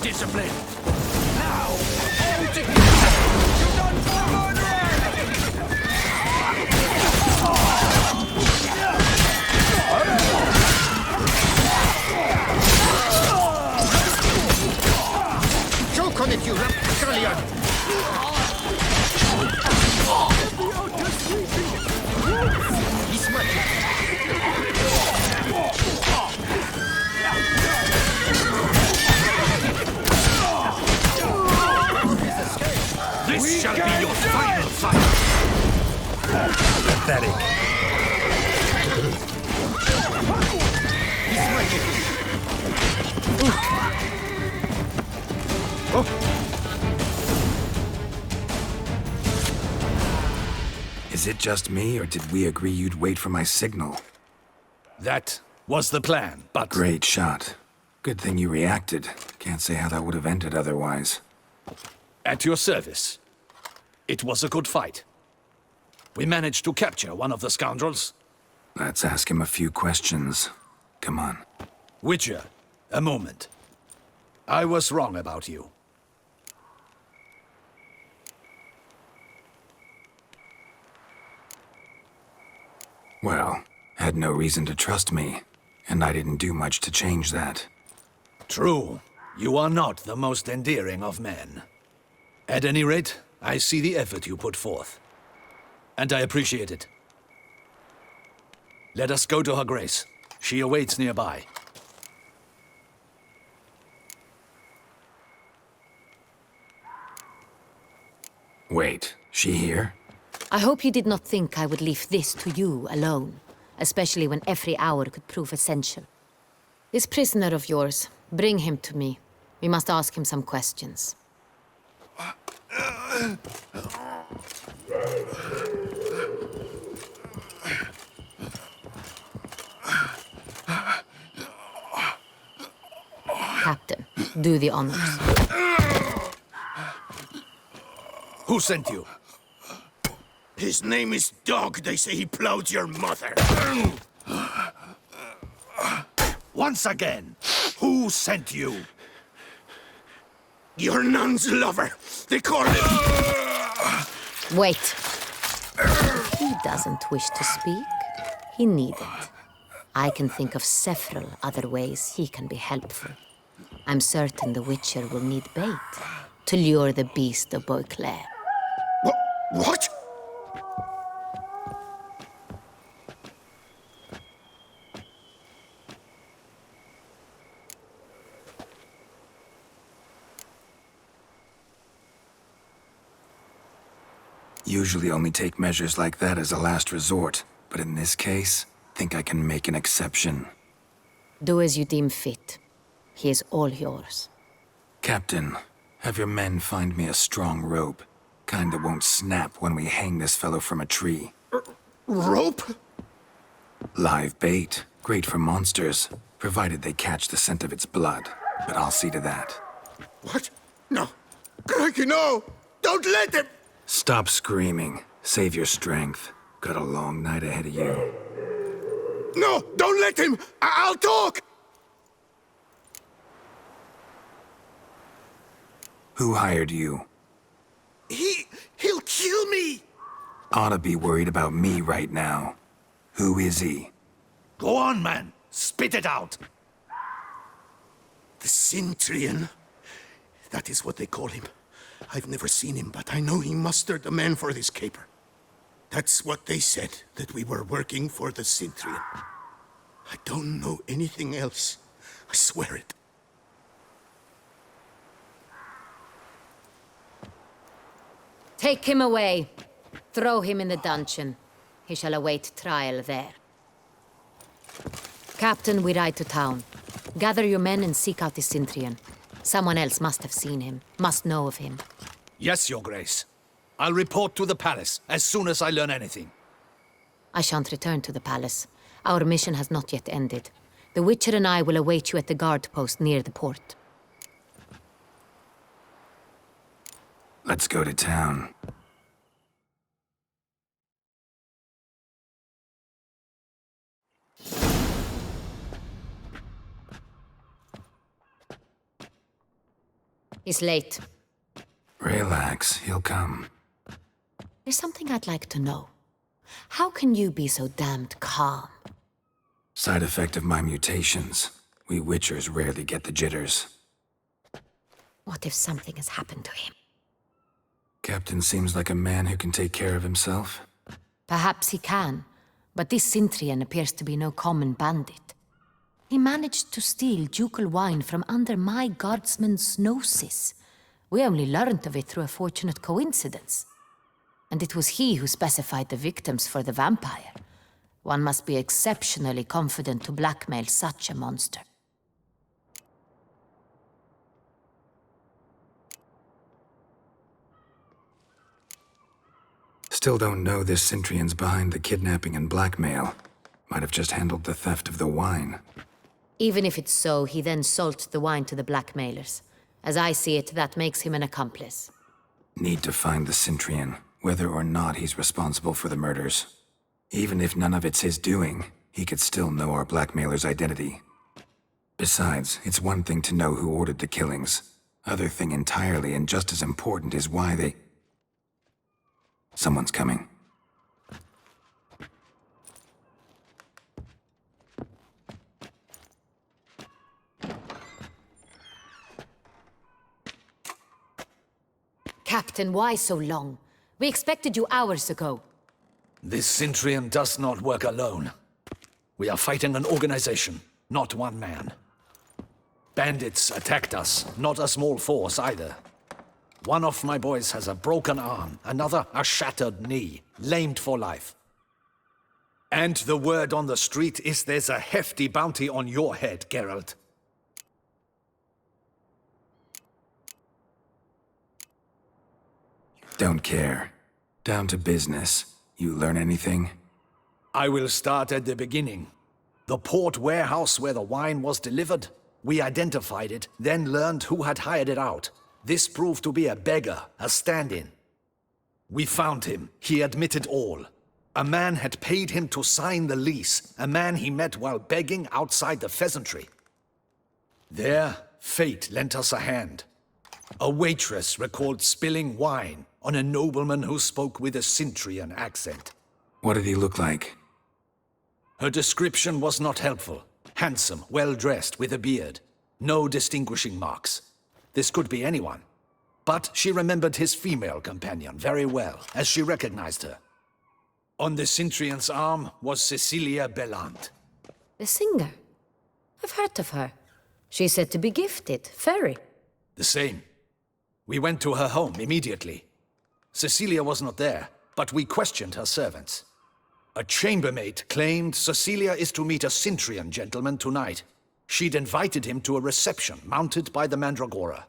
Discipline. Now, all together. You're done for Choke on it, you rapscallion! He's magic. This shall be your final fight! Pathetic. He's magic. Is it just me, or did we agree you'd wait for my signal? That was the plan, but... Great shot. Good thing you reacted. Can't say how that would have ended otherwise. At your service. It was a good fight. We managed to capture one of the scoundrels. Let's ask him a few questions. Come on. Witcher, a moment. I was wrong about you. Well, had no reason to trust me, and I didn't do much to change that. True. You are not the most endearing of men. At any rate, I see the effort you put forth. And I appreciate it. Let us go to her grace. She awaits nearby. Wait, she here? I hope you did not think I would leave this to you alone, especially when every hour could prove essential. This prisoner of yours, bring him to me. We must ask him some questions. Captain, do the honors. Who sent you? His name is Dog. They say he plowed your mother. Once again, who sent you? Your nun's lover. They call him... Wait. He doesn't wish to speak. He needn't. I can think of several other ways he can be helpful. I'm certain the Witcher will need bait to lure the Beast of Toussaint. What? Usually only take measures like that as a last resort, but in this case, think I can make an exception. Do as you deem fit. He is all yours. Captain, have your men find me a strong rope. Kind that won't snap when we hang this fellow from a tree. Rope? Live bait. Great for monsters, provided they catch the scent of its blood. But I'll see to that. What? No. Crikey, no! Don't let him! Stop screaming. Save your strength. Got a long night ahead of you. No! Don't let him! I'll talk! Who hired you? He'll kill me! Ought to be worried about me right now. Who is he? Go on, man. Spit it out! The Cintrian. That is what they call him. I've never seen him, but I know he mustered the men for this caper. That's what they said, that we were working for the Cintrian. I don't know anything else. I swear it. Take him away. Throw him in the dungeon. He shall await trial there. Captain, we ride to town. Gather your men and seek out the Cintrian. Someone else must have seen him, must know of him. Yes, Your Grace. I'll report to the palace as soon as I learn anything. I shan't return to the palace. Our mission has not yet ended. The Witcher and I will await you at the guard post near the port. Let's go to town. He's late. Relax, he'll come. There's something I'd like to know. How can you be so damned calm? Side effect of my mutations. We Witchers rarely get the jitters. What if something has happened to him? Captain seems like a man who can take care of himself. Perhaps he can, but this Cintrian appears to be no common bandit. He managed to steal ducal wine from under my guardsman's noses. We only learned of it through a fortunate coincidence. And it was he who specified the victims for the vampire. One must be exceptionally confident to blackmail such a monster. Still don't know this Cintrian's behind the kidnapping and blackmail. Might have just handled the theft of the wine. Even if it's so, he then sold the wine to the blackmailers. As I see it, that makes him an accomplice. Need to find the Cintrian, whether or not he's responsible for the murders. Even if none of it's his doing, he could still know our blackmailer's identity. Besides, it's one thing to know who ordered the killings. Other thing entirely, and just as important, is why they... Someone's coming. Captain, why so long? We expected you hours ago. This Cintrian does not work alone. We are fighting an organization, not one man. Bandits attacked us, not a small force either. One of my boys has a broken arm, another a shattered knee, lamed for life. And the word on the street is there's a hefty bounty on your head, Geralt. Don't care. Down to business. You learn anything? I will start at the beginning. The port warehouse where the wine was delivered. We identified it, then learned who had hired it out. This proved to be a beggar, a stand-in. We found him. He admitted all. A man had paid him to sign the lease, a man he met while begging outside the pheasantry. There, fate lent us a hand. A waitress recalled spilling wine on a nobleman who spoke with a Cintrian accent. What did he look like? Her description was not helpful. Handsome, well-dressed, with a beard. No distinguishing marks. This could be anyone. But she remembered his female companion very well, as she recognized her. On the Cintrian's arm was Cecilia Bellant. The singer? I've heard of her. She's said to be gifted, fairy. The same. We went to her home immediately. Cecilia was not there, but we questioned her servants. A chambermaid claimed Cecilia is to meet a Cintrian gentleman tonight. She'd invited him to a reception mounted by the Mandragora.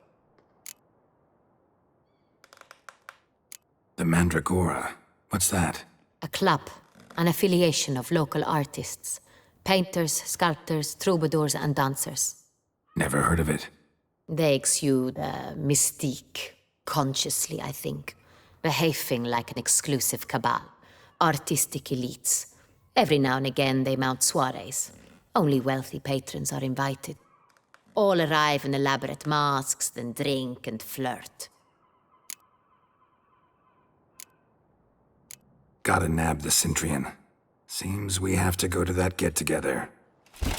The Mandragora? What's that? A club, an affiliation of local artists. Painters, sculptors, troubadours and dancers. Never heard of it. They exude mystique, consciously, I think. Behaving like an exclusive cabal. Artistic elites. Every now and again they mount soirees. Only wealthy patrons are invited. All arrive in elaborate masks, then drink and flirt. Gotta nab the Cintrian. Seems we have to go to that get-together.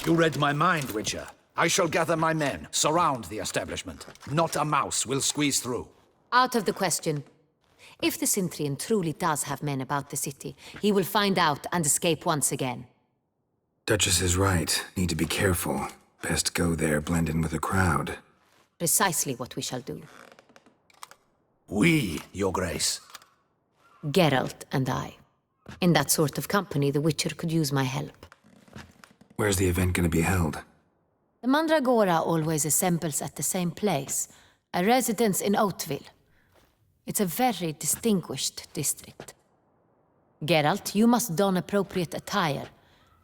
You read my mind, Witcher. I shall gather my men, surround the establishment. Not a mouse will squeeze through. Out of the question. If the Cintrian truly does have men about the city, he will find out and escape once again. Duchess is right. Need to be careful. Best go there, blend in with the crowd. Precisely what we shall do. We, Your Grace. Geralt and I. In that sort of company, the Witcher could use my help. Where's the event gonna be held? The Mandragora always assembles at the same place, a residence in Oatville. It's a very distinguished district. Geralt, you must don appropriate attire.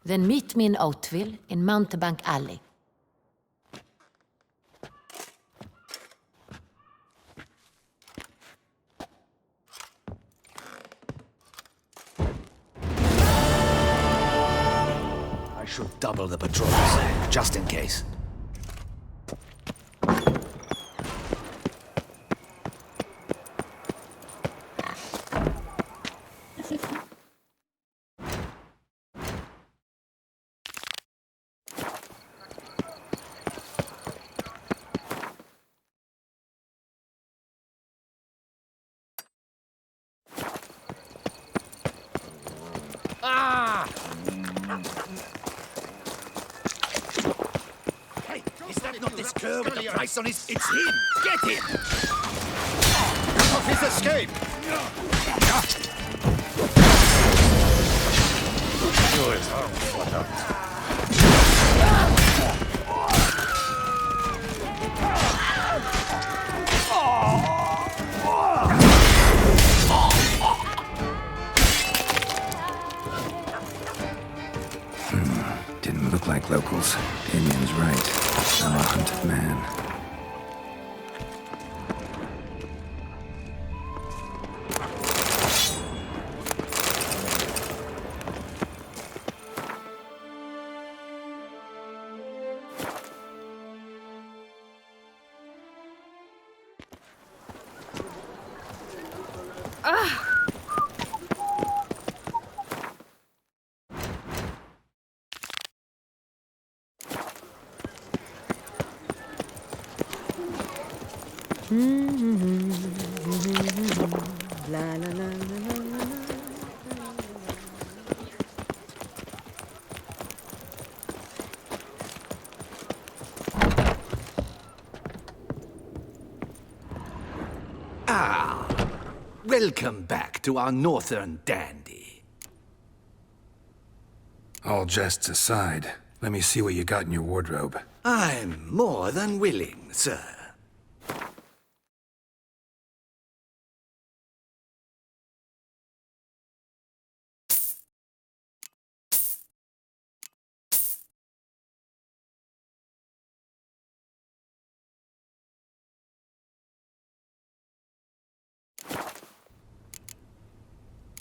Then meet me in Oatville, in Mountebank Alley. I should double the patrols, just in case. Hey, is that not this cur with the price on his... It's him! Get him! Cut off his escape! Didn't look like locals. Damien's right. I'm a hunted man. Welcome back to our northern dandy. All jests aside, let me see what you got in your wardrobe. I'm more than willing, sir.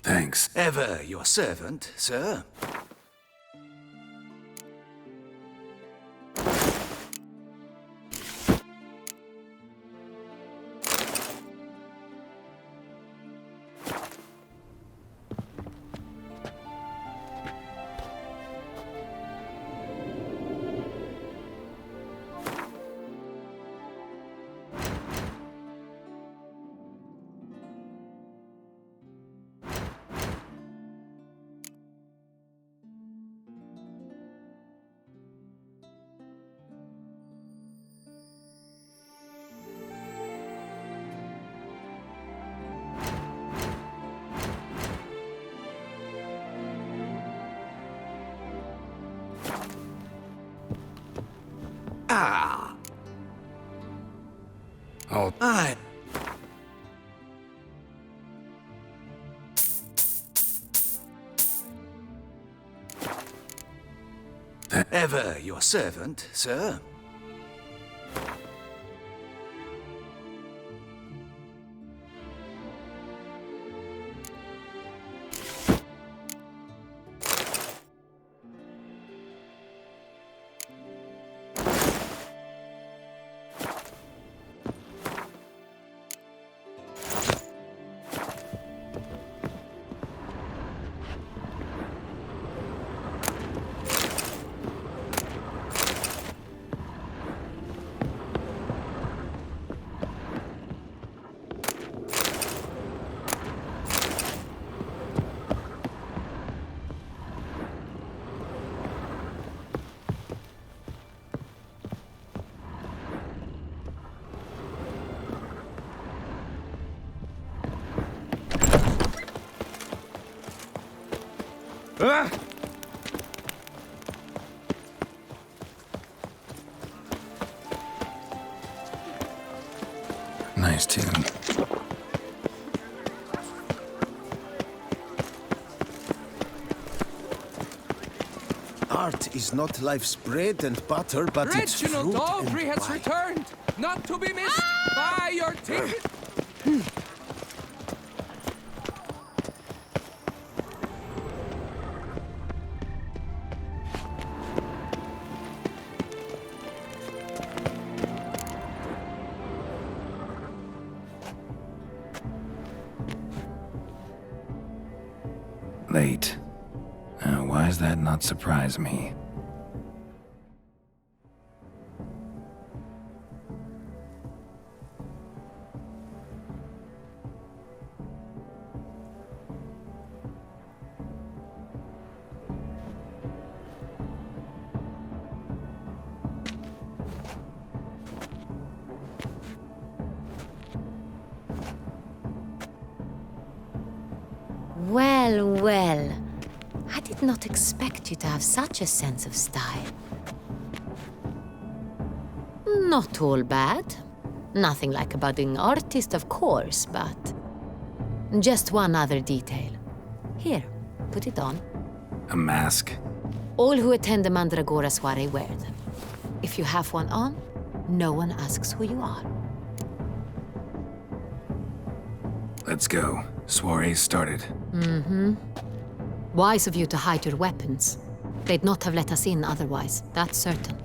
Thanks. Ever your servant, sir. Oh. Ever your servant, sir. Nice tune. Art is not life's bread and butter, but it's Reginald fruit Aubrey and has wine. returned, not to be missed. Buy your ticket. Late. Why does that not surprise me? Well, well. I did not expect you to have such a sense of style. Not all bad. Nothing like a budding artist, of course, but... just one other detail. Here, put it on. A mask? All who attend the Mandragora soiree wear them. If you have one on, no one asks who you are. Let's go. Soiree's started. Mm-hmm. Wise of you to hide your weapons. They'd not have let us in otherwise, that's certain.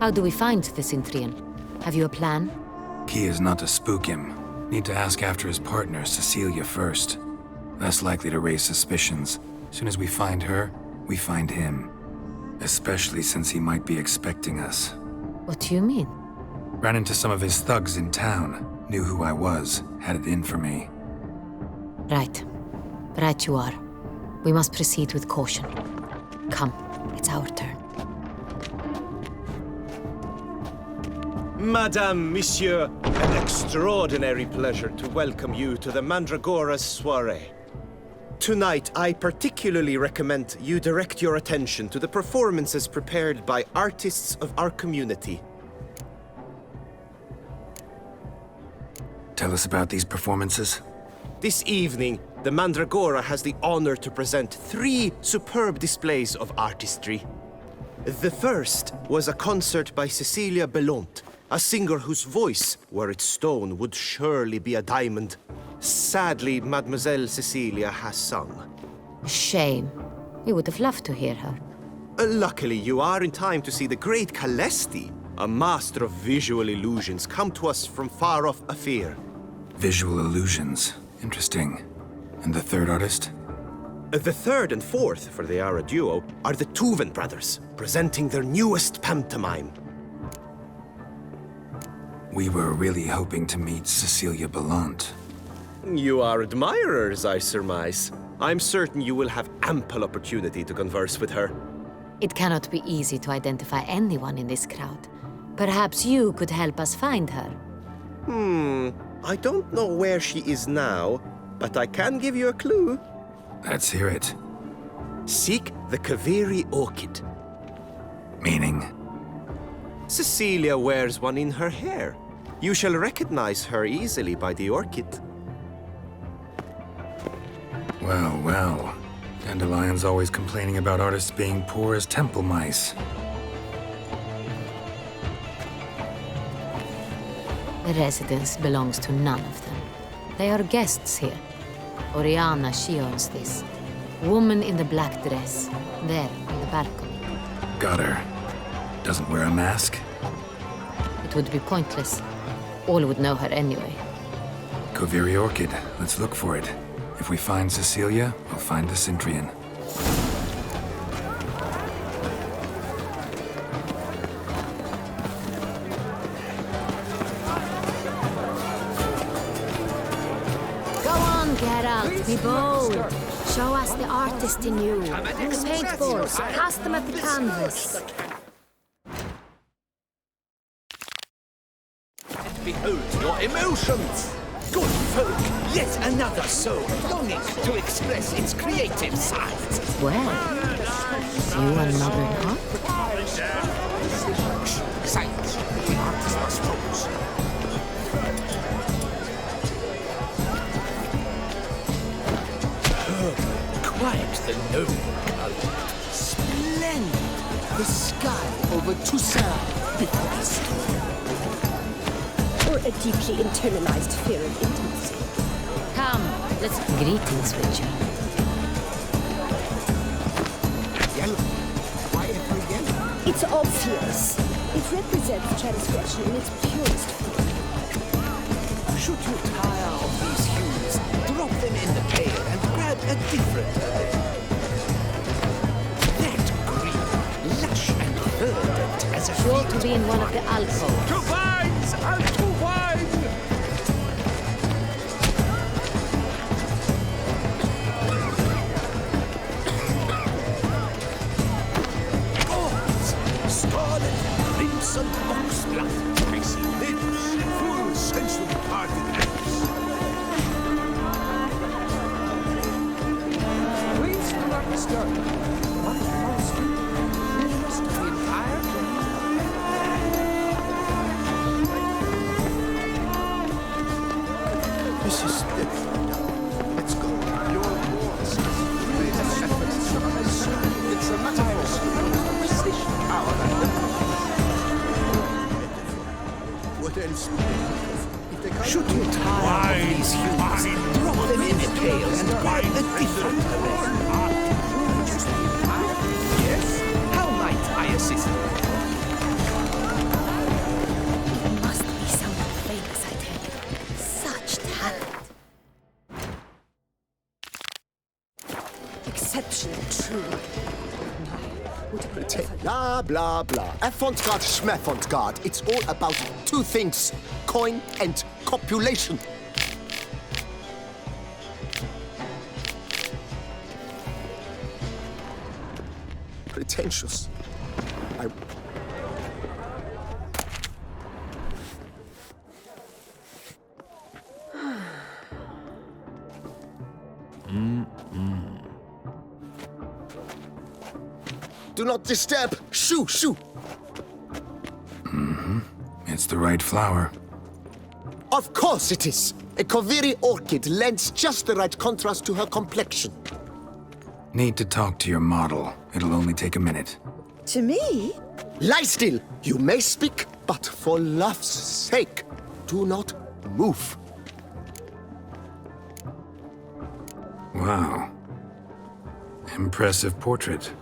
How do we find the Cintrian? Have you a plan? Key is not to spook him. Need to ask after his partner, Cecilia, first. Less likely to raise suspicions. Soon as we find her, we find him. Especially since he might be expecting us. What do you mean? Ran into some of his thugs in town. Knew who I was. Had it in for me. Right. Right you are. We must proceed with caution. Come, it's our turn. Madame, Monsieur, an extraordinary pleasure to welcome you to the Mandragora's soiree. Tonight, I particularly recommend you direct your attention to the performances prepared by artists of our community. Tell us about these performances. This evening, the Mandragora has the honor to present 3 superb displays of artistry. The first was a concert by Cecilia Belont, a singer whose voice, were it stone, would surely be a diamond. Sadly, Mademoiselle Cecilia has sung. Shame. We would have loved to hear her. Luckily, you are in time to see the great Calesti, a master of visual illusions, come to us from far off Afir. Visual illusions. Interesting. And the third artist? The third and fourth, for they are a duo, are the Tuven brothers, presenting their newest pantomime. We were really hoping to meet Cecilia Belont. You are admirers, I surmise. I'm certain you will have ample opportunity to converse with her. It cannot be easy to identify anyone in this crowd. Perhaps you could help us find her. I don't know where she is now, but I can give you a clue. Let's hear it. Seek the Kaveri orchid. Meaning? Cecilia wears one in her hair. You shall recognize her easily by the orchid. Well, well. Dandelion's always complaining about artists being poor as temple mice. The residence belongs to none of them. They are guests here. Oriana, she owns this. Woman in the black dress. There, on the balcony. Got her. Doesn't wear a mask? It would be pointless. All would know her anyway. Kaveri orchid. Let's look for it. If we find Cecilia, we'll find the Cintrian. Go on, Geralt, be bold. Show us the artist in you. The paintballs, cast them at the canvas. Behold your emotions! Good folk, yet another soul longing to express its creative side. Well, you another heart? Silence. The artist must focus. Quite the noble color. Splendid. The sky over Toussaint before us. Or a deeply internalized fear of intimacy. Come, let's greetings, Witcher. Yellow. Why every yellow? It's obvious. It represents transgression in its purest form. Should you tire of these hues, drop them in the pail and grab a different herb. That green, lush and verdant as a Sure to be in one of the alcoves. To vines! And to wine! Gods! Scarlet, crimson oxblood. I see lips, full sensually parted lips. Please do not disturb. What false you must be tired. This is it. Let's go. Your wars. It's a metaphor. Precision, power, what else? Should you tire of these hues, drop them in a pail and grab a different herb. Yes? How might I assist you? It must be someone famous, I tell you. Such talent. Exceptional, true. Blah, blah, blah. Avant-garde, schmavant-garde. It's all about two things. Coin and copulation. Pretentious. Do not disturb! Shoo, shoo! It's the right flower. Of course it is! A Koviri orchid lends just the right contrast to her complexion. Need to talk to your model. It'll only take a minute. To me? Lie still! You may speak, but for love's sake, do not move. Wow. Impressive portrait.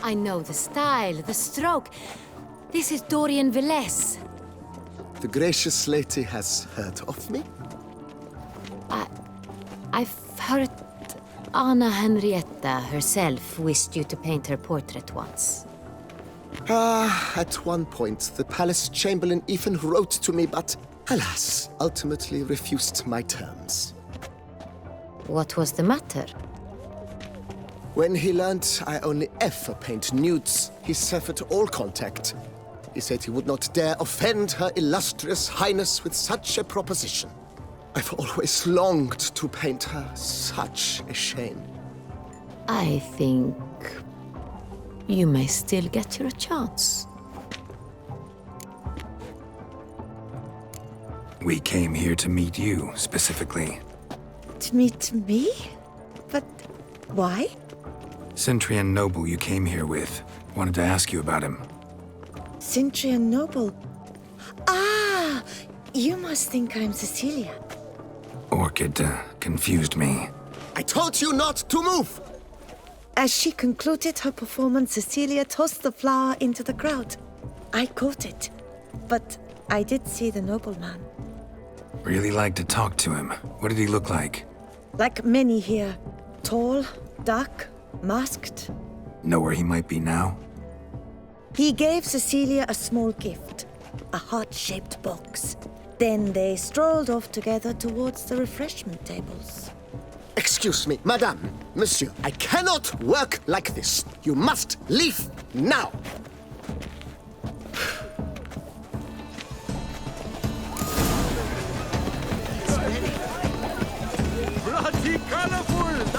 I know the style, the stroke. This is Dorian Velez. The gracious lady has heard of me? I've heard Anna Henrietta herself wished you to paint her portrait once. At one point, the palace chamberlain even wrote to me, but alas, ultimately refused my terms. What was the matter? When he learned I only ever paint nudes, he severed all contact. He said he would not dare offend her illustrious highness with such a proposition. I've always longed to paint her. Such a shame. I think you may still get your chance. We came here to meet you, specifically. To meet me? But why? Cintrian noble you came here with. Wanted to ask you about him. Cintrian noble. Ah! You must think I'm Cecilia. Orchid confused me. I told you not to move! As she concluded her performance, Cecilia tossed the flower into the crowd. I caught it, but I did see the nobleman. Really like to talk to him. What did he look like? Like many here. Tall, dark, masked. Know where he might be now? He gave Cecilia a small gift, a heart-shaped box. Then they strolled off together towards the refreshment tables. Excuse me, madame, monsieur, I cannot work like this. You must leave now.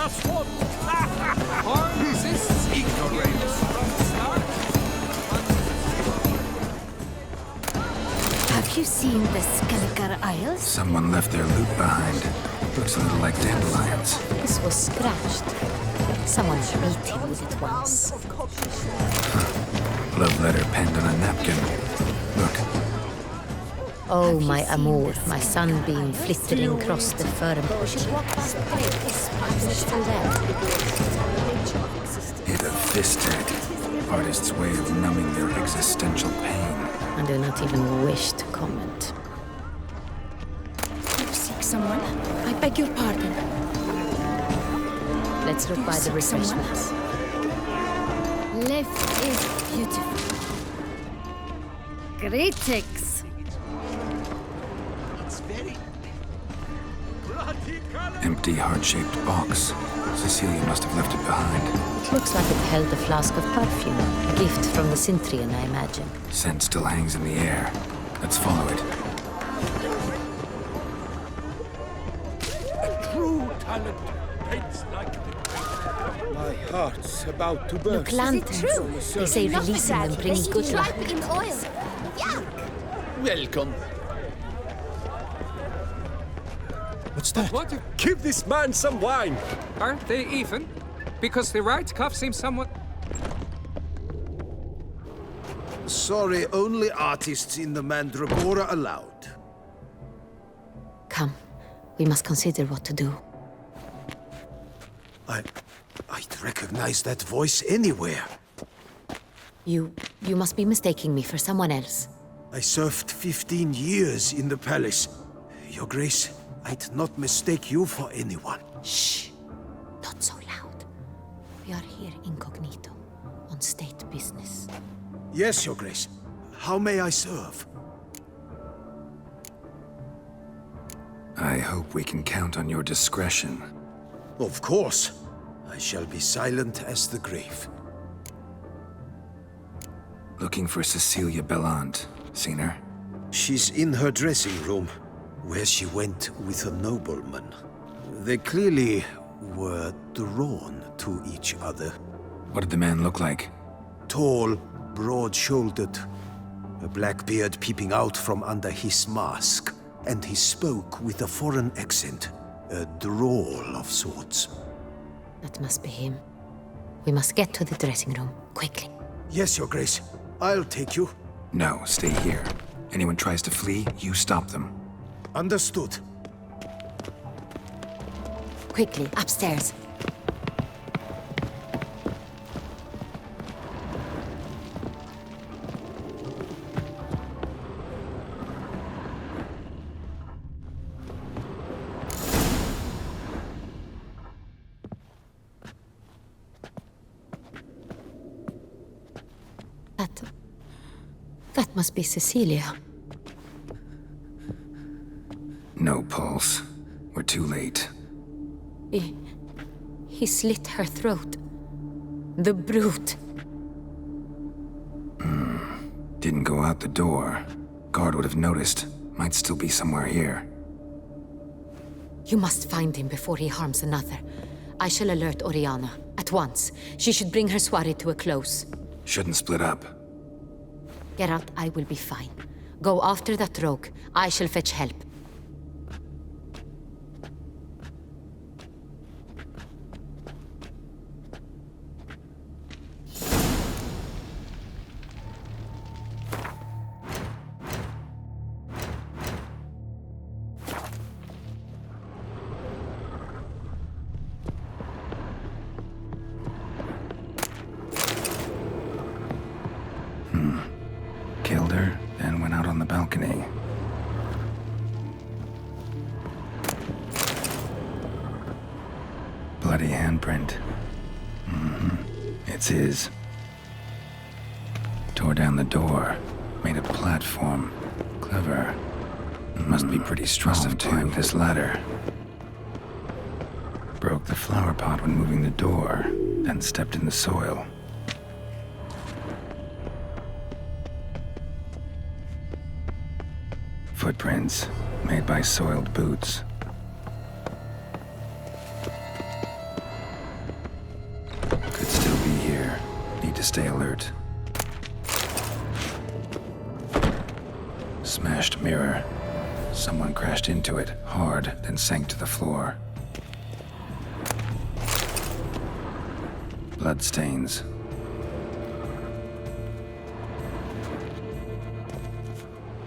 us what? Horns is ignorance from start. Have you seen the Skelliger Isles? Someone left their loot behind. Looks a little like dandelions. This was scratched. Someone beat him with it once. Love letter penned on a napkin. Look. Oh, my amour, my sunbeam flittering across the fern bush. Hit a fisted. Artist's way of numbing their existential pain. I do not even wish to comment. You seek someone? I beg your pardon. Let's look by the refreshments. Lift is beautiful. Greetings. Empty, heart-shaped box. Cecilia must have left it behind. It looks like it held a flask of perfume. A gift from the Cintrian, I imagine. Scent still hangs in the air. Let's follow it. A true talent paints like My heart's about to burst. Look, lanterns. They say releasing them brings good luck. In oil. Welcome. What's that? What? Give this man some wine! Aren't they even? Because the right cuff seems somewhat... Sorry, only artists in the Mandragora allowed. Come, we must consider what to do. I'd recognize that voice anywhere. You must be mistaking me for someone else. I served 15 years in the palace. Your Grace, I'd not mistake you for anyone. Shh! Not so loud. We are here incognito, on state business. Yes, Your Grace. How may I serve? I hope we can count on your discretion. Of course. I shall be silent as the grave. Looking for Cecilia Bellant. Seen her? She's in her dressing room, where she went with a nobleman. They clearly were drawn to each other. What did the man look like? Tall, broad-shouldered, a black beard peeping out from under his mask, and he spoke with a foreign accent, a drawl of sorts. That must be him. We must get to the dressing room, quickly. Yes, Your Grace. I'll take you. No, stay here. Anyone tries to flee, you stop them. Understood. Quickly, upstairs. That must be Cecilia. No pulse. We're too late. He slit her throat. The brute. Didn't go out the door. Guard would have noticed. Might still be somewhere here. You must find him before he harms another. I shall alert Oriana. At once. She should bring her soirée to a close. Shouldn't split up. Geralt, I will be fine. Go after that rogue. I shall fetch help. Killed her, then went out on the balcony. Bloody handprint. It's his. Tore down the door. Made a platform. Clever. Must be pretty strong to climb this ladder. Broke the flower pot when moving the door, then stepped in the soil. Footprints made by soiled boots. to stay alert. Smashed mirror. Someone crashed into it, hard, then sank to the floor. Bloodstains.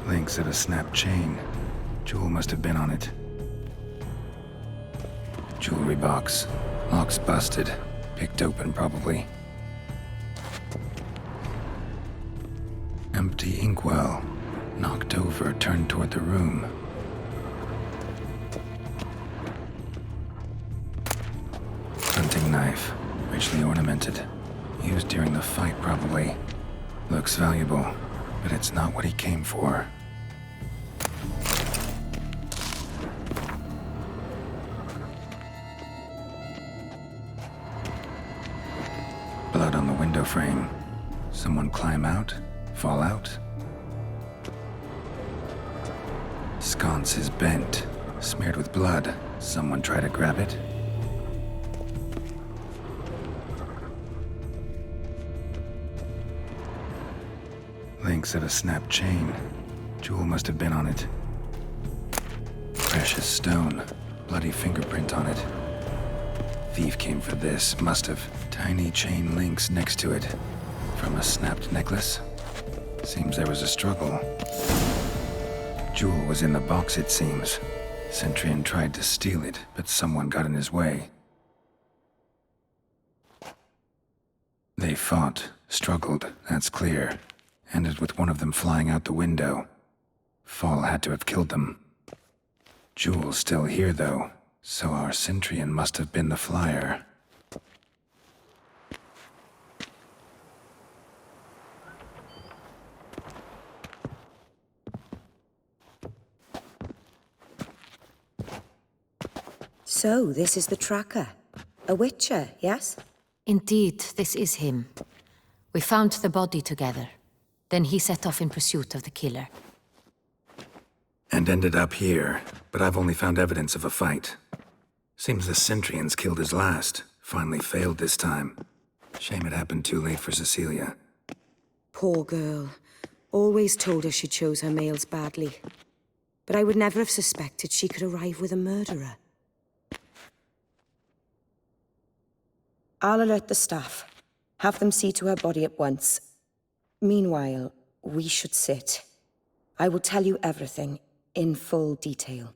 Links of a snapped chain. Jewel must have been on it. Jewelry box. Lock's busted. Picked open, probably. Empty inkwell. Knocked over, turned toward the room. Hunting knife. Richly ornamented. Used during the fight, probably. Looks valuable, but it's not what he came for. Blood on the window frame. Someone climb out? Fall out? Sconce is bent, smeared with blood. Someone try to grab it? Links of a snapped chain. Jewel must have been on it. Precious stone. Bloody fingerprint on it. Thief came for this, must have. Tiny chain links next to it. From a snapped necklace? Seems there was a struggle. Jewel was in the box, it seems. Centurion tried to steal it, but someone got in his way. They fought, struggled, that's clear. Ended with one of them flying out the window. Fall had to have killed them. Jewel's still here, though, so our Centurion must have been the flyer. So, this is the tracker. A witcher, yes? Indeed, this is him. We found the body together. Then he set off in pursuit of the killer. And ended up here, but I've only found evidence of a fight. Seems the Centurions killed his last. Finally failed this time. Shame it happened too late for Cecilia. Poor girl. Always told her she chose her males badly. But I would never have suspected she could arrive with a murderer. I'll alert the staff. Have them see to her body at once. Meanwhile, we should sit. I will tell you everything, in full detail.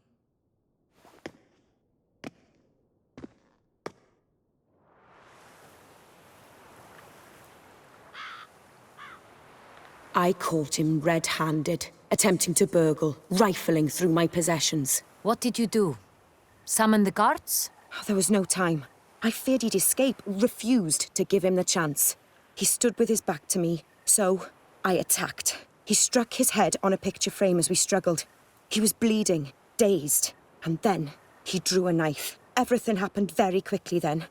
I caught him red-handed, attempting to burgle, rifling through my possessions. What did you do? Summon the guards? There was no time. I feared he'd escape, refused to give him the chance. He stood with his back to me, so I attacked. He struck his head on a picture frame as we struggled. He was bleeding, dazed, and then he drew a knife. Everything happened very quickly then.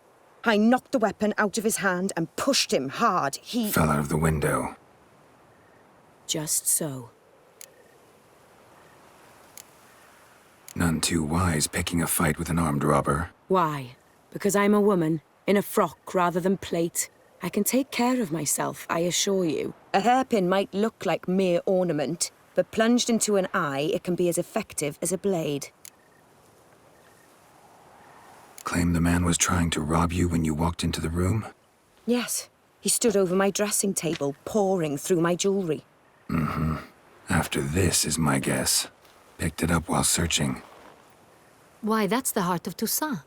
I knocked the weapon out of his hand and pushed him hard. He fell out of the window. Just so. None too wise picking a fight with an armed robber. Why? Because I'm a woman, in a frock rather than plate. I can take care of myself, I assure you. A hairpin might look like mere ornament, but plunged into an eye, it can be as effective as a blade. Claim the man was trying to rob you when you walked into the room? Yes. He stood over my dressing table, pouring through my jewelry. Mm-hmm. After this is my guess. Picked it up while searching. Why, that's the heart of Toussaint.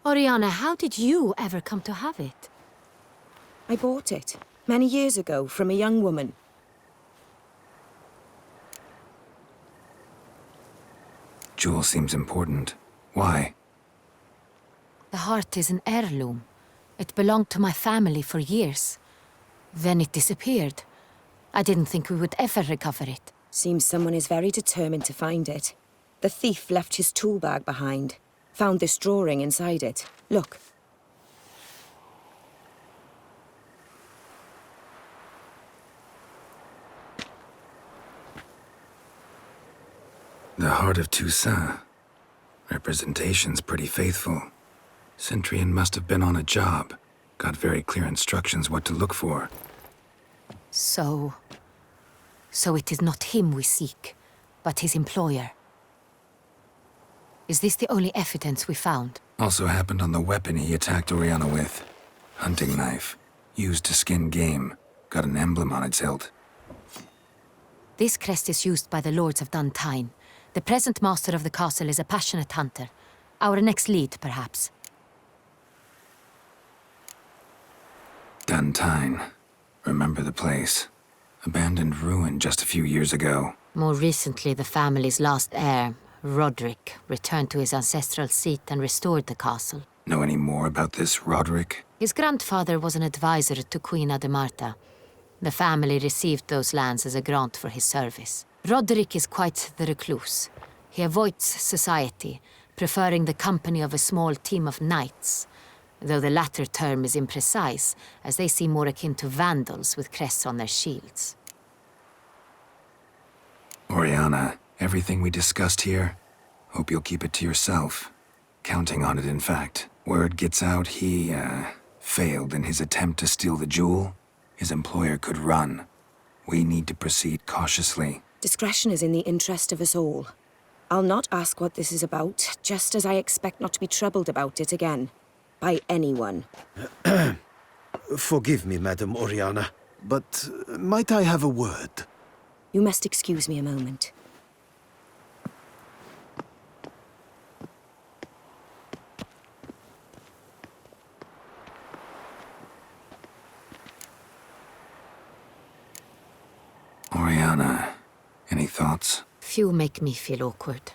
Oriana, how did you ever come to have it? I bought it, many years ago, from a young woman. Jewel seems important. Why? The heart is an heirloom. It belonged to my family for years. Then it disappeared. I didn't think we would ever recover it. Seems someone is very determined to find it. The thief left his tool bag behind. Found this drawing inside it. Look. The heart of Toussaint. Representation's pretty faithful. Centurion must have been on a job. Got very clear instructions what to look for. So it is not him we seek, but his employer. Is this the only evidence we found? Also happened on the weapon he attacked Oriana with. Hunting knife. Used to skin game. Got an emblem on its hilt. This crest is used by the Lords of Duntine. The present master of the castle is a passionate hunter. Our next lead, perhaps. Duntine. Remember the place. Abandoned ruin just a few years ago. More recently, the family's last heir, Roderick, returned to his ancestral seat and restored the castle. Know any more about this Roderick? His grandfather was an advisor to Queen Ademarta. The family received those lands as a grant for his service. Roderick is quite the recluse. He avoids society, preferring the company of a small team of knights, though the latter term is imprecise, as they seem more akin to vandals with crests on their shields. Oriana, everything we discussed here, hope you'll keep it to yourself. Counting on it, in fact. Word gets out he, failed in his attempt to steal the jewel. His employer could run. We need to proceed cautiously. Discretion is in the interest of us all. I'll not ask what this is about, just as I expect not to be troubled about it again. By anyone. Forgive me, Madam Oriana, but might I have a word? You must excuse me a moment. Oriana, any thoughts? Few make me feel awkward,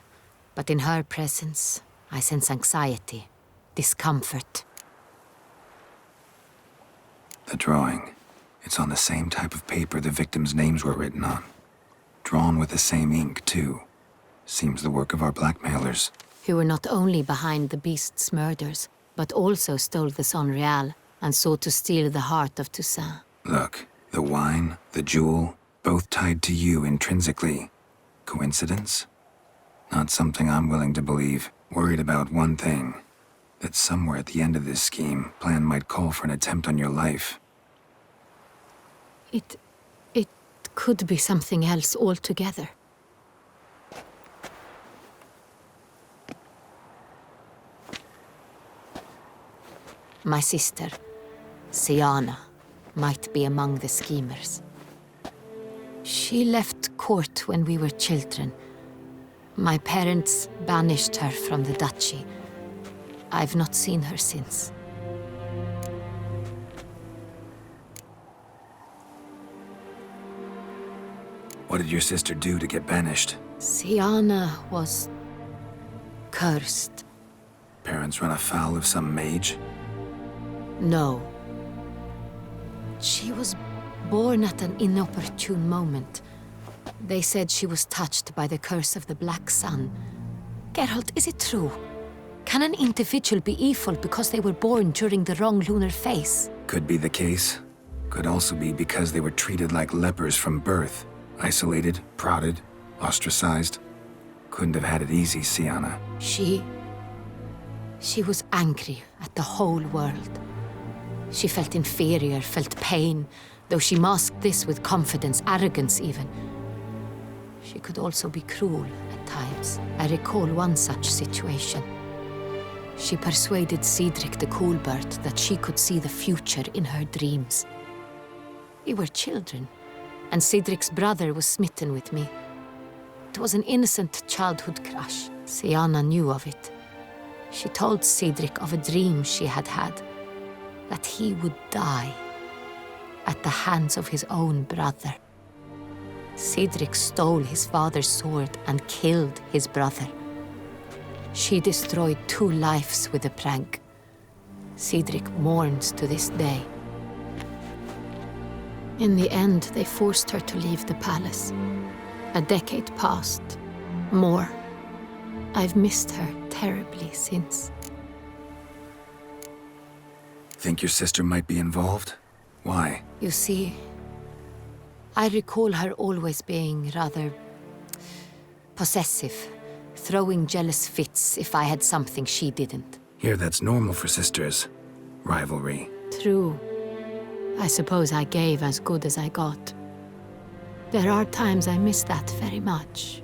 but in her presence, I sense anxiety, discomfort. The drawing. It's on the same type of paper the victims' names were written on. Drawn with the same ink, too. Seems the work of our blackmailers. Who were not only behind the beast's murders, but also stole the Son Real and sought to steal the heart of Toussaint. Look, the wine, the jewel, both tied to you intrinsically. Coincidence? Not something I'm willing to believe. Worried about one thing. That somewhere at the end of this scheme, plan might call for an attempt on your life. It could be something else altogether. My sister, Siana, might be among the schemers. She left court when we were children. My parents banished her from the duchy. I've not seen her since. What did your sister do to get banished? Siana was cursed. Parents run afoul of some mage? No. She was born at an inopportune moment. They said she was touched by the curse of the Black Sun. Geralt, is it true? Can an individual be evil because they were born during the wrong lunar phase? Could be the case. Could also be because they were treated like lepers from birth. Isolated, prodded, ostracized. Couldn't have had it easy, Siana. She was angry at the whole world. She felt inferior, felt pain, though she masked this with confidence, arrogance even. She could also be cruel at times. I recall one such situation. She persuaded Cedric the Coolbird that she could see the future in her dreams. We were children, and Cedric's brother was smitten with me. It was an innocent childhood crush. Siana knew of it. She told Cedric of a dream she had had, that he would die at the hands of his own brother. Cedric stole his father's sword and killed his brother. She destroyed 2 lives with a prank. Cedric mourns to this day. In the end, they forced her to leave the palace. A decade passed. More. I've missed her terribly since. Think your sister might be involved? Why? You see, I recall her always being rather possessive, throwing jealous fits if I had something she didn't. Here, that's normal for sisters. Rivalry. True. I suppose I gave as good as I got. There are times I miss that very much.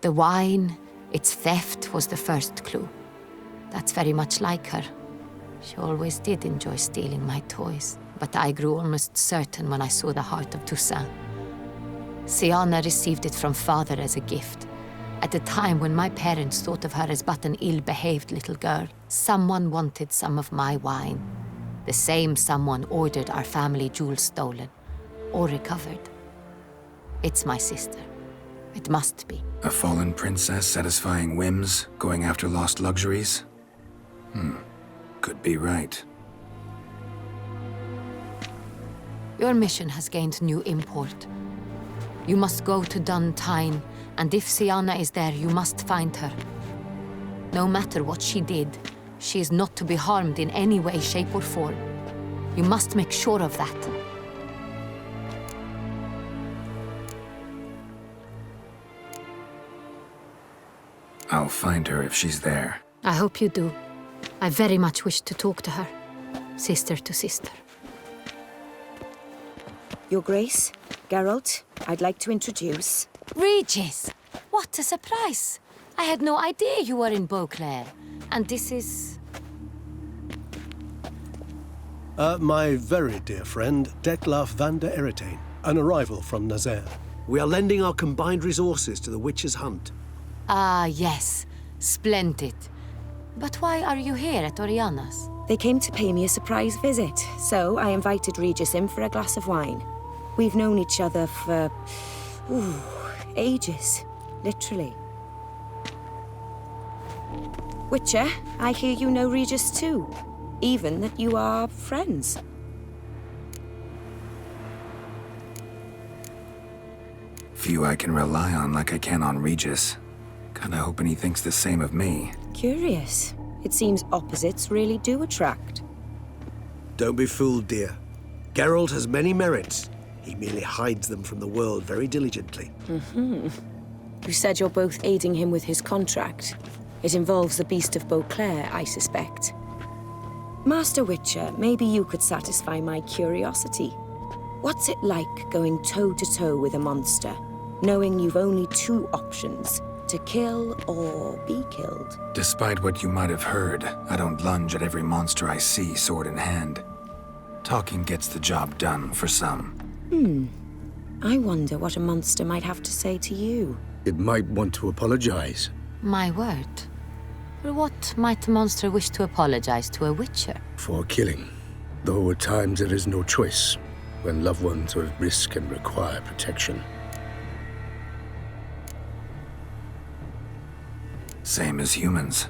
The wine, its theft was the first clue. That's very much like her. She always did enjoy stealing my toys, but I grew almost certain when I saw the heart of Toussaint. Siana received it from father as a gift. At a time when my parents thought of her as but an ill-behaved little girl, someone wanted some of my wine. The same someone ordered our family jewels stolen, or recovered. It's my sister. It must be. A fallen princess satisfying whims, going after lost luxuries? Could be right. Your mission has gained new import. You must go to Dun Tyne, and if Siana is there, you must find her. No matter what she did, she is not to be harmed in any way, shape, or form. You must make sure of that. I'll find her if she's there. I hope you do. I very much wish to talk to her, sister to sister. Your Grace, Geralt, I'd like to introduce... Regis! What a surprise! I had no idea you were in Beauclair. And this is... My very dear friend, Detlaf van der Eretain, an arrival from Nazaire. We are lending our combined resources to the Witcher's Hunt. Ah, yes. Splendid. But why are you here at Oriana's? They came to pay me a surprise visit, so I invited Regis in for a glass of wine. We've known each other for... ages. Literally. Witcher, I hear you know Regis too. Even that you are friends. Few I can rely on like I can on Regis. Kinda hoping he thinks the same of me. Curious. It seems opposites really do attract. Don't be fooled, dear. Geralt has many merits. He merely hides them from the world very diligently. You said you're both aiding him with his contract. It involves the Beast of Beauclair, I suspect. Master Witcher, maybe you could satisfy my curiosity. What's it like going toe-to-toe with a monster, knowing you've only two options, to kill or be killed? Despite what you might have heard, I don't lunge at every monster I see sword in hand. Talking gets the job done for some. I wonder what a monster might have to say to you. It might want to apologize. My word. What might a monster wish to apologize to a witcher? For killing. Though at times there is no choice, when loved ones are at risk and require protection. Same as humans.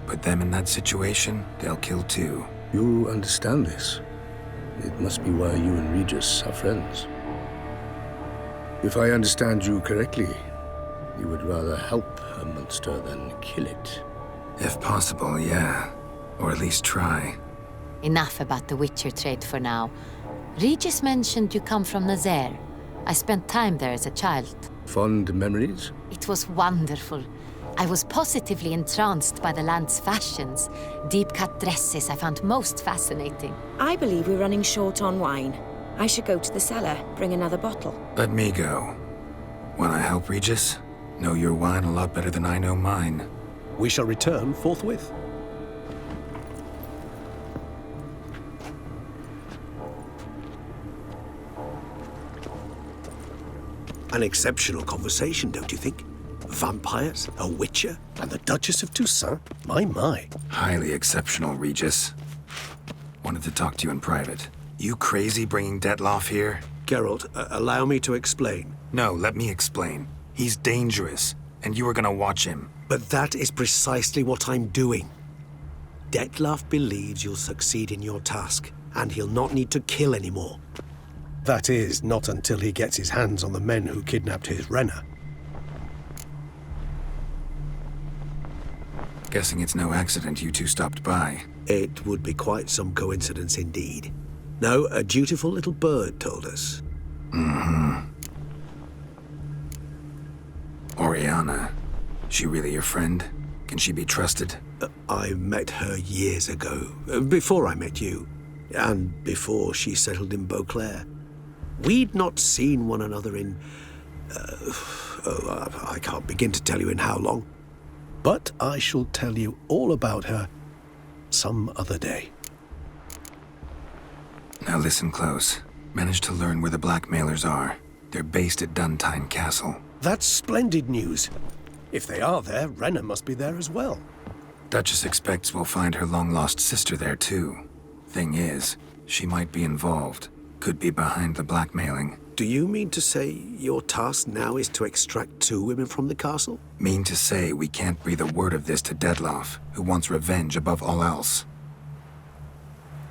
Put them in that situation, they'll kill too. You understand this. It must be why you and Regis are friends. If I understand you correctly, you would rather help a monster than kill it. If possible, yeah. Or at least try. Enough about the Witcher trade for now. Regis mentioned you come from Nazaire. I spent time there as a child. Fond memories? It was wonderful. I was positively entranced by the land's fashions. Deep-cut dresses I found most fascinating. I believe we're running short on wine. I should go to the cellar, bring another bottle. Let me go. Wanna help, Regis? Know your wine a lot better than I know mine. We shall return forthwith. An exceptional conversation, don't you think? Vampires, a witcher, and the Duchess of Toussaint? My. Highly exceptional, Regis. Wanted to talk to you in private. You crazy bringing Detlaf here? Geralt, allow me to explain. No, let me explain. He's dangerous, and you are gonna watch him. But that is precisely what I'm doing. Detlaf believes you'll succeed in your task, and he'll not need to kill anymore. That is, not until he gets his hands on the men who kidnapped his Renner. Guessing it's no accident you two stopped by. It would be quite some coincidence indeed. No, a dutiful little bird told us. Oriana. She really your friend? Can she be trusted? I met her years ago, before I met you. And before she settled in Beauclair. We'd not seen one another in... I can't begin to tell you in how long. But I shall tell you all about her some other day. Now listen close. Managed to learn where the blackmailers are. They're based at Duntine Castle. That's splendid news. If they are there, Renna must be there as well. Duchess expects we'll find her long-lost sister there, too. Thing is, she might be involved. Could be behind the blackmailing. Do you mean to say your task now is to extract 2 women from the castle? Mean to say we can't breathe a word of this to Detloff, who wants revenge above all else.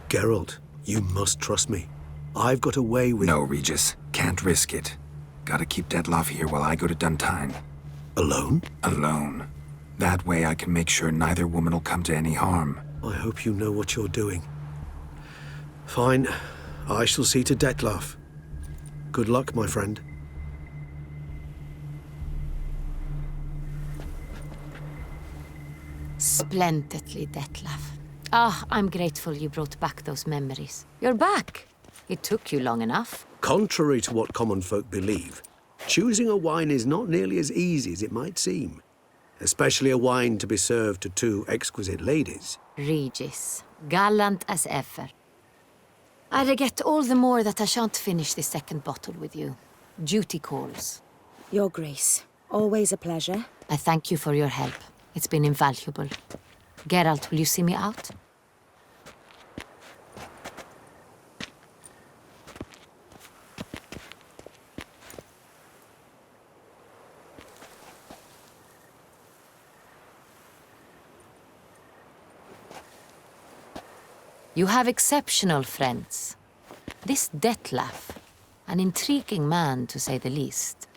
Geralt, you must trust me. I've got a way with... No, Regis. Can't risk it. Gotta keep Detloff here while I go to Duntine. Alone? Alone. That way I can make sure neither woman will come to any harm. I hope you know what you're doing. Fine. I shall see to Detloff. Good luck, my friend. Splendidly, Detlaff. Ah, I'm grateful you brought back those memories. You're back. It took you long enough. Contrary to what common folk believe, choosing a wine is not nearly as easy as it might seem. Especially a wine to be served to 2 exquisite ladies. Regis, gallant as ever. I regret all the more that I shan't finish this second bottle with you. Duty calls. Your Grace, always a pleasure. I thank you for your help. It's been invaluable. Geralt, will you see me out? You have exceptional friends. This Detlaff, an intriguing man to say the least.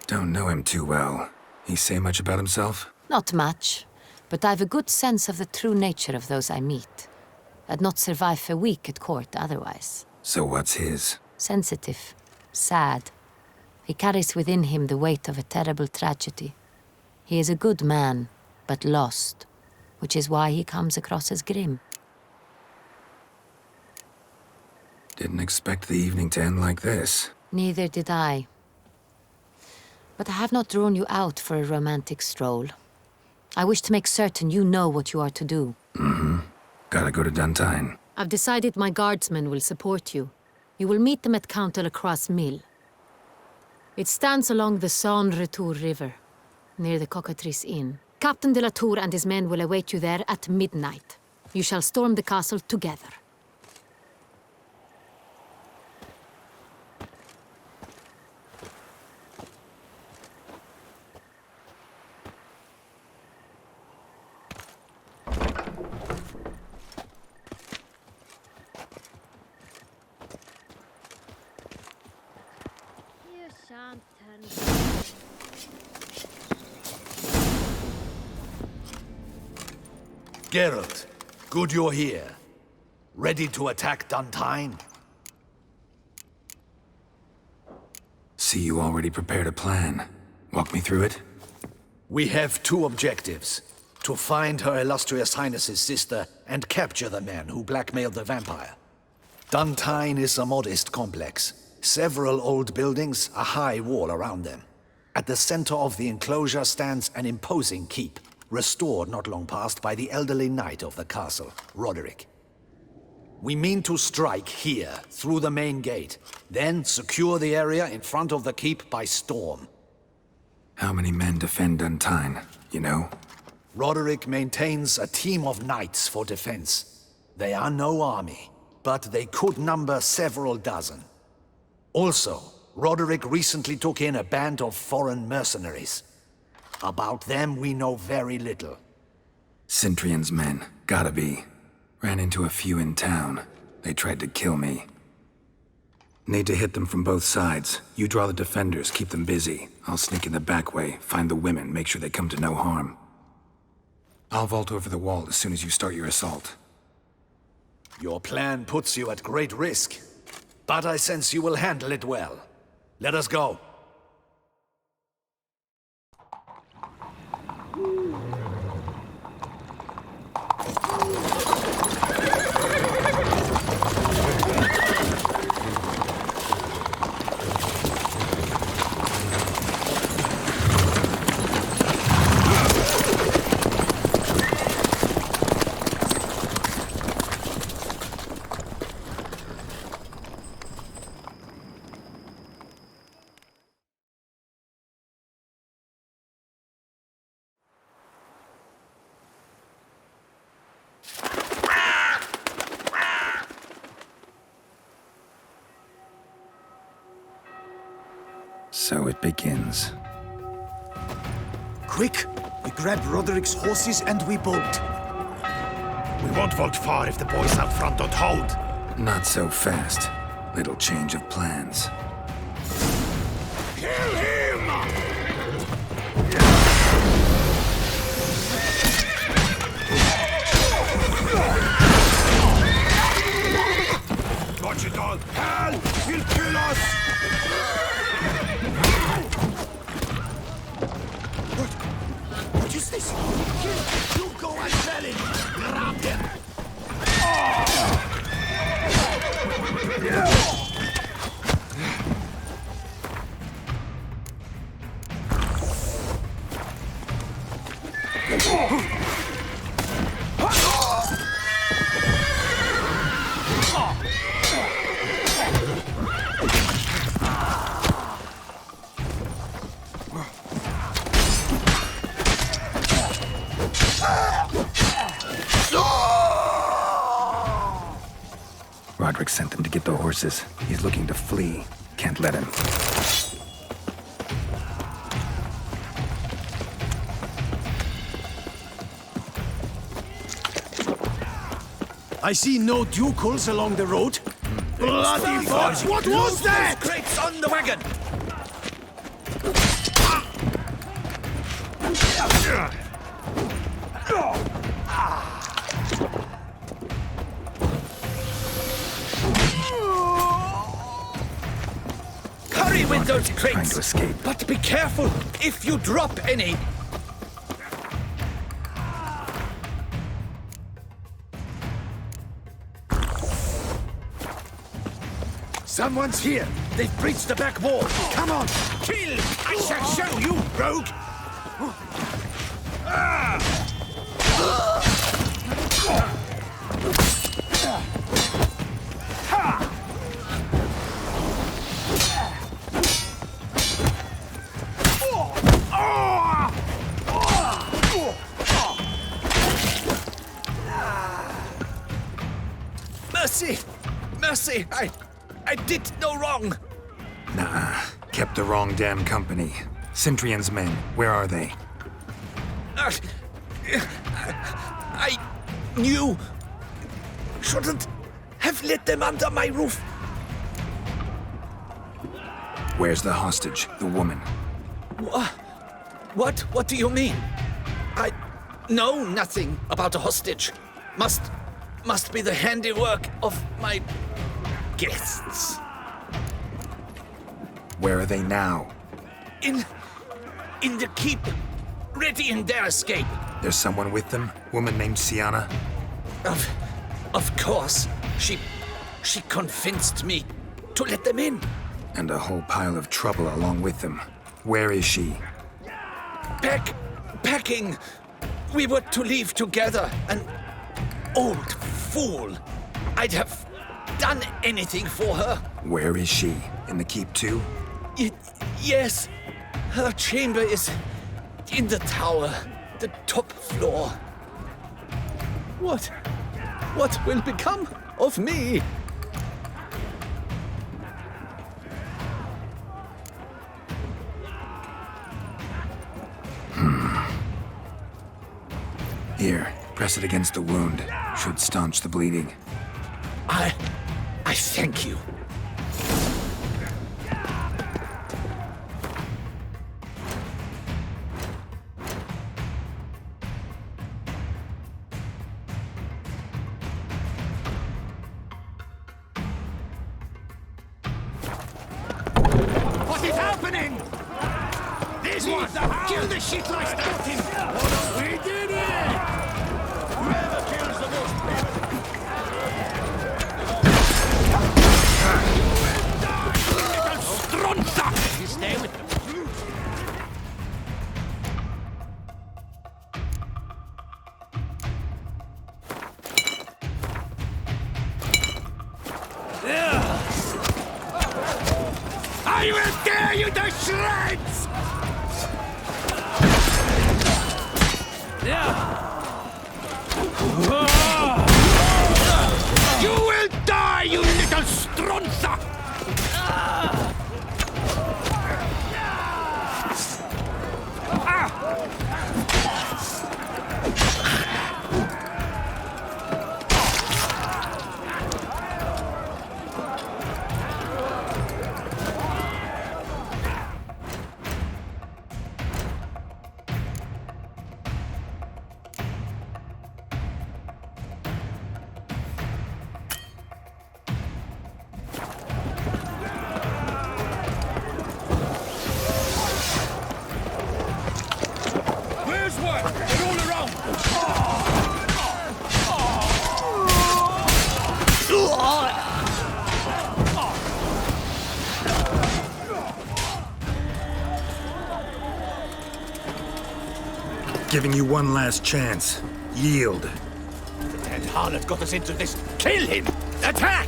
Don't know him too well. He say much about himself? Not much, but I've a good sense of the true nature of those I meet. I'd not survive a week at court otherwise. So what's his? Sensitive, sad. He carries within him the weight of a terrible tragedy. He is a good man, but lost, which is why he comes across as grim. Didn't expect the evening to end like this. Neither did I. But I have not drawn you out for a romantic stroll. I wish to make certain you know what you are to do. Mm-hmm. Gotta go to Duntine. I've decided my guardsmen will support you. You will meet them at Count de la Croix's mill. It stands along the Saône-Retour River, near the Cockatrice Inn. Captain de la Tour and his men will await you there at midnight. You shall storm the castle together. Geralt, good you're here. Ready to attack Duntine? See you already prepared a plan. Walk me through it. We have 2 objectives. To find Her Illustrious Highness's sister and capture the men who blackmailed the vampire. Duntine is a modest complex. Several old buildings, a high wall around them. At the center of the enclosure stands an imposing keep, restored not long past by the elderly knight of the castle, Roderick. We mean to strike here, through the main gate, then secure the area in front of the keep by storm. How many men defend Duntine, you know? Roderick maintains a team of knights for defense. They are no army, but they could number several dozen. Also, Roderick recently took in a band of foreign mercenaries. About them, we know very little. Cintrian's men, gotta be. Ran into a few in town. They tried to kill me. Need to hit them from both sides. You draw the defenders, keep them busy. I'll sneak in the back way, find the women, make sure they come to no harm. I'll vault over the wall as soon as you start your assault. Your plan puts you at great risk, but I sense you will handle it well. Let us go. So it begins. Quick! We grab Roderick's horses and we bolt. We won't vault far if the boys out front don't hold. Not so fast. Little change of plans. Kill him! Watch it all! Hell! He'll kill us! What is this? You go and tell him! Grab him! Roderick sent them to get the horses. He's looking to flee. Can't let him. I see no ducals along the road. Bloody fudge! What was that? Crates on the wagon! Hurry with those crates! Trying to escape. But be careful if you drop any! Someone's here! They've breached the back wall! Come on! Kill! I shall show you, rogue! Mercy! Mercy! I did no wrong! Nah, kept the wrong damn company. Cintrian's men, where are they? I knew... shouldn't have let them under my roof. Where's the hostage, the woman? What do you mean? I know nothing about a hostage. Must be the handiwork of my guests. Where are they now? In the keep, ready in their escape. There's someone with them? Woman named Sienna? Of course. She convinced me to let them in. And a whole pile of trouble along with them. Where is she? Packing. We were to leave together. An old fool. I'd have done anything for her. Where is she? In the keep too? Yes. Her chamber is in the tower, the top floor. What will become of me? Here, press it against the wound. Should staunch the bleeding. I thank you. What is happening? This one! Kill the shit like that! We did it! Whoever kills the most little stronza! You stay with them. I will tear you to shreds! You will die, you little stronza! Giving you one last chance. Yield. The dead harlot got us into this. Kill him! Attack!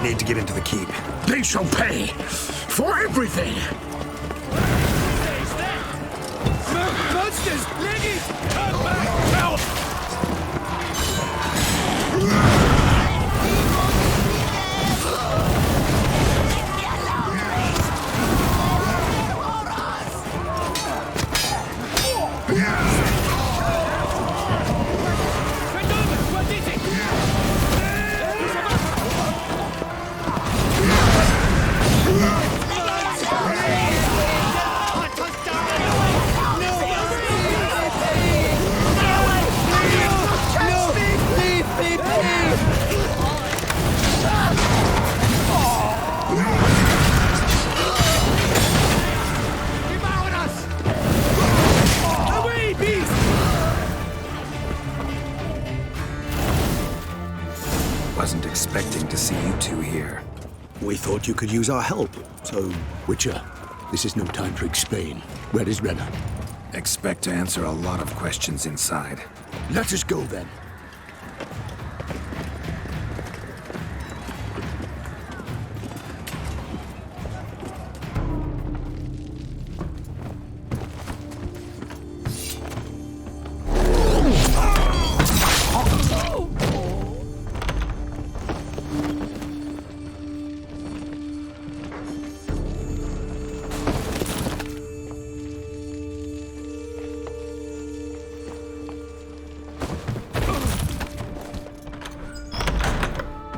Need to get into the keep. They shall pay for everything! Monsters! Ladies! Come back! Help! Wasn't expecting to see you two here. We thought you could use our help, so... Witcher, this is no time to explain. Where is Renna? Expect to answer a lot of questions inside. Let us go then.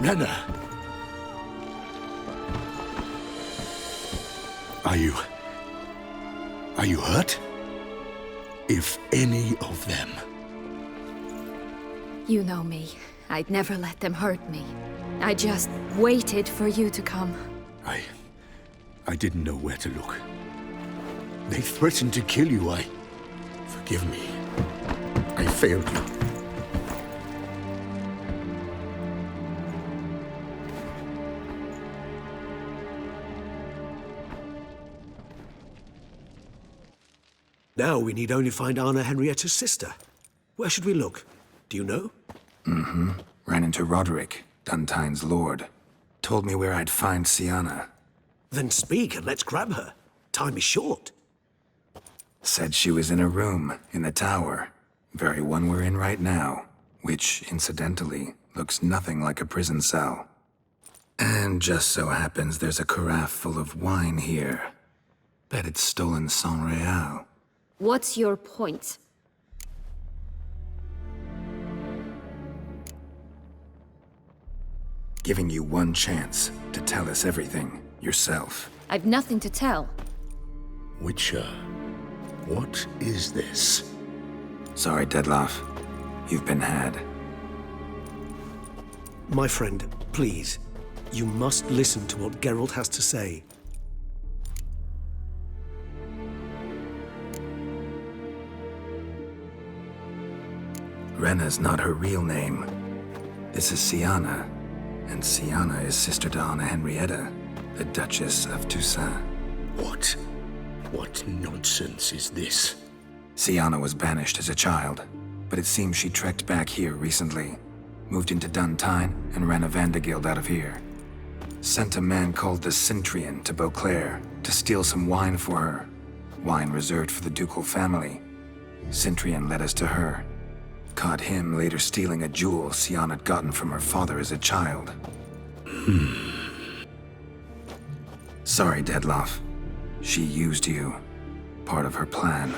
Renna! Are you hurt? If any of them... You know me. I'd never let them hurt me. I just waited for you to come. I didn't know where to look. They threatened to kill you. Forgive me. I failed you. Now we need only find Anna Henrietta's sister. Where should we look? Do you know? Mm-hmm. Ran into Roderick, Duntine's lord. Told me where I'd find Sienna. Then speak and let's grab her. Time is short. Said she was in a room in the tower. Very one we're in right now. Which, incidentally, looks nothing like a prison cell. And just so happens there's a carafe full of wine here. Bet it's stolen San Real. What's your point? Giving you one chance to tell us everything yourself. I've nothing to tell. Witcher, what is this? Sorry, Dettlaff. You've been had. My friend, please. You must listen to what Geralt has to say. Renna's not her real name. This is Sienna. And Sienna is sister to Anna Henrietta, the Duchess of Toussaint. What? What nonsense is this? Sienna was banished as a child, but it seems she trekked back here recently. Moved into Duntine and ran a Vandergild out of here. Sent a man called the Cintrian to Beauclair to steal some wine for her. Wine reserved for the ducal family. Cintrian led us to her. Caught him later stealing a jewel Sienna had gotten from her father as a child. Sorry, Dettlaff. She used you. Part of her plan.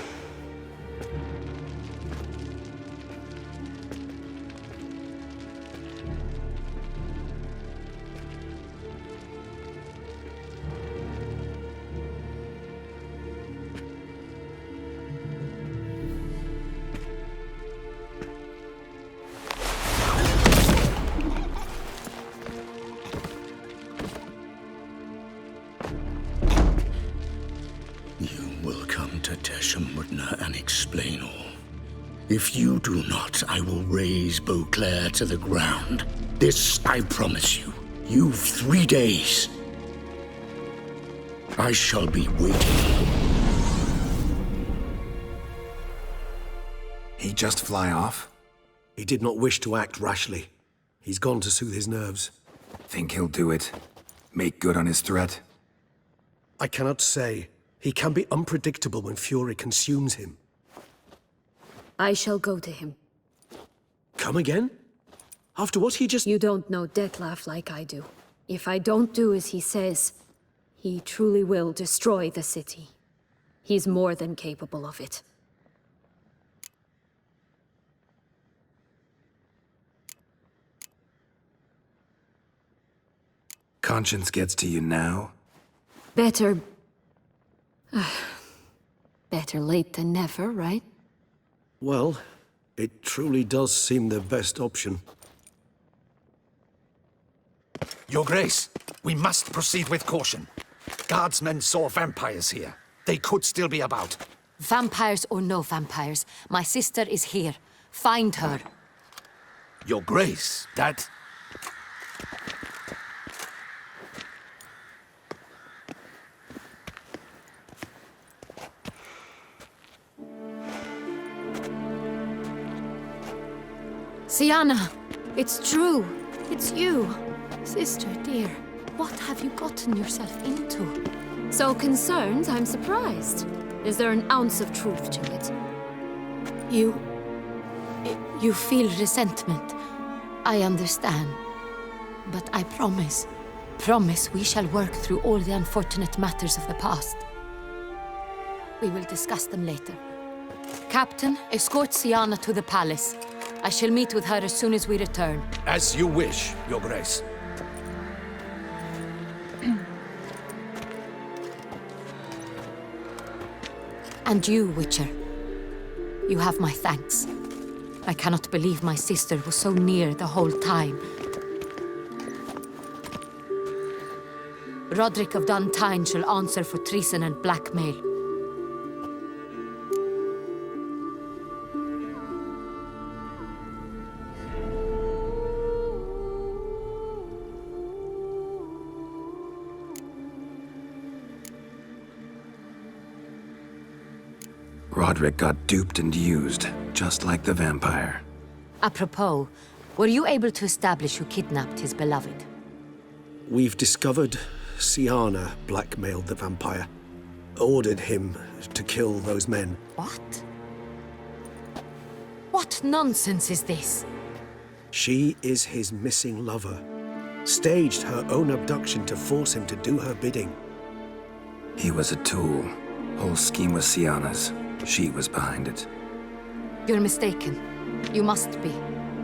Tesham Mutna and explain all. If you do not, I will raise Beauclair to the ground. This I promise you. You've 3 days. I shall be waiting. He just fly off? He did not wish to act rashly. He's gone to soothe his nerves. Think he'll do it? Make good on his threat? I cannot say. He can be unpredictable when fury consumes him. I shall go to him. Come again? After what he just— You don't know Detlef like I do. If I don't do as he says, he truly will destroy the city. He's more than capable of it. Conscience gets to you now? Better... better late than never, right? Well, it truly does seem the best option. Your Grace, we must proceed with caution. Guardsmen saw vampires here. They could still be about. Vampires or no vampires, my sister is here. Find her. Your Grace, that... Sienna, it's true. It's you. Sister, dear, what have you gotten yourself into? So concerned, I'm surprised. Is there an ounce of truth to it? You feel resentment. I understand. But I promise we shall work through all the unfortunate matters of the past. We will discuss them later. Captain, escort Sienna to the palace. I shall meet with her as soon as we return. As you wish, Your Grace. And you, Witcher. You have my thanks. I cannot believe my sister was so near the whole time. Roderick of Duntine shall answer for treason and blackmail. Roderick got duped and used, just like the vampire. Apropos, were you able to establish who kidnapped his beloved? We've discovered Sienna blackmailed the vampire. Ordered him to kill those men. What? What nonsense is this? She is his missing lover. Staged her own abduction to force him to do her bidding. He was a tool. Whole scheme was Sienna's. She was behind it. You're mistaken. You must be.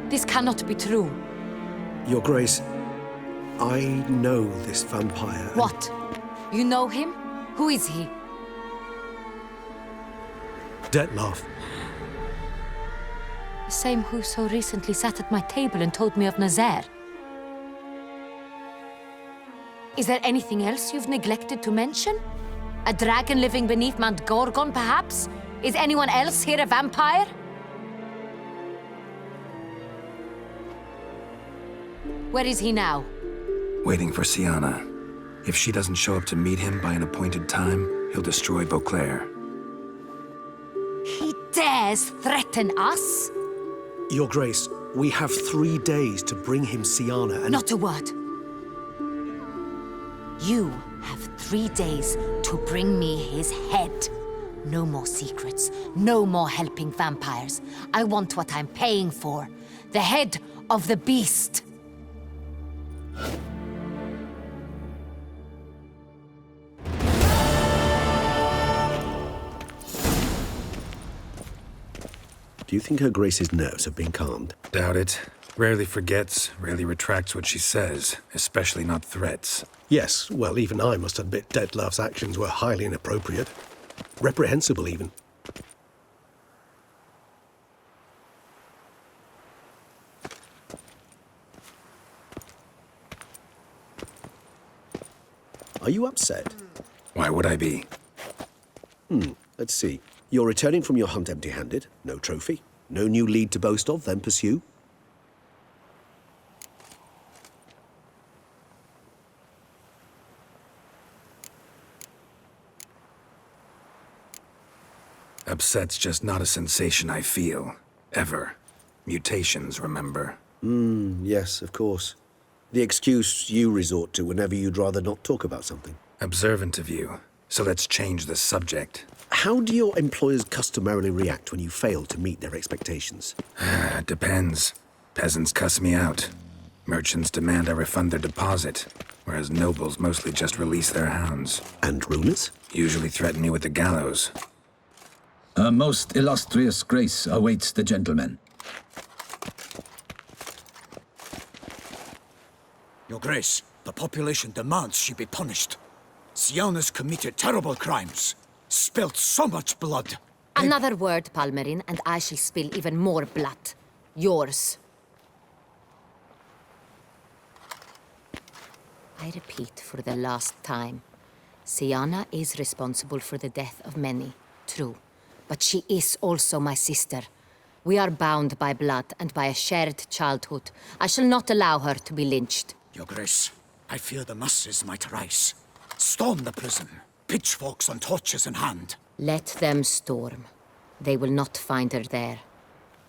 This cannot be true. Your Grace, I know this vampire. What? You know him? Who is he? Detlef. The same who so recently sat at my table and told me of Nazaire. Is there anything else you've neglected to mention? A dragon living beneath Mount Gorgon, perhaps? Is anyone else here a vampire? Where is he now? Waiting for Sienna. If she doesn't show up to meet him by an appointed time, he'll destroy Beauclair. He dares threaten us? Your Grace, we have 3 days to bring him Sienna and— Not a word. You have 3 days to bring me his head. No more secrets. No more helping vampires. I want what I'm paying for. The head of the beast. Do you think Her Grace's nerves have been calmed? Doubt it. Rarely forgets, rarely retracts what she says, especially not threats. Yes, well, even I must admit Detlef's actions were highly inappropriate. Reprehensible, even. Are you upset? Why would I be? Let's see. You're returning from your hunt empty-handed, no trophy, no new lead to boast of, then pursue. Upset's just not a sensation I feel. Ever. Mutations, remember? Yes, of course. The excuse you resort to whenever you'd rather not talk about something. Observant of you. So let's change the subject. How do your employers customarily react when you fail to meet their expectations? Depends. Peasants cuss me out. Merchants demand I refund their deposit, whereas nobles mostly just release their hounds. And rulers? Usually threaten me with the gallows. A most illustrious grace awaits the gentleman. Your Grace, the population demands she be punished. Siana's committed terrible crimes, spilt so much blood. Another word, Palmerin, and I shall spill even more blood. Yours. I repeat for the last time. Siana is responsible for the death of many, true. But she is also my sister. We are bound by blood and by a shared childhood. I shall not allow her to be lynched. Your Grace, I fear the masses might rise. Storm the prison, pitchforks and torches in hand. Let them storm. They will not find her there.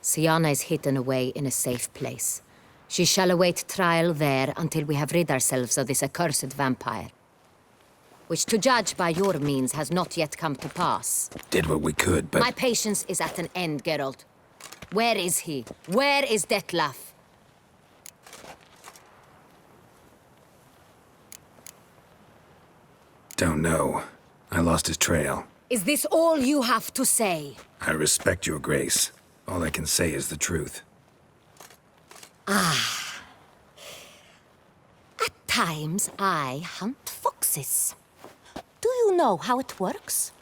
Siana is hidden away in a safe place. She shall await trial there until we have rid ourselves of this accursed vampire. Which, to judge by your means, has not yet come to pass. Did what we could, but... My patience is at an end, Geralt. Where is he? Where is Detlef? Don't know. I lost his trail. Is this all you have to say? I respect your grace. All I can say is the truth. Ah. At times, I hunt foxes. Do you know how it works?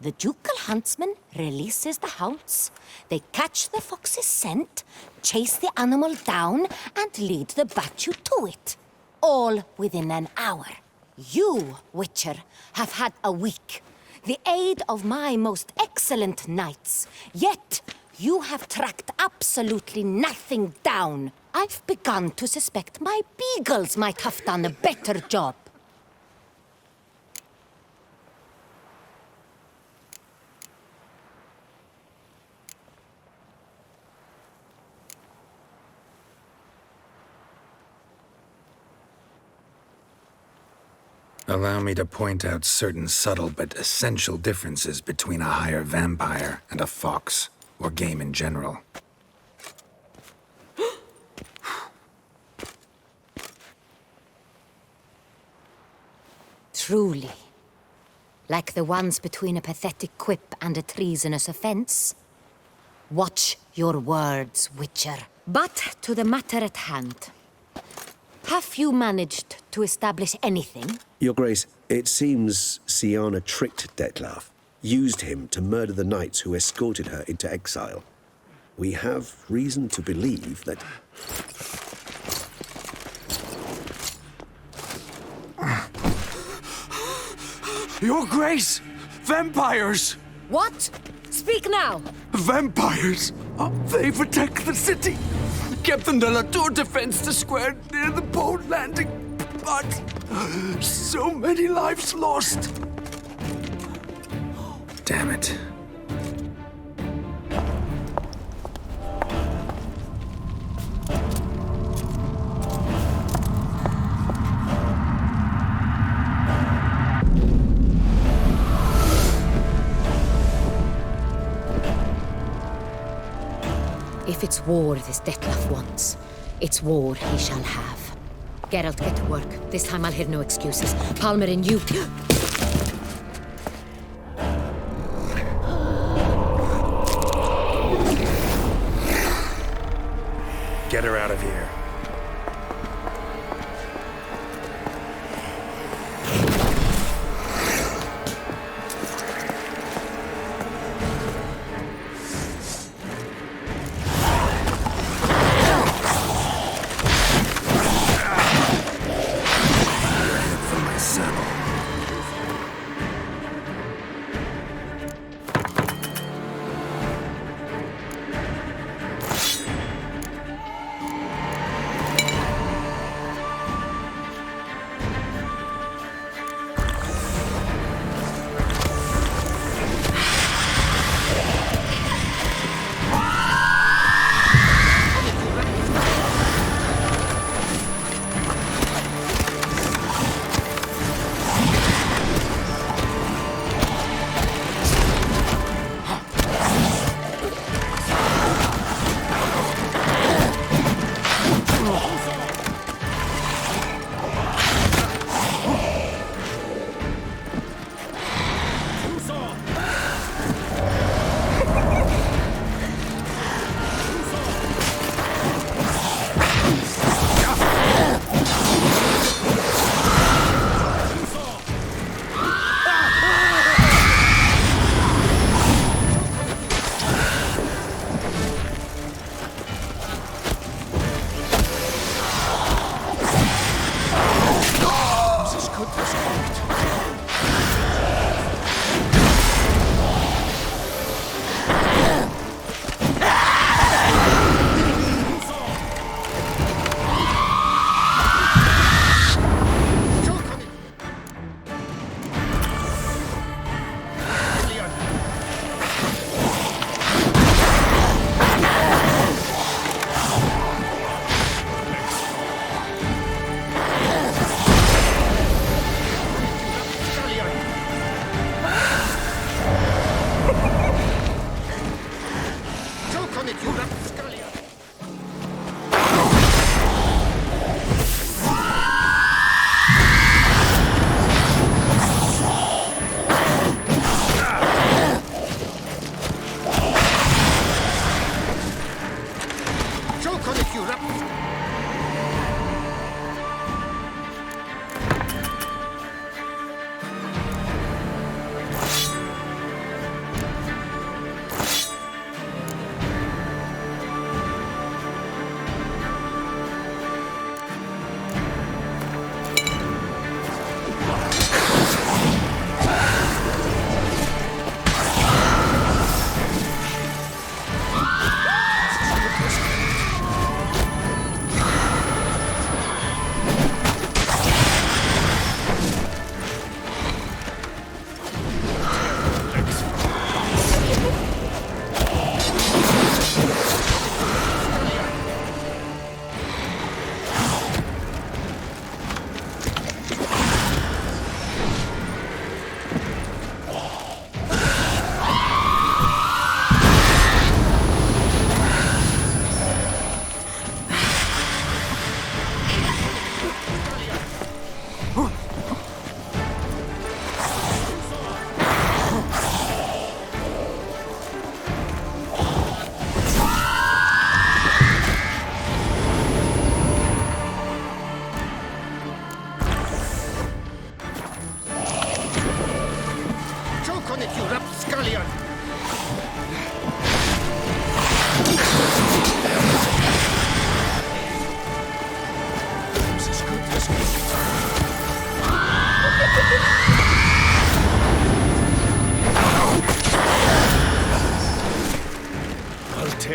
The ducal huntsman releases the hounds. They catch the fox's scent, chase the animal down, and lead the battue to it. All within an hour. You, Witcher, have had a week. The aid of my most excellent knights. Yet, you have tracked absolutely nothing down. I've begun to suspect my beagles might have done a better job. Allow me to point out certain subtle but essential differences between a higher vampire and a fox, or game in general. Truly. Like the ones between a pathetic quip and a treasonous offense. Watch your words, Witcher. But to the matter at hand. Have you managed to establish anything? Your Grace, it seems Siana tricked Detlef, used him to murder the knights who escorted her into exile. We have reason to believe that... Your Grace! Vampires! What? Speak now! Vampires! They protect the city! Captain de la Tour defends the square near the boat landing, but so many lives lost. Damn it. If it's war this Detlef wants, it's war he shall have. Geralt, get to work. This time I'll hear no excuses. Palmerin, you... Get her out of here.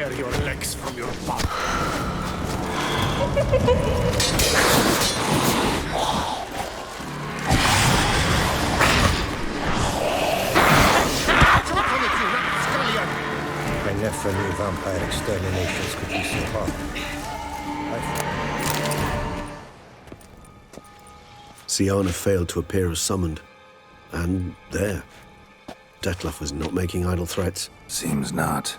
tear your legs from your body. I never knew vampire exterminations could be so hard. Siana failed to appear as summoned. And there. Detlef was not making idle threats. Seems not.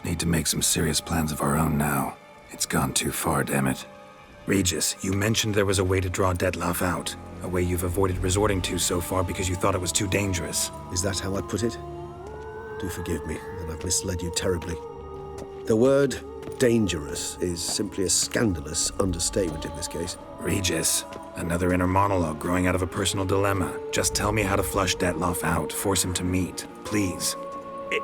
Need to make some serious plans of our own now. It's gone too far, damn it. Regis, you mentioned there was a way to draw Detlef out. A way you've avoided resorting to so far because you thought it was too dangerous. Is that how I'd put it? Do forgive me, that I've misled you terribly. The word dangerous is simply a scandalous understatement in this case. Regis, another inner monologue growing out of a personal dilemma. Just tell me how to flush Detlef out, force him to meet, please.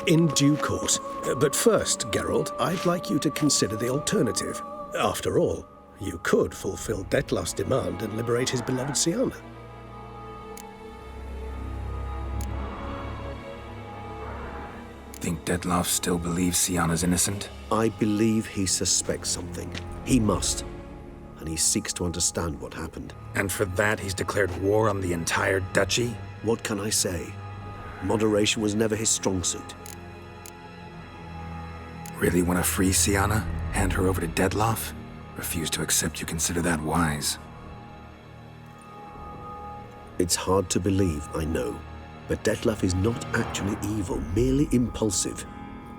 In due course. But first, Geralt, I'd like you to consider the alternative. After all, you could fulfill Detlef's demand and liberate his beloved Siana. Think Detlef still believes Siana's innocent? I believe he suspects something. He must. And he seeks to understand what happened. And for that, he's declared war on the entire duchy? What can I say? Moderation was never his strong suit. Really want to free Siana? Hand her over to Detlef? Refuse to accept you consider that wise. It's hard to believe, I know. But Detlef is not actually evil, merely impulsive.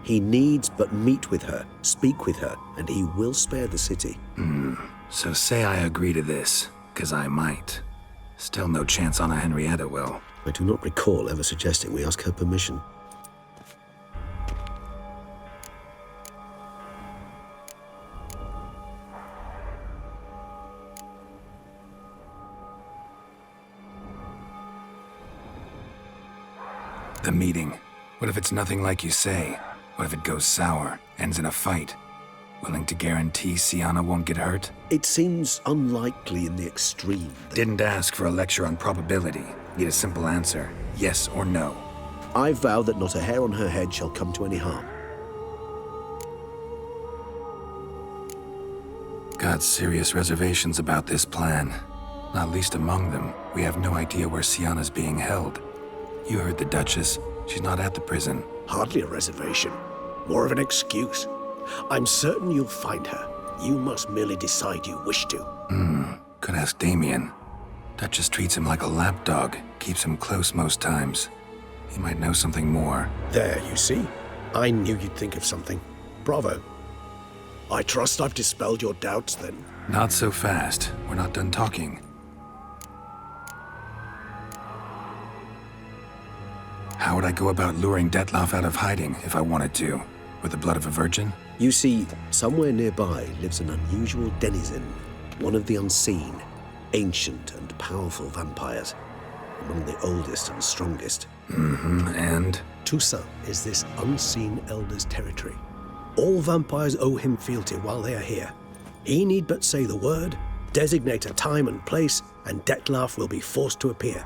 He needs but meet with her, speak with her, and he will spare the city. So say I agree to this, 'cause I might. Still no chance Anna Henrietta will. I do not recall ever suggesting we ask her permission. The meeting. What if it's nothing like you say? What if it goes sour, ends in a fight? Willing to guarantee Siana won't get hurt? It seems unlikely in the extreme. Didn't ask for a lecture on probability. Need a simple answer. Yes or no. I vow that not a hair on her head shall come to any harm. Got serious reservations about this plan. Not least among them, we have no idea where Siana's being held. You heard the Duchess. She's not at the prison. Hardly a reservation. More of an excuse. I'm certain you'll find her. You must merely decide you wish to. Could ask Damien. Duchess treats him like a lapdog. Keeps him close most times. He might know something more. There, you see? I knew you'd think of something. Bravo. I trust I've dispelled your doubts, then. Not so fast. We're not done talking. How would I go about luring Detlef out of hiding if I wanted to? With the blood of a virgin? You see, somewhere nearby lives an unusual denizen, one of the unseen, ancient and powerful vampires, among the oldest and strongest. And? Toussaint is this unseen elder's territory. All vampires owe him fealty while they are here. He need but say the word, designate a time and place, and Detlef will be forced to appear.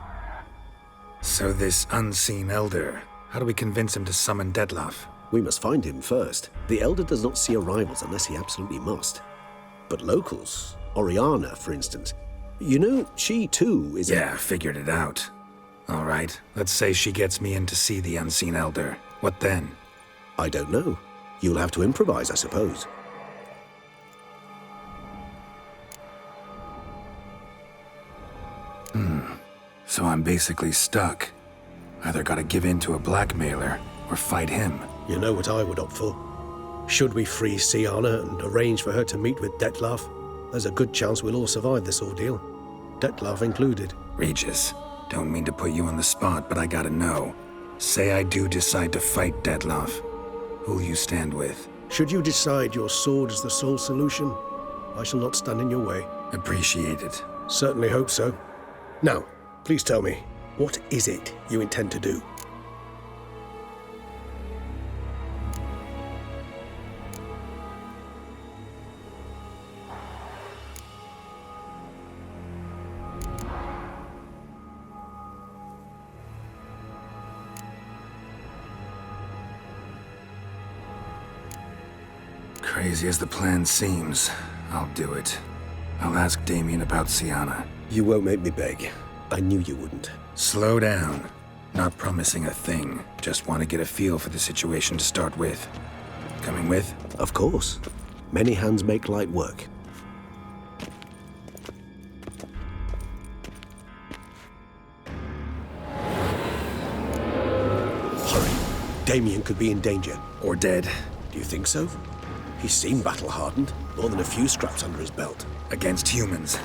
So this unseen elder, how do we convince him to summon Detlef? We must find him first. The elder does not see arrivals unless he absolutely must. But locals, Oriana, for instance, you know, she too is Yeah, figured it out. All right, let's say she gets me in to see the unseen elder. What then? I don't know. You'll have to improvise, I suppose. So I'm basically stuck. Either gotta give in to a blackmailer, or fight him. You know what I would opt for? Should we free Siana and arrange for her to meet with Detlef, there's a good chance we'll all survive this ordeal. Detlef included. Regis, don't mean to put you on the spot, but I gotta know. Say I do decide to fight Detlef. Who'll you stand with? Should you decide your sword is the sole solution, I shall not stand in your way. Appreciate it. Certainly hope so. Now, please tell me, what is it you intend to do? easy as the plan seems. I'll do it. I'll ask Damien about Sienna. You won't make me beg. I knew you wouldn't. Slow down. Not promising a thing. Just want to get a feel for the situation to start with. Coming with? Of course. Many hands make light work. Hurry. Damien could be in danger. Or dead. Do you think so? He seemed battle-hardened. More than a few scraps under his belt. Against humans.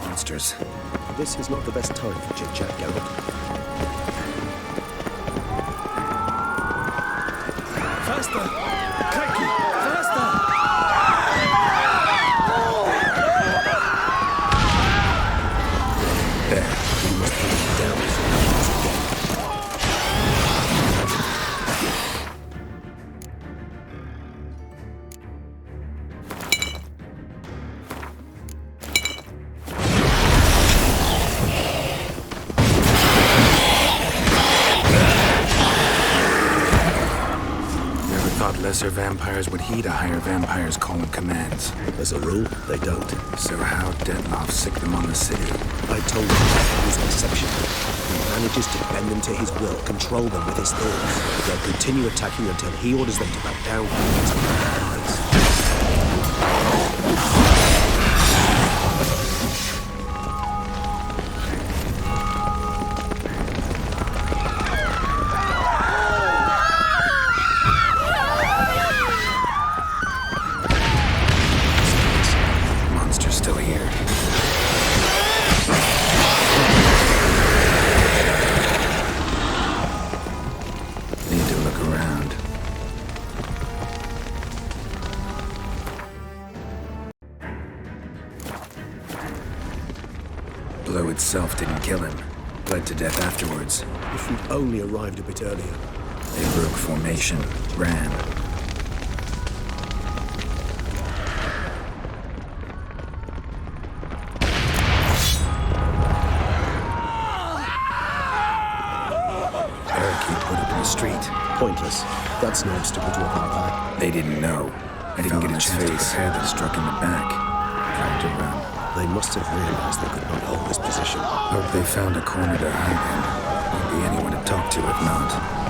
Monsters. This is not the best time for chit-chat, Geralt. Faster! Crikey! Faster! There. We must put him down before he comes again. Lesser vampires would heed a higher vampire's call and commands. As a rule, they don't. So how Dettlaff sick them on the city? I told him that he was an exception. He manages to bend them to his will, control them with his thoughts. They'll continue attacking until he orders them to back down. Blow itself didn't kill him. Bled to death afterwards. If we'd only arrived a bit earlier. They broke formation, ran. Barricade put up in the street. Pointless. That's no obstacle to a vampire. They didn't know. I didn't get a chance to prepare that struck in the back. Tried to run. They must have realized they could not hold this position. Hope they found a corner to hide in. Won't be anyone to talk to if not.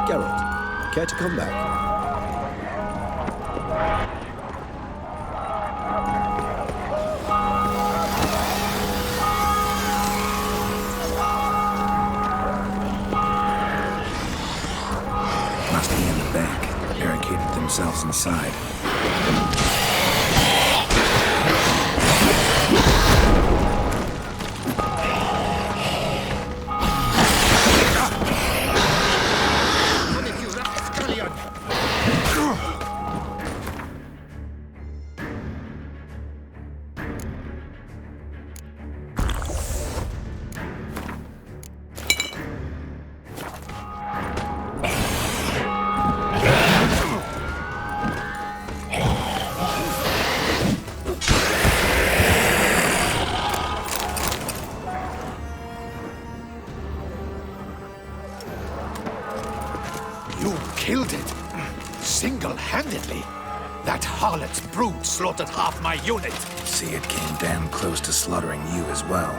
Geralt, care to come back? Must be in the bank. Barricaded themselves inside. Killed it. Single-handedly. That harlot's brood slaughtered half my unit. See, it came damn close to slaughtering you as well.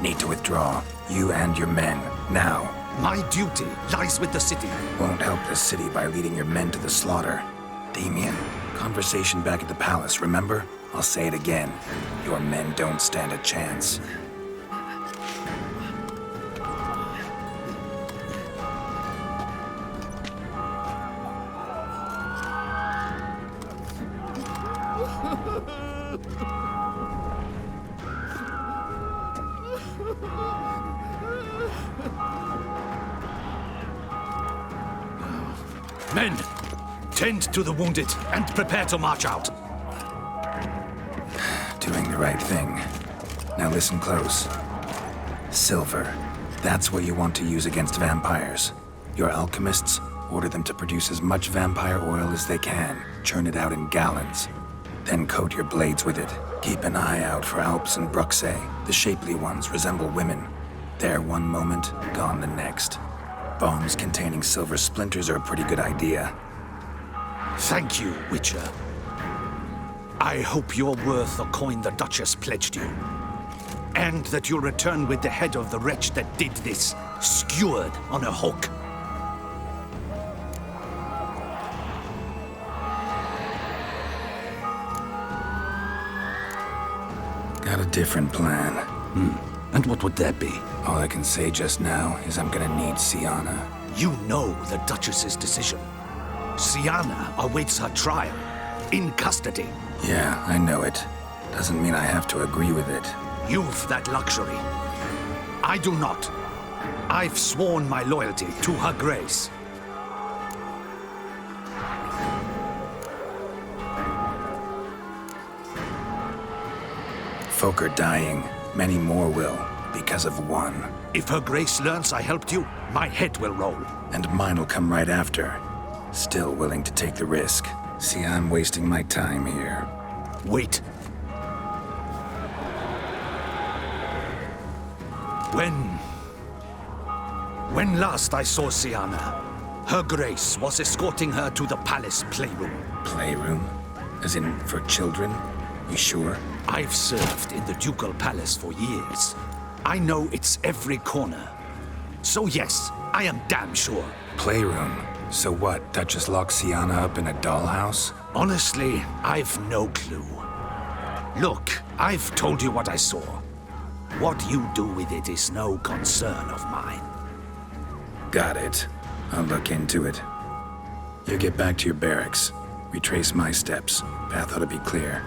Need to withdraw. You and your men. Now. My duty lies with the city. Won't help the city by leading your men to the slaughter. Damien, conversation back at the palace, remember? I'll say it again. Your men don't stand a chance. Men, tend to the wounded and prepare to march out. Doing the right thing. Now listen close. Silver. That's what you want to use against vampires. Your alchemists, order them to produce as much vampire oil as they can. Churn it out in gallons. Then coat your blades with it. Keep an eye out for Alps and Bruxae. The shapely ones resemble women. There one moment, gone the next. Bombs containing silver splinters are a pretty good idea. Thank you, Witcher. I hope you're worth the coin the Duchess pledged you. And that you'll return with the head of the wretch that did this, skewered on a hook. Got a different plan. And what would that be? All I can say just now is I'm gonna need Sienna. You know the Duchess's decision. Sienna awaits her trial, in custody. Yeah, I know it. Doesn't mean I have to agree with it. You've that luxury. I do not. I've sworn my loyalty to Her Grace. Folk are dying. Many more will, because of one. If Her Grace learns I helped you, my head will roll. And mine'll come right after. Still willing to take the risk. See, I'm wasting my time here. Wait. When last I saw Sienna, Her Grace was escorting her to the palace playroom. Playroom? As in, for children? You sure? I've served in the ducal palace for years. I know it's every corner. So yes, I am damn sure. Playroom? So what, Duchess locked Sienna up in a dollhouse? Honestly, I've no clue. Look, I've told you what I saw. What you do with it is no concern of mine. Got it. I'll look into it. You get back to your barracks. Retrace my steps. Path ought to be clear.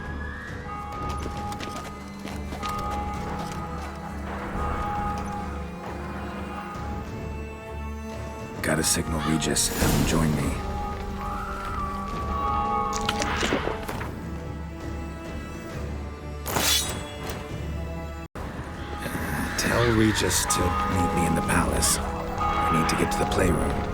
Gotta signal Regis. Have him join me. Tell Regis to meet me in the palace. I need to get to the playroom.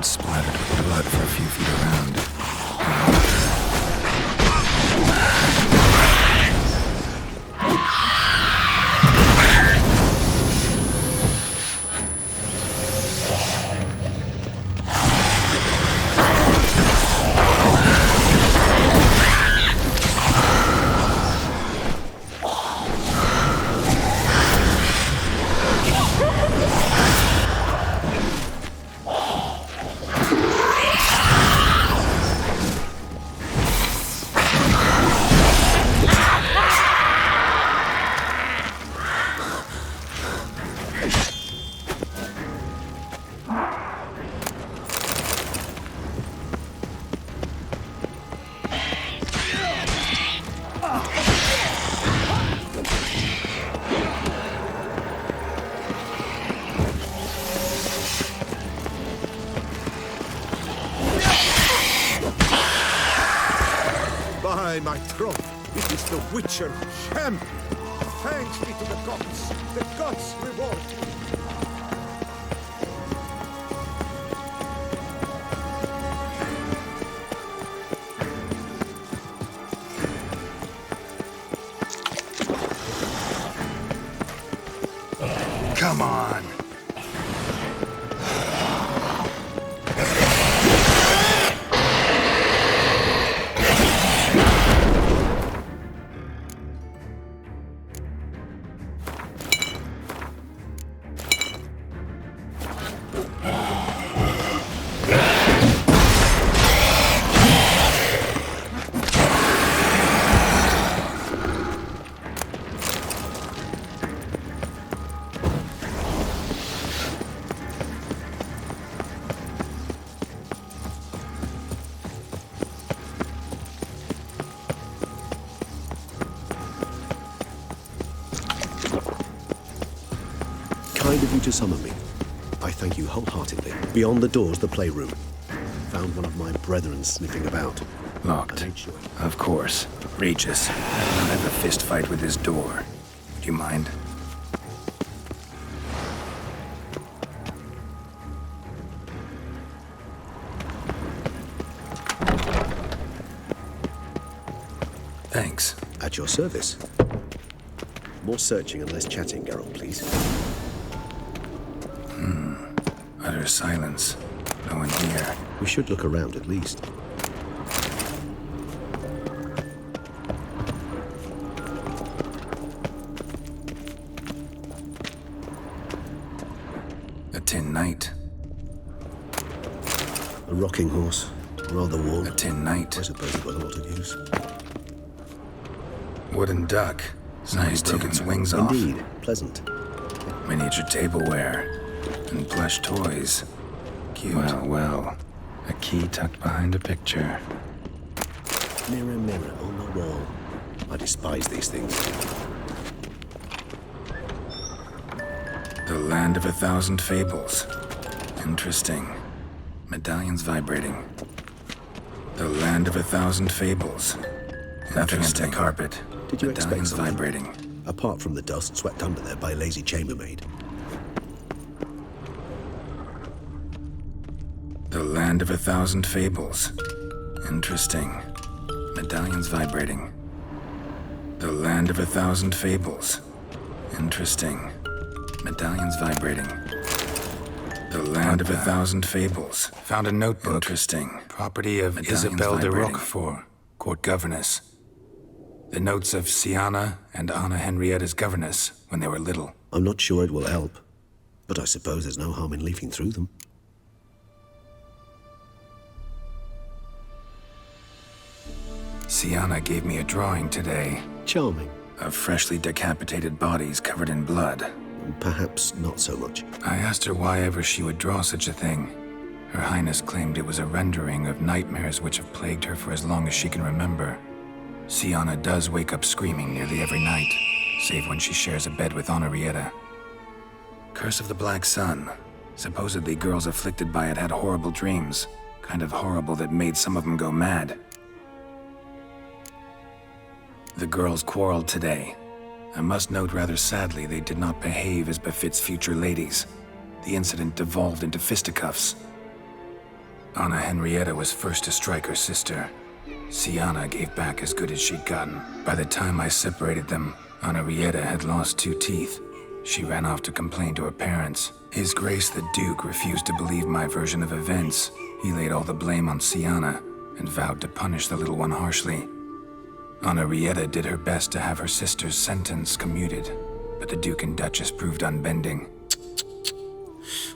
ground splattered with blood for a few feet around. By my troth, it is the Witcher champ! Thanks be to the gods reward you! Come on. Kind of you to summon me. I thank you wholeheartedly. Beyond the doors, the playroom. Found one of my brethren sniffing about. Locked. Of course. Regis. I don't have a fist fight with this door. Do you mind? Thanks. At your service. More searching and less chatting, Geralt, please. Utter silence. No one here. We should look around at least. A tin knight. A rocking horse. Rather worn. A tin knight. I suppose it was a lot of use. Wooden duck. Somebody took its wings off. Indeed. Pleasant. Miniature tableware. And plush toys. Cute. Well, well. A key tucked behind a picture. Mirror, mirror on the wall. I despise these things. The Land of 1,000 Fables. Interesting. Medallions vibrating. The Land of 1,000 Fables. Nothing on the carpet. Did you expect Medallions something? vibrating. Apart from the dust swept under there by a lazy chambermaid. The Land of 1,000 Fables. Interesting. Medallions vibrating. The Land of 1,000 Fables. Interesting. Medallions vibrating. The Land of 1,000 Fables. Found a notebook. Interesting. Property of Isabelle de Roquefort, court governess. The notes of Sienna and Anna Henrietta's governess when they were little. I'm not sure it will help, but I suppose there's no harm in leafing through them. Sienna gave me a drawing today. Charming. Of freshly decapitated bodies covered in blood. Perhaps not so much. I asked her why ever she would draw such a thing. Her Highness claimed it was a rendering of nightmares which have plagued her for as long as she can remember. Sienna does wake up screaming nearly every night, save when she shares a bed with Henrietta. Curse of the Black Sun. Supposedly girls afflicted by it had horrible dreams. Kind of horrible that made some of them go mad. The girls quarreled today. I must note rather sadly they did not behave as befits future ladies. The incident devolved into fisticuffs. Anna Henrietta was first to strike her sister. Siana gave back as good as she'd gotten. By the time I separated them, Anna Rieta had lost 2 teeth. She ran off to complain to her parents. His Grace the Duke refused to believe my version of events. He laid all the blame on Siana and vowed to punish the little one harshly. Anna Rieta did her best to have her sister's sentence commuted, but the Duke and Duchess proved unbending.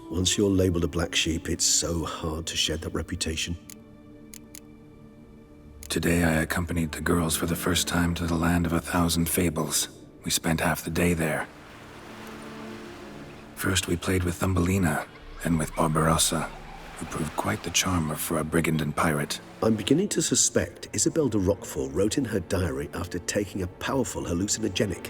Once you're labeled a black sheep, it's so hard to shed that reputation. Today I accompanied the girls for the first time to the land of 1,000 fables. We spent half the day there. First we played with Thumbelina, then with Barbarossa, who proved quite the charmer for a brigand and pirate. I'm beginning to suspect Isabel de Roquefort wrote in her diary after taking a powerful hallucinogenic.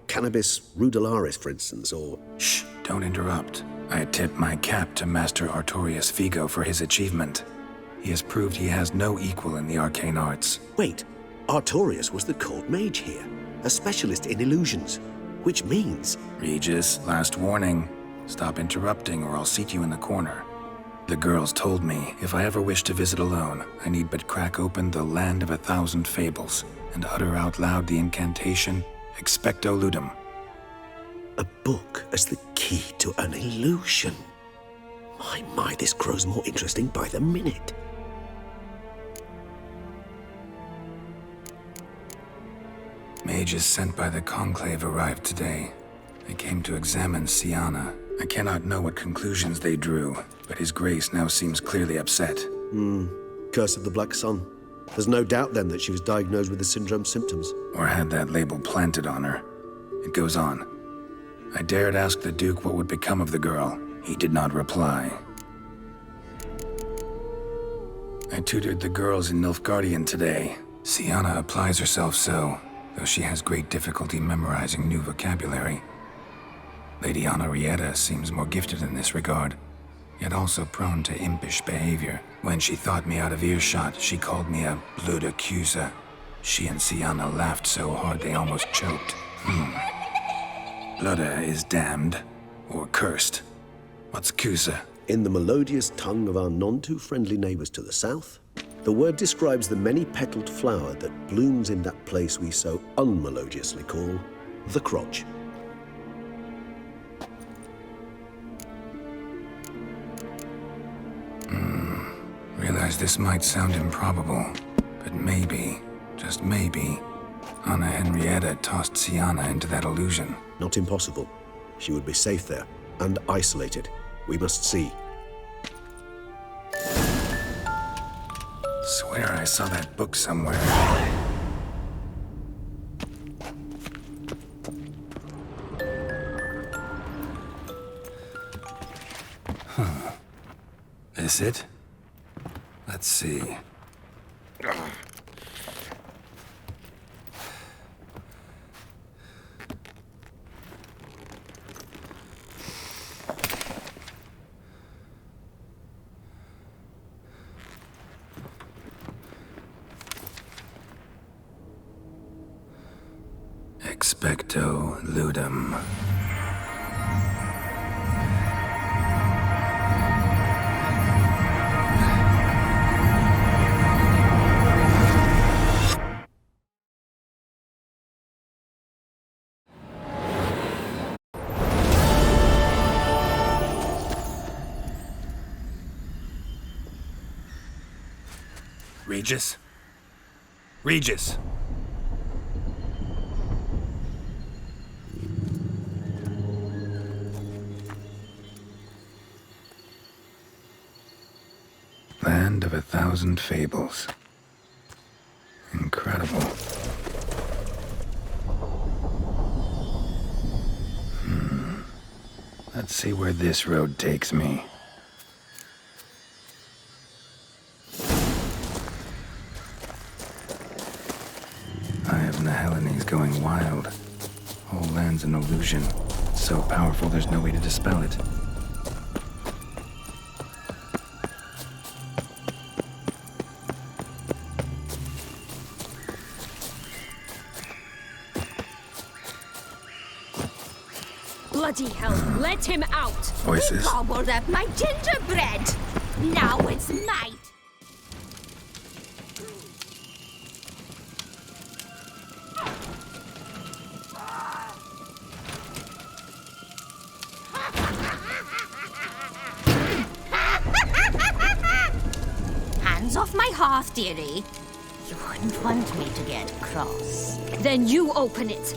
Cannabis rudelaris, for instance, or... Shh, don't interrupt. I tip my cap to Master Artorius Figo for his achievement. He has proved he has no equal in the arcane arts. Wait, Artorius was the court mage here, a specialist in illusions, which means... Regis, last warning. Stop interrupting or I'll seat you in the corner. The girls told me if I ever wish to visit alone, I need but crack open the land of 1,000 fables and utter out loud the incantation Expecto Ludum. A book as the key to an illusion. My, this grows more interesting by the minute. Mages sent by the Conclave arrived today. They came to examine Siana. I cannot know what conclusions they drew, but His Grace now seems clearly upset. Curse of the Black Sun. There's no doubt then that she was diagnosed with the syndrome symptoms. Or had that label planted on her. It goes on. I dared ask the Duke what would become of the girl. He did not reply. I tutored the girls in Nilfgaardian today. Siana applies herself so, though she has great difficulty memorizing new vocabulary. Lady Anna Rieta seems more gifted in this regard, yet also prone to impish behavior. When she thought me out of earshot, she called me a blood accuser. She and Siana laughed so hard they almost choked. Blooda is damned, or cursed. What's Cusa? In the melodious tongue of our none-too-friendly neighbors to the south, the word describes the many-petaled flower that blooms in that place we so unmelodiously call the crotch. Realize this might sound improbable, but maybe, just maybe, Anna Henrietta tossed Siana into that illusion. Not impossible. She would be safe there, and isolated. We must see. Swear I saw that book somewhere. This it? Let's see. Expecto Ludum. Regis? Regis! Land of 1,000 fables. Incredible. Let's see where this road takes me. Eye of Nehelene going wild. Whole land's an illusion. It's so powerful there's no way to dispel it. Bloody hell, let him out! Voices. He gobbled up my gingerbread! Now it's mine. Hands off my hearth, dearie. You wouldn't want me to get cross. Then you open it.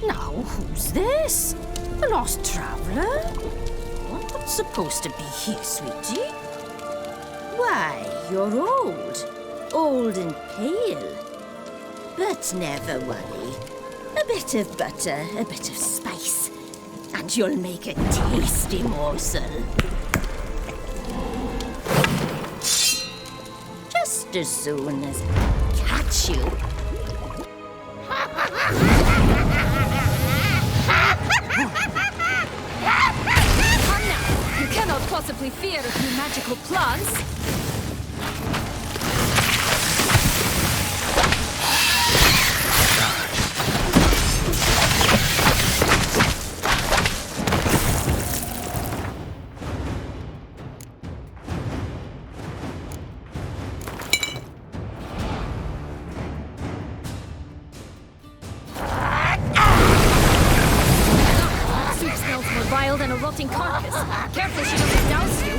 Now, who's this? A lost traveler? What's supposed to be here, sweetie? Why, you're old. Old and pale. But never worry. A bit of butter, a bit of spice, and you'll make a tasty morsel. Just as soon as I catch you. Come now! You cannot possibly fear a few magical plants. Vile than a rotting carcass. Careful she doesn't douse you.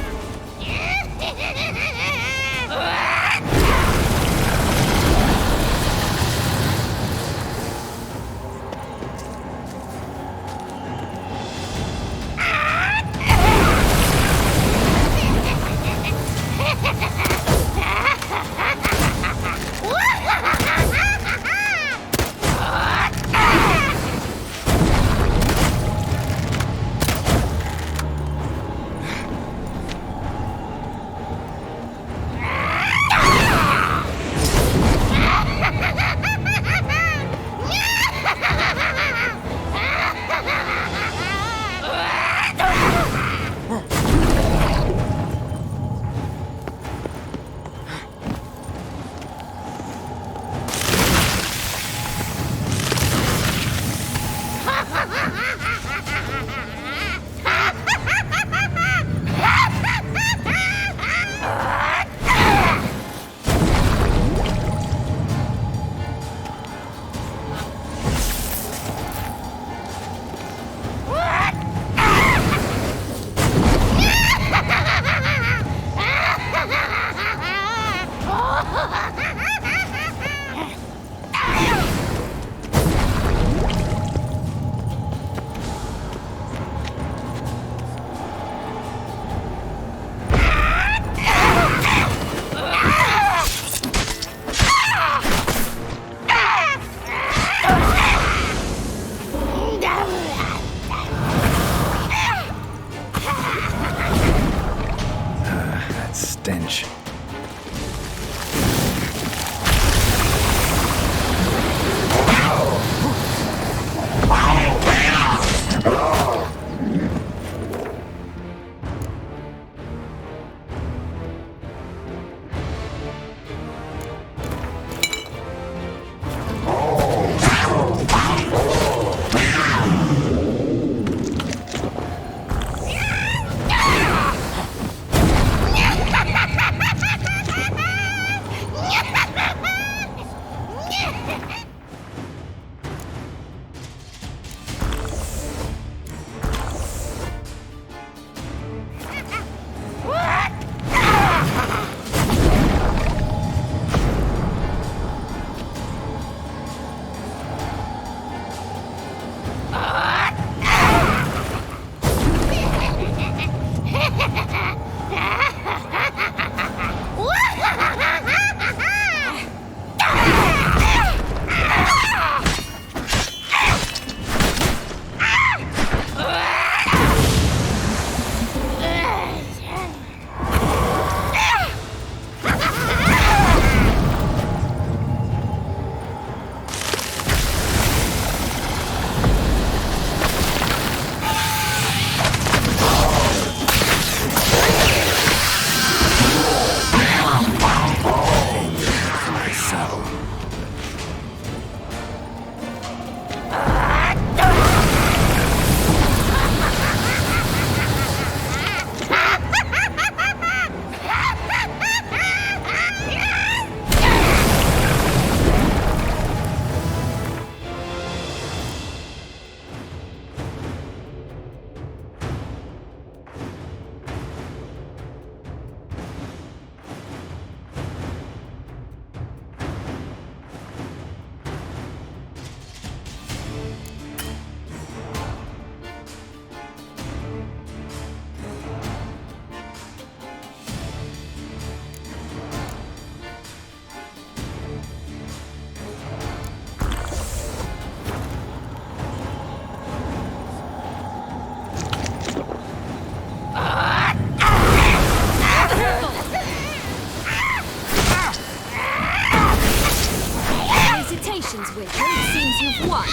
Greetings, Witcher. It seems you've won.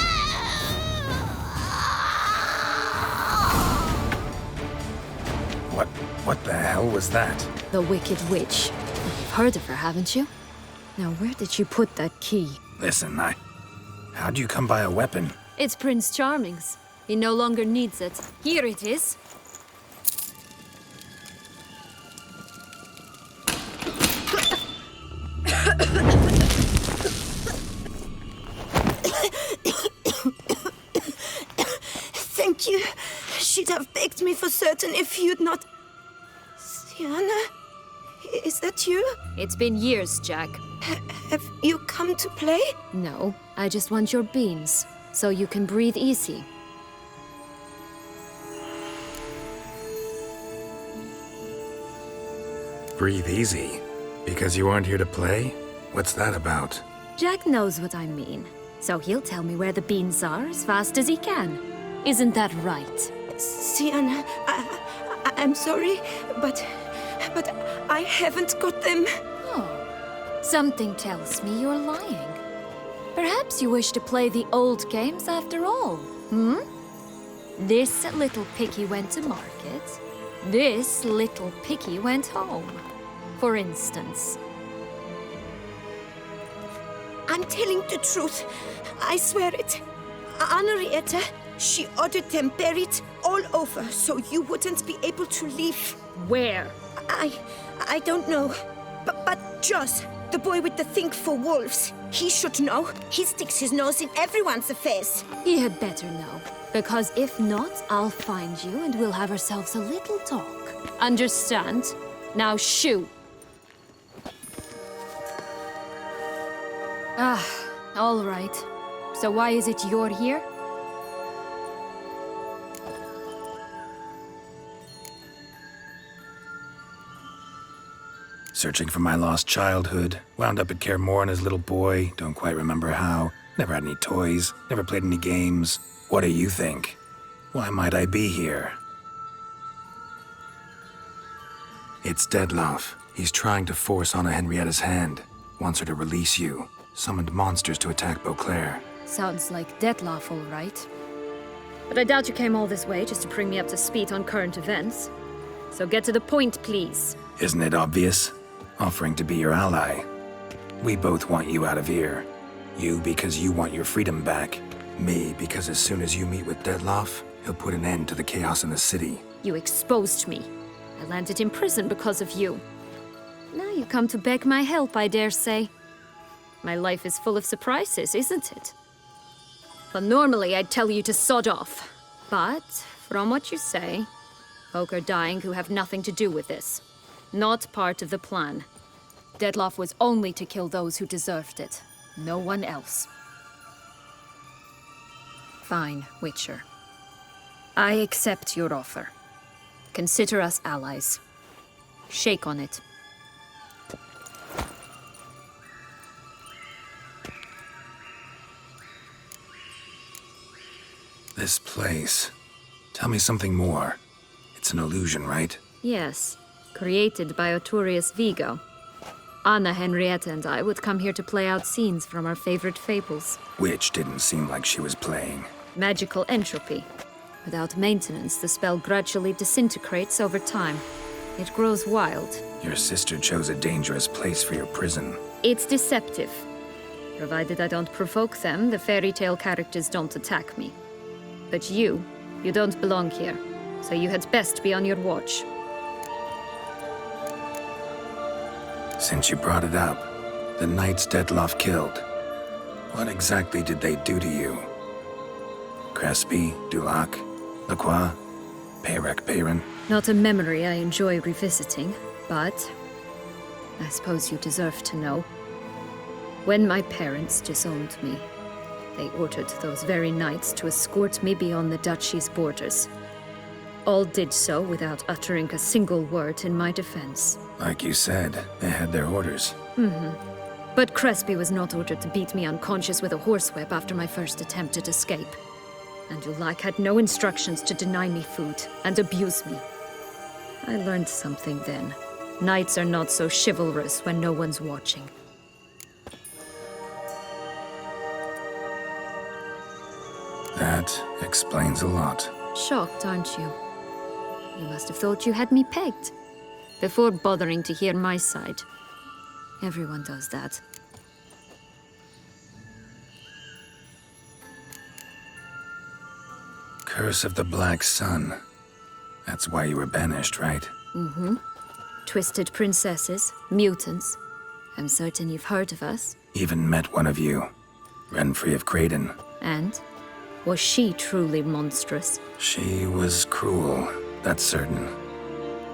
What the hell was that? The Wicked Witch. You've heard of her, haven't you? Now, where did you put that key? Listen, how'd you come by a weapon? It's Prince Charming's. He no longer needs it. Here it is. Thank you. She'd have begged me for certain if you'd not... Sienna? Is that you? It's been years, Jack. Have you come to play? No, I just want your beans, so you can breathe easy. Breathe easy? Because you aren't here to play? What's that about? Jack knows what I mean, so he'll tell me where the beans are as fast as he can. Isn't that right? Sienna, I'm sorry, but I haven't got them. Oh, something tells me you're lying. Perhaps you wish to play the old games after all, hmm? This little piggy went to market. This little piggy went home, for instance. I'm telling the truth. I swear it. Henrietta, she ordered them buried all over so you wouldn't be able to leave. Where? I don't know. But Joss, the boy with the thing for wolves, he should know. He sticks his nose in everyone's affairs. He had better know. Because if not, I'll find you and we'll have ourselves a little talk. Understand? Now shoo! Ah, all right. So why is it you're here? Searching for my lost childhood. Wound up at Kaer Morhen as a little boy. Don't quite remember how. Never had any toys. Never played any games. What do you think? Why might I be here? It's Dettlaff. He's trying to force Anna Henrietta's hand. Wants her to release you. Summoned monsters to attack Beauclair. Sounds like Dettlaff, all right. But I doubt you came all this way just to bring me up to speed on current events. So get to the point, please. Isn't it obvious? Offering to be your ally. We both want you out of here. You because you want your freedom back. Me because as soon as you meet with Dettlaff, he'll put an end to the chaos in the city. You exposed me. I landed in prison because of you. Now you come to beg my help, I dare say. My life is full of surprises, isn't it? Well, normally I'd tell you to sod off. But, from what you say, folk are dying who have nothing to do with this. Not part of the plan. Dettlaff was only to kill those who deserved it. No one else. Fine, Witcher. I accept your offer. Consider us allies. Shake on it. This place. Tell me something more. It's an illusion, right? Yes, created by Oturius Vigo. Anna Henrietta and I would come here to play out scenes from our favorite fables. Which didn't seem like she was playing. Magical entropy. Without maintenance, the spell gradually disintegrates over time. It grows wild. Your sister chose a dangerous place for your prison. It's deceptive. Provided I don't provoke them, the fairy tale characters don't attack me. But you don't belong here, so you had best be on your watch. Since you brought it up, the knights Dettlaff killed. What exactly did they do to you? Crespi, Dulac, Lacroix, Peyrac, Not a memory I enjoy revisiting, but I suppose you deserve to know. When my parents disowned me, they ordered those very knights to escort me beyond the duchy's borders. All did so without uttering a single word in my defense. Like you said, they had their orders. But Crespi was not ordered to beat me unconscious with a horsewhip after my first attempt at escape. And Dulac had no instructions to deny me food and abuse me. I learned something then. Knights are not so chivalrous when no one's watching. That explains a lot. Shocked, aren't you? You must have thought you had me pegged. Before bothering to hear my side. Everyone does that. Curse of the Black Sun. That's why you were banished, right? Mm-hmm. Twisted princesses, mutants. I'm certain you've heard of us. Even met one of you. Renfrey of Creighton. And? Was she truly monstrous? She was cruel, that's certain.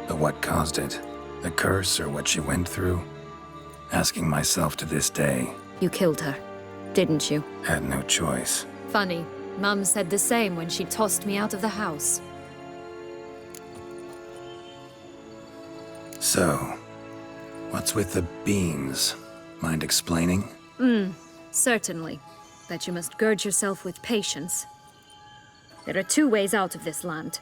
But what caused it? The curse or what she went through? Asking myself to this day. You killed her, didn't you? Had no choice. Funny. Mum said the same when she tossed me out of the house. So, what's with the beans? Mind explaining? Certainly. But you must gird yourself with patience. There are 2 ways out of this land.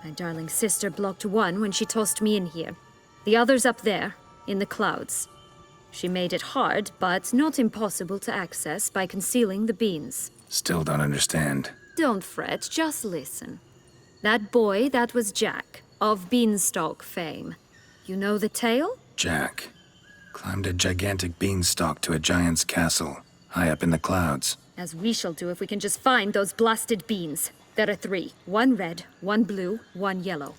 My darling sister blocked one when she tossed me in here. The other's up there, in the clouds. She made it hard, but not impossible to access by concealing the beans. Still don't understand. Don't fret, just listen. That boy, that was Jack, of Beanstalk fame. You know the tale? Jack climbed a gigantic beanstalk to a giant's castle, high up in the clouds. As we shall do if we can just find those blasted beans. There are 3. 1 red, 1 blue, 1 yellow.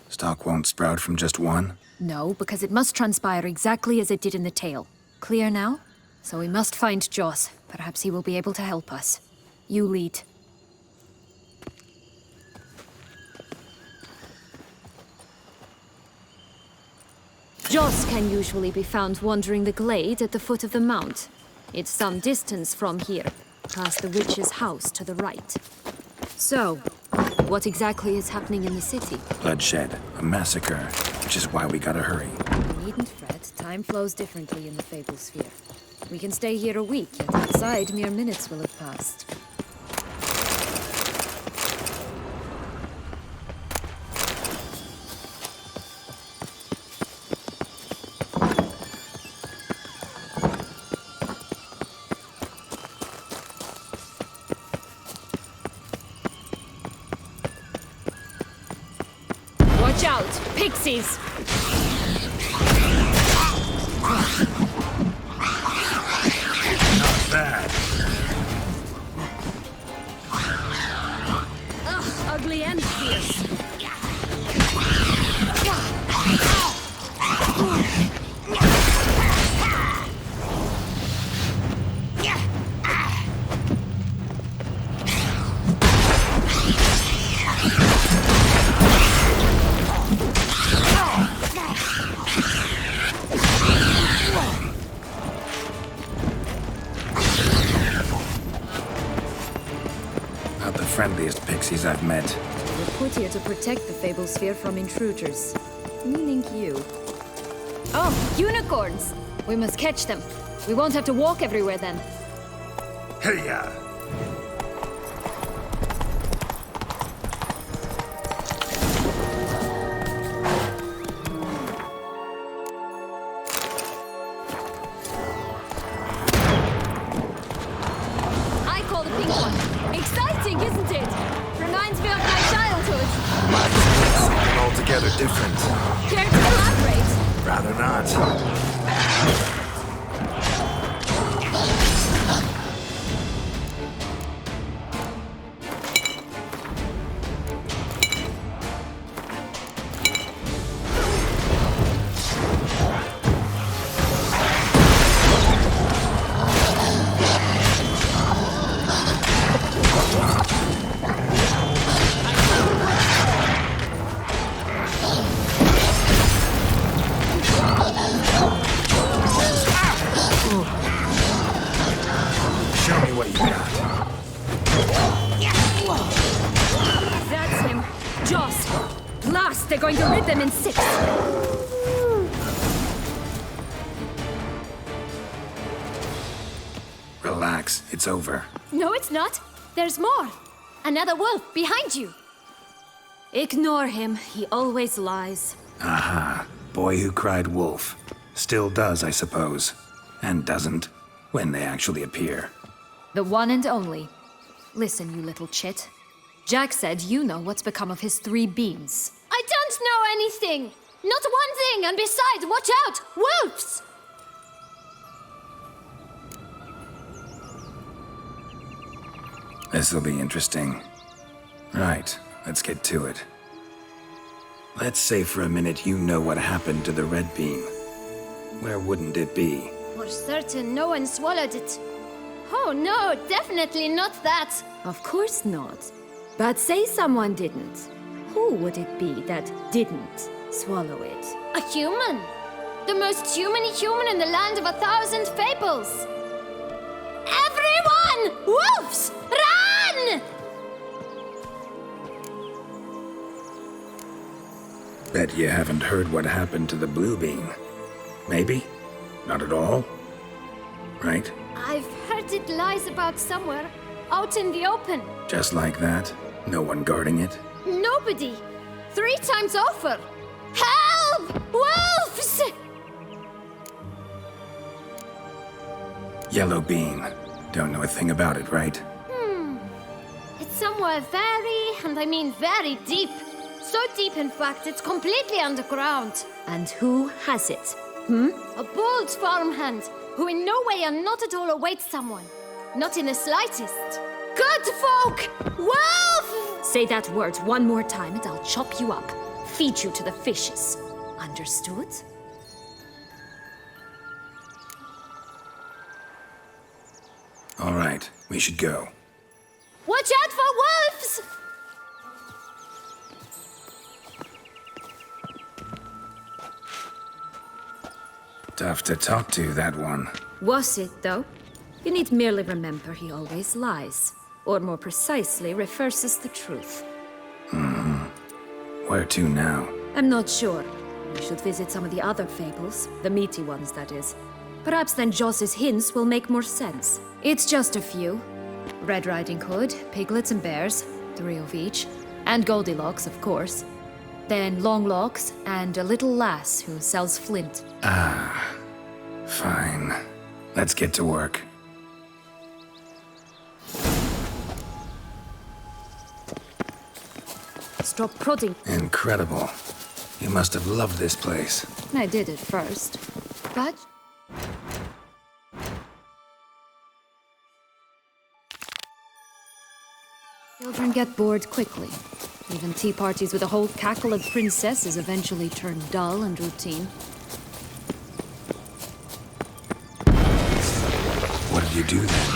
Stalk won't sprout from just one? No, because it must transpire exactly as it did in the tale. Clear now? So we must find Joss. Perhaps he will be able to help us. You lead. Joss can usually be found wandering the glade at the foot of the mount. It's some distance from here, past the witch's house to the right. So, what exactly is happening in the city? Bloodshed, a massacre, which is why we gotta hurry. You needn't fret. Time flows differently in the Fable Sphere. We can stay here a week, yet outside mere minutes will have passed. Watch out! Pixies! Not bad. Ugh, ugly and fierce. Not the friendliest pixies I've met. We're put here to protect the Fable Sphere from intruders. Meaning you. Oh, unicorns! We must catch them. We won't have to walk everywhere then. Hey-ya! I call the pink one. Exciting, isn't it? Reminds me of my childhood. Something altogether different. Care to elaborate? Rather not. Show me what you got. That's him. Joss. Blast! They're going to rid them in 6. Relax, it's over. No, it's not. There's more. Another wolf behind you. Ignore him. He always lies. Aha. Boy who cried wolf. Still does, I suppose. And doesn't, when they actually appear. The one and only. Listen, you little chit. Jack said you know what's become of his 3 beans. I don't know anything! Not one thing, and besides, watch out! Wolves! This'll be interesting. Right, let's get to it. Let's say for a minute you know what happened to the red bean. Where wouldn't it be? For certain, no one swallowed it. Oh no, definitely not that. Of course not. But say someone didn't. Who would it be that didn't swallow it? A human. The most human-y human in the land of 1,000 fables. Everyone! Wolves! Run! Bet you haven't heard what happened to the blue bean. Maybe? Not at all? Right? I've heard it lies about somewhere, out in the open. Just like that? No one guarding it? Nobody. 3 times over. Help! Wolves! Yellow bean. Don't know a thing about it, right? It's somewhere very, and I mean very deep. So deep, in fact, it's completely underground. And who has it? A bold farmhand, who in no way and not at all awaits someone. Not in the slightest. Good folk! Wolf! Say that word one more time and I'll chop you up. Feed you to the fishes. Understood? All right, we should go. Watch out for wolves! Tough to talk to, that one. Was it, though? You need merely remember he always lies. Or more precisely, reverses the truth. Where to now? I'm not sure. We should visit some of the other fables. The meaty ones, that is. Perhaps then Joss's hints will make more sense. It's just a few. Red Riding Hood, piglets and bears, 3 of each. And Goldilocks, of course. Then Longlocks, and a little lass who sells flint. Ah, fine. Let's get to work. Stop prodding. Incredible. You must have loved this place. I did at first. But children get bored quickly. Even tea parties with a whole cackle of princesses eventually turn dull and routine. What did you do then?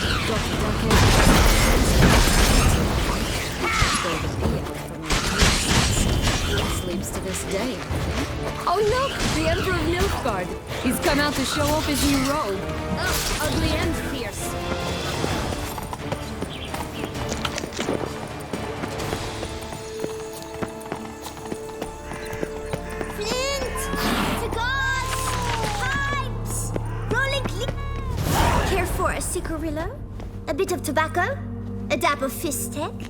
Sleeps to this day. Oh look! The Emperor of Nilfgaard! He's come out to show off his new robe. Ugh, ugly and fierce. Flint! Cigars! Pipes! Rolling clip! Care for a cigarillo? A bit of tobacco? A dab of fistek?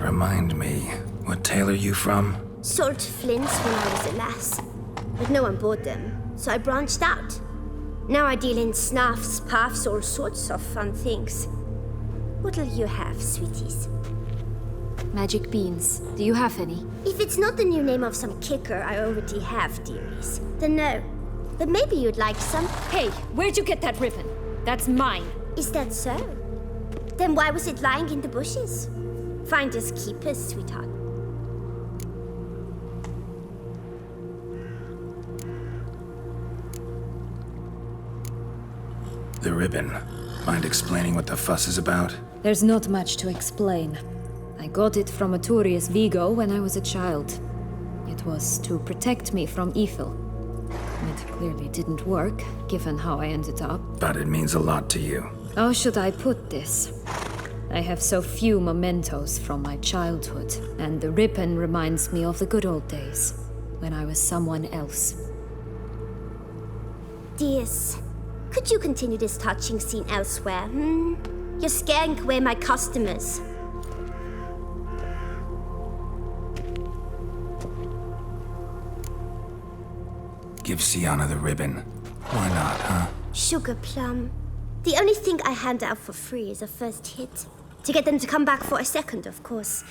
Remind me, what tale are you from? Sold flints when I was a lass. But no one bought them, so I branched out. Now I deal in snuffs, puffs, all sorts of fun things. What'll you have, sweeties? Magic beans. Do you have any? If it's not the new name of some kicker I already have, dearies, then no. But maybe you'd like some. Hey, where'd you get that ribbon? That's mine. Is that so? Then why was it lying in the bushes? Finders keepers, sweetheart. The ribbon. Mind explaining what the fuss is about? There's not much to explain. I got it from Aturius Vigo when I was a child. It was to protect me from evil. It clearly didn't work, given how I ended up. But it means a lot to you. How should I put this? I have so few mementos from my childhood, and the ribbon reminds me of the good old days, when I was someone else. Dears, could you continue this touching scene elsewhere, You're scaring away my customers. Give Sienna the ribbon. Why not, huh? Sugar plum. The only thing I hand out for free is a first hit. To get them to come back for a second, of course.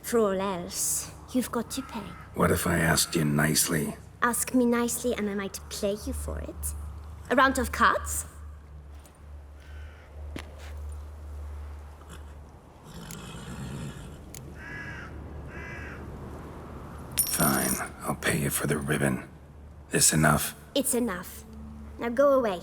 For all else, you've got to pay. What if I asked you nicely? Ask me nicely and I might play you for it. A round of cards? Fine, I'll pay you for the ribbon. This enough? It's enough. Now go away.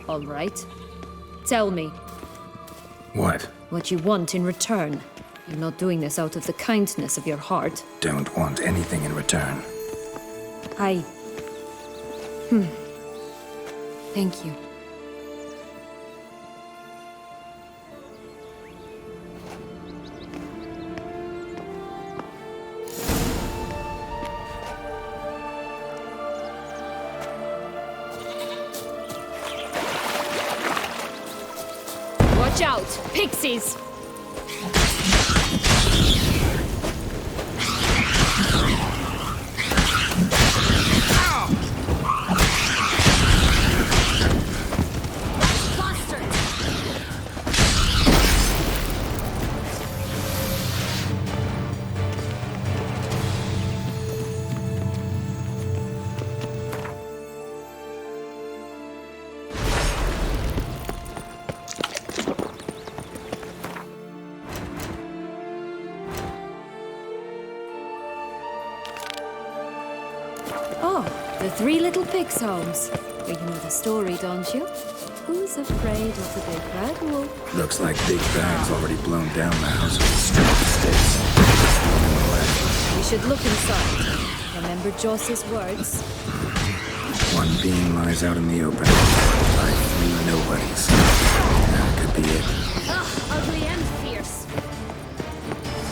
All right. Tell me. What? What you want in return. You're not doing this out of the kindness of your heart. Don't want anything in return. Thank you. Watch out! Pixies! The Three Little Pigs' homes. You know the story, don't you? Who's afraid of the big red wolf? Looks like Big Bag's already blown down the house with straight sticks. We should look inside. Remember Joss's words? One being lies out in the open. Like 3 nobodies. That could be it. Ugh, ugly and fierce.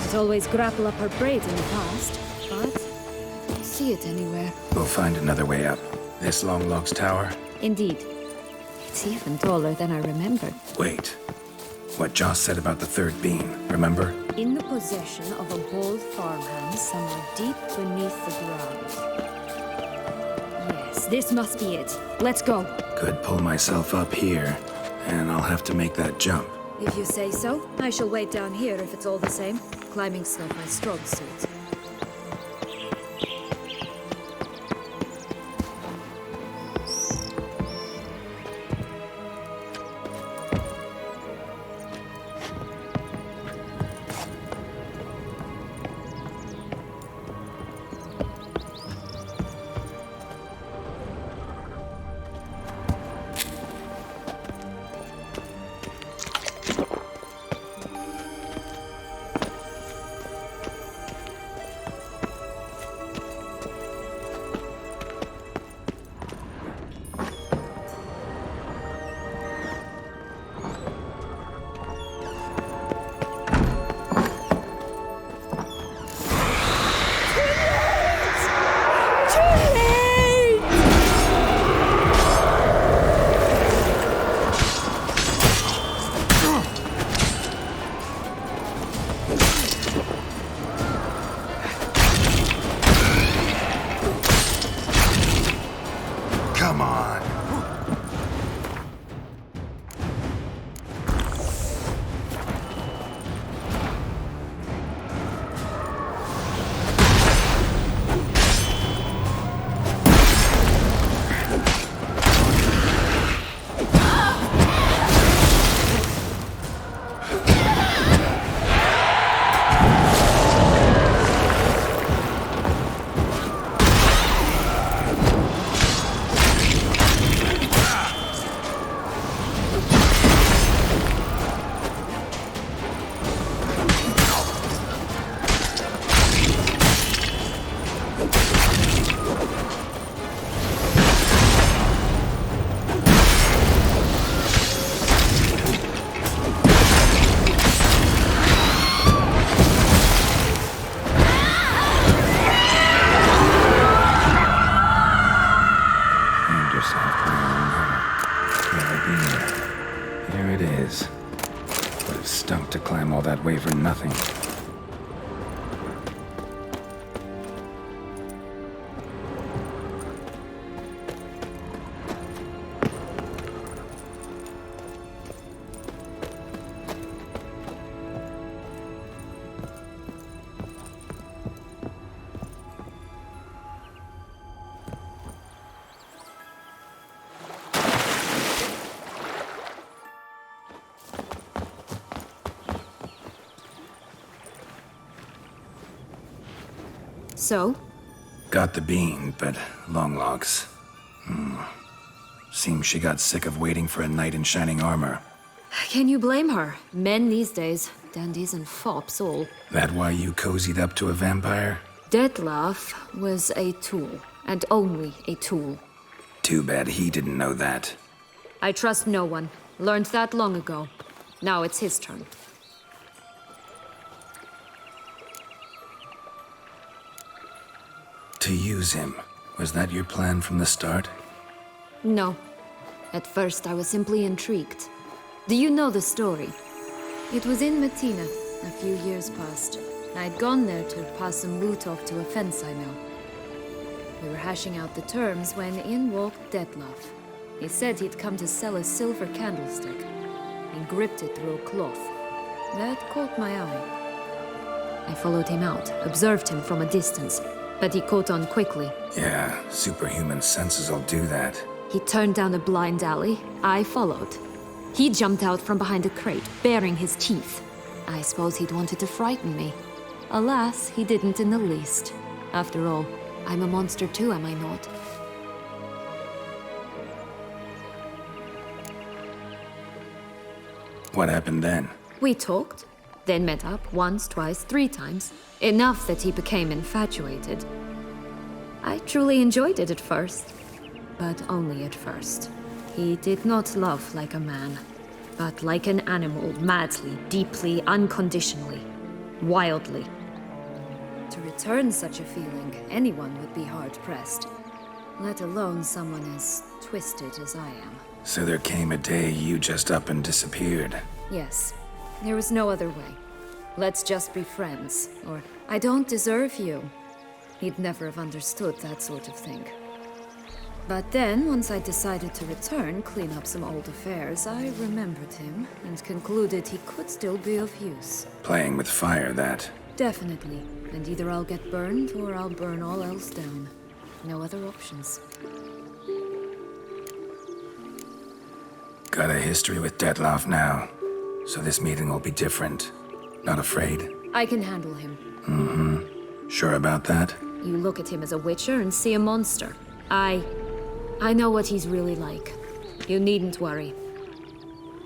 I'd always grapple up her braid in the past, but don't see it anywhere. We'll find another way up. This Longlock's tower? Indeed. It's even taller than I remembered. Wait. What Joss said about the third beam, remember? In the possession of a bold farmhand somewhere deep beneath the ground. Yes, this must be it. Let's go. Could pull myself up here, and I'll have to make that jump. If you say so, I shall wait down here if it's all the same. Climbing's not my strong suit. Here it is. Would have stunk to climb all that way for nothing. So? Got the bean, but long logs. Seems she got sick of waiting for a knight in shining armor. Can you blame her? Men these days, dandies and fops all. That why you cozied up to a vampire? Detlef was a tool, and only a tool. Too bad he didn't know that. I trust no one. Learned that long ago. Now it's his turn. To use him. Was that your plan from the start? No. At first, I was simply intrigued. Do you know the story? It was in Mettina, a few years past. I'd gone there to pass some loot off to a fence I know. We were hashing out the terms when in walked Detlef. He said he'd come to sell a silver candlestick. He gripped it through a cloth. That caught my eye. I followed him out, observed him from a distance, but he caught on quickly. Yeah, superhuman senses will do that. He turned down a blind alley. I followed. He jumped out from behind a crate, baring his teeth. I suppose he'd wanted to frighten me. Alas, he didn't in the least. After all, I'm a monster too, am I not? What happened then? We talked, then met up once, twice, 3 times. Enough that he became infatuated. I truly enjoyed it at first, but only at first. He did not love like a man, but like an animal, madly, deeply, unconditionally, wildly. To return such a feeling, anyone would be hard-pressed, let alone someone as twisted as I am. So there came a day you just up and disappeared. Yes, there was no other way. Let's just be friends, or I don't deserve you. He'd never have understood that sort of thing. But then, once I decided to return, clean up some old affairs, I remembered him and concluded he could still be of use. Playing with fire, that. Definitely. And either I'll get burned or I'll burn all else down. No other options. Got a history with Detlef now, so this meeting will be different. Not afraid? I can handle him. Mm-hmm. Sure about that? You look at him as a witcher and see a monster. I know what he's really like. You needn't worry.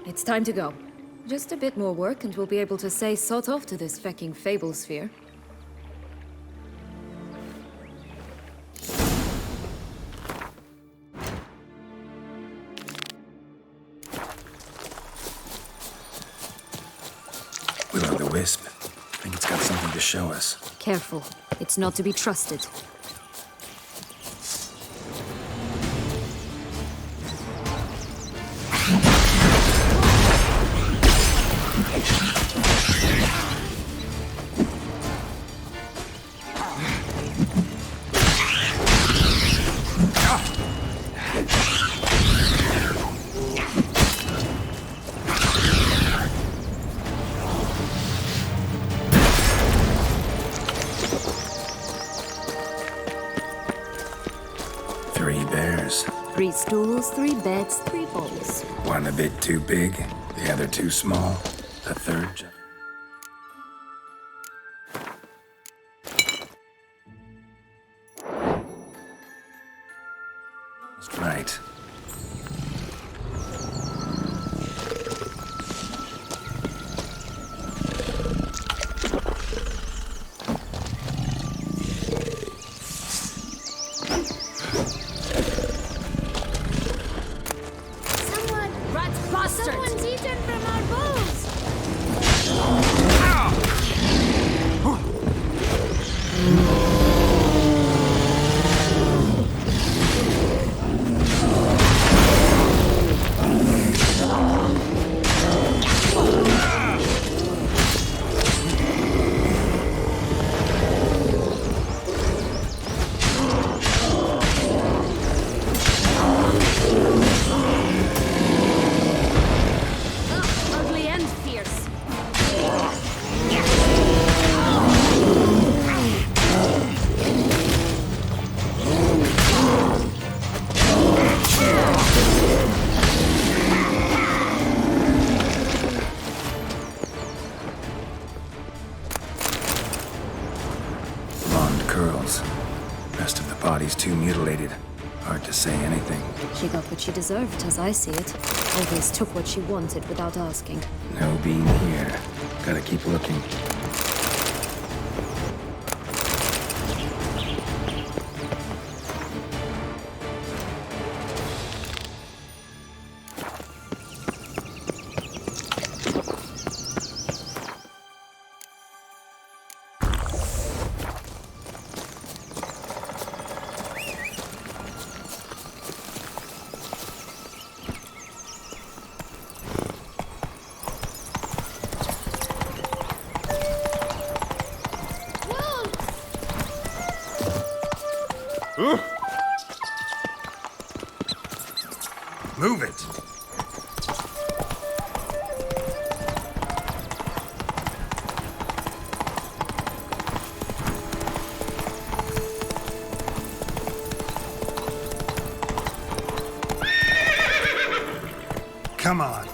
It's time to go. Just a bit more work and we'll be able to say sod off to this fecking fable sphere. Will-o'-the-wisp. I think it's got something to show us. Careful. It's not to be trusted. Three stools, 3 beds, 3 bowls. One a bit too big, the other too small, the third... Just right. Someone's eaten from our bowls! deserved, as I see it. Always took what she wanted without asking. No being here. Gotta keep looking. Move it! Come on.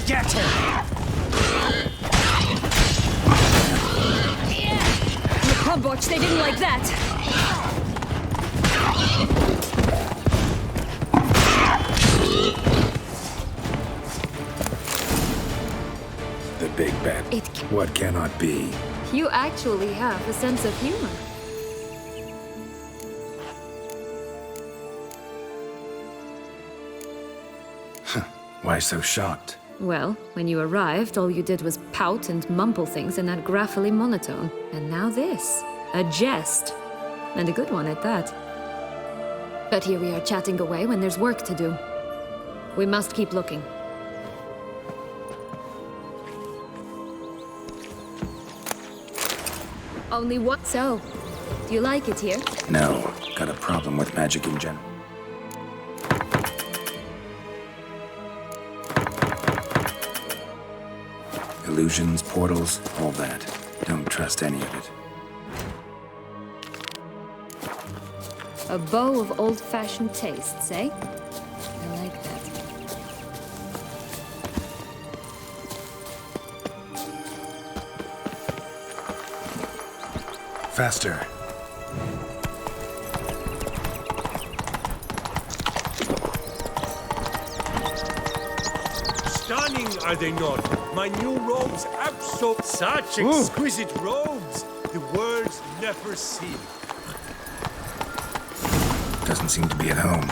Get him! The Pomp Watch, they didn't like that! The big bet. What cannot be? You actually have a sense of humor. Why so shocked? Well, when you arrived, all you did was pout and mumble things in that graphically monotone. And now this. A jest. And a good one at that. But here we are chatting away when there's work to do. We must keep looking. Only what? So, do you like it here? No. Got a problem with magic in general. Illusions, portals, all that. Don't trust any of it. A bow of old-fashioned tastes, eh? I like that. Faster. Stunning, are they not? My new robes, such exquisite robes. The world's never seen. Doesn't seem to be at home.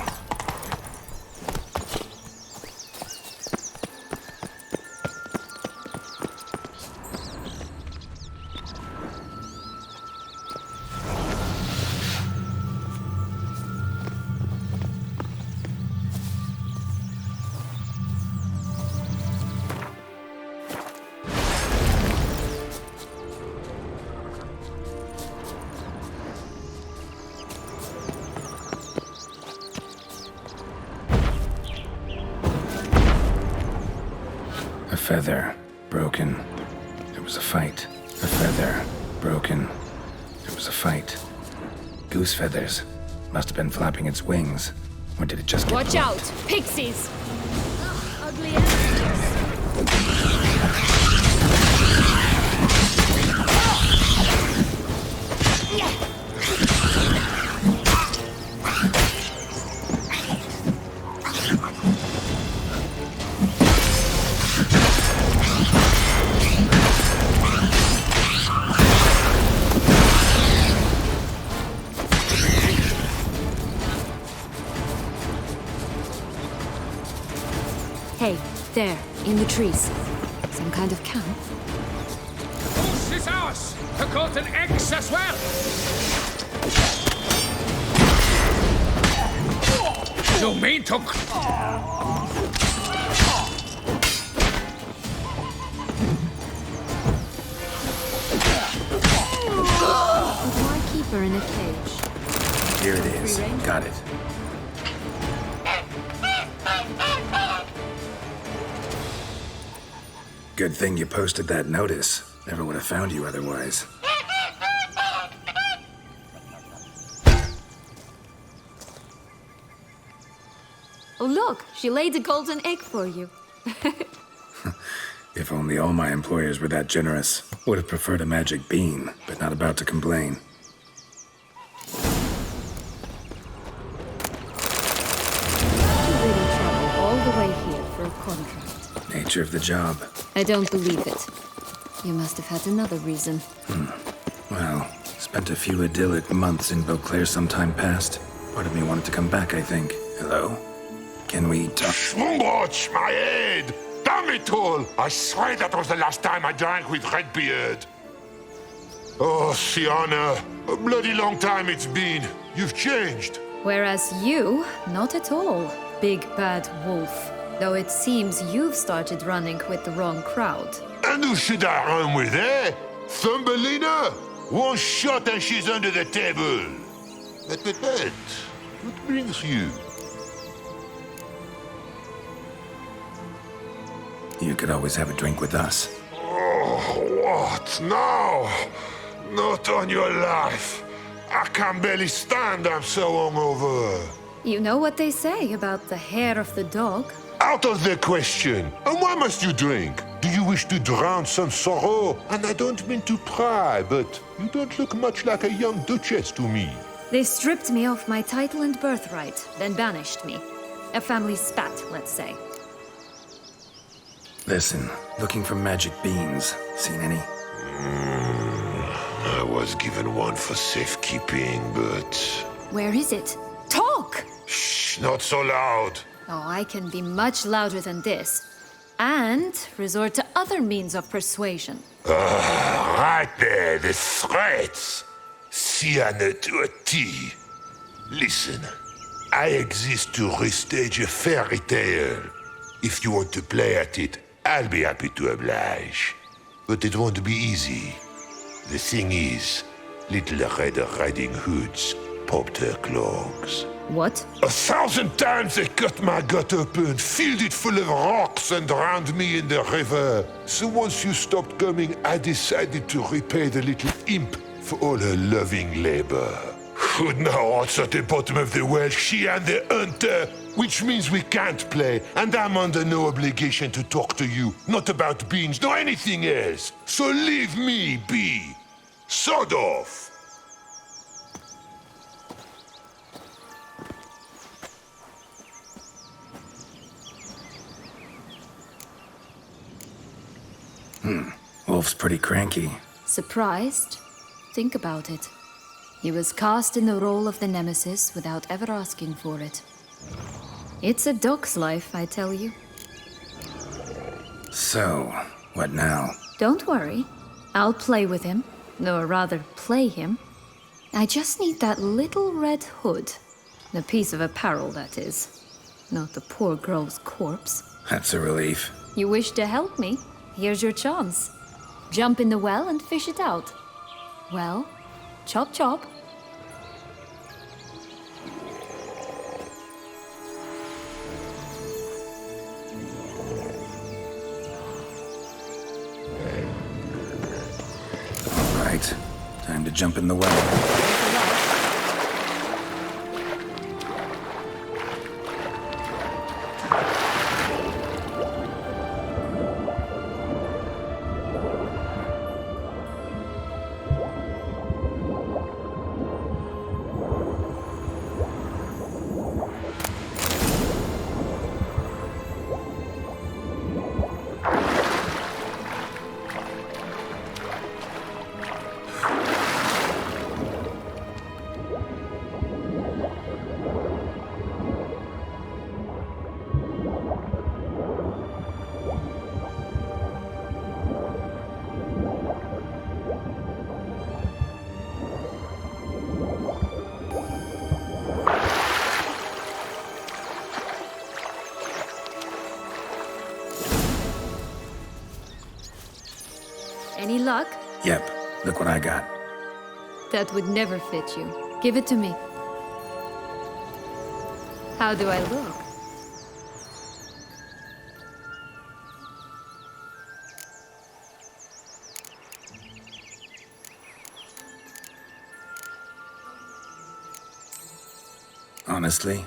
A feather, broken. There was a fight. A feather, broken. There was a fight. Goose feathers. Must have been flapping its wings. Or did it just get... Watch out! Pixies! Ugly enemies. Hey, there, in the trees. Some kind of camp? The goose is ours! The golden eggs as well! You mean to... tiger in a cage. Here it is. Got it. Good thing you posted that notice. Never would have found you otherwise. Oh look, she laid a golden egg for you. If only all my employers were that generous. Would have preferred a magic bean, but not about to complain. You really traveled all the way here for a contract. Nature of the job. I don't believe it. You must have had another reason. Well, spent a few idyllic months in Beauclair some time past. Part of me wanted to come back, I think. Hello? Can we talk? Schmumbroch, my head! Damn it all! I swear that was the last time I drank with Redbeard. Oh, Sienna, a bloody long time it's been. You've changed. Whereas you, not at all, big bad wolf. Though it seems you've started running with the wrong crowd. And who should I run with, eh? Thumbelina? One shot and she's under the table. But, what brings you? You could always have a drink with us. Oh, what now? Not on your life. I can barely stand, I'm so hungover. You know what they say about the hair of the dog? Out of the question. And why must you drink? Do you wish to drown some sorrow? And I don't mean to pry, but you don't look much like a young duchess to me. They stripped me of my title and birthright, then banished me. A family spat, let's say. Listen, looking for magic beans. Seen any? I was given one for safekeeping, but... Where is it? Talk! Shh, not so loud. Oh, I can be much louder than this. And resort to other means of persuasion. Right there, the threats. Sienna to a T. Listen, I exist to restage a fairy tale. If you want to play at it, I'll be happy to oblige. But it won't be easy. The thing is, Little Red Riding Hoods popped her clogs. What? 1,000 times they cut my gut open, filled it full of rocks and drowned me in the river. So once you stopped coming, I decided to repay the little imp for all her loving labor. Who now what's at the bottom of the well, she and the hunter, which means we can't play, and I'm under no obligation to talk to you, not about beans, nor anything else. So leave me be. Sod off. Wolf's pretty cranky. Surprised? Think about it. He was cast in the role of the Nemesis without ever asking for it. It's a dog's life, I tell you. So, what now? Don't worry. I'll play with him. Or rather, play him. I just need that little red hood. The piece of apparel, that is. Not the poor girl's corpse. That's a relief. You wish to help me? Here's your chance. Jump in the well and fish it out. Well, chop chop. All right, time to jump in the well. Any luck? Yep, look what I got. That would never fit you. Give it to me. How do I look? Honestly,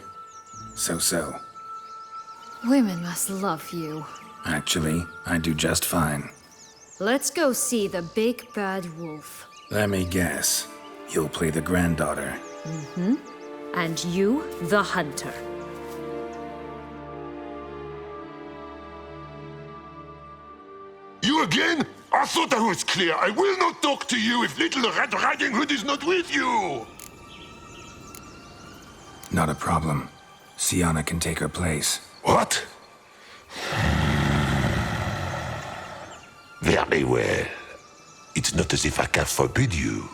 so-so. Women must love you. Actually, I do just fine. Let's go see the big bad wolf. Let me guess. You'll play the granddaughter. Mm-hmm. And you, the hunter. You again? I thought I was clear. I will not talk to you if little Red Riding Hood is not with you! Not a problem. Sienna can take her place. What? Very well. It's not as if I can forbid you.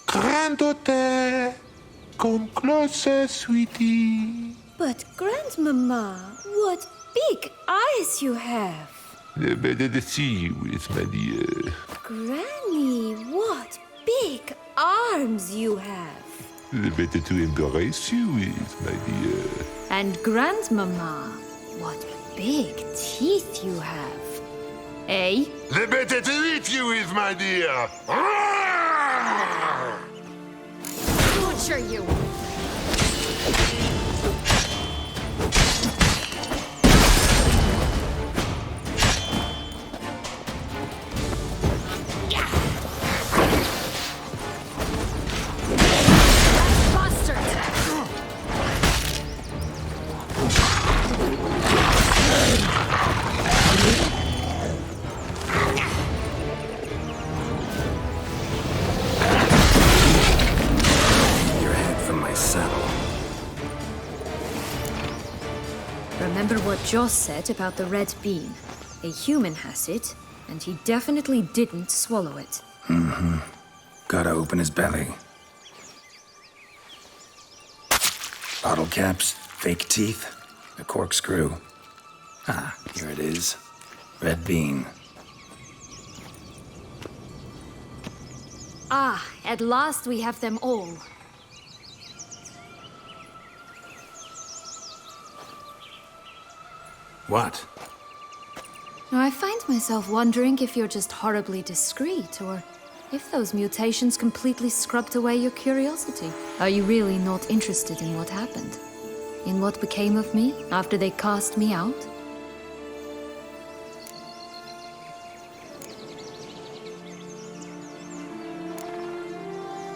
Granddaughter, come closer, sweetie. But, Grandmama, what big eyes you have. The better to see you with, my dear. Granny, what big arms you have. The better to embrace you with, my dear. And Grandmama, what big teeth you have. Eh? The better to eat you with, my dear. Butcher you! Remember what Joss said about the red bean. A human has it, and he definitely didn't swallow it. Mm-hmm. Gotta open his belly. Bottle caps, fake teeth, a corkscrew. Ah, here it is. Red bean. Ah, at last we have them all. What? Now, I find myself wondering if you're just horribly discreet, or if those mutations completely scrubbed away your curiosity. Are you really not interested in what happened? In what became of me after they cast me out?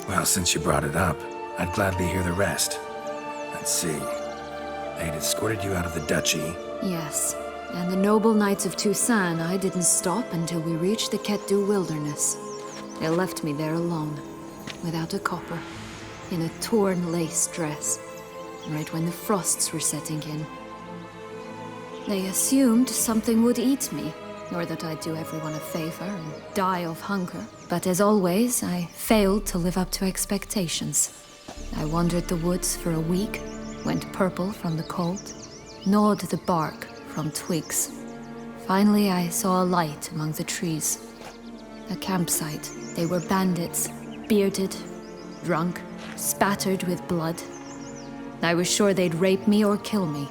Well, since you brought it up, I'd gladly hear the rest. Let's see. They'd escorted you out of the duchy. Yes. And the noble knights of Toussaint, I didn't stop until we reached the Ketdu wilderness. They left me there alone, without a copper, in a torn lace dress, right when the frosts were setting in. They assumed something would eat me, or that I'd do everyone a favor and die of hunger. But as always, I failed to live up to expectations. I wandered the woods for a week, went purple from the cold, gnawed the bark from twigs. Finally, I saw a light among the trees. A campsite. They were bandits, bearded, drunk, spattered with blood. I was sure they'd rape me or kill me,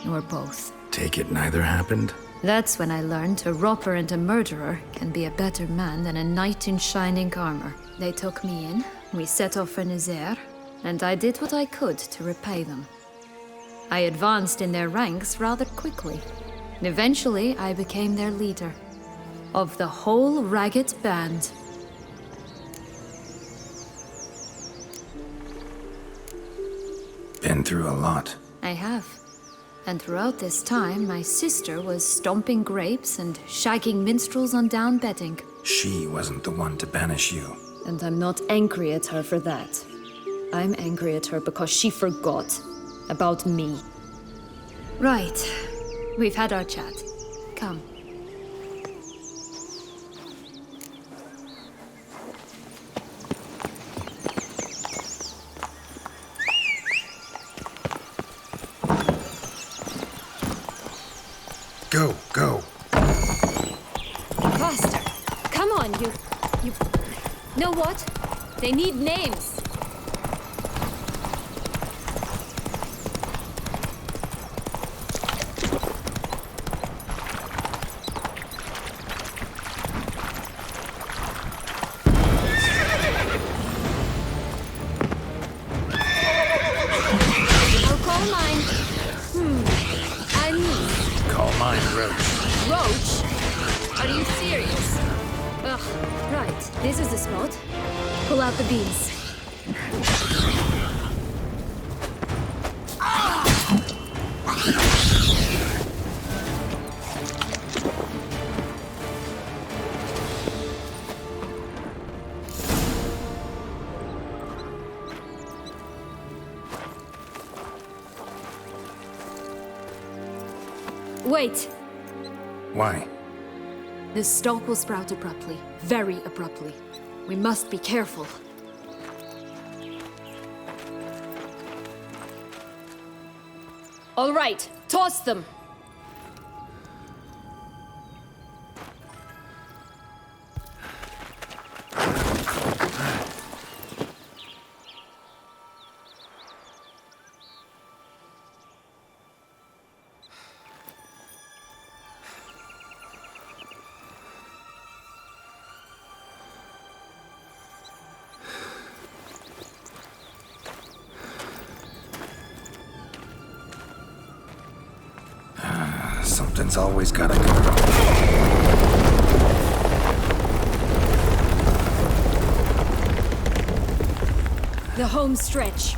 or both. Take it neither happened? That's when I learned a robber and a murderer can be a better man than a knight in shining armor. They took me in, we set off for Nazaire, and I did what I could to repay them. I advanced in their ranks rather quickly. Eventually, I became their leader. Of the whole ragged band. Been through a lot. I have. And throughout this time, my sister was stomping grapes and shagging minstrels on down bedding. She wasn't the one to banish you. And I'm not angry at her for that. I'm angry at her because she forgot about me. Right. We've had our chat. Come. Go, go. Faster. Come on. on, you... Know what? They need names. I'll call mine. Anise. Call mine Roach. Roach? Are you serious? Ugh, right. This is the spot. Pull out the beans. Wait! Why? The stalk will sprout abruptly. Very abruptly. We must be careful. All right, toss them! Something's always gotta go wrong. The home stretch.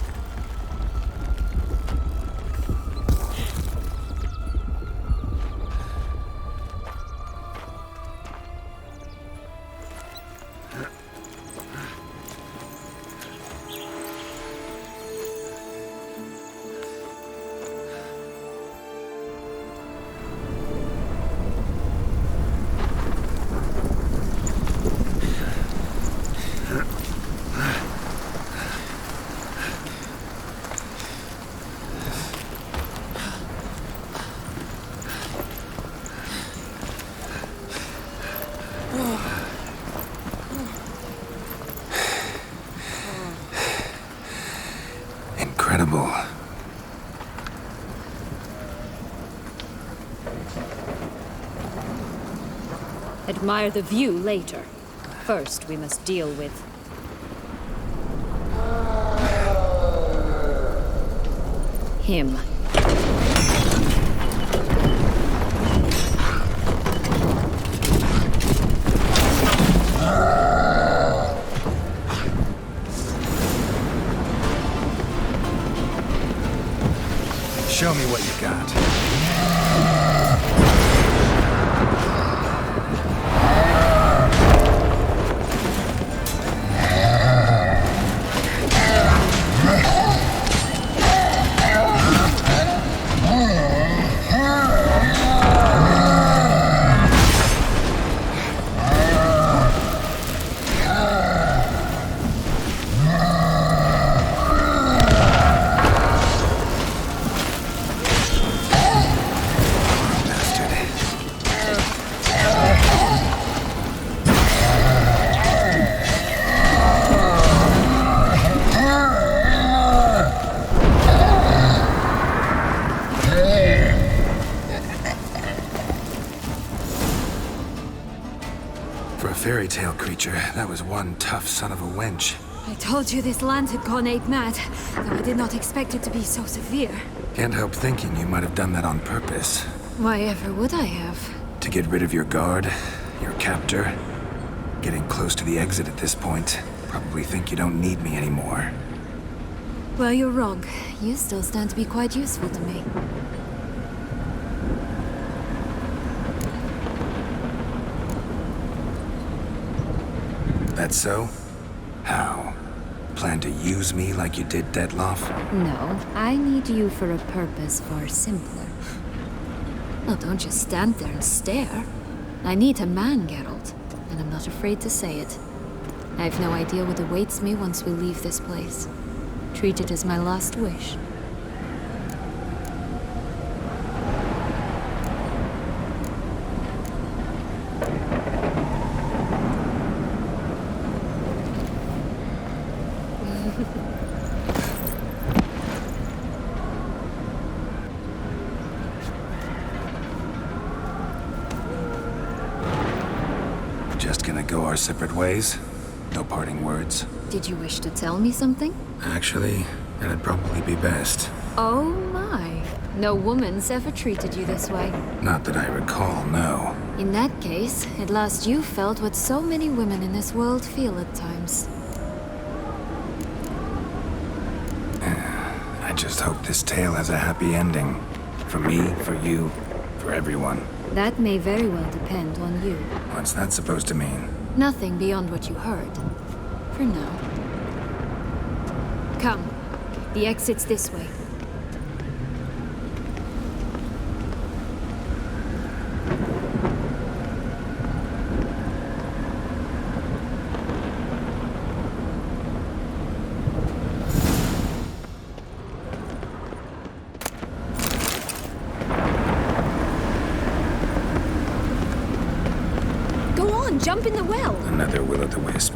Incredible. Admire the view later. First, we must deal with... him. Show me what you got. Fairy tale creature. That was one tough son of a wench. I told you this land had gone ape mad, though I did not expect it to be so severe. Can't help thinking you might have done that on purpose. Why ever would I have? To get rid of your guard, your captor. Getting close to the exit at this point. Probably think you don't need me anymore. Well, you're wrong. You still stand to be quite useful to me. That so? How? Plan to use me like you did Detloff? No, I need you for a purpose far simpler. Well, don't just stand there and stare. I need a man, Geralt, and I'm not afraid to say it. I have no idea what awaits me once we leave this place. Treat it as my last wish. go our separate ways? No parting words? Did you wish to tell me something? Actually, that'd probably be best. Oh my. No woman's ever treated you this way. Not that I recall, no. In that case, at last you felt what so many women in this world feel at times. I just hope this tale has a happy ending. For me, for you, for everyone. That may very well depend on you. What's that supposed to mean? Nothing beyond what you heard. For now. Come. The exit's this way. Jump in the well! Another will-o'-the-wisp.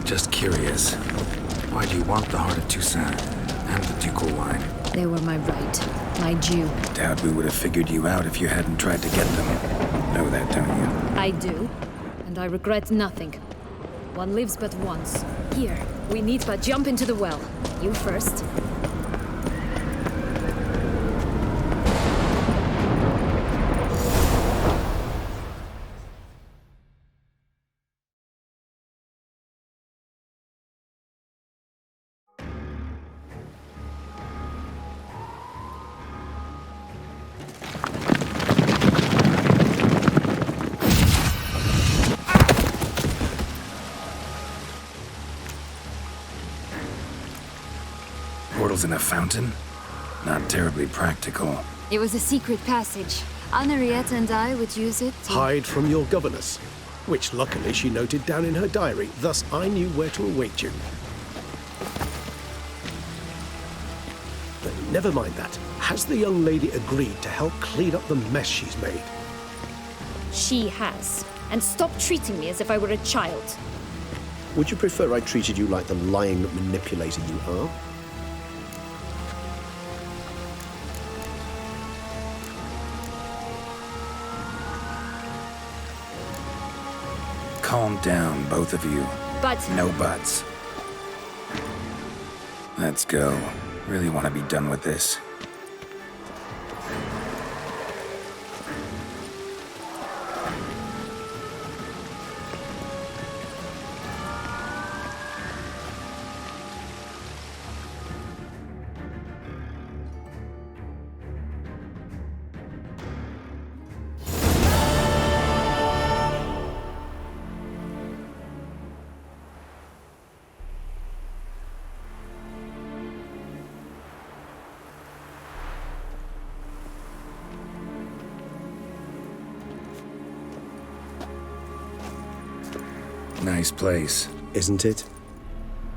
Just curious. Why do you want the Heart of Toussaint and the ducal wine? They were my right. My due. Doubt we would have figured you out if you hadn't tried to get them. Know that, don't you? I do. And I regret nothing. One lives but once. Here, we need but jump into the well. You first. Portals in a fountain? Not terribly practical. It was a secret passage. Henriette and I would use it to... Hide from your governess, which luckily she noted down in her diary, thus I knew where to await you. But never mind that. Has the young lady agreed to help clean up the mess she's made? She has. And stop treating me as if I were a child. Would you prefer I treated you like the lying manipulator you are? Calm down, both of you. But... No buts. Let's go. Really want to be done with this. Nice place. Isn't it?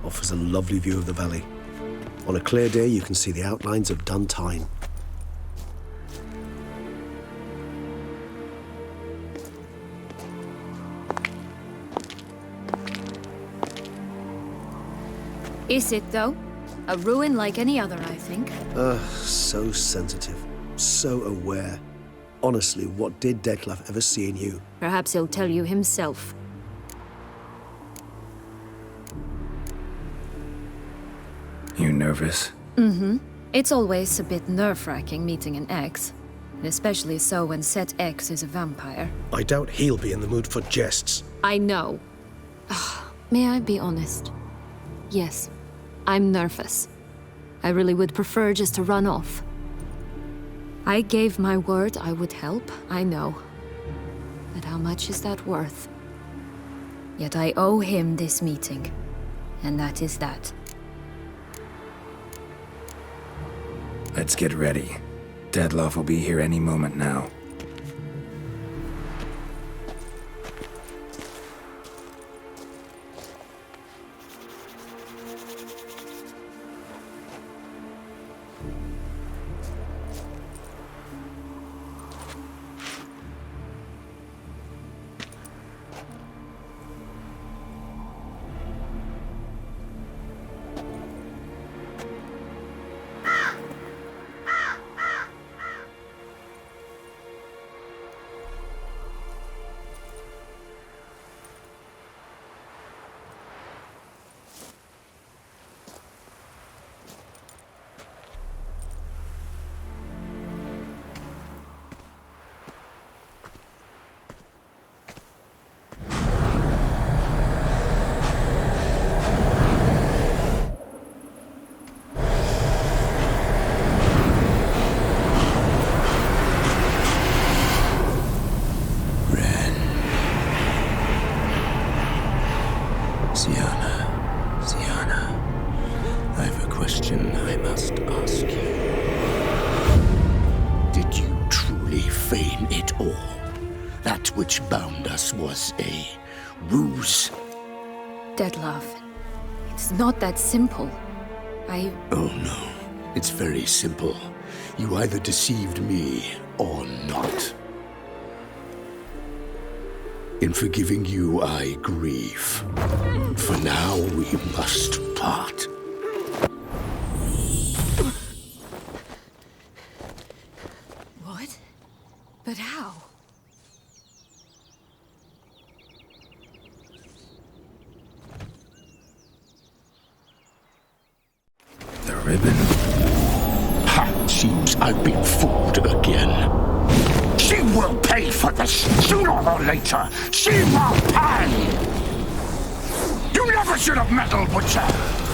Offers a lovely view of the valley. On a clear day, you can see the outlines of Duntine. Is it, though? A ruin like any other, I think. So sensitive. So aware. Honestly, what did Detlef ever see in you? Perhaps he'll tell you himself. You nervous? Mm-hmm. It's always a bit nerve-wracking meeting an ex. Especially so when said ex is a vampire. I doubt he'll be in the mood for jests. I know. May I be honest? Yes, I'm nervous. I really would prefer just to run off. I gave my word I would help, I know. But how much is that worth? Yet I owe him this meeting. And that is that. Let's get ready. Detlef will be here any moment now. question I must ask you. Did you truly feign it all? That which bound us was a ruse? Deadlove, it's not that simple. Oh no, it's very simple. You either deceived me or not. In forgiving you, I grieve. For now, we must part. What? But how? The ribbon? Ha! Seems I've been fooled again. She will pay for this, sooner or later. She will pay! You never should have meddled with her!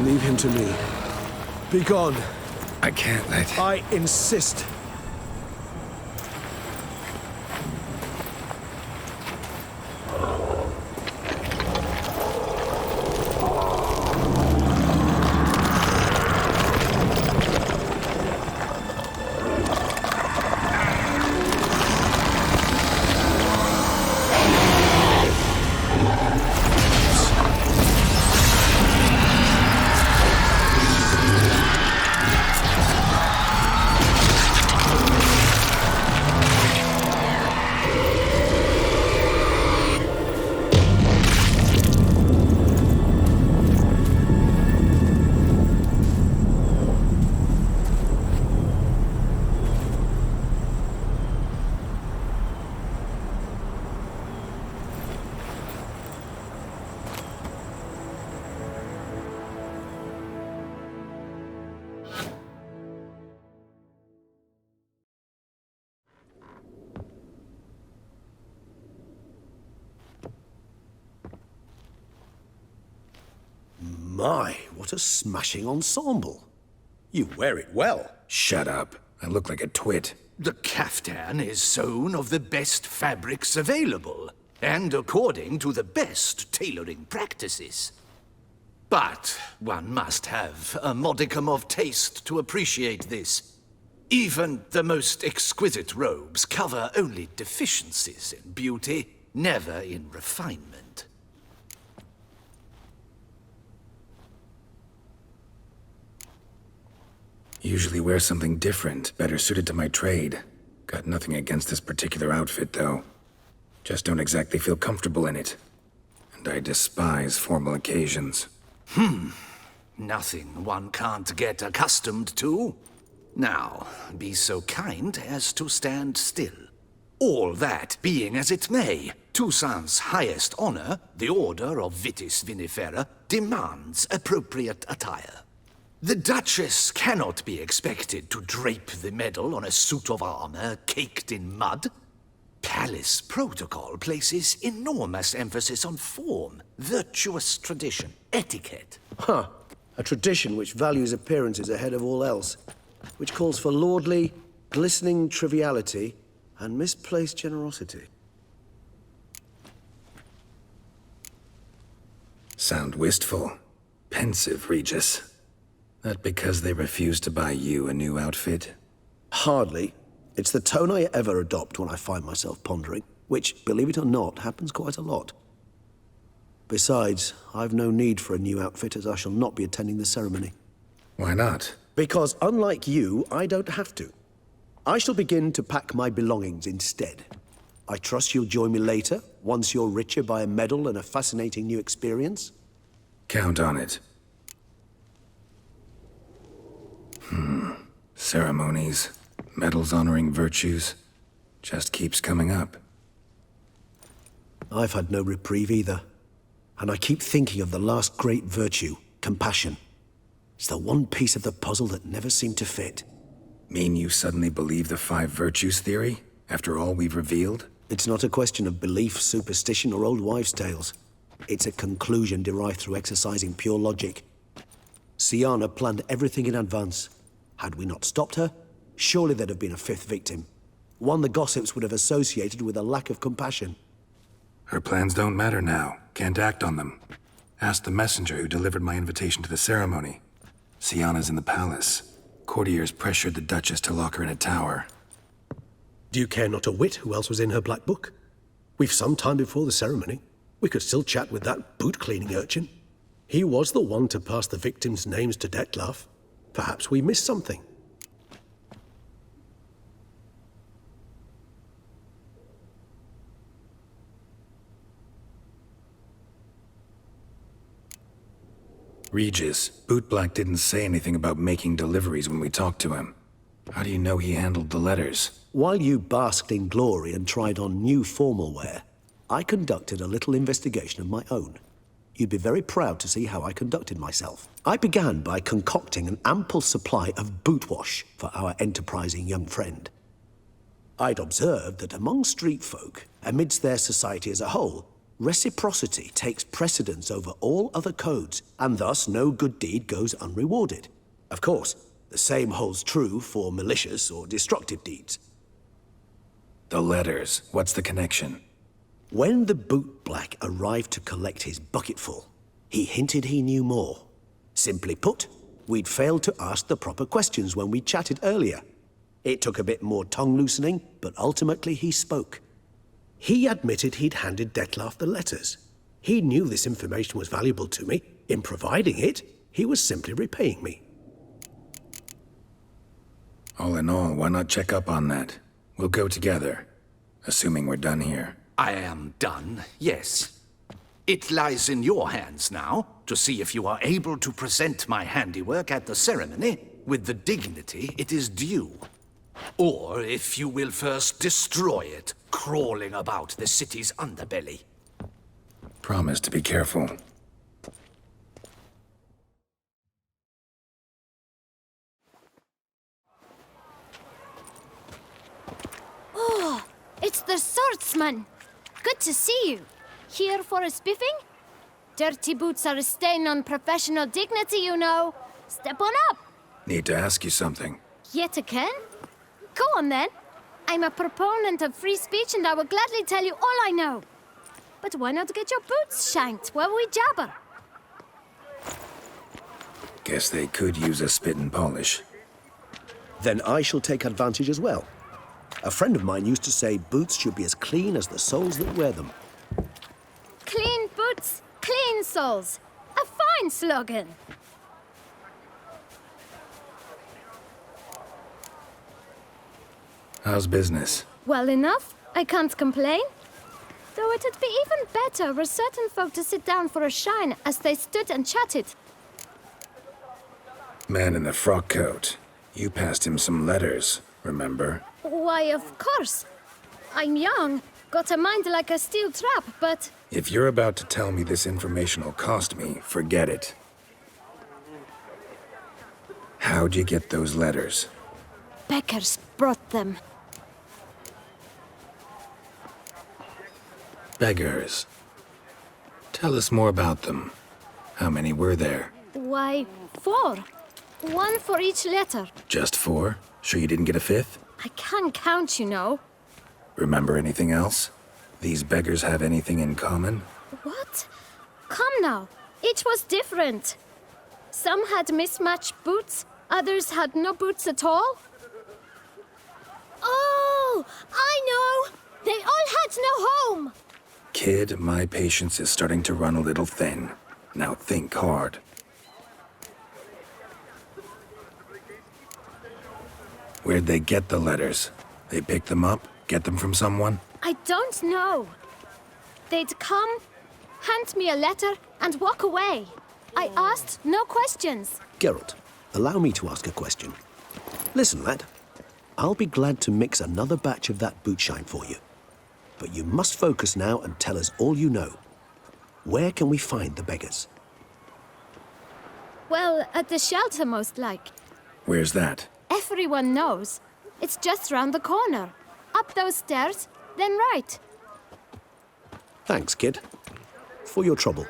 Leave him to me. Be gone. I can't let... I insist. My, what a smashing ensemble. You wear it well. Shut up. I look like a twit. The caftan is sewn of the best fabrics available, and according to the best tailoring practices. But one must have a modicum of taste to appreciate this. Even the most exquisite robes cover only deficiencies in beauty, never in refinement. Usually wear something different, better suited to my trade. Got nothing against this particular outfit, though. Just don't exactly feel comfortable in it. And I despise formal occasions. Nothing one can't get accustomed to. Now, be so kind as to stand still. All that being as it may, Toussaint's highest honor, the Order of Vitis Vinifera, demands appropriate attire. The Duchess cannot be expected to drape the medal on a suit of armor caked in mud. Palace protocol places enormous emphasis on form, virtuous tradition, etiquette. Huh. A tradition which values appearances ahead of all else. Which calls for lordly, glistening triviality and misplaced generosity. Sound wistful. Pensive, Regis. That because they refuse to buy you a new outfit? Hardly. It's the tone I ever adopt when I find myself pondering, which, believe it or not, happens quite a lot. Besides, I've no need for a new outfit as I shall not be attending the ceremony. Why not? Because unlike you, I don't have to. I shall begin to pack my belongings instead. I trust you'll join me later, once you're richer by a medal and a fascinating new experience? Count on it. Ceremonies, medals honoring virtues, just keeps coming up. I've had no reprieve either. And I keep thinking of the last great virtue, compassion. It's the one piece of the puzzle that never seemed to fit. Mean you suddenly believe the 5 virtues theory, after all we've revealed? It's not a question of belief, superstition, or old wives' tales. It's a conclusion derived through exercising pure logic. Siana planned everything in advance. Had we not stopped her, surely there'd have been a 5th victim. One the gossips would have associated with a lack of compassion. Her plans don't matter now. Can't act on them. Ask the messenger who delivered my invitation to the ceremony. Siana's in the palace. Courtiers pressured the Duchess to lock her in a tower. Do you care not a whit who else was in her black book? We've some time before the ceremony. We could still chat with that boot-cleaning urchin. He was the one to pass the victims' names to Detlef. Perhaps we missed something. Regis, Bootblack didn't say anything about making deliveries when we talked to him. How do you know he handled the letters? While you basked in glory and tried on new formal wear, I conducted a little investigation of my own. You'd be very proud to see how I conducted myself. I began by concocting an ample supply of boot wash for our enterprising young friend. I'd observed that among street folk, amidst their society as a whole, Reciprocity takes precedence over all other codes, and thus no good deed goes unrewarded. Of course, the same holds true for malicious or destructive deeds. The letters, what's the connection? When the boot black arrived to collect his bucketful, he hinted he knew more. Simply put, we'd failed to ask the proper questions when we chatted earlier. It took a bit more tongue loosening, but ultimately he spoke. He admitted he'd handed Dettlaff the letters. He knew this information was valuable to me. In providing it, he was simply repaying me. All in all, why not check up on that? We'll go together, assuming we're done here. I am done, yes. It lies in your hands now to see if you are able to present my handiwork at the ceremony with the dignity it is due. Or if you will first destroy it, crawling about the city's underbelly. Promise to be careful. Oh, it's the swordsman. Good to see you. Here for a spiffing? Dirty boots are a stain on professional dignity, you know. Step on up. Need to ask you something. Yet again? Go on then. I'm a proponent of free speech and I will gladly tell you all I know. But why not get your boots shanked while we jabber? Guess they could use a spit and polish. Then I shall take advantage as well. A friend of mine used to say boots should be as clean as the soles that wear them. Clean boots, clean soles. A fine slogan. How's business? Well enough. I can't complain. Though it'd be even better were certain folk to sit down for a shine as they stood and chatted. Man in the frock coat. You passed him some letters, remember? Why, of course. I'm young, got a mind like a steel trap, but... If you're about to tell me this information will cost me, forget it. How'd you get those letters? Beggars brought them. Beggars. Tell us more about them. How many were there? Why, 4. 1 for each letter. Just 4? Sure you didn't get a 5th? I can't count, you know. Remember anything else? These beggars have anything in common? What? Come now. Each was different. Some had mismatched boots, others had no boots at all. Oh, I know! They all had no home! Kid, my patience is starting to run a little thin. Now think hard. Where'd they get the letters? They pick them up? Get them from someone? I don't know. They'd come, hand me a letter, and walk away. I asked no questions. Geralt, allow me to ask a question. Listen, lad. I'll be glad to mix another batch of that boot shine for you. But you must focus now and tell us all you know. Where can we find the beggars? Well, at the shelter, most like. Where's that? Everyone knows. It's just round the corner. Up those stairs, then right. Thanks, kid. For your trouble.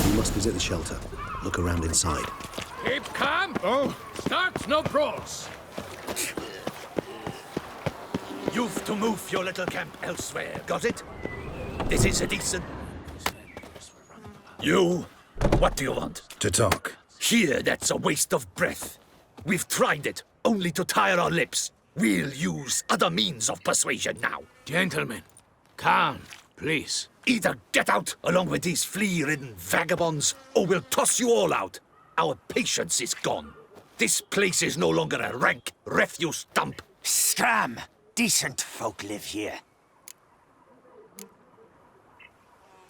You must visit the shelter. Look around inside. Keep calm. Oh. Start no brawls. You've to move your little camp elsewhere, got it? This is a decent... You? What do you want? To talk. Here, that's a waste of breath. We've tried it, only to tire our lips. We'll use other means of persuasion now. Gentlemen, calm, please. Either get out along with these flea-ridden vagabonds, or we'll toss you all out. Our patience is gone. This place is no longer a rank refuse dump. Scram! Decent folk live here.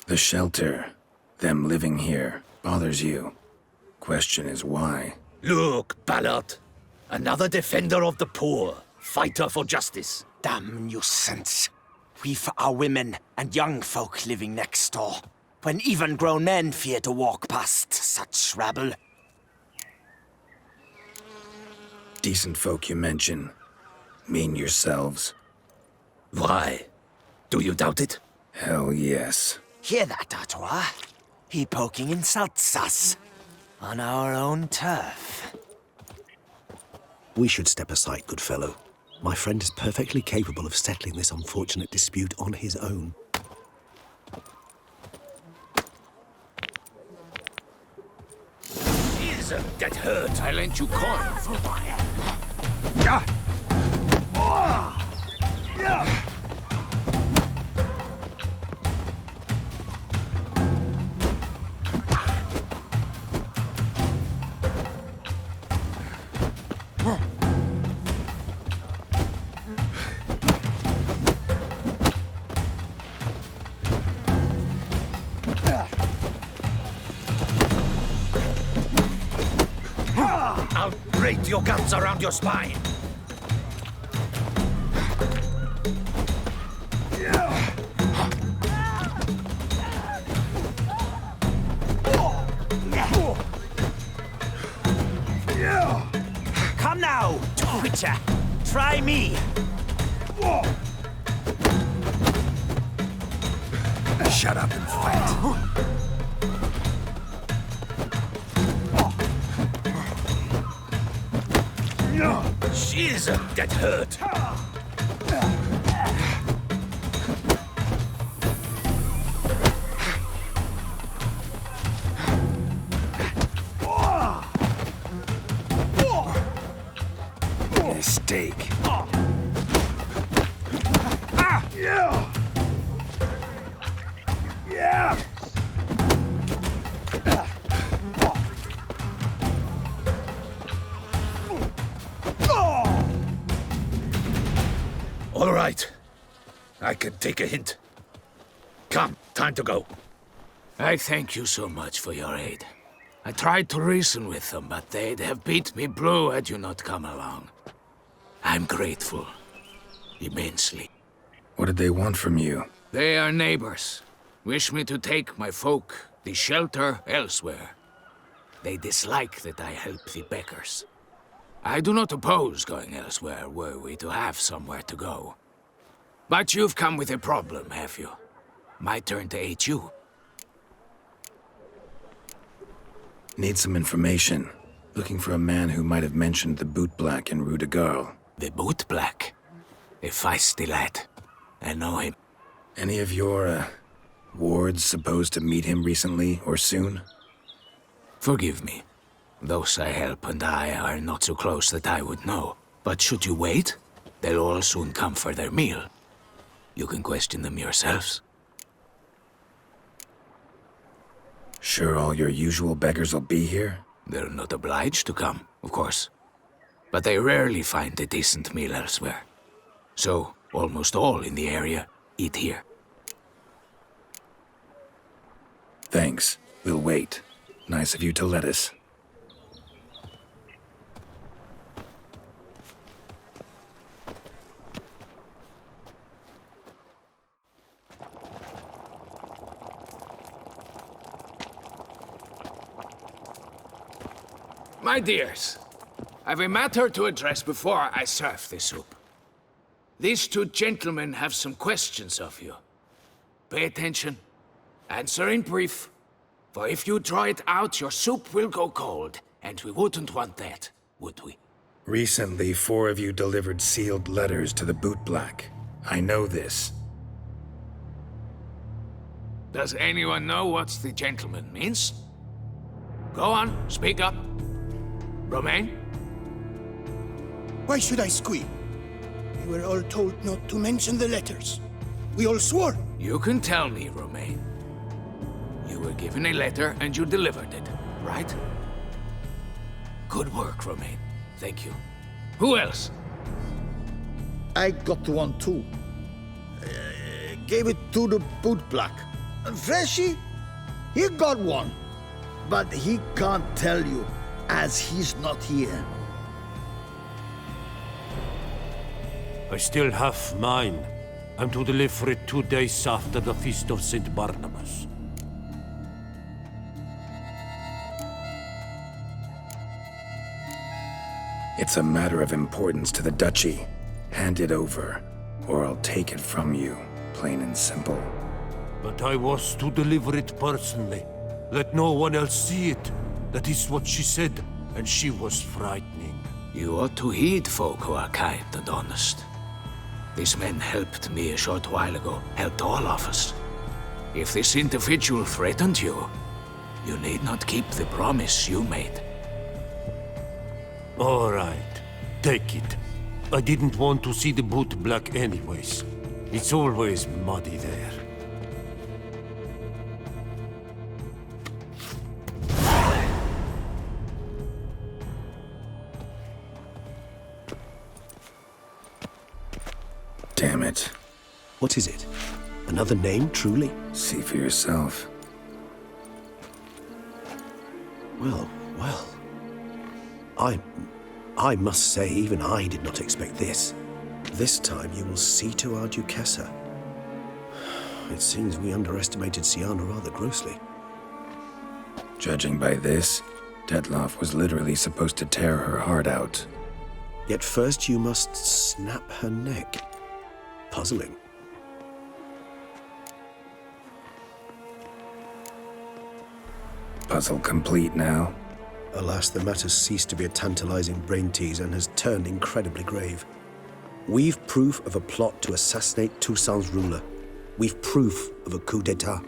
The shelter, them living here, bothers you. Question is why? Look, Ballard. Another defender of the poor. Fighter for justice. Damn nuisance. We've our women and young folk living next door, when even grown men fear to walk past such rabble. Decent folk you mention. Mean yourselves. Why? Do you doubt it? Hell yes. Hear that, Artois? He poking insults us. On our own turf. We should step aside, good fellow. My friend is perfectly capable of settling this unfortunate dispute on his own. Jesus, that hurt. I lent you coin for a while. I'll grate your guts around your spine. Come now, Twitcher. Try me. Shut up and fight. Jesus, that hurt. Mistake. All right. I can take a hint. Come, time to go. I thank you so much for your aid. I tried to reason with them, but they'd have beat me blue had you not come along. I'm grateful. Immensely. What did they want from you? They are neighbors. Wish me to take my folk, the shelter, elsewhere. They dislike that I help the beggars. I do not oppose going elsewhere, were we to have somewhere to go. But you've come with a problem, have you? My turn to aid you. Need some information. Looking for a man who might have mentioned the bootblack in Rue de Garl. The bootblack? A feisty lad. I know him. Any of your, wards supposed to meet him recently or soon? Forgive me. Those I help and I are not so close that I would know. But should you wait, they'll all soon come for their meal. You can question them yourselves. Sure all your usual beggars will be here? They're not obliged to come, of course. But they rarely find a decent meal elsewhere. So, almost all in the area eat here. Thanks. We'll wait. Nice of you to let us. My dears, I've a matter to address before I serve the soup. These two gentlemen have some questions of you. Pay attention. Answer in brief. For if you draw it out, your soup will go cold, and we wouldn't want that, would we? Recently, 4 of you delivered sealed letters to the bootblack. I know this. Does anyone know what the gentleman means? Go on, speak up. Romain? Why should I squeal? We were all told not to mention the letters. We all swore. You can tell me, Romain. You were given a letter and you delivered it, right? Good work, Romain. Thank you. Who else? I got one too. Gave it to the bootblack. And Freshy, he got one. But he can't tell you, as he's not here. I still have mine. I'm to deliver it 2 days after the Feast of St. Barnabas. It's a matter of importance to the Duchy. Hand it over, or I'll take it from you. plain and simple. But I was to deliver it personally. Let no one else see it. That is what she said, and she was frightening. You ought to heed folk who are kind and honest. These men helped me a short while ago, helped all of us. If this individual threatened you, you need not keep the promise you made. All right, take it. I didn't want to see the boot black anyways. It's always muddy there. Damn it. What is it? Another name, truly? See for yourself. Well. I must say, even I did not expect this. This time you will see to our Duchessa. It seems we underestimated Siana rather grossly. Judging by this, Detloff was literally supposed to tear her heart out. Yet first you must snap her neck. Puzzling. Puzzle complete now. Alas, the matter's ceased to be a tantalizing brain tease and has turned incredibly grave. We've proof of a plot to assassinate Toussaint's ruler. We've proof of a coup d'etat.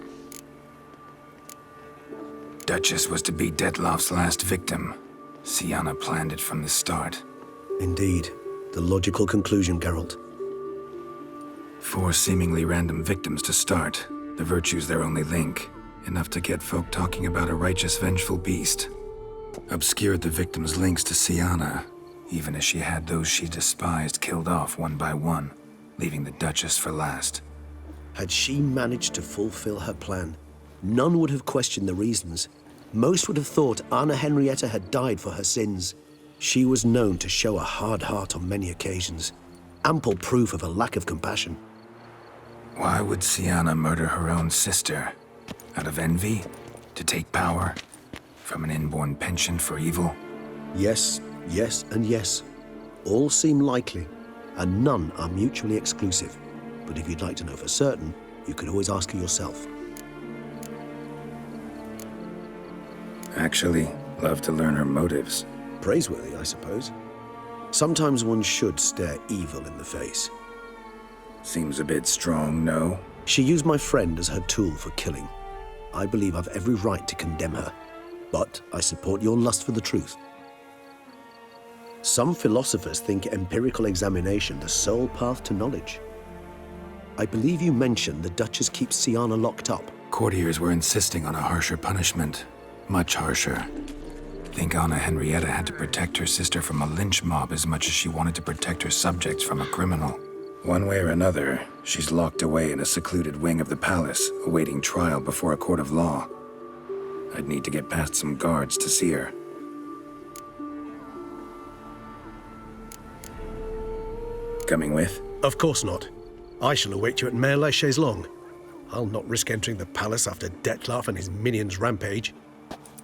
Duchess was to be Detloff's last victim. Siana planned it from the start. Indeed. The logical conclusion, Geralt. 4 seemingly random victims to start. The virtue's their only link. Enough to get folk talking about a righteous, vengeful beast. Obscured the victims' links to Siana, even as she had those she despised killed off one by one, leaving the Duchess for last. Had she managed to fulfill her plan, none would have questioned the reasons. Most would have thought Anna Henrietta had died for her sins. She was known to show a hard heart on many occasions. Ample proof of a lack of compassion. Why would Siana murder her own sister? Out of envy? To take power? From an inborn penchant for evil? Yes, and yes. All seem likely, and none are mutually exclusive. But if you'd like to know for certain, you could always ask her yourself. Actually, love to learn her motives. Praiseworthy, I suppose. Sometimes one should stare evil in the face. Seems a bit strong, no? She used my friend as her tool for killing. I believe I've every right to condemn her, but I support your lust for the truth. Some philosophers think empirical examination the sole path to knowledge. I believe you mentioned the Duchess keeps Siana locked up. Courtiers were insisting on a harsher punishment. Much harsher. Think Anna Henrietta had to protect her sister from a lynch mob as much as she wanted to protect her subjects from a criminal. One way or another, she's locked away in a secluded wing of the palace, awaiting trial before a court of law. I'd need to get past some guards to see her. Coming with? Of course not. I shall await you at Mare la Chaise-Longue. I'll not risk entering the palace after Detloff and his minions rampage.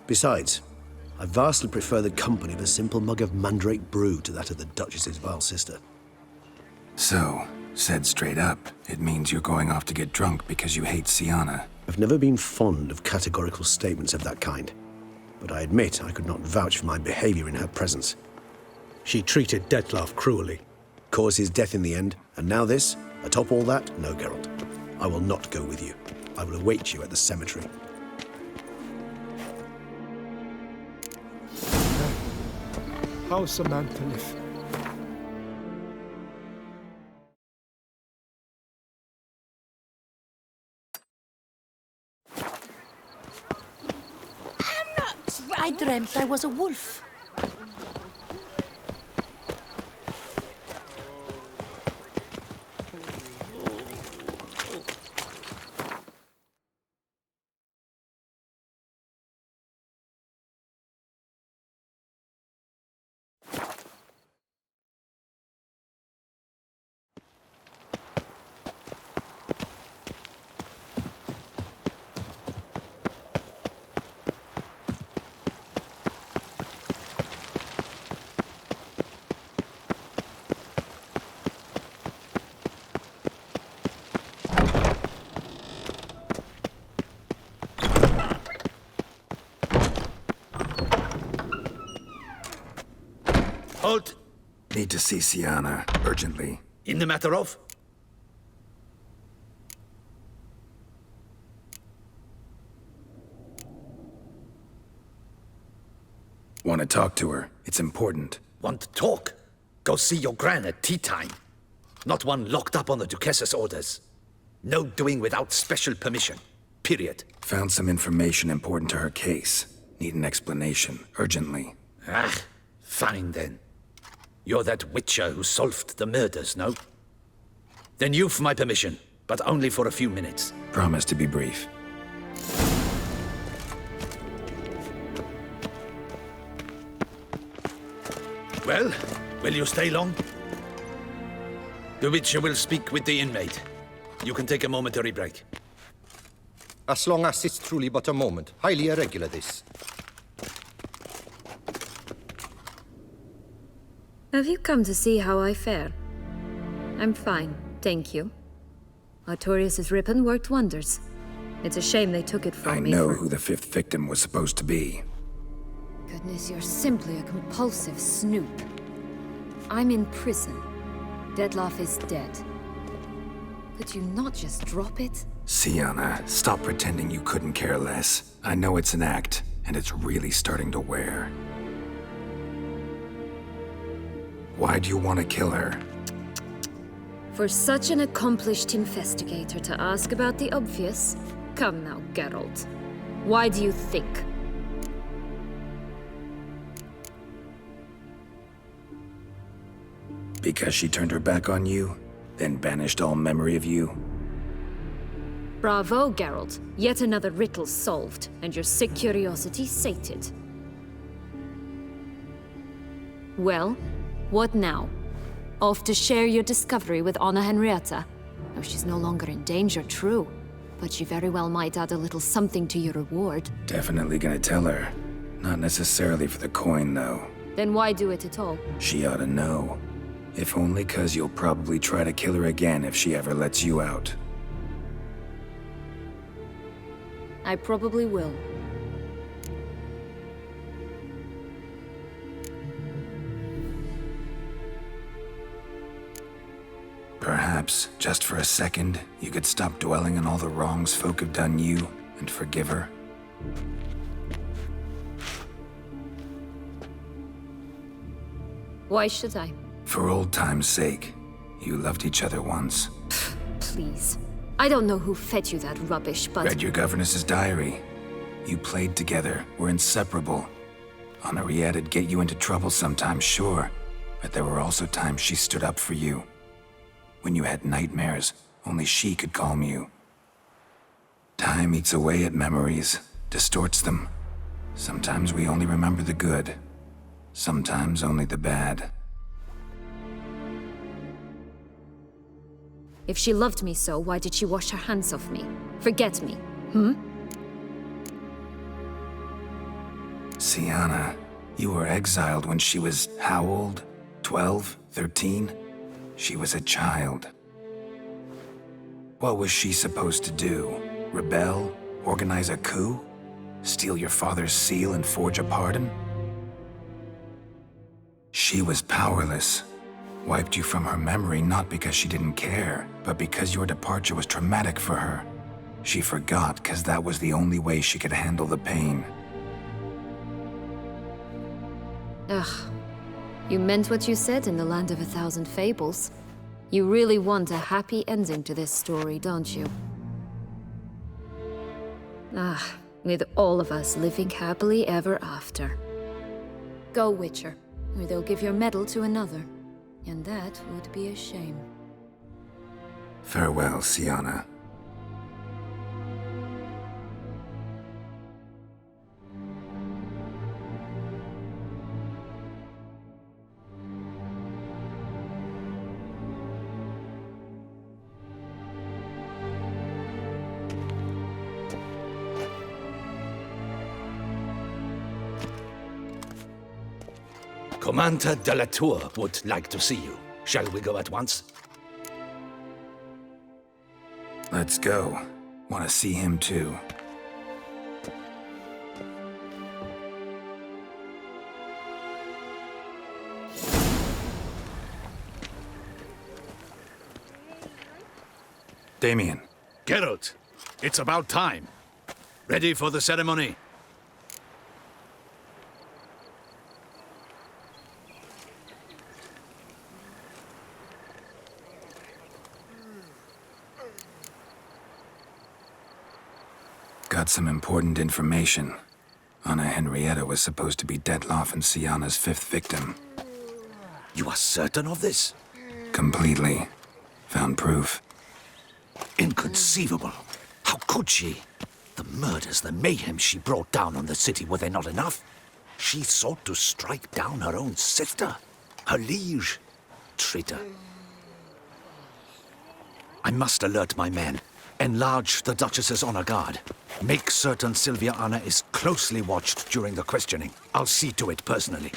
Besides, I vastly prefer the company of a simple mug of mandrake brew to that of the Duchess's vile sister. So, said straight up, it means you're going off to get drunk because you hate Siana. I've never been fond of categorical statements of that kind, but I admit I could not vouch for my behavior in her presence. She treated Detloff cruelly, caused his death in the end, and now this? Atop all that, no, Geralt. I will not go with you. I will await you at the cemetery. How's Samantha live? I dreamt I was a wolf. Halt! Need to see Sienna, urgently. In the matter of? Want to talk to her. It's important. Want to talk? Go see your gran at tea time. Not one locked up on the Duchess's orders. No doing without special permission. Period. Found some information important to her case. Need an explanation, urgently. Ah, fine then. You're that witcher who solved the murders, no? Then you've my permission, but only for a few minutes. Promise to be brief. Well, will you stay long? The witcher will speak with the inmate. You can take a momentary break. As long as it's truly but a moment. Highly irregular, this. Have you come to see how I fare? I'm fine, thank you. Artorius' ribbon worked wonders. It's a shame they took it from me. I know who the 5th victim was supposed to be. Goodness, you're simply a compulsive snoop. I'm in prison. Detlef is dead. Could you not just drop it? Sienna, stop pretending you couldn't care less. I know it's an act, and it's really starting to wear. Why do you want to kill her? For such an accomplished investigator to ask about the obvious? Come now, Geralt. Why do you think? Because she turned her back on you, then banished all memory of you? Bravo, Geralt. Yet another riddle solved, and your sick curiosity sated. Well, what now? Off to share your discovery with Anna Henrietta? No, she's no longer in danger, true. But she very well might add a little something to your reward. Definitely gonna tell her. Not necessarily for the coin, though. Then why do it at all? She ought to know. If only 'cause you'll probably try to kill her again if she ever lets you out. I probably will. Perhaps, just for a second, you could stop dwelling on all the wrongs folk have done you and forgive her. Why should I? For old time's sake. You loved each other once. Please. I don't know who fed you that rubbish, but... Read your governess's diary. You played together, were inseparable. Henriette'd get you into trouble sometimes, sure. But there were also times she stood up for you. When you had nightmares, only she could calm you. Time eats away at memories, distorts them. Sometimes we only remember the good. Sometimes only the bad. If she loved me so, why did she wash her hands off me? Forget me, hmm? Sienna, you were exiled when she was how old? 12? 13? She was a child. What was she supposed to do? Rebel? Organize a coup? Steal your father's seal and forge a pardon? She was powerless. Wiped you from her memory not because she didn't care, but because your departure was traumatic for her. She forgot because that was the only way she could handle the pain. Ugh. You meant what you said in the Land of 1,000 Fables. You really want a happy ending to this story, don't you? Ah, with all of us living happily ever after. Go, Witcher, or they'll give your medal to another. And that would be a shame. Farewell, Sienna. Commander de la Tour would like to see you. Shall we go at once? Let's go. Want to see him too. Damien. Geralt, it's about time. Ready for the ceremony? Got some important information. Anna Henrietta was supposed to be Detloff and Sienna's 5th victim. You are certain of this? Completely. Found proof. Inconceivable. How could she? The murders, the mayhem she brought down on the city, were they not enough? She sought to strike down her own sister, her liege. Traitor. I must alert my men. Enlarge the Duchess's honor guard. Make certain Sylvia Anna is closely watched during the questioning. I'll see to it personally.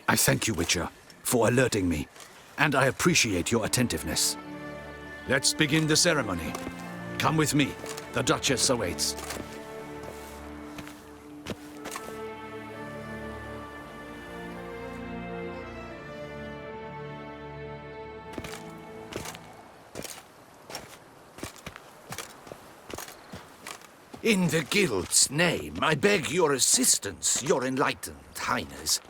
I thank you, Witcher, for alerting me, and I appreciate your attentiveness. Let's begin the ceremony. Come with me. The Duchess awaits. In the Guild's name, I beg your assistance, your enlightened highness.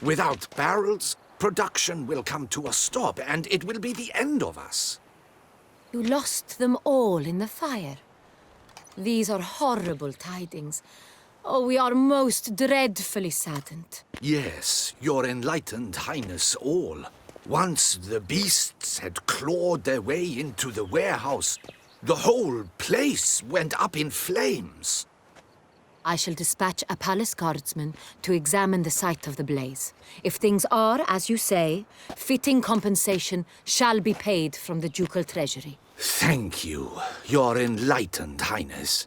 Without barrels, production will come to a stop, and it will be the end of us. You lost them all in the fire. These are horrible tidings. Oh, we are most dreadfully saddened. Yes, your enlightened highness all. Once the beasts had clawed their way into the warehouse, the whole place went up in flames. I shall dispatch a palace guardsman to examine the site of the blaze. If things are, as you say, fitting compensation shall be paid from the ducal treasury. Thank you, your enlightened highness.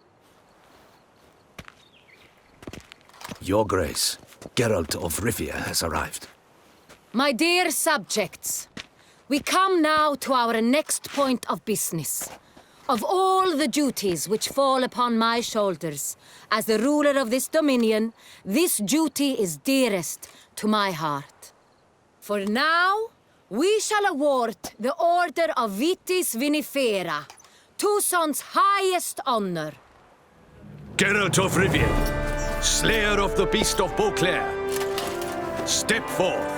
Your Grace, Geralt of Rivia has arrived. My dear subjects, we come now to our next point of business. Of all the duties which fall upon my shoulders, as the ruler of this dominion, this duty is dearest to my heart. For now, we shall award the Order of Vitis Vinifera, Toussaint's highest honor. Geralt of Rivia, slayer of the Beast of Beauclair, step forth.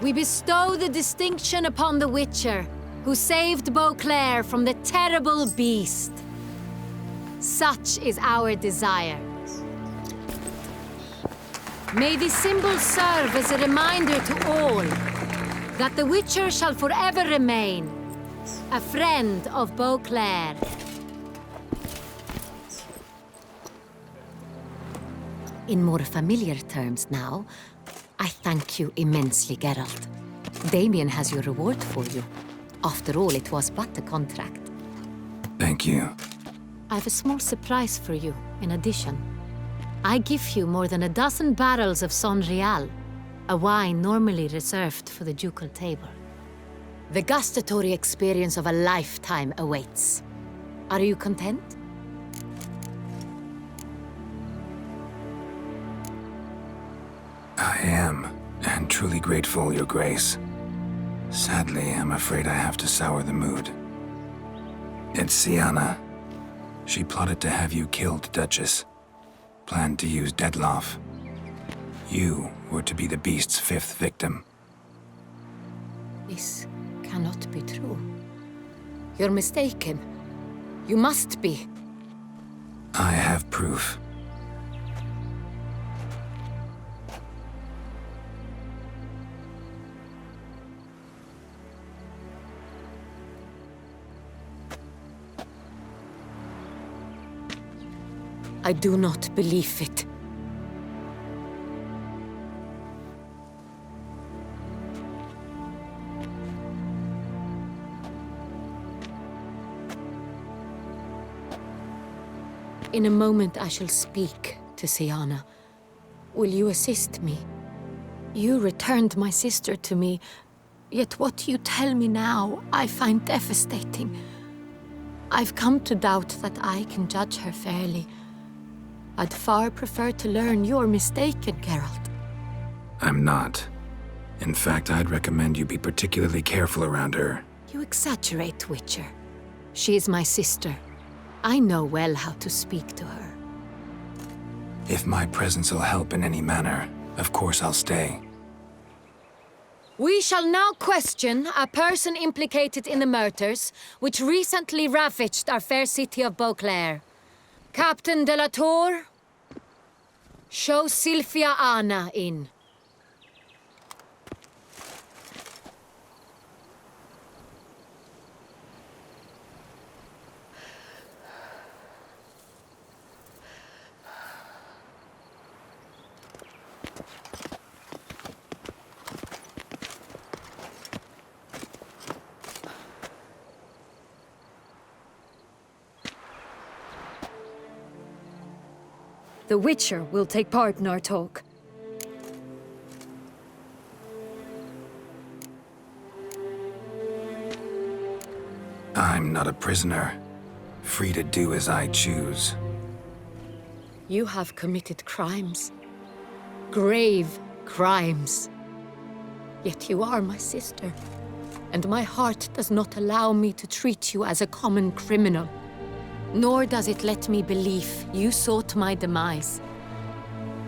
We bestow the distinction upon the Witcher, who saved Beauclair from the terrible beast. Such is our desire. May this symbol serve as a reminder to all that the Witcher shall forever remain a friend of Beauclair. In more familiar terms now, I thank you immensely, Geralt. Damien has your reward for you. After all, it was but a contract. Thank you. I have a small surprise for you, in addition. I give you more than a dozen barrels of Son Real, a wine normally reserved for the ducal table. The gustatory experience of a lifetime awaits. Are you content? I am, and truly grateful, Your Grace. Sadly, I'm afraid I have to sour the mood. It's Sienna. She plotted to have you killed, Duchess. Planned to use Detloff. You were to be the beast's 5th victim. This cannot be true. You're mistaken. You must be. I have proof. I do not believe it. In a moment I shall speak to Sienna. Will you assist me? You returned my sister to me, yet what you tell me now I find devastating. I've come to doubt that I can judge her fairly. I'd far prefer to learn you're mistaken, Geralt. I'm not. In fact, I'd recommend you be particularly careful around her. You exaggerate, Witcher. She is my sister. I know well how to speak to her. If my presence will help in any manner, of course I'll stay. We shall now question a person implicated in the murders which recently ravaged our fair city of Beauclair. Captain de la Tour, show Sylvia Anna in. The Witcher will take part in our talk. I'm not a prisoner, free to do as I choose. You have committed crimes. Grave crimes. Yet you are my sister, and my heart does not allow me to treat you as a common criminal. Nor does it let me believe you sought my demise.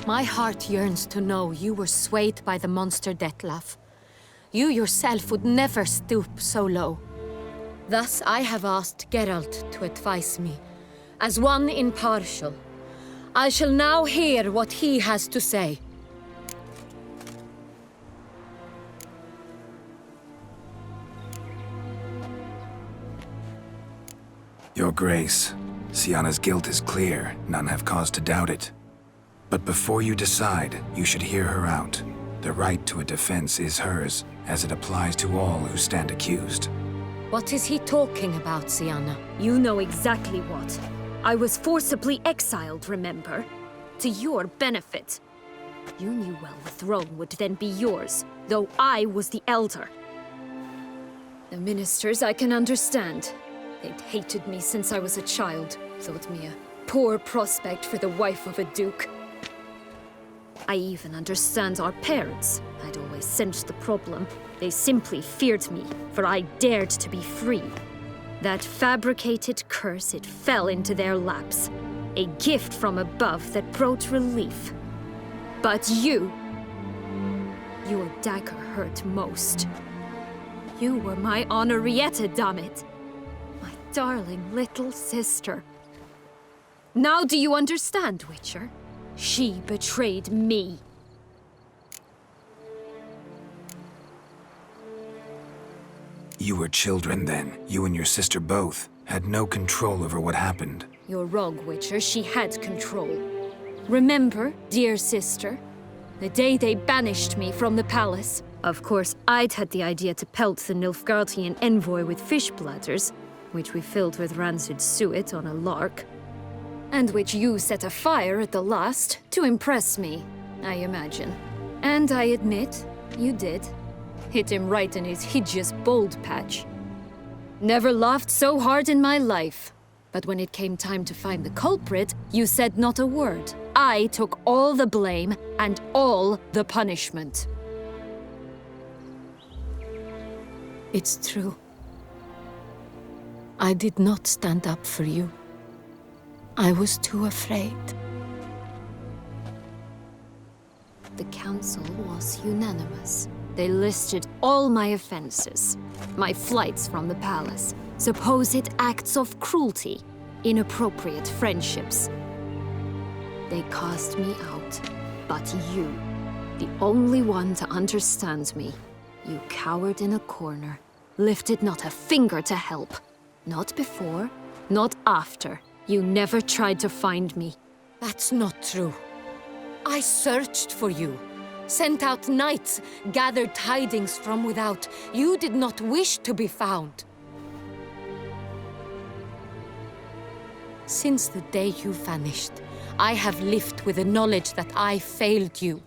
My heart yearns to know you were swayed by the monster Dettlaff. You yourself would never stoop so low. Thus I have asked Geralt to advise me, as one impartial. I shall now hear what he has to say. Your Grace, Syanna's guilt is clear. None have cause to doubt it. But before you decide, you should hear her out. The right to a defense is hers, as it applies to all who stand accused. What is he talking about, Syanna? You know exactly what. I was forcibly exiled, remember? To your benefit. You knew well the throne would then be yours, though I was the elder. The ministers I can understand. They'd hated me since I was a child, thought me a poor prospect for the wife of a duke. I even understand our parents. I'd always sensed the problem. They simply feared me, for I dared to be free. That fabricated curse, it fell into their laps. A gift from above that brought relief. But you... your dagger hurt most. You were my Honorietta, dammit. My darling little sister. Now do you understand, Witcher? She betrayed me. You were children then. You and your sister both had no control over what happened. You're wrong, Witcher. She had control. Remember, dear sister, the day they banished me from the palace? Of course, I'd had the idea to pelt the Nilfgaardian envoy with fish bladders, which we filled with rancid suet on a lark, and which you set afire at the last to impress me, I imagine. And I admit, you did. Hit him right in his hideous bald patch. Never laughed so hard in my life. But when it came time to find the culprit, you said not a word. I took all the blame and all the punishment. It's true. I did not stand up for you. I was too afraid. The council was unanimous. They listed all my offenses. My flights from the palace, supposed acts of cruelty, inappropriate friendships. They cast me out, but you, the only one to understand me, you cowered in a corner, lifted not a finger to help. Not before, not after. You never tried to find me. That's not true. I searched for you. Sent out knights, gathered tidings from without. You did not wish to be found. Since the day you vanished, I have lived with the knowledge that I failed you.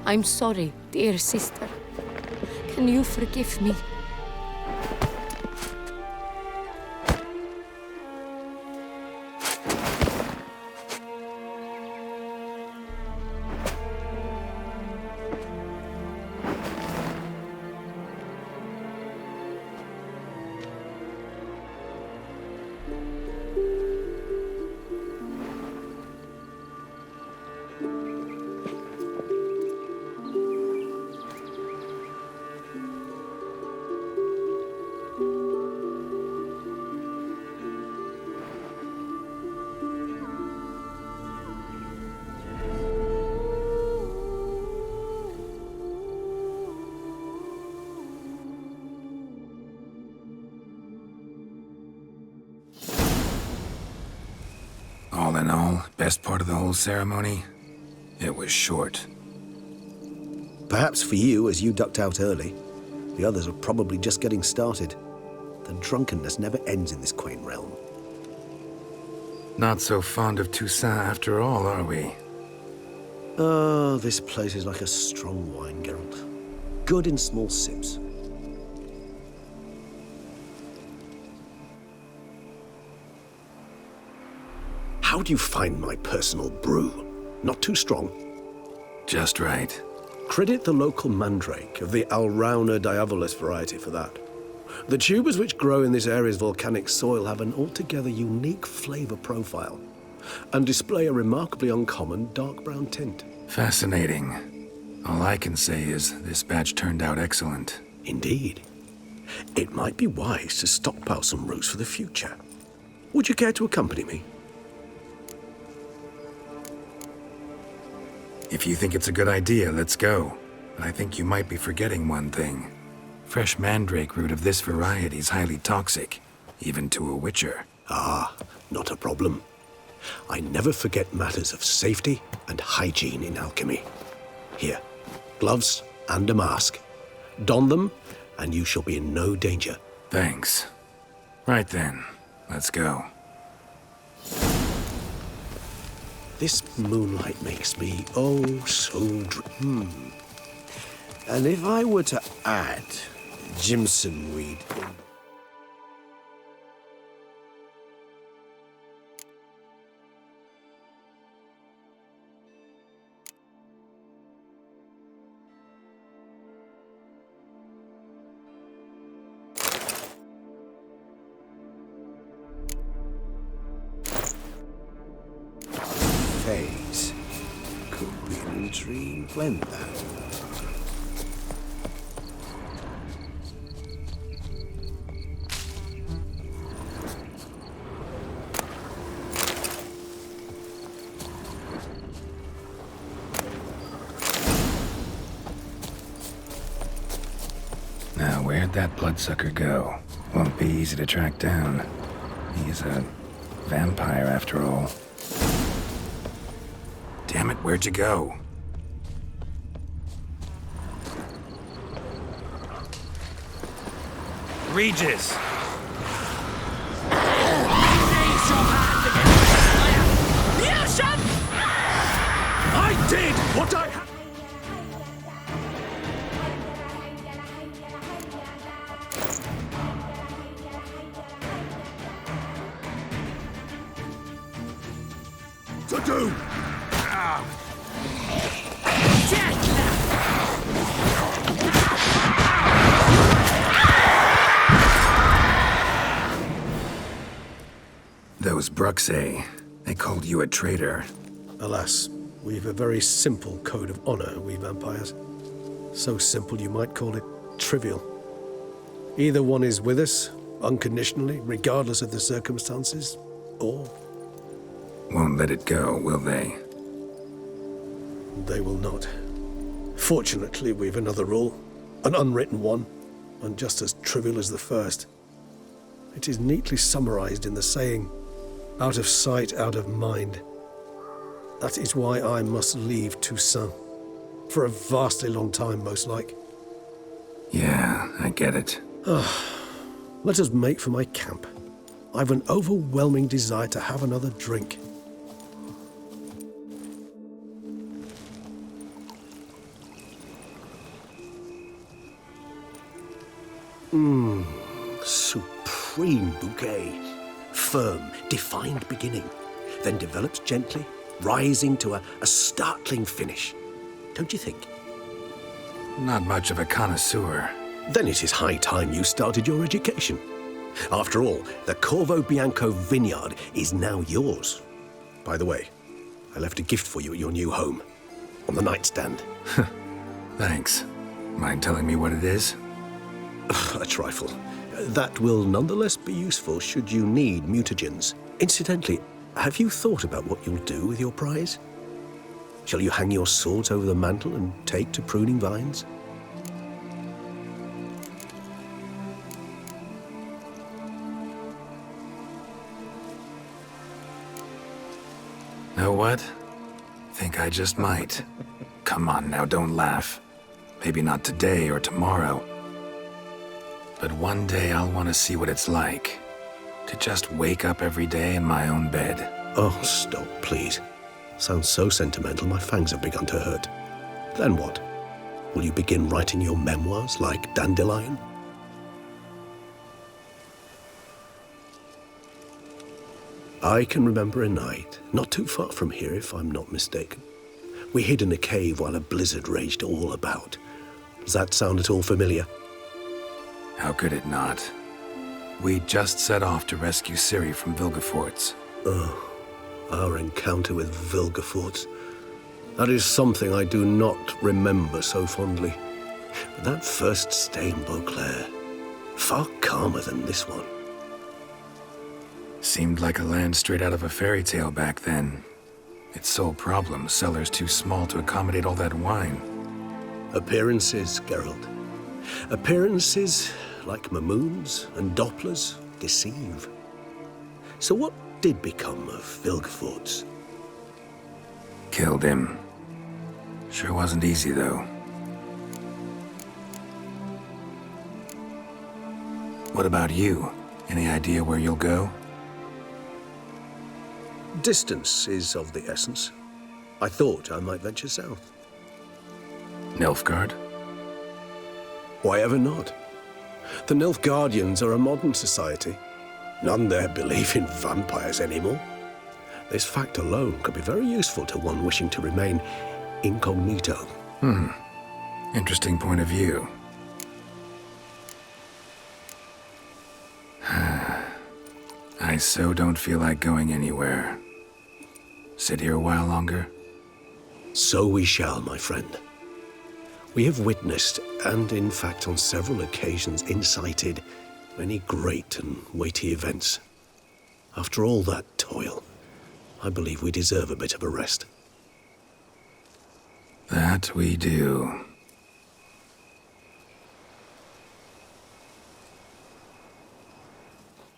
I'm sorry, dear sister. Can you forgive me? in all, best part of the whole ceremony, it was short. Perhaps for you, as you ducked out early. The others are probably just getting started. The drunkenness never ends in this quaint realm. Not so fond of Toussaint after all, are we? Oh, this place is like a strong wine, Geralt. Good in small sips. How do you find my personal brew? Not too strong? Just right. Credit the local mandrake of the Alrauna diavolis variety for that. The tubers which grow in this area's volcanic soil have an altogether unique flavor profile and display a remarkably uncommon dark brown tint. Fascinating. All I can say is this batch turned out excellent. Indeed. It might be wise to stockpile some roots for the future. Would you care to accompany me? If you think it's a good idea, let's go. But I think you might be forgetting one thing. Fresh mandrake root of this variety is highly toxic, even to a witcher. Ah, not a problem. I never forget matters of safety and hygiene in alchemy. Here, gloves and a mask. Don them, and you shall be in no danger. Thanks. Right then, let's go. This moonlight makes me oh so And if I were to add Jimson weed in... phase. Could be an intriguing blend, that. Now, where'd that bloodsucker go? Won't be easy to track down. He's a vampire after all. Damn it, where'd you go? Regis! I did what I... to do! Those Bruxay, they called you a traitor. Alas, we've a very simple code of honor, we vampires. So simple you might call it trivial. Either one is with us, unconditionally, regardless of the circumstances, or... Won't let it go, will they? They will not. Fortunately, we've another rule, an unwritten one, and just as trivial as the first. It is neatly summarized in the saying, out of sight, out of mind. That is why I must leave Toussaint. For a vastly long time, most like. Yeah, I get it. Let us make for my camp. I've an overwhelming desire to have another drink. Supreme bouquet. Firm, defined beginning, then develops gently, rising to a startling finish. Don't you think? Not much of a connoisseur. Then it is high time you started your education. After all, the Corvo Bianco vineyard is now yours. By the way, I left a gift for you at your new home, on the nightstand. Thanks. Mind telling me what it is? A trifle. That will nonetheless be useful should you need mutagens. Incidentally, have you thought about what you'll do with your prize? Shall you hang your swords over the mantle and take to pruning vines? Know what? Think I just might. Come on now, don't laugh. Maybe not today or tomorrow. But one day I'll want to see what it's like to just wake up every day in my own bed. Oh, stop, please. Sounds so sentimental, my fangs have begun to hurt. Then what? Will you begin writing your memoirs like Dandelion? I can remember a night, not too far from here if I'm not mistaken. We hid in a cave while a blizzard raged all about. Does that sound at all familiar? How could it not? We just set off to rescue Ciri from Vilgefortz. Oh, our encounter with Vilgefortz. That is something I do not remember so fondly. But that first stay in Beauclair, far calmer than this one. Seemed like a land straight out of a fairy tale back then. Its sole problem, cellars too small to accommodate all that wine. Appearances, Geralt. Appearances, like Mamoons and Dopplers, deceive. So what did become of Vilgefortz? Killed him. Sure wasn't easy, though. What about you? Any idea where you'll go? Distance is of the essence. I thought I might venture south. Nilfgaard? Why ever not? The Nilfgaardians are a modern society. None there believe in vampires anymore. This fact alone could be very useful to one wishing to remain incognito. Interesting point of view. I so don't feel like going anywhere. Sit here a while longer? So we shall, my friend. We have witnessed, and in fact on several occasions incited, many great and weighty events. After all that toil, I believe we deserve a bit of a rest. That we do.